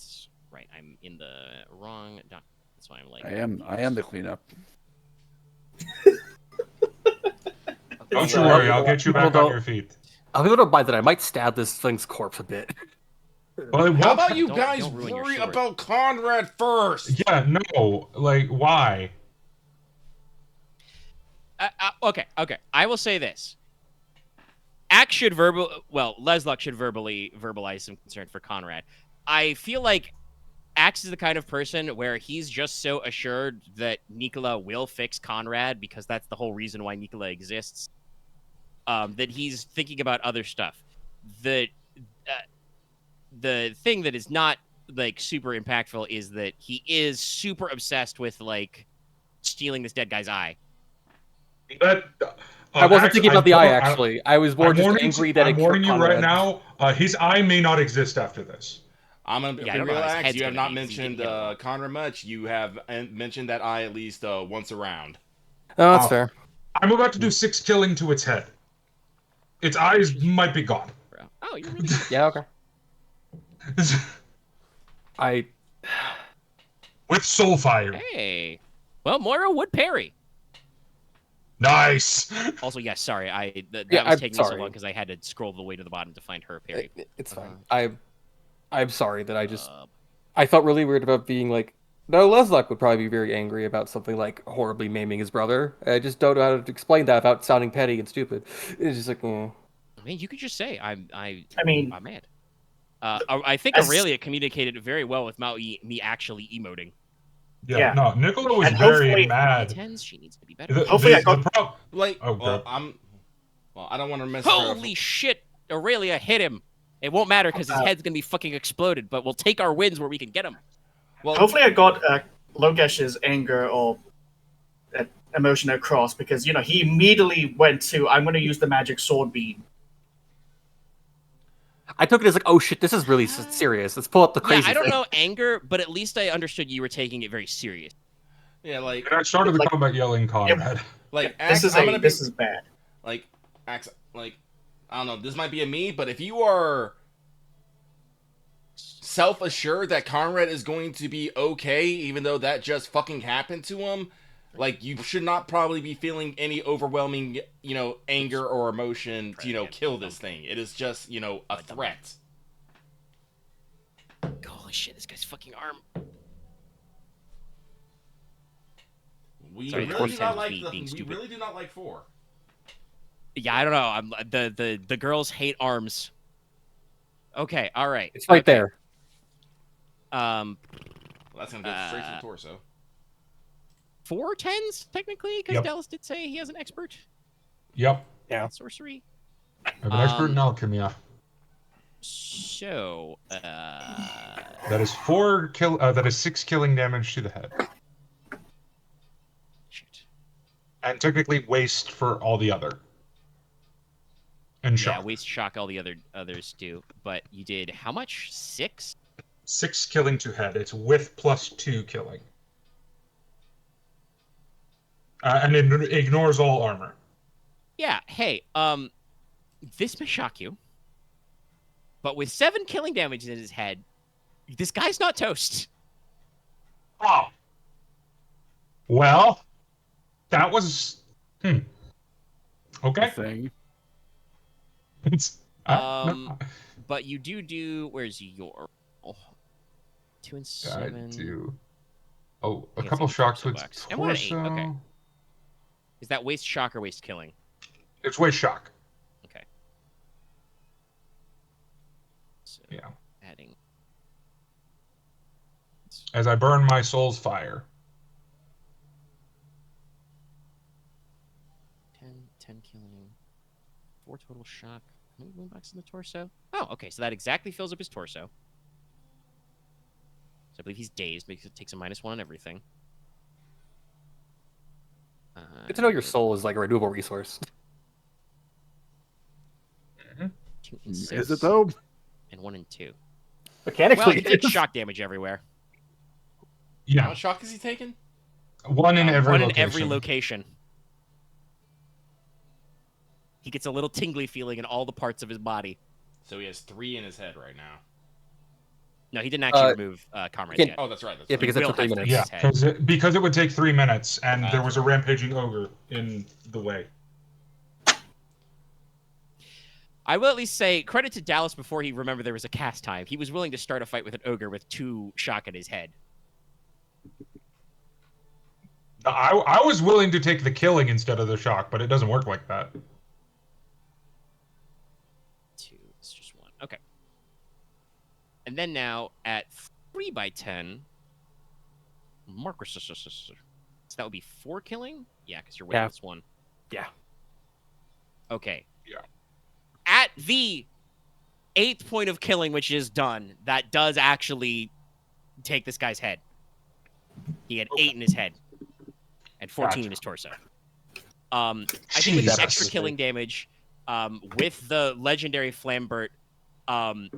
right, I'm in the wrong doc. That's why I'm like. I am the cleanup. Don't you worry, I'll get you back on your feet. People don't mind that I might stab this thing's corpse a bit. Well, How about you Don't- guys don't ruin your worry sword. about Konrad first? Yeah, no. Like, why? Okay. I will say this. Axe should Leslok should verbalize some concern for Konrad. I feel like Axe is the kind of person where he's just so assured that Nicola will fix Konrad because that's the whole reason why Nicola exists. that he's thinking about other stuff. The thing that is not like super impactful is that he is super obsessed with like stealing this dead guy's eye. That I wasn't thinking about the eye, I- actually. I was more I'm just warning, angry that I'm it warning killed you right Konrad. now. His eye may not exist after this. I'm gonna Yeah, I don't know how his relax. head's You have gonna not be 'cause he mentioned didn't get along. Konrad much. You have mentioned that eye at least once around. Oh, that's Oh. fair. I'm about to do 6 killing to its head. Its eyes might be gone. Bro. Oh, you're really good. Yeah, okay. I With soul fire. Hey. Well, Moira would parry. Nice. Also, yes, sorry, that Yeah, was I'm taking me so sorry. long because I had to scroll the way to the bottom to find her parry. It's fine. I'm sorry that I Uh, I felt really weird about being like, no, Leslok would probably be very angry about something like horribly maiming his brother. I just don't know how to explain that without sounding petty and stupid. It's just like, I mean, you could just say I I'm mean, mad. I think as- Aurelia communicated it very well with me actually emoting. Yeah, Yeah. no, Nicola was And very hopefully- mad. D10s, she needs to be better. Hopefully I got- Like, Oh, well, God. I don't want to mess. with her. Holy shit! Aurelia hit him. It won't matter because his head's gonna be fucking exploded. But we'll take our wins where we can get him. Well, Hopefully, I got Logesh's anger or emotion across because he immediately went to I'm going to use the magic sword beam. I took it as like, oh shit, this is really serious. Let's pull up the Yeah, crazy I don't thing. know anger, but at least I understood you were taking it very serious. yeah, like, And I started the Like- combat yelling Konrad. like, This Axe, is I'm gonna be, this is bad. like, Axe, like, I don't know. This might be a me, but if you are self-assured that Konrad is going to be okay, even though that just fucking happened to him, like, you should not probably be feeling any overwhelming, anger or emotion to, kill this thing. It is just, a threat. Holy shit! This guy's fucking arm. We Sorry, really do not Torsten's like being we stupid. really do not like 4. Yeah, I don't know. The girls hate arms. Okay, all right. It's right okay. there. Well, that's gonna go straight to the torso. 4 10s technically, because Yep. Dallas did say he has an expert Yep. Yeah. in sorcery. I'm an expert in alchemy. So, That is 6 killing damage to the head. shoot. And technically waste for all the other. And Yeah, shock. waste shock. All the others do, but you did how much? 6. 6 killing to head. It's with +2 killing. And it ignores all armor. Yeah. Hey, this may shock you, but with 7 killing damage in his head, this guy's not toast. Oh. Well, that was. Okay. Thing. It's, no. But you do. Where's your 2 and 7? I do. Oh, I a guess couple I can shocks torso with box. And one at 8, torso. okay. Is that waste shock or waste killing? It's waste shock. Okay. So Yeah. adding. As I burn my soul's fire. 10 killing. 4 total shock. How many wound boxes in the torso? Oh, okay. So that exactly fills up his torso. So I believe he's dazed because it takes a -1 on everything. Good to know your soul is like a renewable resource. 2 and 6, Is it though? and 1 and 2. Mechanically, Well, he it takes is. shock damage everywhere. How Yeah. much shock is he taking? One in every One location. in every location. He gets a little tingly feeling in all the parts of his body. So he has 3 in his head right now. No, he didn't actually remove Comrades can- yet. Oh, that's right. That's Yeah, right. because it will took 3 have minutes. Yeah, His head. because it would take 3 minutes, and there That's was a right. rampaging ogre in the way. I will at least say credit to Dallas before he remembered there was a cast time. He was willing to start a fight with an ogre with 2 shock at his head. I was willing to take the killing instead of the shock, but it doesn't work like that. 2, it's just 1. Okay. And then now at 3x10, Marquess. So that would be 4 killing? Yeah, because your weight Yeah. is 1. Yeah. Okay. at the 8th point of killing, which is done, that does actually take this guy's head. He had 8 in his head and 14 in his torso. I think with the extra Jesus. killing damage, with the legendary Flambert, how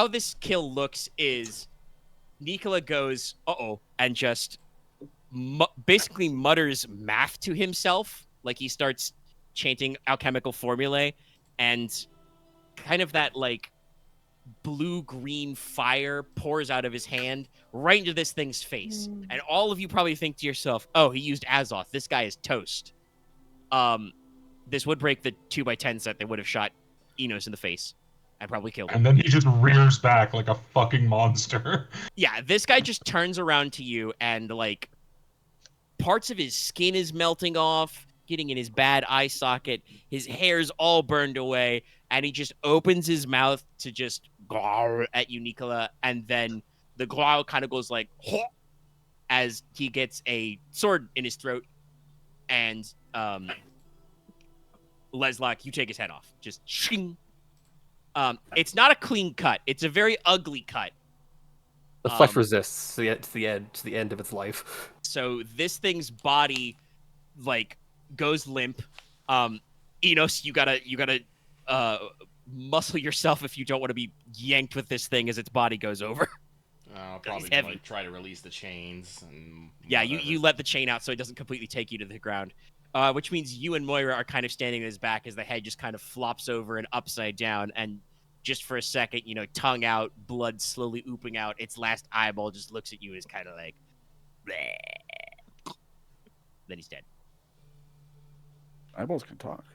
this kill looks is Nicola goes, uh-oh, and just basically mutters math to himself. Like he starts chanting alchemical formulae, and kind of that, like, blue-green fire pours out of his hand right into this thing's face. And all of you probably think to yourself, oh, he used Azoth. This guy is toast. This would break the 2x10 set that would have shot Inos in the face and probably killed him. And then he just rears back like a fucking monster. Yeah, this guy just turns around to you and, like, parts of his skin is melting off, getting in his bad eye socket. His hair's all burned away, and he just opens his mouth to just growl at you, Nicola, and then the growl kind of goes like, "Hah," as he gets a sword in his throat, and Leslok, you take his head off. Just shing. It's not a clean cut. It's a very ugly cut. The flesh resists to the end of its life. So this thing's body, like, goes limp. Inos, you gotta muscle yourself if you don't want to be yanked with this thing as its body goes over. I'll probably heavy. like, try to release the chains. And Yeah, you let the chain out so it doesn't completely take you to the ground. Which means you and Moira are kind of standing at his back as the head just kind of flops over and upside down, and just for a second, tongue out, blood slowly ooping out, its last eyeball just looks at you and is kind of like, bleh. Then he's dead. Eyeballs can talk.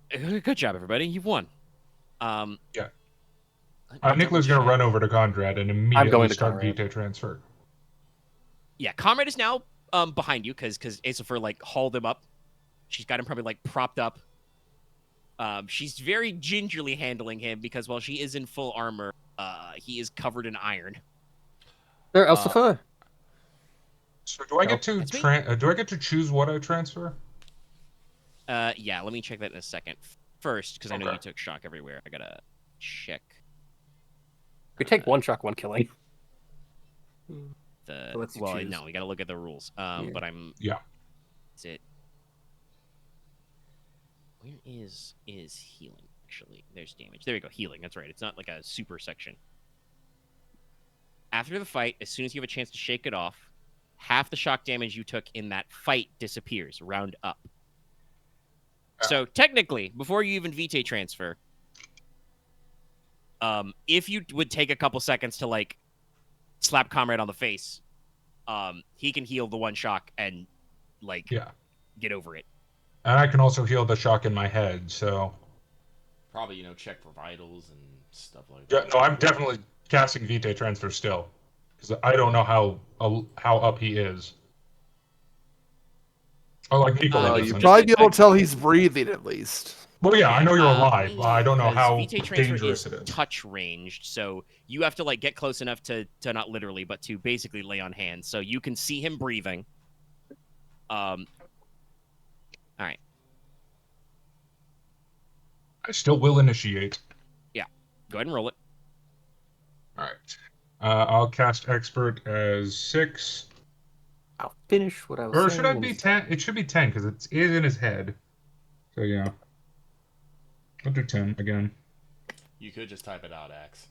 Good job, everybody. You've won. Yeah. Nicola's going to run over to Konrad and immediately start Vitae transfer. Yeah, Konrad is now behind you because Aethelfur, like, hauled him up. She's got him probably, like, propped up. She's very gingerly handling him because while she is in full armor, he is covered in iron. There, Aethelfur. So do I get to choose what I transfer? Yeah, let me check that in a second. First, because I know Okay. you took shock everywhere. I gotta check We take one shock, one killing. the. So let's Well, choose. no, we gotta look at the rules. But I'm. Yeah. Is it? Where is healing? Actually, there's damage. There we go. Healing. That's right. It's not like a super section. After the fight, as soon as you have a chance to shake it off, half the shock damage you took in that fight disappears. Round up. So technically, before you even Vitae transfer, if you would take a couple seconds to, like, slap Comrade on the face, he can heal the one shock and, like, get over it. And I can also heal the shock in my head, so... Probably, check for vitals and stuff like Yeah, that. no, I'm definitely casting Vitae transfer still. Because I don't know how up he is. Oh, like Nicola You doesn't. probably be able to tell he's breathing at least. Well, yeah, I know you're alive, but I don't know Because how Vitae transfer dangerous is it is. touch ranged, so you have to, like, get close enough to not literally, but to basically lay on hands. So you can see him breathing. All right. I still will initiate. Yeah. Go ahead and roll it. All right. I'll cast Expert as 6. I'll finish what I was Or saying. should I be 10? It should be 10 because it is in his head. So yeah. I'll do 10 again. You could just type it out, Axe.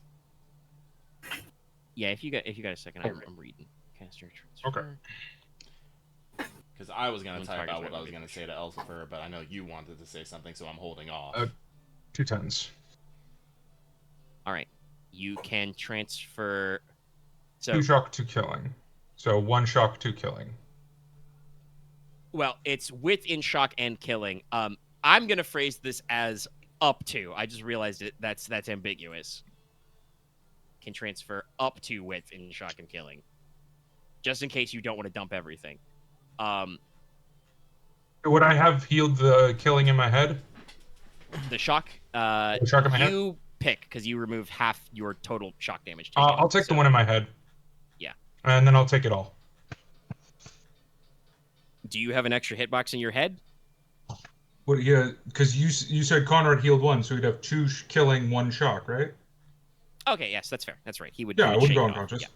Yeah, if you got a second, I'm reading. Caster transfer. Okay. Because I was going One to type target out what for I was going to say to Elsifer, but I know you wanted to say something, so I'm holding off. 2 10s. All right. You can transfer. So 2 shock, 2 killing. So 1 shock, 2 killing. Well, it's within shock and killing. I'm gonna phrase this as up to. I just realized it. That's ambiguous. Can transfer up to within shock and killing, just in case you don't want to dump everything. Would I have healed the killing in my head? The shock. The shock in my head? You pick because you remove half your total shock damage. I'll take the one in my head. Yeah. And then I'll take it all. Do you have an extra hitbox in your head? What? Yeah, because you said Konrad healed 1, so he'd have 2 killing, 1 shock, right? Okay, yes, that's fair. That's right. He would. Yeah, he I would wouldn't shake go it off. unconscious. Yeah.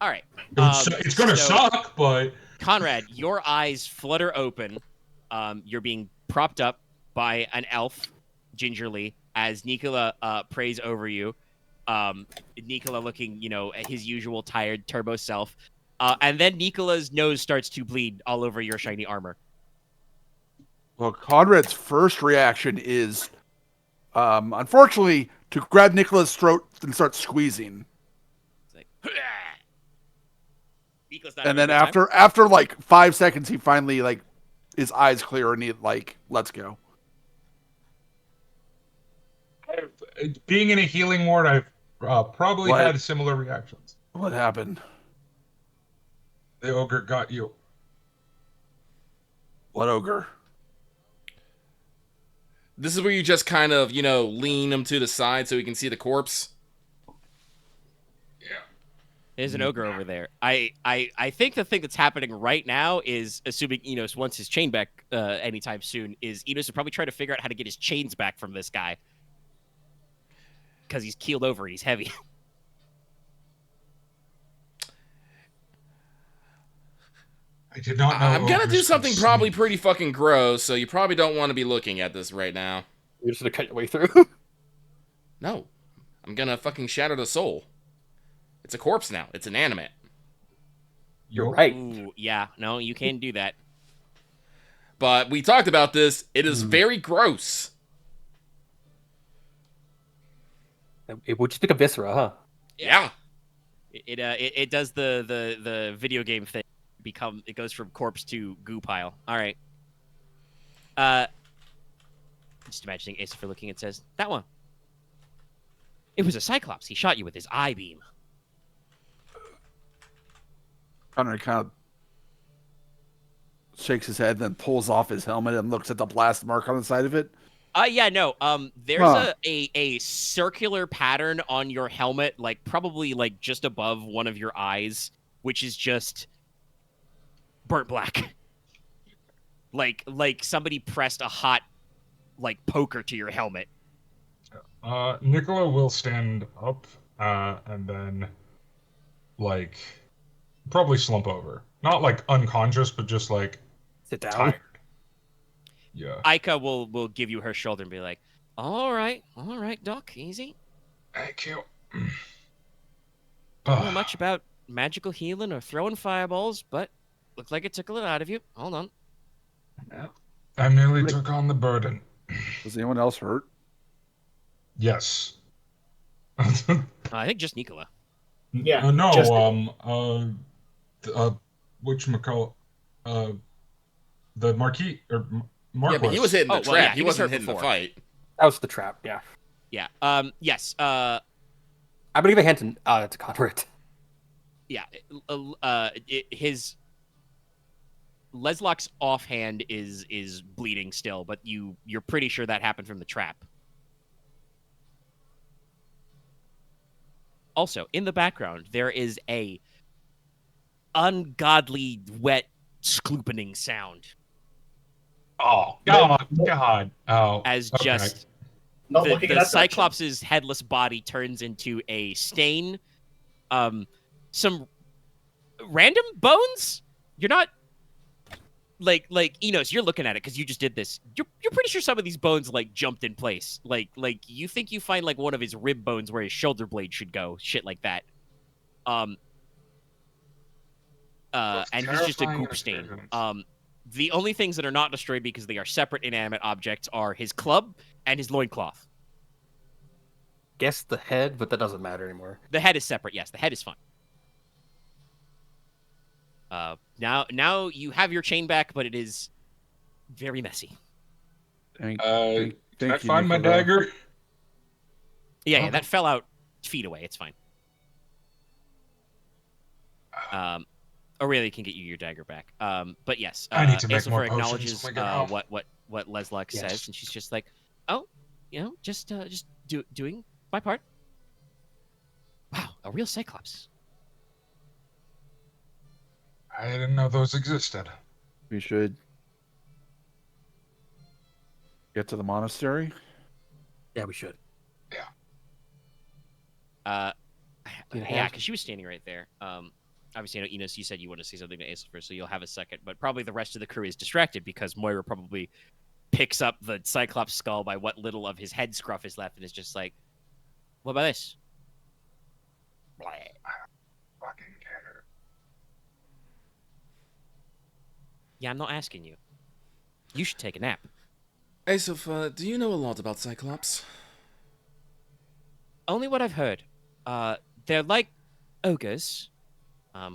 All right. It's gonna So, suck, but Konrad, your eyes flutter open. You're being propped up by an elf, gingerly, as Nicola prays over you. Nicola looking, at his usual tired turbo self. And then Nicola's nose starts to bleed all over your shiny armor. Well, Conrad's first reaction is, unfortunately, to grab Nicola's throat and start squeezing. It's like, Nicola's not And having then a good time. after like 5 seconds, he finally like his eyes clear and he let's go. being in a healing ward, I've probably What? had similar reactions. What happened? The ogre got you. What ogre? This is where you just kind of, lean him to the side so he can see the corpse. Yeah. There's an ogre over there. I think the thing that's happening right now is, assuming Inos wants his chain back anytime soon, is Inos will probably try to figure out how to get his chains back from this guy. Because he's keeled over, he's heavy. I did not know. I'm gonna ogres do could something probably sleep. pretty fucking gross, so you probably don't want to be looking at this right now. You're just gonna cut your way through. No. I'm gonna fucking shatter the soul. It's a corpse now. It's inanimate. You're right. Ooh, yeah, no, you can't do that. But we talked about this. It is very gross. It would just pick a viscera, huh? Yeah. It does the video game thing. It goes from corpse to goo pile. All right. Just imagining Asafer looking and says, "That one. It was a Cyclops. He shot you with his eye beam." Conrad kind of shakes his head, then pulls off his helmet and looks at the blast mark on the side of it. Yeah, no. There's Huh. a circular pattern on your helmet, like probably like just above one of your eyes, which is just burnt black. like somebody pressed a hot poker to your helmet. Nicola will stand up and then probably slump over. Not unconscious, but just Sit down. tired. Yeah. Aika will give you her shoulder and be like, all right, Doc, easy. Thank you. Don't know much about magical healing or throwing fireballs, but looks like it took a little out of you. Hold on. I merely took on the burden. Was anyone else hurt? Yes. I think just Nicola. Yeah, No, just- whatchamacallit, the Marquis, or Marquess. Yeah, but he was hitting the Oh, trap. well, yeah, he he was wasn't hurt hitting the before. fight. That was the trap, yeah. Yeah. Yes. I'm gonna give a hand to Konrad. Yeah. His Leslok's offhand is bleeding still, but you're pretty sure that happened from the trap. Also, in the background, there is a ungodly wet sklooping sound Oh, God. Oh, as okay. just Not the looking at that section. Cyclops' headless body turns into a stain. Some random bones? You're not like Enos, you're looking at it because you just did this. You're pretty sure some of these bones jumped in place. Like you think you find one of his rib bones where his shoulder blade should go, shit like that. And he's just a Terrifying goop stain. interference. The only things that are not destroyed because they are separate inanimate objects are his club and his loincloth. Guess the head, but that doesn't matter anymore. The head is separate, yes. The head is fine. Now you have your chain back, but it is very messy. Thank Can I you, find my Nicola. dagger? Yeah, that fell out feet away. It's fine. Aurelia can get you your dagger back. But yes, I need to make Asafer more potions acknowledges when we get home. what Leslok Yes. says, and she's just like, "Oh, just doing my part." Wow, a real Cyclops. I didn't know those existed. We should. Get to the monastery. Yeah, we should. Yeah, Do you have because she was standing right there. Obviously, I know Inos, you said you want to say something to Aesop first, so you'll have a second. But probably the rest of the crew is distracted because Moira probably picks up the Cyclops skull by what little of his head scruff is left and is just like, "What about this?" Blah. Fucking care. Yeah, I'm not asking you. You should take a nap. Aesop, do you know a lot about Cyclops? Only what I've heard. They're like ogres,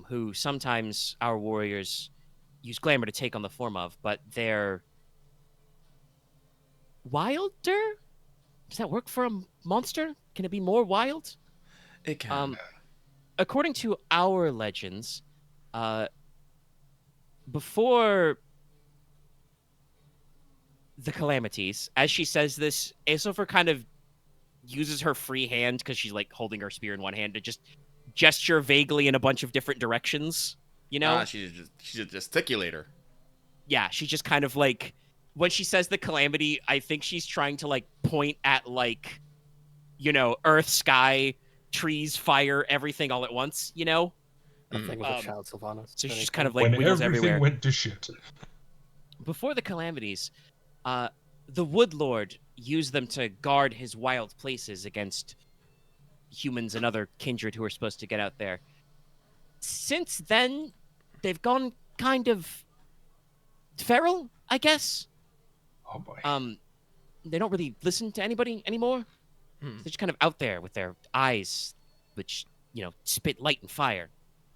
who sometimes our warriors use glamour to take on the form of, but they're wilder? Does that work for a monster? Can it be more wild? It can. According to our legends, before the calamities, as she says this, Aesopher kind of uses her free hand, because she's like holding her spear in one hand, to just gesture vaguely in a bunch of different directions, you know? She's a gesticulator. Yeah, she just kind of like, when she says the calamity, I think she's trying to like point at like, earth, sky, trees, fire, everything all at once, a thing with a child Sylvanas? So she's just kind of like When wiggles everything everywhere. went to shit. Before the calamities, the Wood Lord used them to guard his wild places against humans and other kindred who are supposed to get out there. Since then, they've gone kind of feral, I guess. Oh boy. They don't really listen to anybody anymore. They're just kind of out there with their eyes, which, spit light and fire.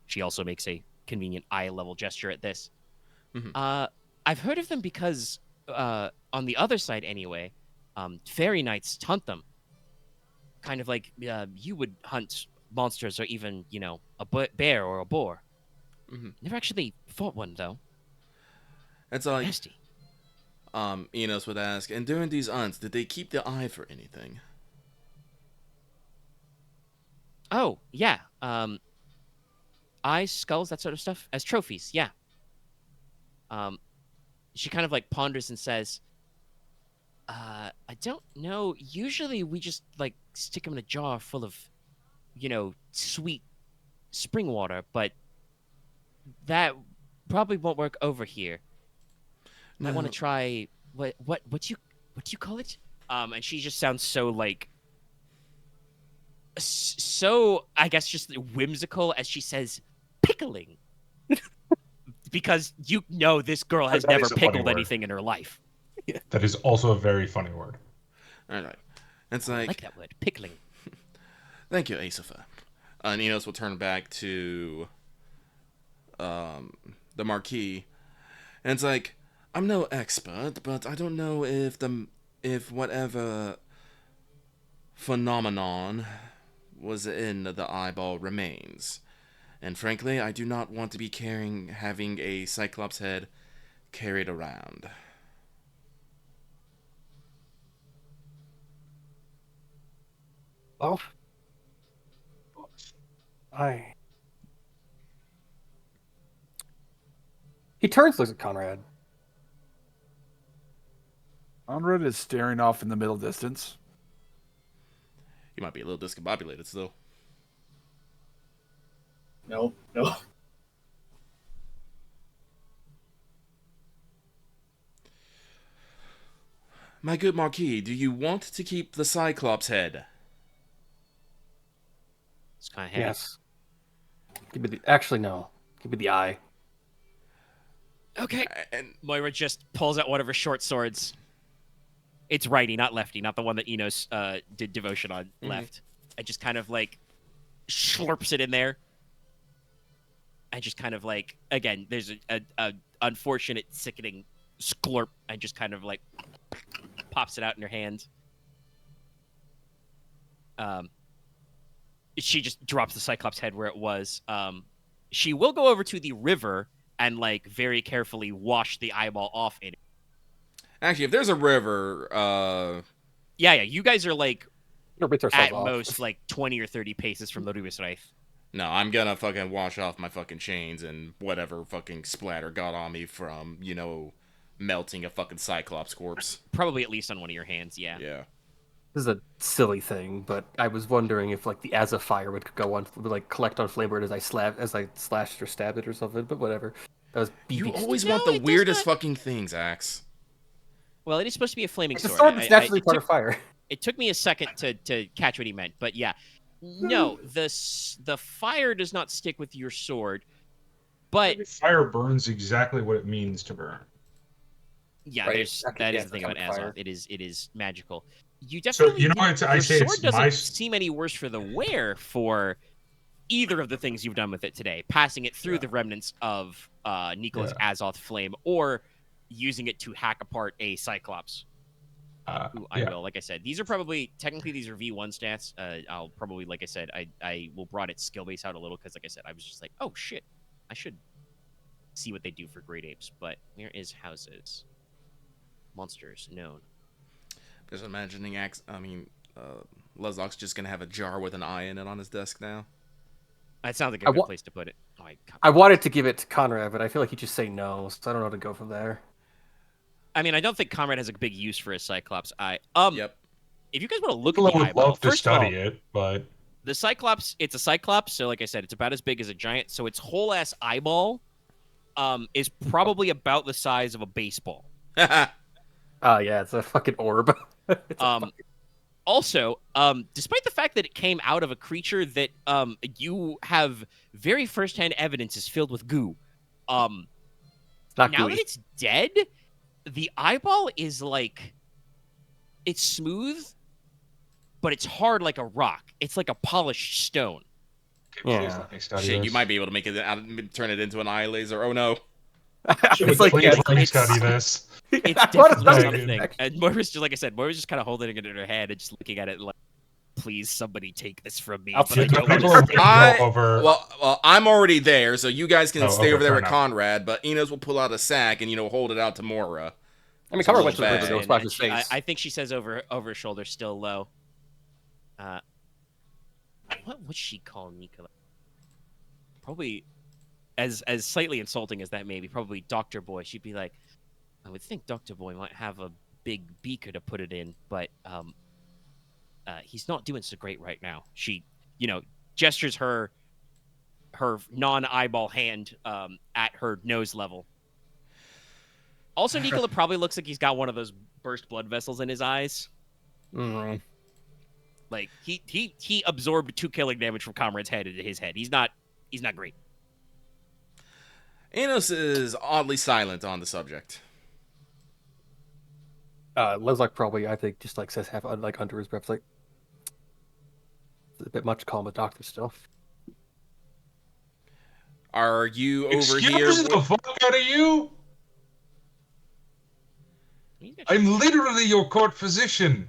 She also makes a convenient eye-level gesture at this. I've heard of them because, on the other side anyway, fairy knights hunt them. Kind of like you would hunt monsters or even, a bear or a boar. Never actually fought one, though. It's like, Nasty. Inos would ask, and during these hunts, did they keep the eye for anything? Oh, yeah. Eyes, skulls, that sort of stuff. As trophies, yeah. She kind of like ponders and says, I don't know. Usually we just like stick them in a jar full of, sweet spring water, but that probably won't work over here. I want to try what do you call it? And she just sounds so like so I guess just whimsical as she says pickling. Because this girl has That never is a funny pickled word. anything in her life. That is also a very funny word. All right. It's I like, like that word, pickling. thank you, Aesopha. And Inos will turn back to the Marquis. And it's like, I'm no expert, but I don't know if whatever phenomenon was in the eyeball remains. And frankly, I do not want to be having a Cyclops head carried around. Oh, He turns, looks at Konrad. Konrad is staring off in the middle distance. You might be a little discombobulated still. No. My good Marquis, do you want to keep the Cyclops head? It's kind of heavy. Yes. Actually, no. Give me the eye. Okay. And Moira just pulls out one of her short swords. It's righty, not lefty, not the one that Inos did devotion on left. And just kind of like slurps it in there. And just kind of like, again, there's a unfortunate, sickening sklurp, and just kind of like pops it out in her hand. She just drops the Cyclops head where it was. She will go over to the river and like very carefully wash the eyeball off in it. actually, if there's a river, Yeah, you guys are like Rinse ourselves at off. most like 20 or 30 paces from Logesh. no, I'm gonna fucking wash off my fucking chains and whatever fucking splatter got on me from, melting a fucking Cyclops corpse. Probably at least on one of your hands, yeah. Yeah. This is a silly thing, but I was wondering if like the as a fire would go on, would like collect on Flamebird as I slashed or stabbed it or something. But whatever. That was BB. You always No, want the it does weirdest not. fucking things, Axe. Well, it is supposed to be a flaming It's a sword. sword that's naturally part it, of fire. it took me a second to catch what he meant, but yeah. No, the fire does not stick with your sword, but Fire burns exactly what it means to burn. yeah, Right, that yeah, is the thing it's about kind of fire. Azoth. It is magical. You So, definitely you know, didn't- I your say sword it's doesn't my... seem any worse for the wear for either of the things you've done with it today, passing it through the remnants of Nicola's Azoth flame or using it to hack apart a Cyclops. Who I will, like I said, these are probably technically these are V1 stats. I'll probably, like I said, I will broaden its skill base out a little because, like I said, I was just like, oh shit, I should see what they do for great apes. But where is houses? Monsters known. Just imagining Leslok's just gonna have a jar with an eye in it on his desk now. That sounds like a good place to put it. Oh, I wanted to give it to Konrad, but I feel like he'd just say no, so I don't know how to go from there. I mean, I don't think Konrad has a big use for a Cyclops eye. Yep. If you guys want to look People at the would eyeball, love to first of all, study it, but... the Cyclops, it's a Cyclops, so like I said, it's about as big as a giant. So its whole ass eyeball is probably about the size of a baseball. Oh yeah, it's a fucking orb. Also, despite the fact that it came out of a creature that you have very firsthand evidence is filled with goo, Not now gooey. that it's dead, the eyeball is like, it's smooth, but it's hard like a rock. It's like a polished stone. Yeah. Shit, you might be able to make it turn it into an eye laser. Oh no. It's like, yeah, Please let me study this. It's I wanna definitely study it, something. actually. And Moira's just, like I said, Moira's just kind of holding it in her hand and just looking at it like, please, somebody take this from me. I'll But I take it. don't want People to are see it. gonna go over... Well, I'm already there, so you guys can Oh, stay okay, over there fair with enough. Konrad, but Inos will pull out a sack and, hold it out to Moira. I mean, Konrad went to the bad. river to go And- splash and his she- face. I think she says over her shoulder, still low. What would she call Nicola? Probably, as slightly insulting as that may be, probably Dr. Boy. She'd be like, I would think Dr. Boy might have a big beaker to put it in, but he's not doing so great right now. She, gestures her non-eyeball hand at her nose level. Also, Nicola probably looks like he's got one of those burst blood vessels in his eyes. Mm. Like he absorbed 2 killing damage from Comrade's head into his head. He's not great. Inos is oddly silent on the subject. Leslok probably, I think, just like says half like under his breath, like it's a bit much to call him a doctor still. Are you over Excuse here? the fuck out of you! I'm literally your court physician.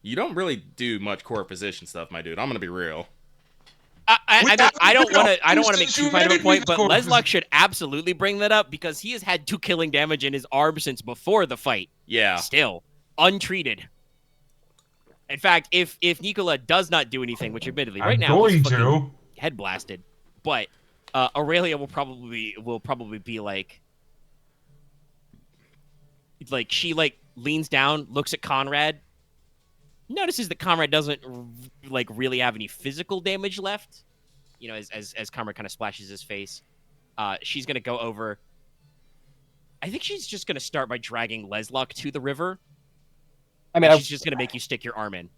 You don't really do much core position stuff, my dude. I'm gonna be real. I don't want to make Since too you fine of a made me point, the but court Leslok should absolutely bring that up because he has had 2 killing damage in his arm since before the fight. Yeah. Still untreated. In fact, if Nicola does not do anything, which admittedly right I'm now going he's fucking to. head blasted, but Aurelia will probably be like she leans down, looks at Konrad, notices that Konrad doesn't really have any physical damage left. As Konrad kind of splashes his face, she's gonna go over. I think she's just gonna start by dragging Leslok to the river. I mean, She's just gonna make you stick your arm in.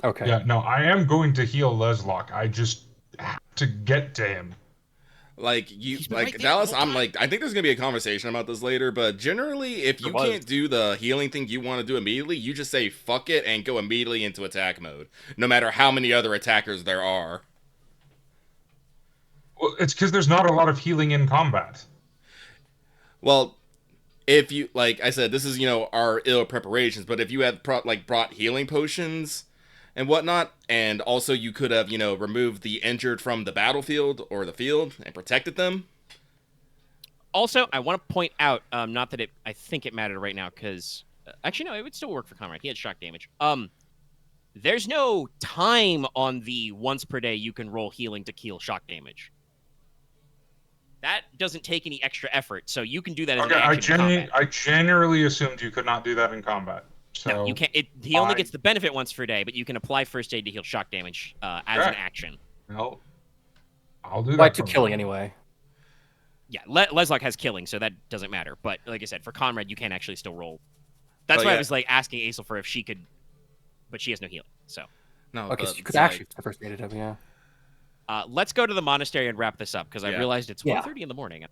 okay. Yeah, no, I am going to heal Leslok. I just have to get to him. Like He's been right there the Dallas, whole time. I think there's gonna be a conversation about this later, but generally, if you can't do the healing thing you want to do immediately, you just say fuck it and go immediately into attack mode, no matter how many other attackers there are. Well, it's because there's not a lot of healing in combat. Well, if you, like I said, this is our ill preparations, but if you had brought healing potions and whatnot, and also you could have removed the injured from the battlefield or the field and protected them. Also, I want to point out, not that I think it mattered right now, because actually no, it would still work for Konrad. He had shock damage. There's no time on the once per day you can roll healing to heal shock damage. That doesn't take any extra effort, so you can do that as Okay, an action in combat. I genuinely assumed you could not do that in combat. So No, you can't. He only gets the benefit once per day, but you can apply first aid to heal shock damage as an action. No, I'll do that. Why 2 killing anyway? Yeah, Leslok has killing, so that doesn't matter. But like I said, for Konrad, you can actually still roll. That's why I was like asking Aesel for if she could, but she has no healing. So No. Okay, so you could actually first aided him, yeah. let's go to the monastery and wrap this up because I Yeah. realized it's 1:30 in the morning. I'm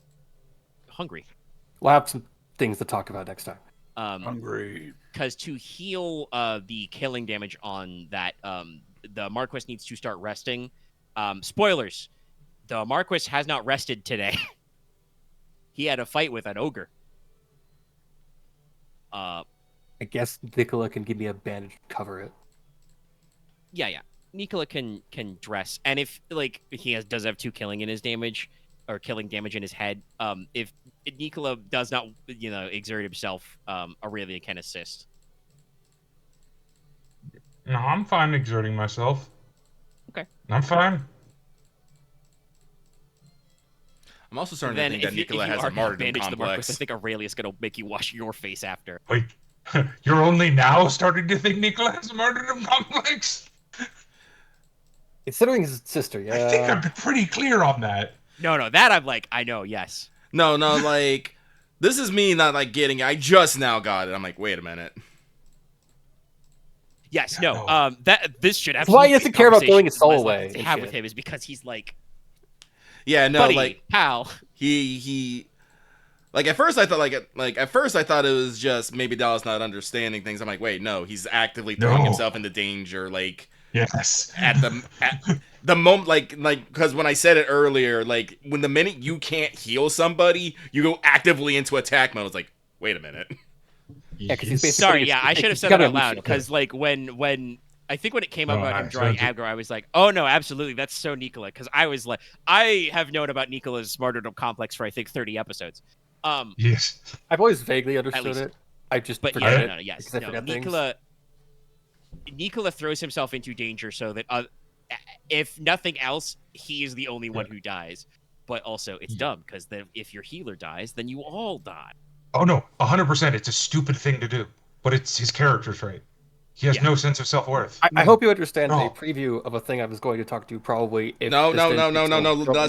hungry. We'll have some things to talk about next time. Hungry. Because to heal the killing damage on that, the Marquess needs to start resting. Spoilers: the Marquess has not rested today. He had a fight with an ogre. I guess Nicola can give me a bandage to cover it. Yeah. Nicola can dress, and if like he does have 2 killing in his damage or killing damage in his head, if Nicola does not exert himself, Aurelia can assist. No, I'm fine exerting myself. Okay. I'm fine. I'm also starting Then to think that Nicola has a martyrdom the Marquess, complex. I think Aurelia's gonna make you wash your face after. Wait, you're only now starting to think Nicola has a martyrdom complex? Considering his sister, yeah. I think I've been pretty clear on that. No, that I'm like, I know, yes. No, like this is me not like getting. I just now got it. I'm like, wait a minute. Yes, Yeah, no. no. This should That's why he absolutely doesn't be a care about throwing conversation his soul Leslok away has to and have shit. with him is because he's like, Yeah, no, buddy, like pal. he like at first I thought it was just maybe Dallas not understanding things. I'm like, wait, no, he's actively throwing No. himself into danger. Like Yes. at the moment, like because when I said it earlier, like when the minute you can't heal somebody, you go actively into attack mode. It's like, wait a minute. Yeah, 'cause he's basically Sorry, yeah, I should have said got that a out loud leash. because like when I think when it came up No, about him I drawing said it. aggro, I was like, oh no, absolutely, that's so Nicola. Because I was like, I have known about Nicola's martyrdom complex for I think 30 episodes. Yes. I've always vaguely understood least. it. I just But forget yeah, it. no, yes, because I no, forget things. Nicola throws himself into danger so that if nothing else, he is the only one who dies. But also, it's dumb because if your healer dies, then you all die. Oh no, 100%. It's a stupid thing to do, but it's his character trait. He has Yeah. no sense of self-worth. I hope you understand No. a preview of a thing I was going to talk to probably. If No. this didn't take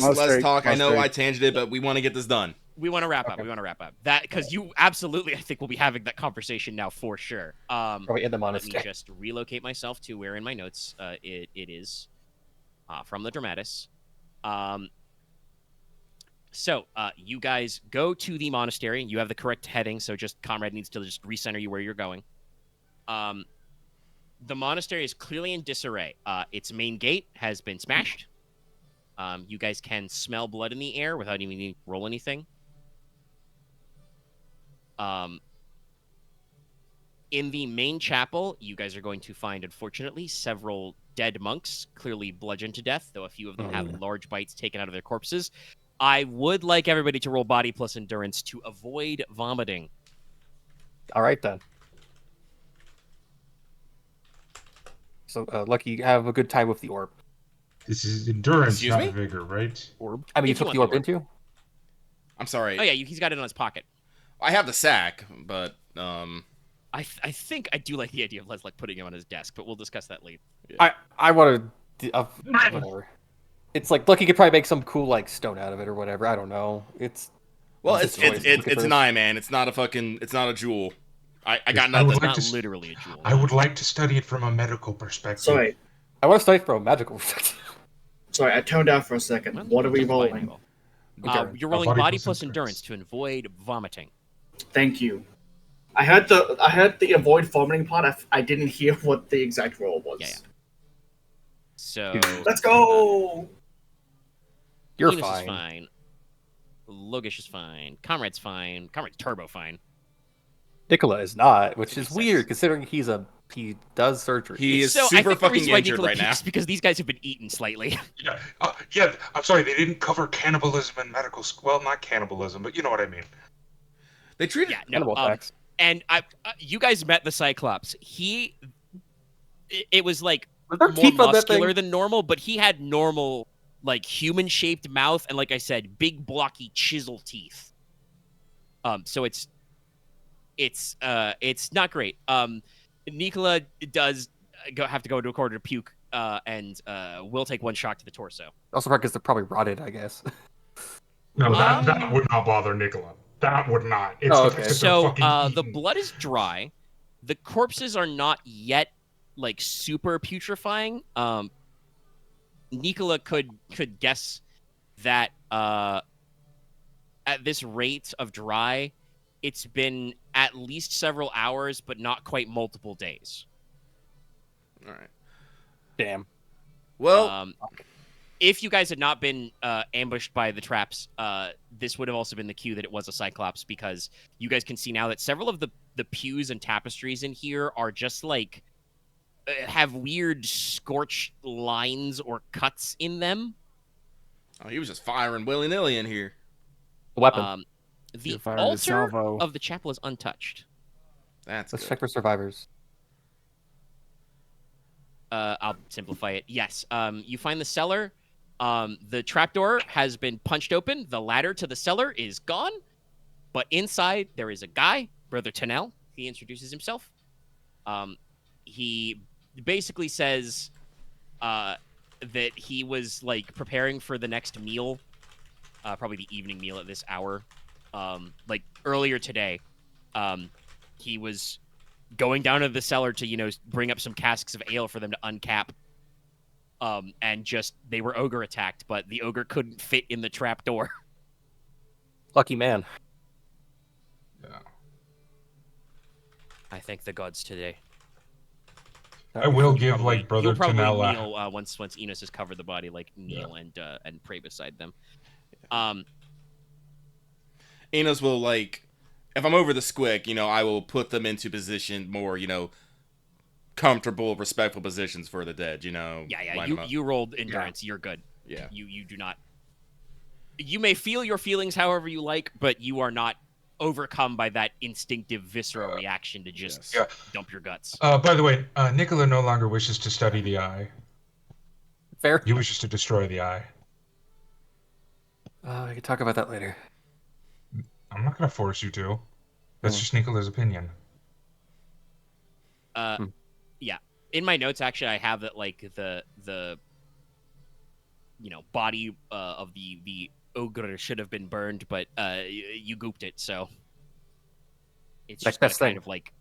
so long. Let's talk. I know I tangented, but we want to get this done. We want to wrap up. We want to wrap up that because you absolutely, I think, will be having that conversation now for sure. Probably in the Let me monastery. just relocate myself to where in my notes it is from the Dramatis. So you guys go to the monastery. You have the correct heading, so just Konrad needs to just recenter you where you're going. The monastery is clearly in disarray. Its main gate has been smashed. You guys can smell blood in the air without even needing to roll anything. In the main chapel, you guys are going to find, unfortunately, several dead monks, clearly bludgeoned to death, though a few of them have large bites taken out of their corpses. I would like everybody to roll body plus endurance to avoid vomiting. All right then. So, Lucky, have a good time with the orb. This is endurance, Excuse not me? vigor, right? Orb? I mean, you If you took the want orb the into? I'm sorry. Oh yeah, he's got it in his pocket. I have the sack, but I think I do like the idea of Leslok putting him on his desk, but we'll discuss that later. I want to... whatever. It's like, Lucky could probably make some cool, like, stone out of it or whatever. I don't know. It's... well, It's it's just always it's an eye, man. It's not a jewel. I got I would nothing. It's like not to s- literally a jewel. I would like to study it from a medical perspective. Sorry, I want to study from a magical perspective. I toned out for a second. Well, What are we just fine, rolling? Michael. Endurance. You're rolling body body plus plus endurance. endurance to avoid vomiting. Thank you. I had the avoid vomiting part. I didn't hear what the exact roll was. Yeah. So Let's go. You're Inos fine. is fine. Logesh is fine. Konrad's fine. Konrad's turbo fine. Nicola is not, which is 56. weird considering he does surgery. He is So I super think the fucking reason why injured Nicola right now. peaks is because these guys have been eaten slightly. Yeah, yeah. I'm sorry, they didn't cover cannibalism in medical school. Well, not cannibalism, but you know what I mean. They treated. Yeah, no. Animal facts. And you guys met the Cyclops. It was like Was there more teeth on that muscular thing? than normal, but he had normal like human-shaped mouth, and like I said, big blocky chisel teeth. So it's not great. Nicola does have to go into a corner to puke, and will take one shot to the torso. Also, because they're probably rotted, I guess. No, that would not bother Nicola. That would not. It's Oh, the okay. fact that they're So fucking the eaten. blood is dry. The corpses are not yet like super putrefying. Nicola could guess that at this rate of dry, it's been at least several hours, but not quite multiple days. All right. Damn. Well, If you guys had not been ambushed by the traps, this would have also been the cue that it was a Cyclops, because you guys can see now that several of the pews and tapestries in here are just like have weird scorched lines or cuts in them. oh, he was just firing willy-nilly in here. A weapon. The You're firing a altar salvo. of the chapel is untouched. That's Let's good. check for survivors. I'll simplify it. Yes. You find the cellar. The trapdoor has been punched open. The ladder to the cellar is gone. But inside, there is a guy, Brother Teine. He introduces himself. He basically says that he was, like, preparing for the next meal, probably the evening meal at this hour. Like, earlier today, he was going down to the cellar to, bring up some casks of ale for them to uncap. And just, they were ogre attacked, but the ogre couldn't fit in the trap door. Lucky man. Yeah. I thank the gods today. I will give Probably- like Brother you'll probably Teine kneel once Enos has covered the body, like kneel and pray beside them. Inos will, like, if I'm over the squick, I will put them into position more, comfortable, respectful positions for the dead, line them up. You rolled endurance. You're good. Yeah. You do not. You may feel your feelings however you like, but you are not overcome by that instinctive, visceral reaction to just Yes. dump your guts. by the way, Nicola no longer wishes to study the eye. Fair. He wishes to destroy the eye. We can talk about that later. I'm not going to force you to. That's just Nicola's opinion. Yeah. In my notes, actually, I have that like the body of the ogre should have been burned, but you gooped it, so it's Next just gonna best kind thing. of like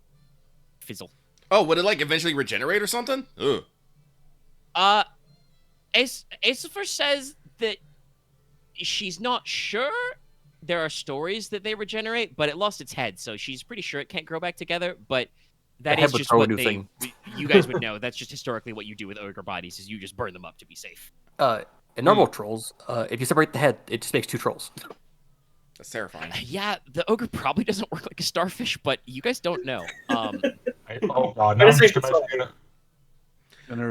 fizzle. Oh, would it, like, eventually regenerate or something? Ugh. Aesifer says that she's not sure. There are stories that they regenerate, but it lost its head, so she's pretty sure it can't grow back together. But that head is would just throw a what new they. thing. You guys would know. That's just historically what you do with ogre bodies: is you just burn them up to be safe. In normal trolls, if you separate the head, it just makes 2 trolls. That's terrifying. Yeah, the ogre probably doesn't work like a starfish, but you guys don't know. Oh god, now I'm just imagining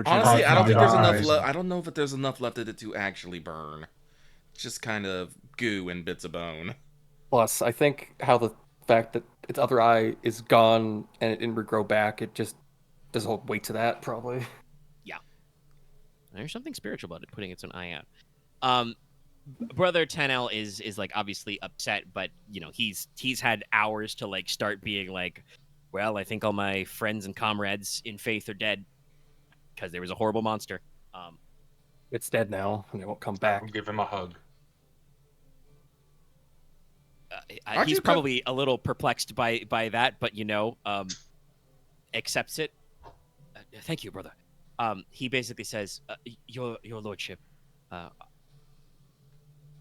Honestly, I don't think there's enough eyes. left. I don't know if there's enough left of it to actually burn. Just kind of goo and bits of bone. Plus, I think how the fact that its other eye is gone and it didn't regrow back, it just does hold weight to that, probably. There's something spiritual about it, putting its own eye out. Brother Teine is like obviously upset, but he's had hours to like start being like, well, I think all my friends and comrades in faith are dead because there was a horrible monster. It's dead now, and it won't come back. I'll give him a hug. Aren't He's you probably a little perplexed by that, but accepts it. Thank you, brother. He basically says, your lordship,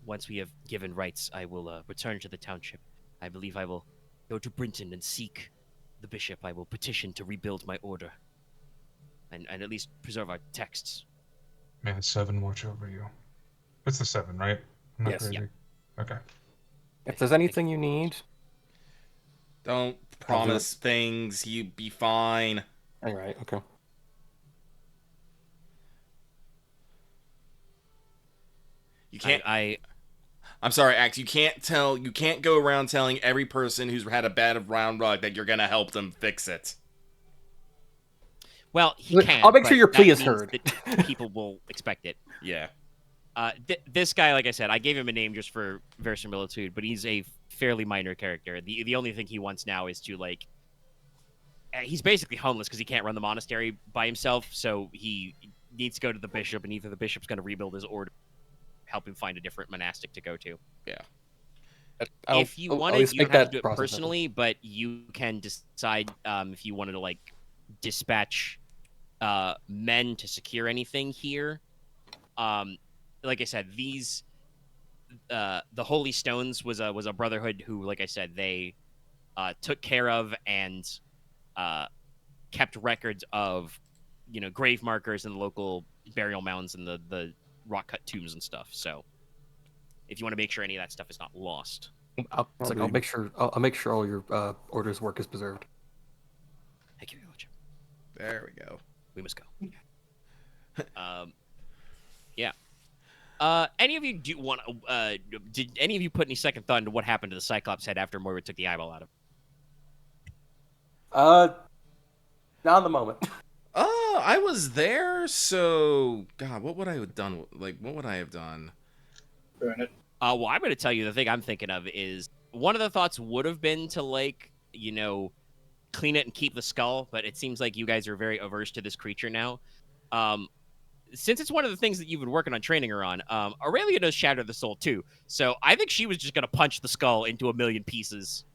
once we have given rights, I will return to the township. I believe I will go to Brinton and seek the bishop. I will petition to rebuild my order and at least preserve our texts. May the 7 watch over you. It's the 7, right? I'm not Yes. crazy. Okay. If there's anything you need, Don't promise things. You'd be fine. all right, okay. You can't. I'm sorry, Axe. You can't go around telling every person who's had a bad round rug that you're gonna help them fix it. Well, he Look, can. I'll make sure but your plea that is means heard. that people will expect it. Yeah. This guy, like I said, I gave him a name just for verisimilitude, but he's a fairly minor character. The only thing he wants now is to like. He's basically homeless because he can't run the monastery by himself, so he needs to go to the bishop, and either the bishop's going to rebuild his order, help him find a different monastic to go to. Yeah. If you wanted, you have to do it personally, but you can decide if you wanted to like dispatch men to secure anything here. Like I said, these the Holy Stones was a brotherhood who, like I said, they took care of and kept records of grave markers and the local burial mounds and the rock cut tombs and stuff. So if you want to make sure any of that stuff is not lost, I'll make sure all your order's work is preserved. thank you very much. There we go. We must go. Yeah. Any of you do want? Did any of you put any second thought into what happened to the Cyclops head after Moira took the eyeball out of him? Not in the moment. I was there, so God, what would I have done? Like, what would I have done? Burn it. Well, I'm going to tell you the thing I'm thinking of is one of the thoughts would have been to like, clean it and keep the skull, but it seems like you guys are very averse to this creature now. Since it's one of the things that you've been working on training her on, Aurelia does shatter the soul too. So I think she was just going to punch the skull into a million pieces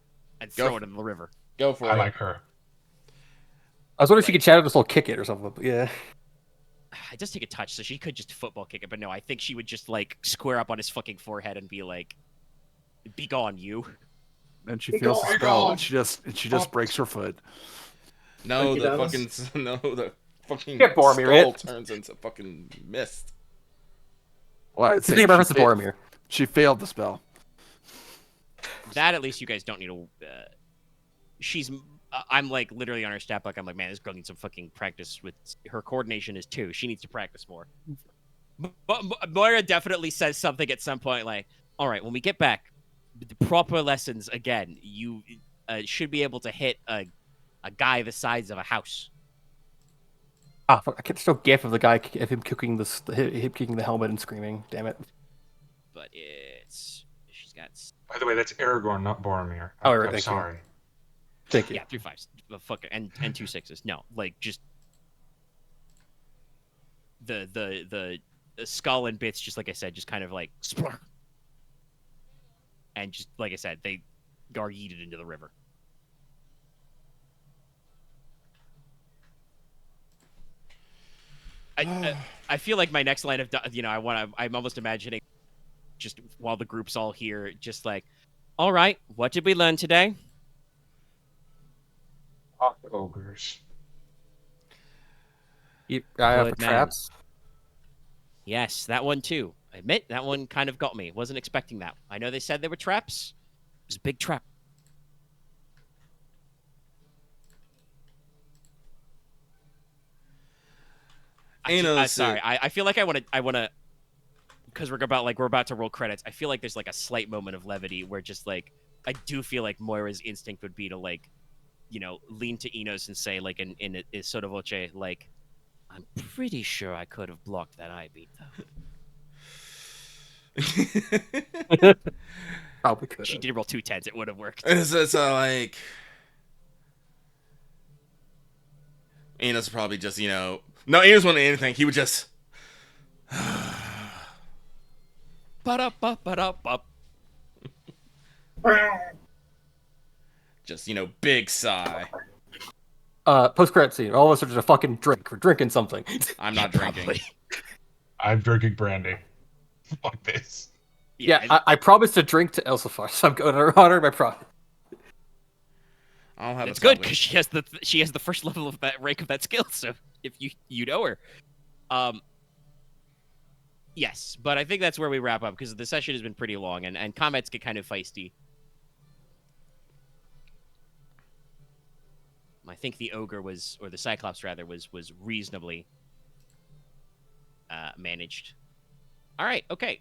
and throw it in the river. Go for it. I like her. I was wondering if she could shatter the soul, kick it or something. But yeah. It does take a touch, so she could just football kick it. But no, I think she would just like square up on his fucking forehead and be like, "Be gone, you." And she feels the spell, and she just breaks her foot. No, Thank you, the fucking Get Boromir, skull it. turns into fucking mist. Well, I'd It's say a reference to Boromir. she failed the spell. That at least you guys don't need to. She's. I'm like literally on her stat book. I'm like, man, this girl needs some fucking practice with her coordination is 2. She needs to practice more. But Moira definitely says something at some point like, all right, when we get back, the proper lessons again, you should be able to hit a guy the size of a house. Ah, fuck, I can't still gif of the guy of him kicking the helmet and screaming. Damn it. But she's got By the way, that's Aragorn, not Boromir. Oh, right, I'm thank you. sorry. Thank you. 3 5s, and 2 6s. No, like just the skull and bits, just like I said, just kind of like splur. And just like I said, they are yeeted into the river. I feel like my next line of I'm almost imagining just while the group's all here, just like, all right, what did we learn today? Ogres. For Good man. traps. Yes, that one too. I admit that one kind of got me. Wasn't expecting that. I know they said they were traps. It was a big trap. Sorry, I feel like I want to, because we're about to roll credits. I feel like there's like a slight moment of levity where just like I do feel like Moira's instinct would be to like, lean to Inos and say like in a sotto voce like, I'm pretty sure I could have blocked that eye beat though. Probably could. She did roll 2 10s. It would have worked. It's like Inos probably just no, Inos wouldn't anything. He would just just big sigh. Post-credit scene. All of us are just a fucking drink. We're drinking something. I'm not drinking. I'm drinking brandy. Fuck this. Yeah, I promised to drink to Elsafar, so I'm going to honor my promise. I'll have It's a good couple. because she has the first level of that rank of that skill. So if you know her, yes. But I think that's where we wrap up because the session has been pretty long and comments get kind of feisty. I think the ogre or the Cyclops rather, was reasonably managed. All right, okay.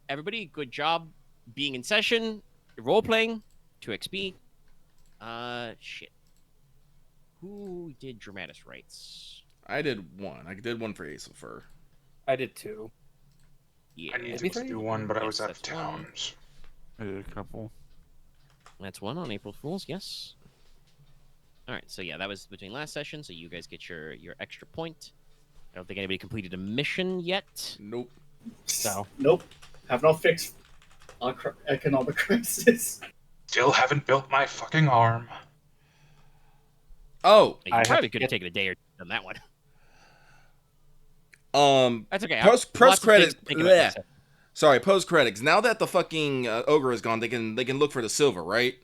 Everybody, good job being in session, role playing, 2 XP. Shit. Who did Dramatis rights? I did one. I did one for Ace of Fur. I did 2. Yeah, I needed me to three? do one, but I was Yes, out of that's one. town. I did a couple. That's one on April Fool's. Yes. All right. So yeah, that was between last session. So you guys get your extra point. I don't think anybody completed a mission yet. Nope. So Nope. Have not fixed our economic crisis. Still haven't built my fucking arm. Oh, you I have probably to could have get- taken a day or two on that one. That's okay. post Lots of credits. things to think about this session. Sorry, post credits. Now that the fucking ogre is gone, they can look for the silver, right?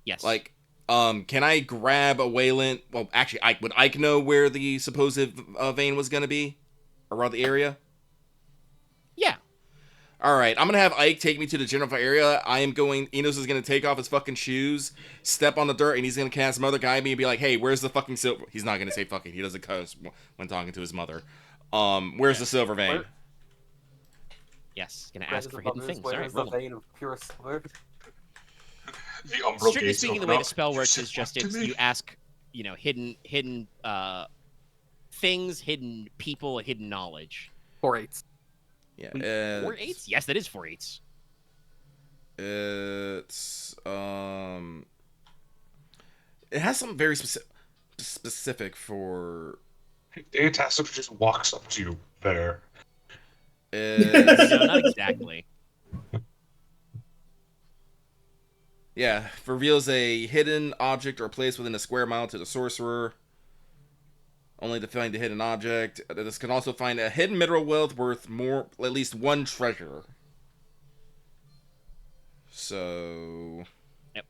Yes. Like, can I grab a Wayland? Well, actually, would Ike know where the supposed vein was gonna be around the area? Yeah. All right, I'm gonna have Ike take me to the general area. Enos is gonna take off his fucking shoes, step on the dirt, and he's gonna cast Mother Guide me and be like, "Hey, where's the fucking silver?" He's not gonna say fucking. He doesn't cuss when talking to his mother. Where's the silver vein? Where- Yes. Gonna ask for hidden things. All right. Where's the Roll 'em. vein of pure silver? The umbral Strictly gates speaking, the open way up. the spell You works said is just what to it's me? you ask, hidden things, hidden people, hidden knowledge. 4/8. Yeah, 4/8? Yes, that is 4/8. It's it has something very specific for. Datatastic just walks up to you there. It's, No, not exactly. yeah, reveals a hidden object or place within a square mile to the sorcerer. Only to find the hidden object. This can also find a hidden mineral wealth worth at least one treasure. So, Yep.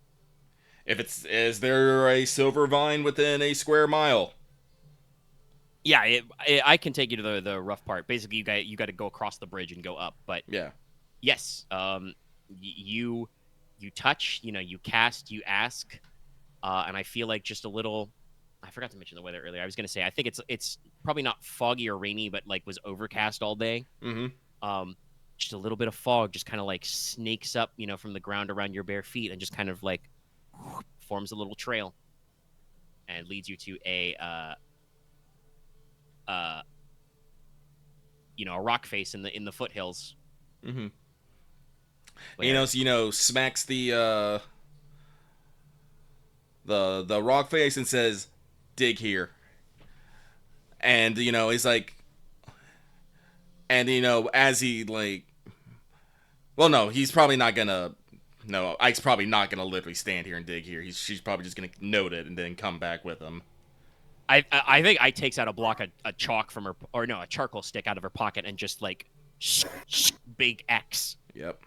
Is there a silver vine within a square mile? Yeah, I can take you to the rough part. Basically, you got to go across the bridge and go up. But Yeah. yes, you touch, you cast, you ask, and I feel like just a little. I forgot to mention the weather earlier. I was gonna say I think it's probably not foggy or rainy, but like was overcast all day. Mm-hmm. Just a little bit of fog just kind of like snakes up, from the ground around your bare feet and just kind of like forms a little trail and leads you to a rock face in the foothills. Mm-hmm. where- Smacks the rock face and says, "Dig here." And he's like, and as he like, well, no, he's probably not gonna. No, Ike's probably not gonna literally stand here and dig here. She's probably just gonna note it and then come back with him. I think Ike takes out a block of chalk from her, or no, a charcoal stick out of her pocket and just like big X. Yep.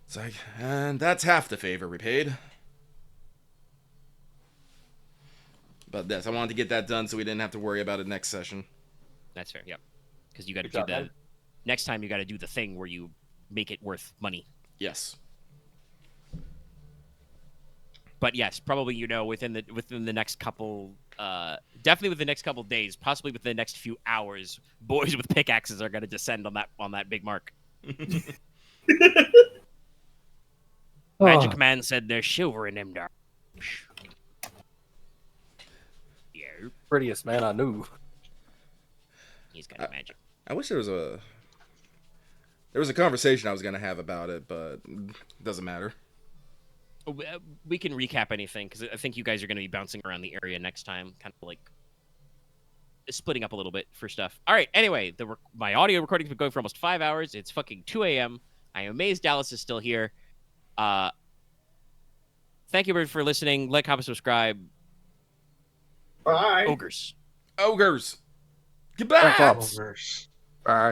It's like, and that's half the favor repaid. But I wanted to get that done so we didn't have to worry about it next session. That's fair. Yep. Because you got to Good do job, the man. next time. You got to do the thing where you make it worth money. Yes. But yes, probably within the next couple, definitely within the next couple days, possibly within the next few hours, boys with pickaxes are going to descend on that big mark. Magic Man said there's silver in them dark. Yeah, Prettiest man I knew. he's got magic. I wish there was a conversation I was gonna have about it, but it doesn't matter. We can recap anything because I think you guys are going to be bouncing around the area next time, kind of like splitting up a little bit for stuff. All right. Anyway, my audio recording's been going for almost 5 hours. It's fucking 2 a.m. I am amazed Dallas is still here. Thank you everybody for listening. Like, comment, subscribe. Bye. Ogres. Ogres. Goodbye. Cyclops. Ogres. Bye.